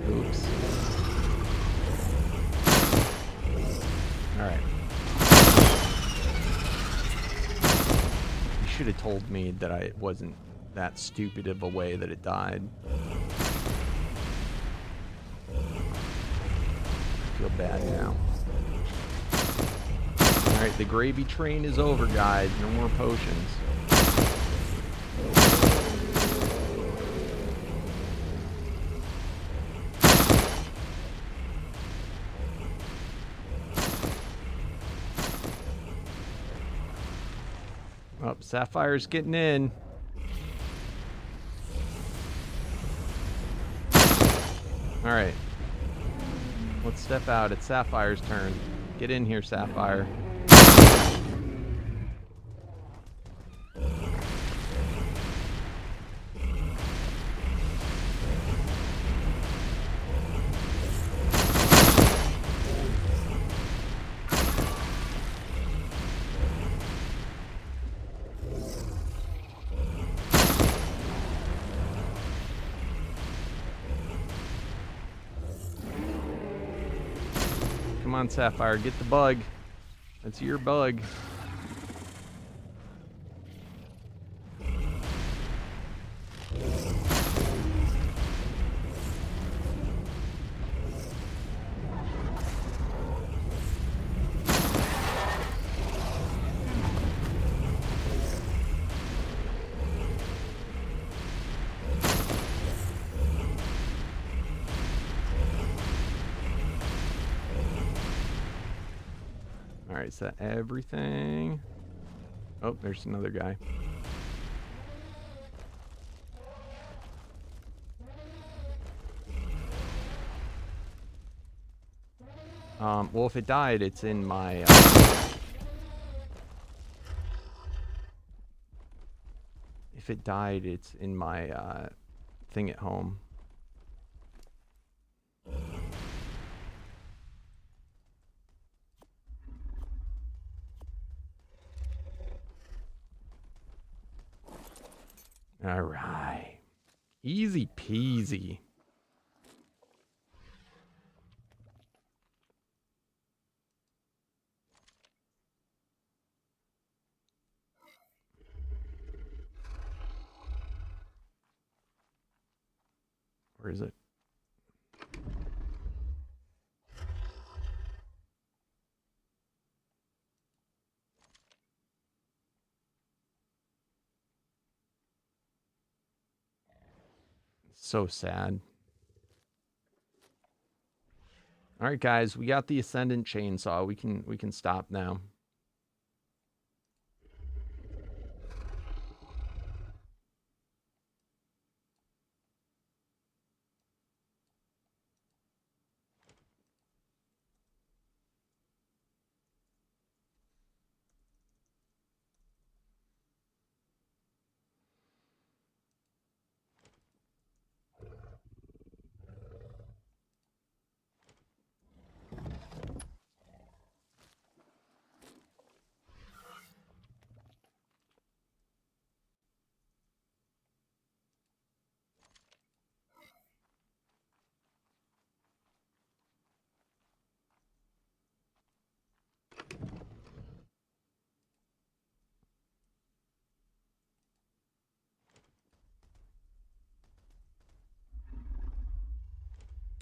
Oops. All right. You should have told me that it wasn't that stupid of a way that it died. I feel bad now. Alright, the gravy train is over, guys. No more potions. Oh, Sapphire's getting in. Alright. Let's step out. It's Sapphire's turn. Get in here, Sapphire. Come on, Sapphire, get the bug. That's your bug. Alright, is that everything? Oh, there's another guy. Well, if it died, it's in my... if it died, it's in my thing at home. All right. Easy peasy. Where is it? So sad. All right, guys, we got the Ascendant Chainsaw. We can stop now.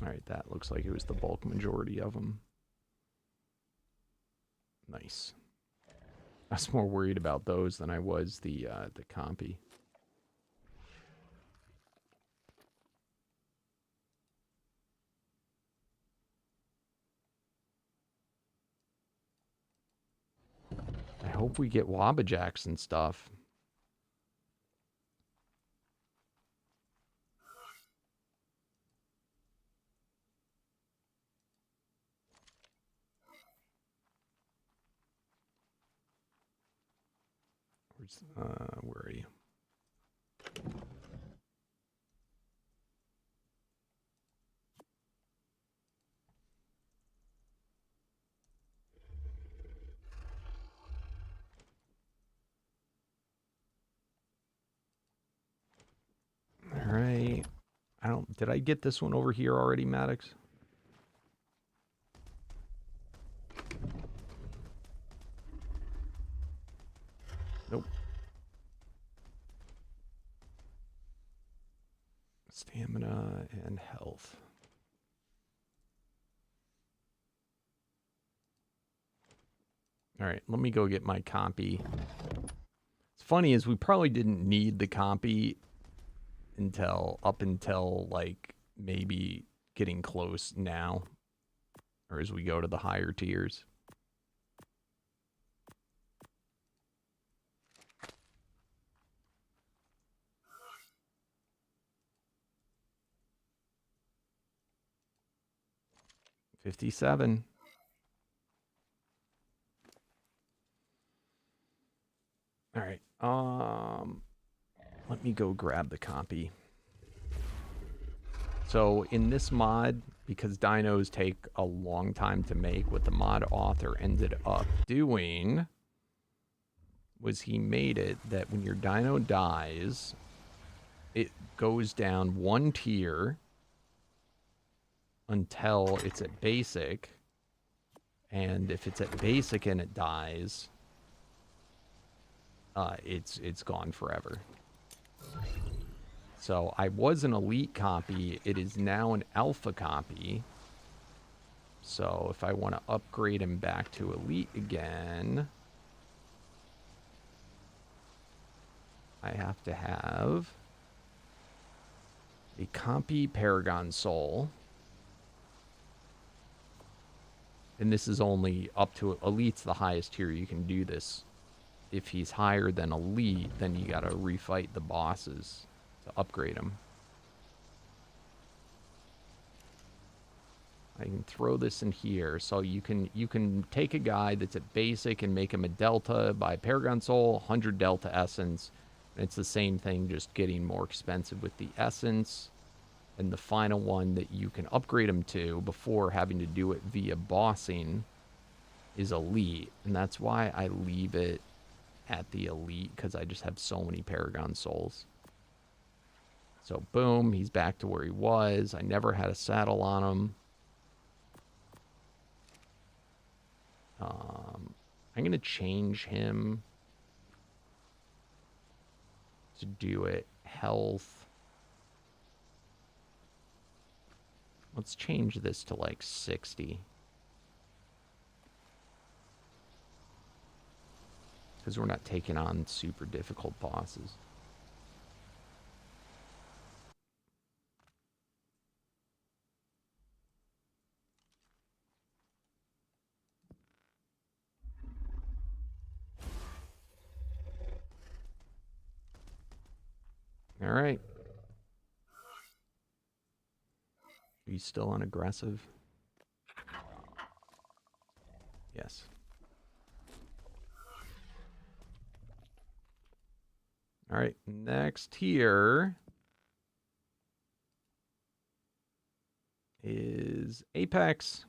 All right, that looks like it was the bulk majority of them. Nice. I was more worried about those than I was the compy. I hope we get Wabajacks and stuff. Where are you? All right. Did I get this one over here already, Maddox? Nope. Stamina and health. All right, let me go get my compy. It's funny is we probably didn't need the compy up until like maybe getting close now, or as we go to the higher tiers. $57. All right. Let me go grab the copy. So in this mod, because dinos take a long time to make, what the mod author ended up doing was he made it that when your dino dies, it goes down one tier until it's at basic. And if it's at basic and it dies, it's gone forever. So I was an elite copy. It is now an alpha copy. So if I want to upgrade him back to elite again, I have to have a copy Paragon Soul. And this is only up to elite's the highest tier you can do this. If he's higher than elite, then you gotta refight the bosses to upgrade him. I can throw this in here, so you can take a guy that's at basic and make him a delta by Paragon Soul, 100 delta essence, and it's the same thing, just getting more expensive with the essence. And the final one that you can upgrade him to before having to do it via bossing is elite, and that's why I leave it at the elite, because I just have so many Paragon Souls. So boom, he's back to where he was. I never had a saddle on him. I'm going to change him to do it health. Let's change this to like 60. Because we're not taking on super difficult bosses. All right. Are you still on aggressive? Yes. All right, next here is Apex.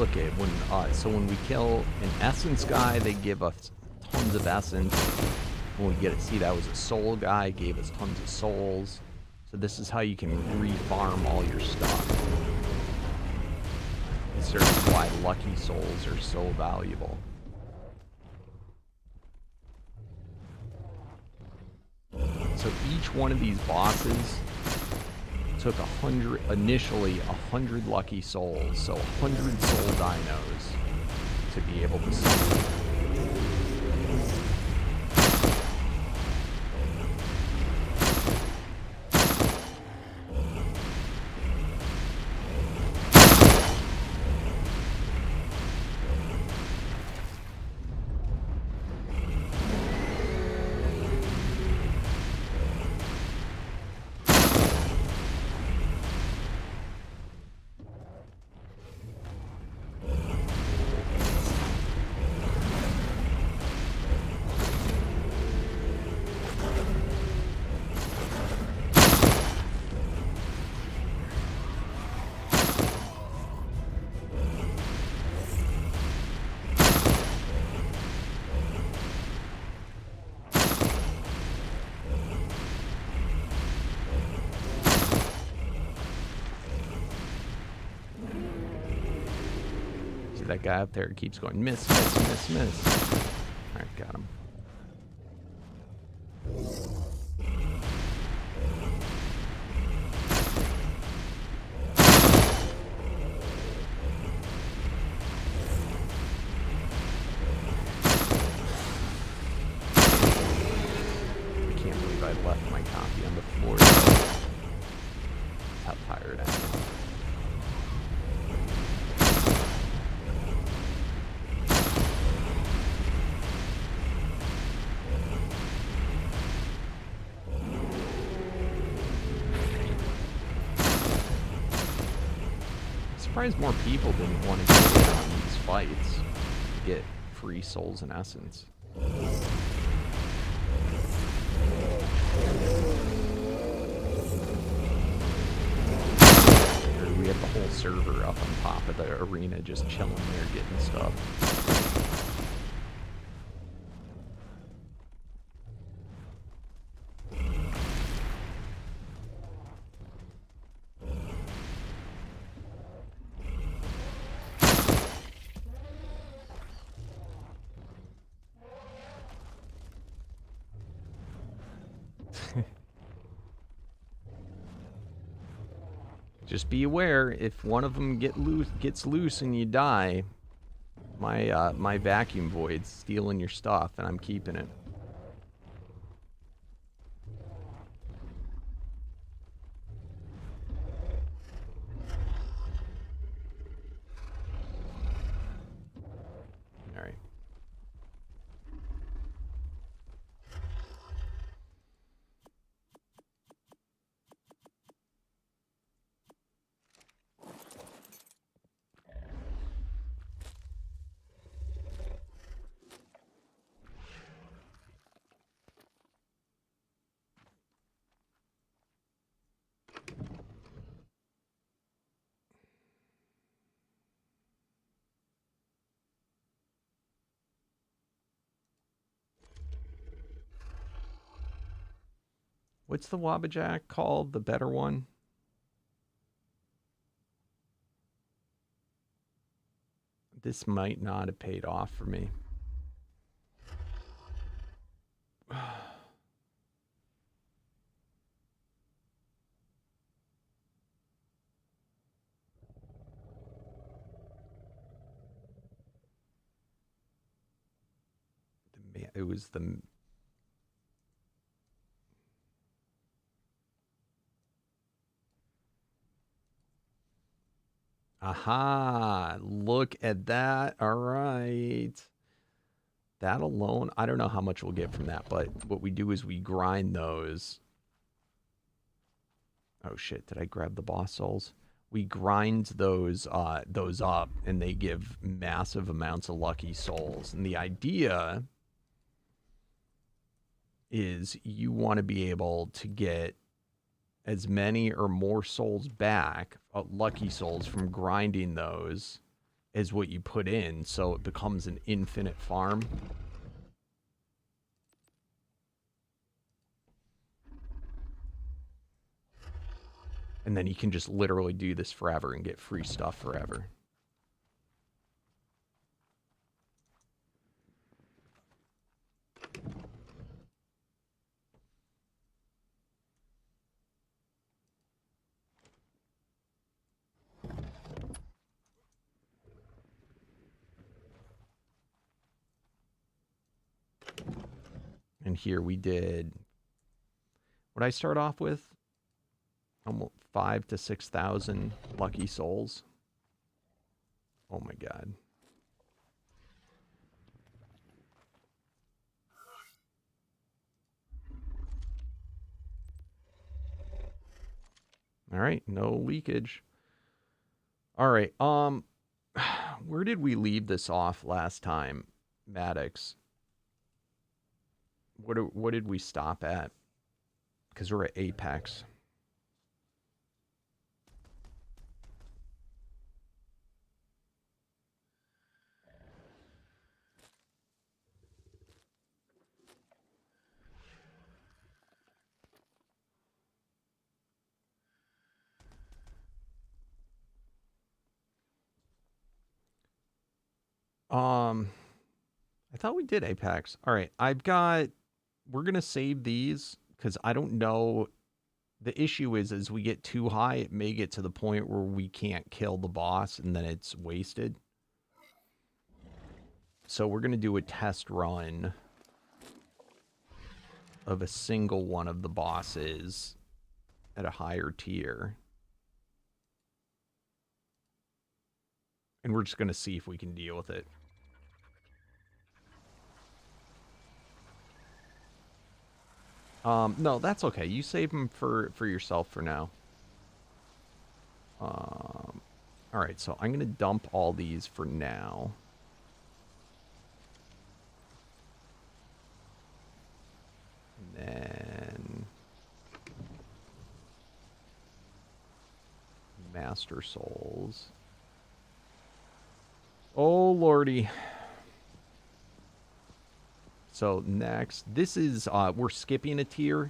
look at when so when we kill an essence guy, they give us tons of essence. When we get it, see, that was a soul guy, gave us tons of souls. So this is how you can re-farm all your stuff. This is why lucky souls are so valuable. So each one of these bosses took initially 100 lucky souls, so 100 soul dinos to be able to summon. That guy up there keeps going miss, miss, miss, miss. Alright, got him. I can't believe I left my copy on the floor. That's how tired I am. Surprised more people didn't want to get in on these fights to get free souls and essence. We have the whole server up on top of the arena just chilling there getting stuff. Just be aware, if one of them gets loose and you die, my vacuum void's stealing your stuff, and I'm keeping it. All right. What's the Wabbajack called? The better one? This might not have paid off for me. It was the... Aha, look at that. All right. That alone, I don't know how much we'll get from that, but what we do is we grind those. Oh shit, did I grab the boss souls? We grind those up, and they give massive amounts of lucky souls. And the idea is you want to be able to get as many or more souls back, lucky souls, from grinding those as what you put in, so it becomes an infinite farm. And then you can just literally do this forever and get free stuff forever. And here we did, what did I start off with? Almost 5,000 to 6,000 lucky souls. Oh my god. All right, no leakage. All right, where did we leave this off last time, Maddox? What did we stop at? Because we're at Apex. I thought we did Apex. All right, we're going to save these because I don't know. The issue is, as we get too high, it may get to the point where we can't kill the boss and then it's wasted. So we're going to do a test run of a single one of the bosses at a higher tier. And we're just going to see if we can deal with it. No, that's okay. You save them for yourself for now. All right, so I'm going to dump all these for now. And then Master Souls. Oh, lordy. So next, this is, we're skipping a tier.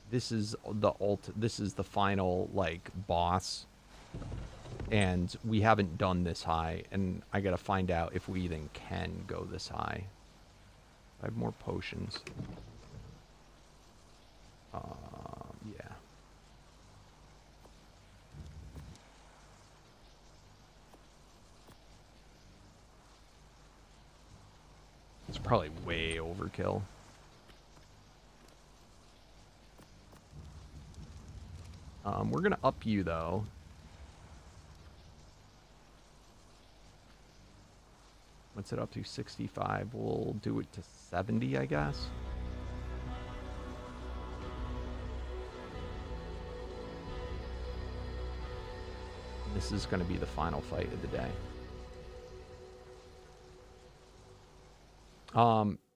This is the final, like, boss. And we haven't done this high, and I gotta find out if we even can go this high. I have more potions. Yeah. It's probably way overkill. We're gonna up you though. What's it up to? 65. We'll do it to 70, I guess. This is going to be the final fight of the day.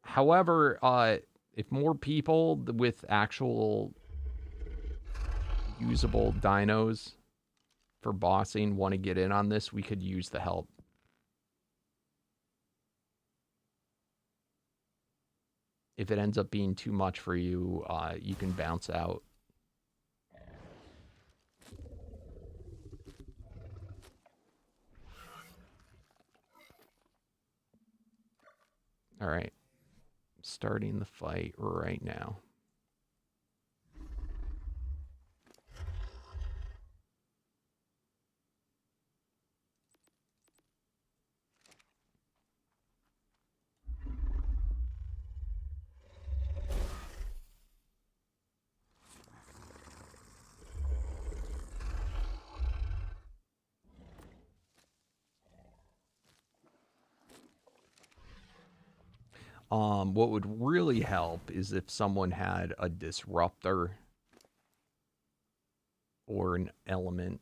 However, if more people with actual usable dinos for bossing want to get in on this, we could use the help. If it ends up being too much for you, you can bounce out. All right. Starting the fight right now. What would really help is if someone had a disruptor or an element.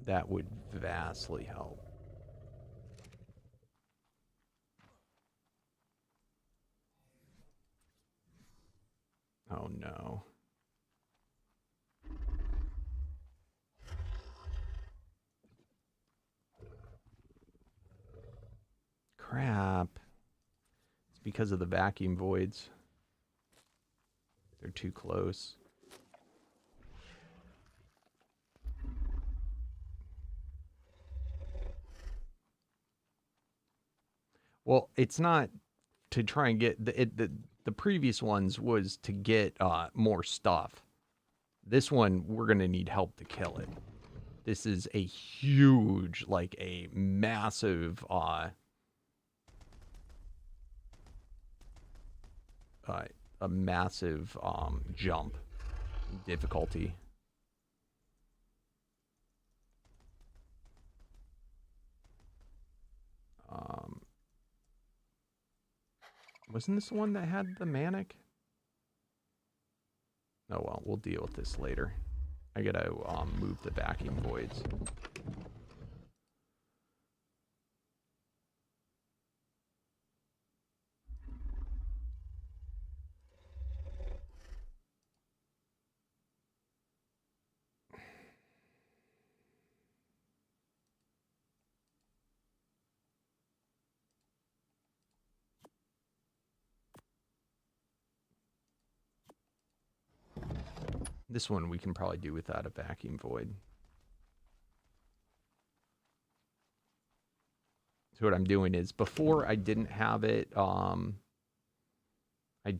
That would vastly help. Oh no. crap. It's because of the vacuum voids. They're too close. Well, it's not to try and get the previous ones was to get more stuff. This one we're gonna need help to kill it. This is a huge, like a massive jump in difficulty. Wasn't this the one that had the manic? Oh well, we'll deal with this later. I gotta move the vacuum voids. This one we can probably do without a vacuum void. So what I'm doing is, before I didn't have it, I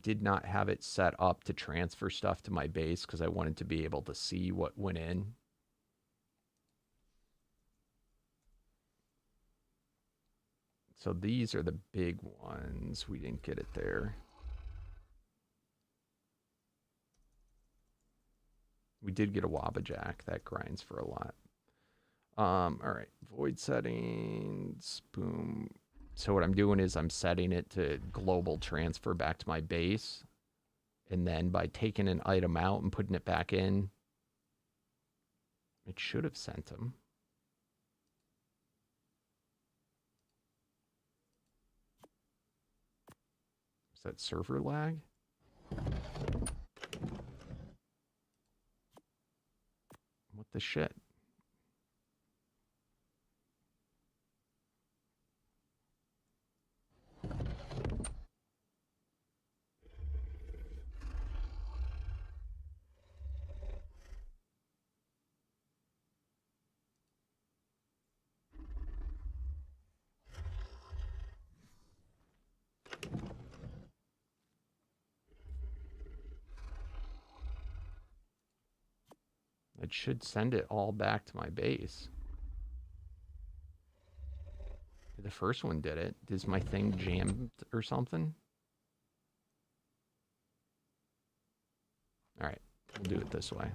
did not have it set up to transfer stuff to my base because I wanted to be able to see what went in. So these are the big ones. We didn't get it there. We did get a Wabajack. That grinds for a lot. All right, void settings, boom. So what I'm doing is I'm setting it to global transfer back to my base. And then by taking an item out and putting it back in, it should have sent them. Is that server lag? What the shit? It should send it all back to my base. The first one did it. Is my thing jammed or something? All right, we'll do it this way.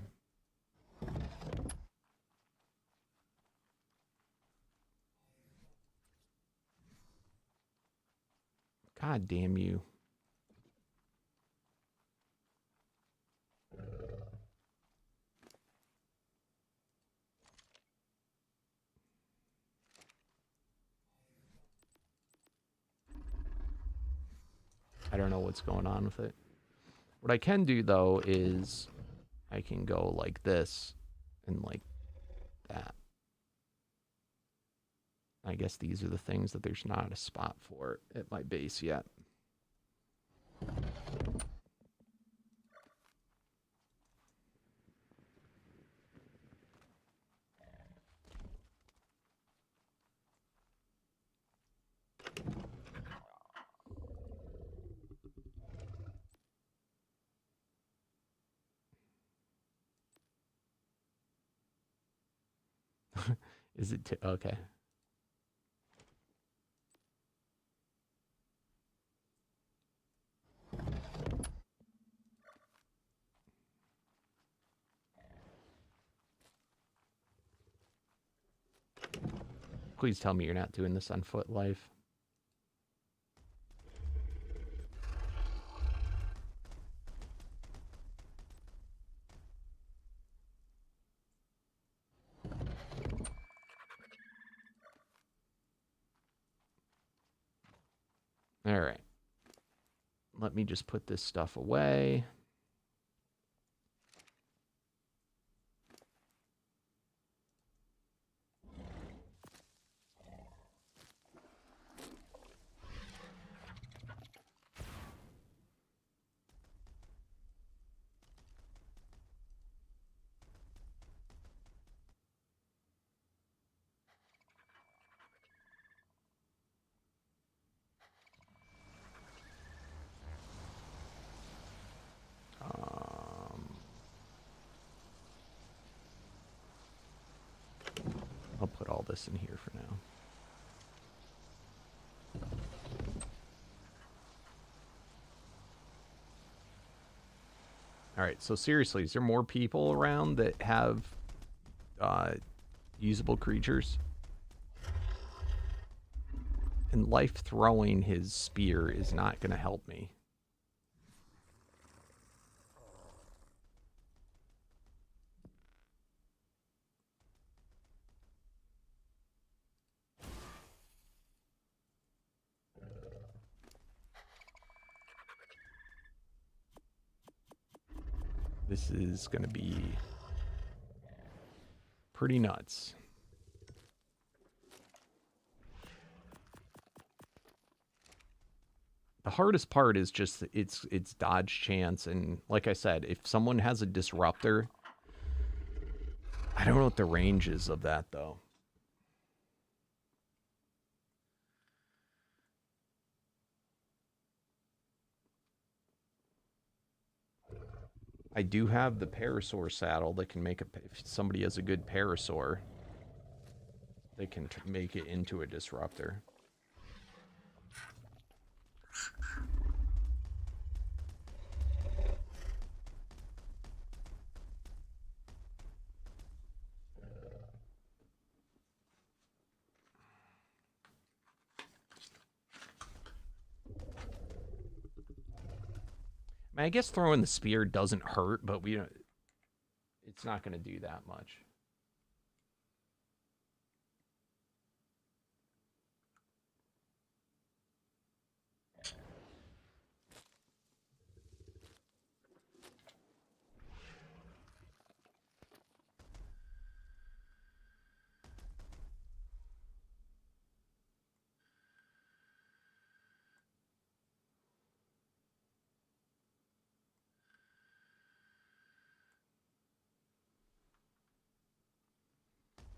God damn you. I don't know what's going on with it. What I can do, though, is I can go like this and like that. I guess these are the things that there's not a spot for at my base yet. Is it okay? Please tell me you're not doing this on foot life. All right. Let me just put this stuff away. this in here for now. Alright, so seriously, is there more people around that have usable creatures? And life throwing his spear is not going to help me. This is going to be pretty nuts. The hardest part is just its dodge chance, and like I said, if someone has a disruptor, I don't know what the range is of that though. I do have the Parasaur saddle that can make a, if somebody has a good Parasaur, they can make it into a disruptor. I guess throwing the spear doesn't hurt, but it's not going to do that much.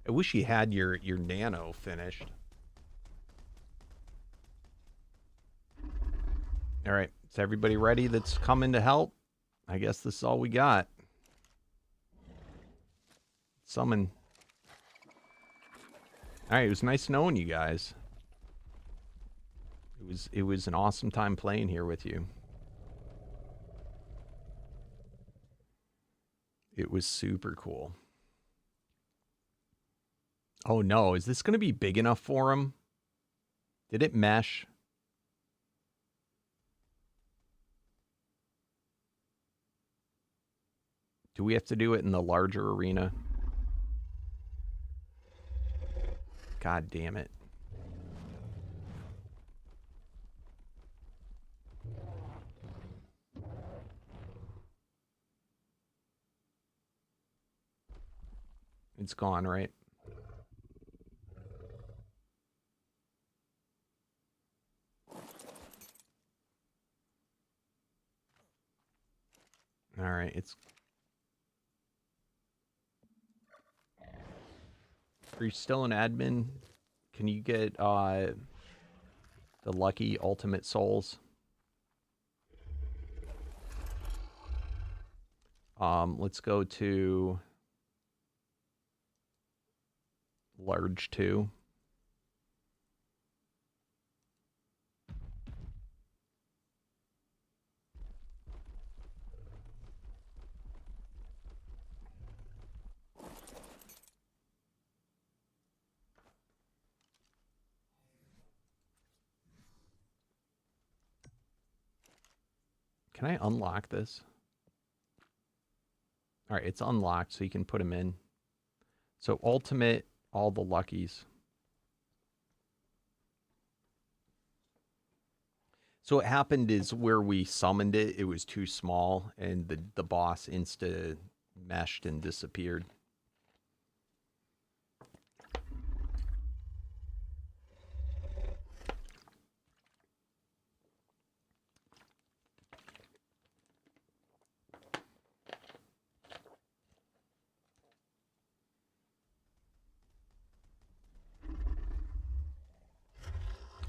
I wish you had your nano finished. All right, is everybody ready that's coming to help? I guess this is all we got. Summon. All right, it was nice knowing you guys. It was an awesome time playing here with you. It was super cool. Oh no, is this going to be big enough for him? Did it mesh? Do we have to do it in the larger arena? God damn it. It's gone, right? All right, it's... Are you still an admin? Can you get the lucky ultimate souls? Let's go to large 2. Can I unlock this? All right, it's unlocked, so you can put them in. So ultimate, all the luckies. So what happened is where we summoned it, it was too small, and the boss insta-meshed and disappeared.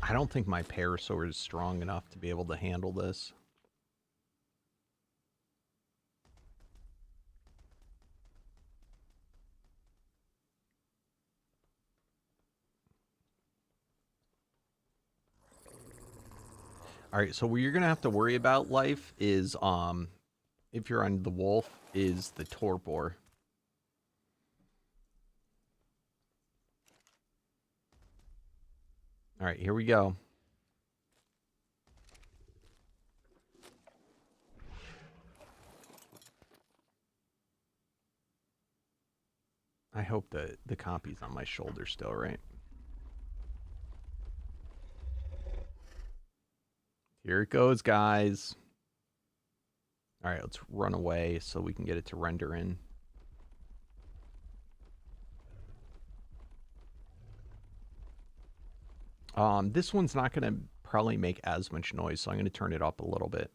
I don't think my Parasaur is strong enough to be able to handle this. All right, so what you're gonna have to worry about, life, is if you're on the wolf, is the torpor. All right, here we go. I hope the copy's on my shoulder still, right? Here it goes, guys. All right, let's run away so we can get it to render in. This one's not going to probably make as much noise, so I'm going to turn it up a little bit.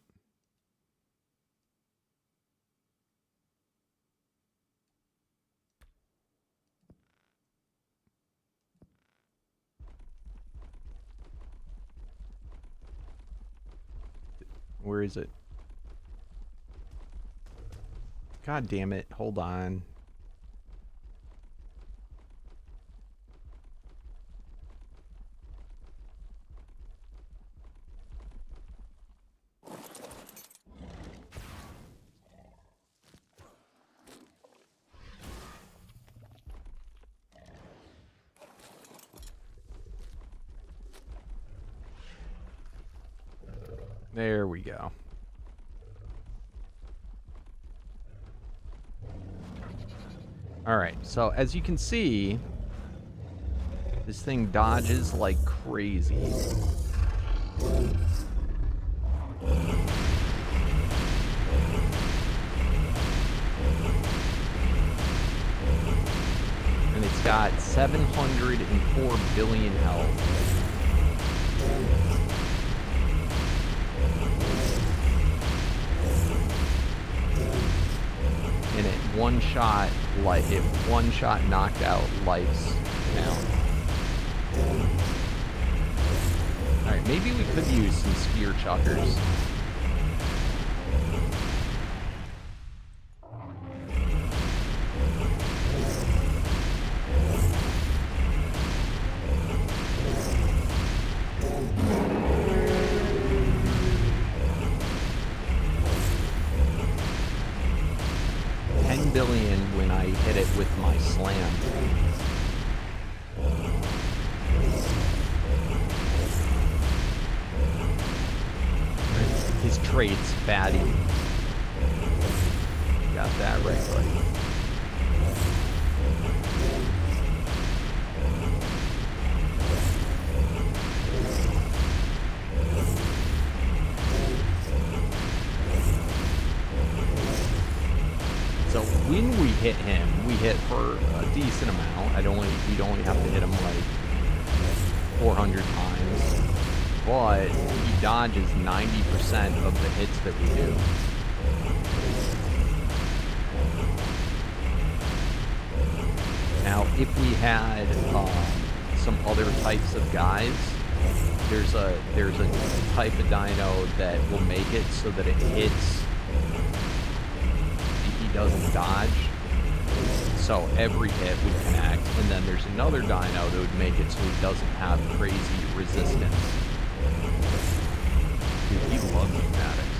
Where is it? God damn it. Hold on. There we go. All right, so as you can see, this thing dodges like crazy. And it's got 704 billion health. And it one-shot knocked out Life's down. Alright, maybe we could use some spear chuckers. Billion when I hit it with my slam. His traits, fatty. Got that right, buddy. So when we hit him, we hit for a decent amount. We'd only have to hit him like 400 times. But he dodges 90% of the hits that we do. Now, if we had some other types of guys, there's a type of dino that will make it so that it hits. He doesn't dodge, so every hit would connect, and then there's another dino that would make it so he doesn't have crazy resistance. Dude, he loves pneumatics.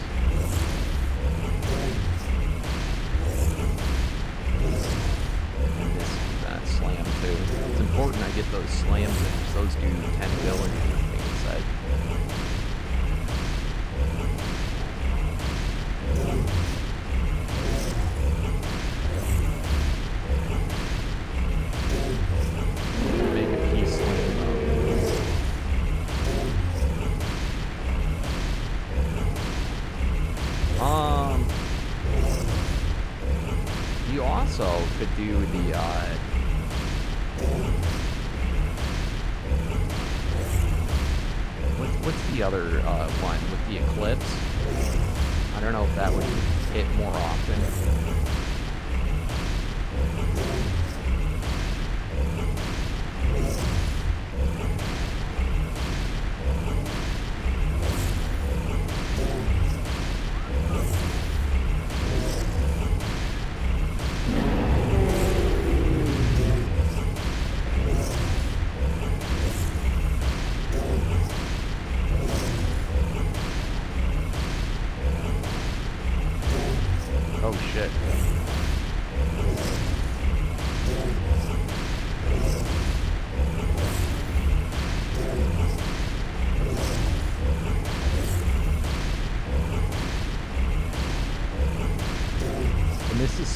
And that slam too. It's important I get those slams in, because those do 10 billion, I think it said. You also could do the what's the other one with the eclipse? I don't know if that would hit more often.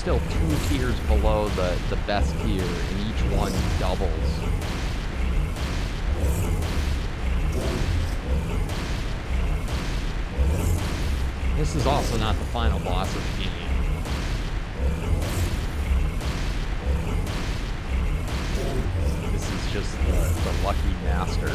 still 2 tiers below the best tier, and each one doubles. This is also not the final boss of the game. This is just the lucky master.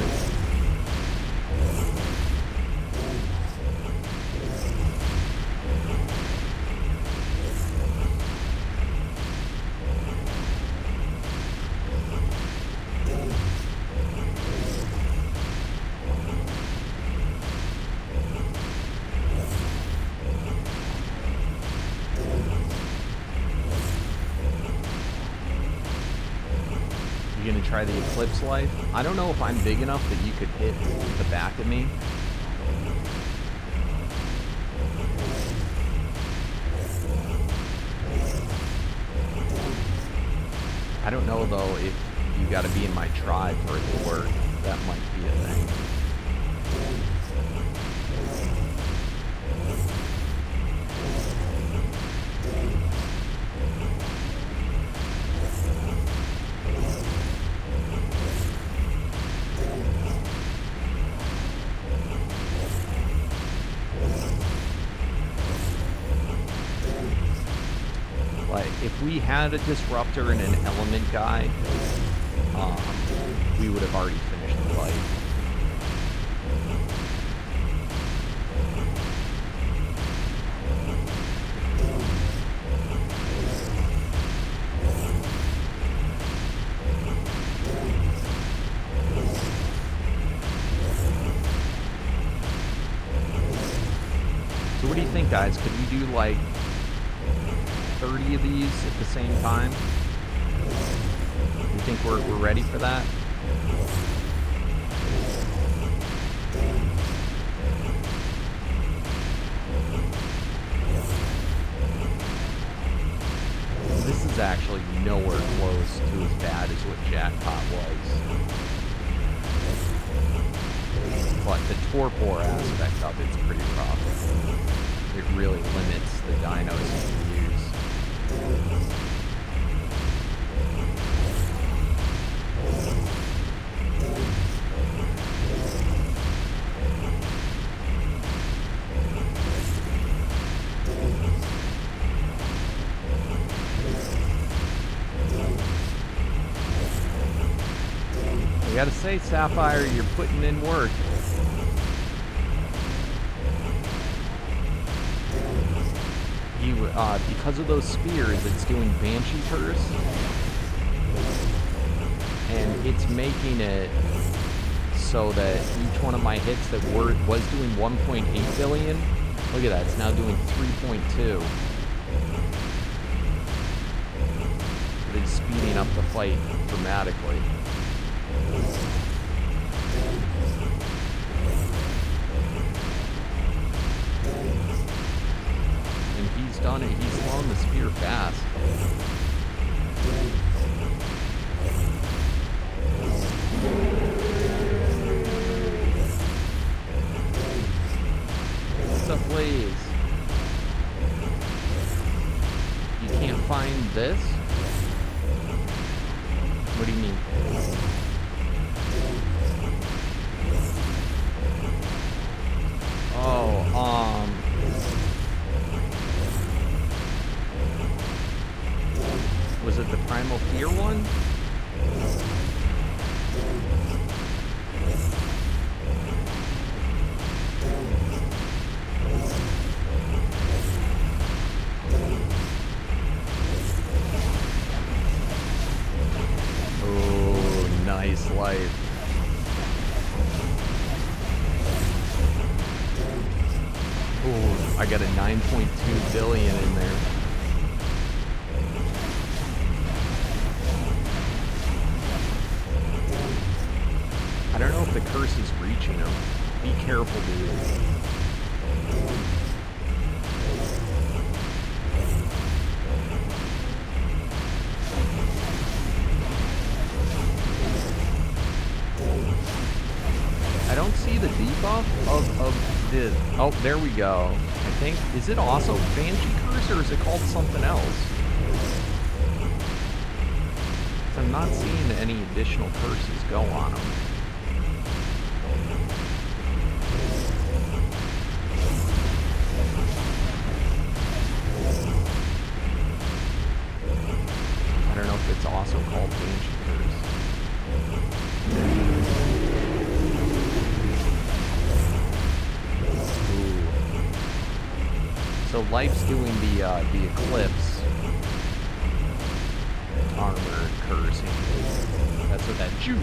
Gonna try the Eclipse Life. I don't know if I'm big enough that you could hit the back of me. I don't know though if you gotta be in my tribe for it to work. That might be a thing. If we had a disruptor and an element guy, we would have already finished the fight. So what do you think, guys? Could we do like 30 of these at the same time? You think we're ready for that? This is actually nowhere close to as bad as what Jackpot was. But the torpor aspect of it's pretty rough. It really limits the dinos you can use. I gotta say, Sapphire, you're putting in work. Because of those spears, it's doing Banshee Curse, and it's making it so that each one of my hits that was doing 1.8 billion, look at that, it's now doing 3.2. It's speeding up the fight dramatically. He's done it. He's thrown the spear fast. What's up, Blaze? You can't find this? What do you mean? Oh, was it the Primal Fear one? Oh, nice life. Oh, I got a 9.2 billion in there. I don't know if the curse is reaching him. Be careful, dude. I don't see the debuff of the... Oh, there we go. I think... Is it also Banshee Curse, or is it called something else? Because I'm not seeing any additional curses go on them. I don't know if it's also called Banshee Curse. Ooh. So Life's doing the Eclipse armor cursing. That's what that choo.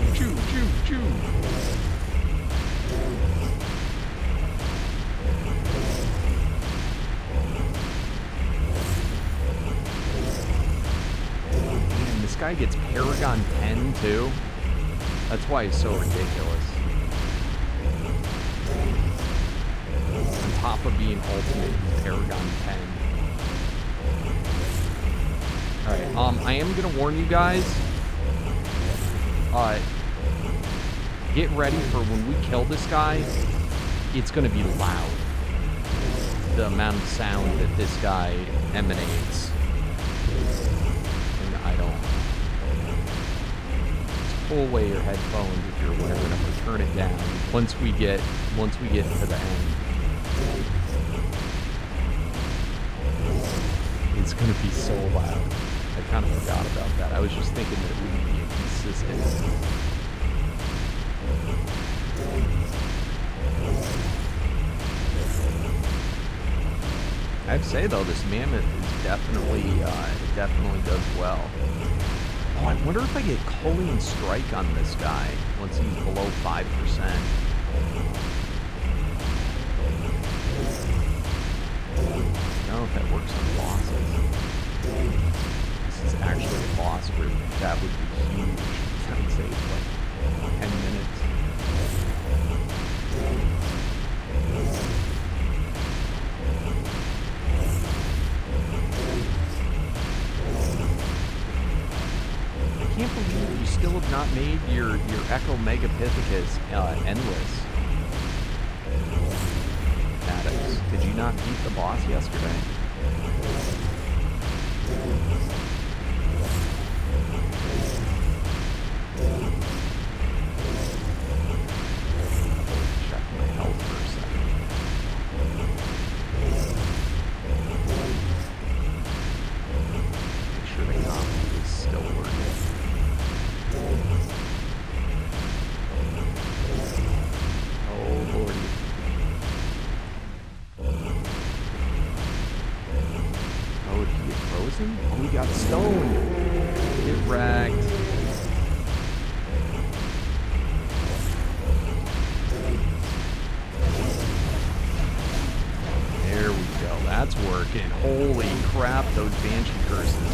Man, this guy gets Paragon 10 too. That's why he's so ridiculous. On top of being ultimate, he's Paragon 10. Alright, I am gonna warn you guys. Get ready for when we kill this guy, it's gonna be loud. The amount of sound that this guy emanates. And I don't... Just pull away your headphones if you're wearing them, or turn it down once we get to the end. It's gonna be so loud. I kind of forgot about that. I was just thinking that it wouldn't be inconsistent. I have to say though, this mammoth is definitely, it definitely does well. Oh, I wonder if I get Cullian Strike on this guy once he's below 5%. I don't know if that works on bosses. This is actually a boss group. That would be huge. That would save like 10 minutes. I can't believe you still have not made your Echo Megapithecus endless. Adams, did you not beat the boss yesterday? Check my health for a second. Make sure the combo is still working. Oh lordy. Oh, did he get frozen? Oh, we got stoned. Get wrecked. There we go. That's working. Holy crap, those Banshee curses.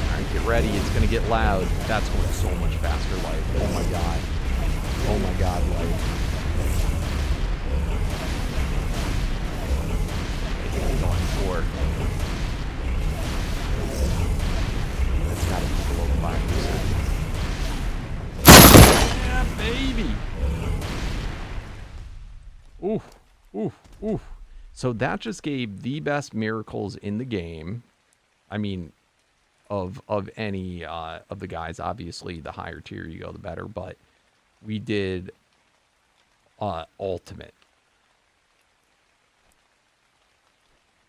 Alright, get ready. It's going to get loud. That's going so much faster, Life. Oh my god. Oh my god, Life. Going for. That's got to be below 5%. Yeah, baby. Oof, oof, oof. So that just gave the best miracles in the game. I mean, of any of the guys. Obviously, the higher tier you go, the better. But we did ultimate.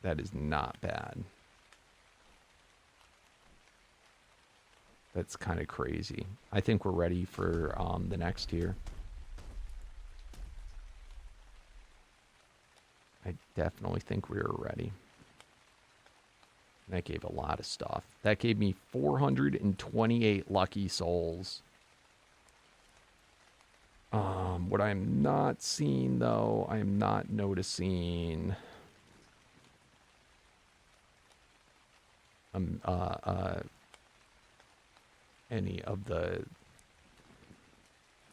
That is not bad. That's kind of crazy. I think we're ready for the next tier. I definitely think we were ready. That gave a lot of stuff. That gave me 428 lucky souls. What I'm not seeing, though, I am not noticing... any of the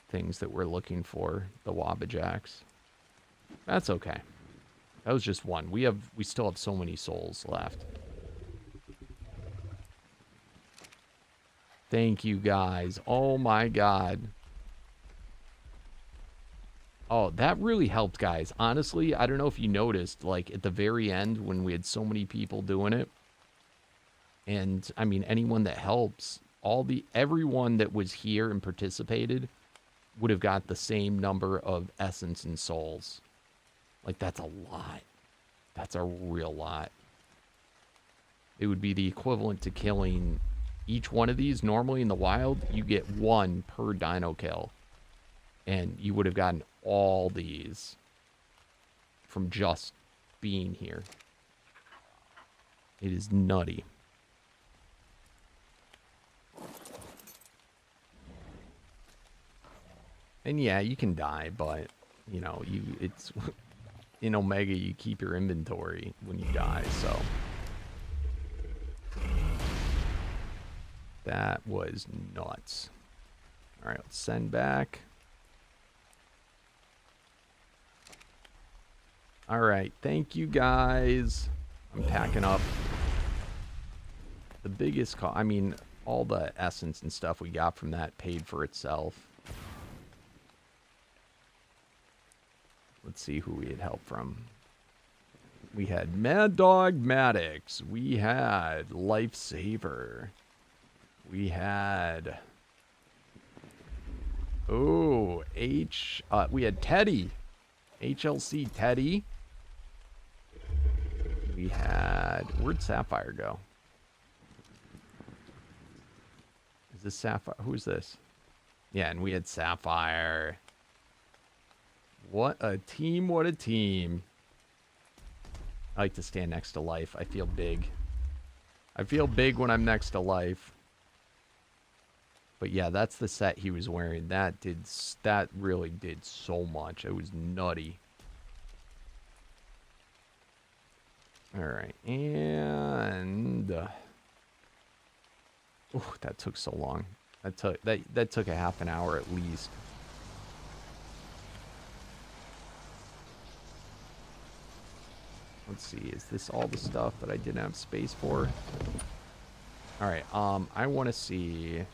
things that we're looking for, the Wabajaks. That's okay. That was just one. We still have so many souls left. Thank you guys. Oh my god. Oh, that really helped, guys. Honestly, I don't know if you noticed, like at the very end when we had so many people doing it, And I mean, anyone that helps, everyone that was here and participated would have got the same number of essence and souls. Like, that's a lot. That's a real lot. It would be the equivalent to killing each one of these. Normally in the wild, you get one per dino kill. And you would have gotten all these from just being here. It is nutty. And yeah, you can die, but you know, it's in Omega you keep your inventory when you die, so that was nuts. All right, let's send back. All right, thank you guys. I'm packing up. The biggest I mean, all the essence and stuff we got from that paid for itself. Let's see who we had help from. We had Mad Dog Maddox. We had Lifesaver. We had... Oh, we had Teddy. HLC Teddy. We had... Where'd Sapphire go? Is this Sapphire? Who's this? Yeah, and we had Sapphire. What a team, what a team. I like to stand next to Life. I feel big. I feel big when I'm next to Life. But yeah, that's the set he was wearing. That really did so much. It was nutty. Alright, and... oh, that took so long. That took a half an hour at least. Let's see, is this all the stuff that I didn't have space for? Alright, I want to see...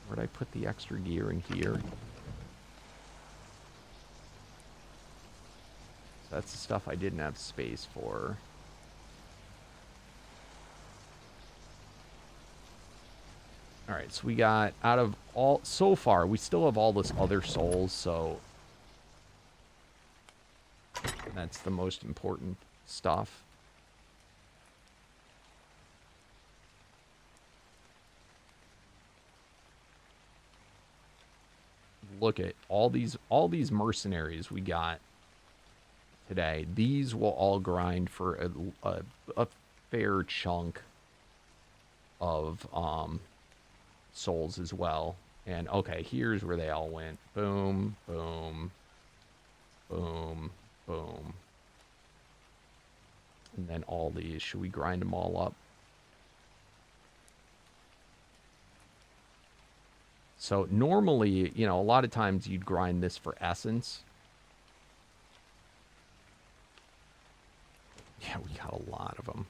Where'd I put the extra gear in here? So that's the stuff I didn't have space for. Alright, so we got, out of all... So far, we still have all this other souls, so... That's the most important stuff. Look at all these mercenaries we got today. These will all grind for a fair chunk of souls as well. And okay, here's where they all went. Boom, boom, boom, boom. And then all these. Should we grind them all up? So normally, you know, a lot of times you'd grind this for essence. Yeah, we got a lot of them.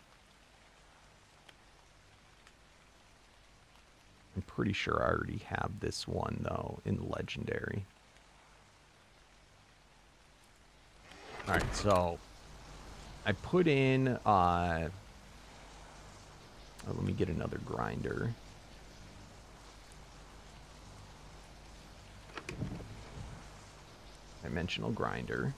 I'm pretty sure I already have this one, though, in Legendary. Alright, so I put in, let me get another grinder. Dimensional grinder.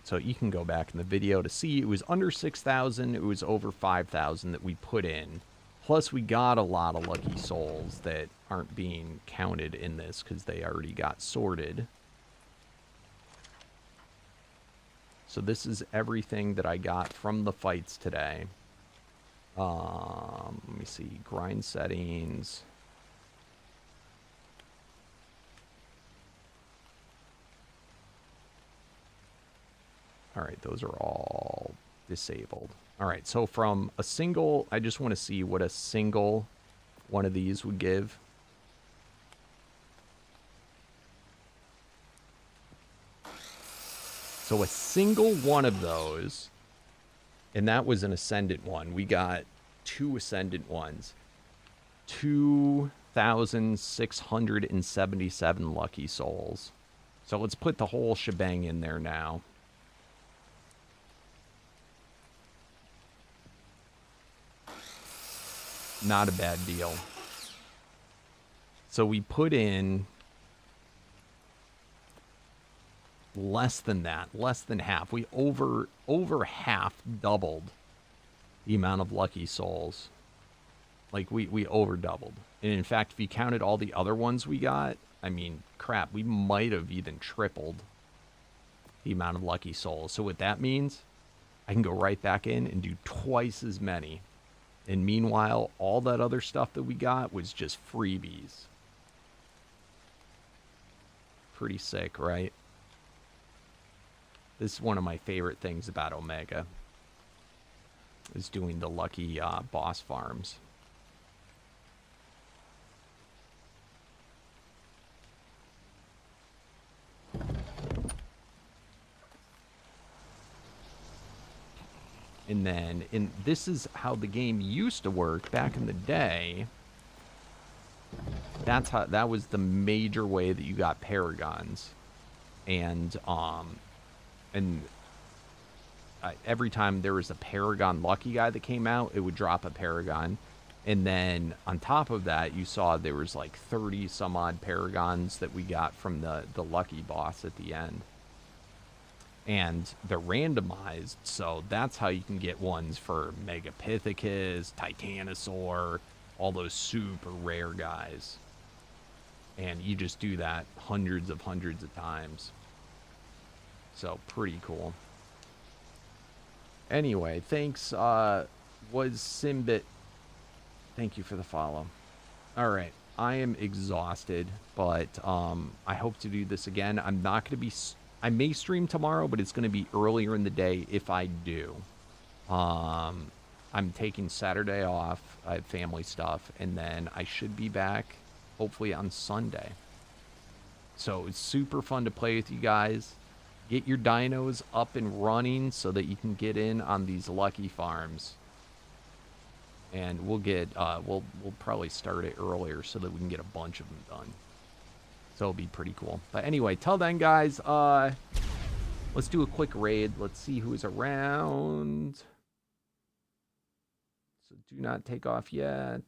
So you can go back in the video to see it was under 6,000, it was over 5,000 that we put in. Plus we got a lot of lucky souls that aren't being counted in this because they already got sorted. So this is everything that I got from the fights today. Let me see, grind settings. All right, those are all disabled. All right, so from a single, I just want to see what a single one of these would give. So a single one of those, and that was an Ascendant one. We got 2 Ascendant ones. 2,677 lucky souls. So let's put the whole shebang in there now. Not a bad deal. So we put in less than that, less than half. We over half doubled the amount of lucky souls. Like, we over doubled. And in fact, if you counted all the other ones we got, I mean, crap, we might have even tripled the amount of lucky souls. So what that means, I can go right back in and do twice as many. And meanwhile, all that other stuff that we got was just freebies. Pretty sick, right? This is one of my favorite things about Omega, is doing the lucky boss farms. And then, this is how the game used to work back in the day. That was the major way that you got paragons. And every time there was a paragon lucky guy that came out, it would drop a paragon. And then on top of that, you saw there was like 30 some odd paragons that we got from the lucky boss at the end. And they're randomized, so that's how you can get ones for Megapithecus, Titanosaur, all those super rare guys. And you just do that hundreds of times. So, pretty cool. Anyway, thanks, was Simbit. Thank you for the follow. Alright, I am exhausted, but I hope to do this again. I'm not going to be... I may stream tomorrow, but it's going to be earlier in the day if I do. I'm taking Saturday off. I have family stuff, and then I should be back hopefully on Sunday. So it's super fun to play with you guys. Get your dinos up and running so that you can get in on these lucky farms. And we'll get we'll probably start it earlier so that we can get a bunch of them done. So it'll be pretty cool. But anyway, till then, guys, let's do a quick raid. Let's see who's around. So do not take off yet.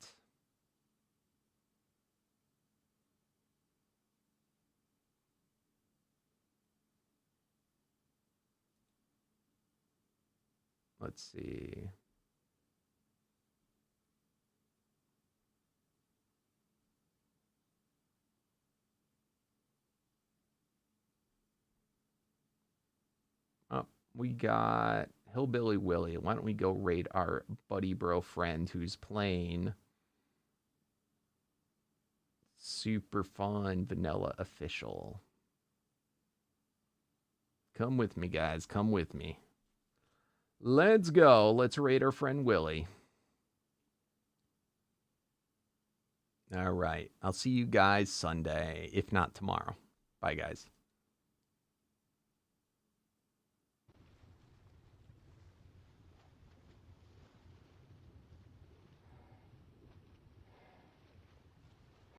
Let's see. We got Hillbilly Willie. Why don't we go raid our buddy bro friend who's playing super fun vanilla official. Come with me, guys. Come with me. Let's go. Let's raid our friend Willie. All right. I'll see you guys Sunday, if not tomorrow. Bye, guys.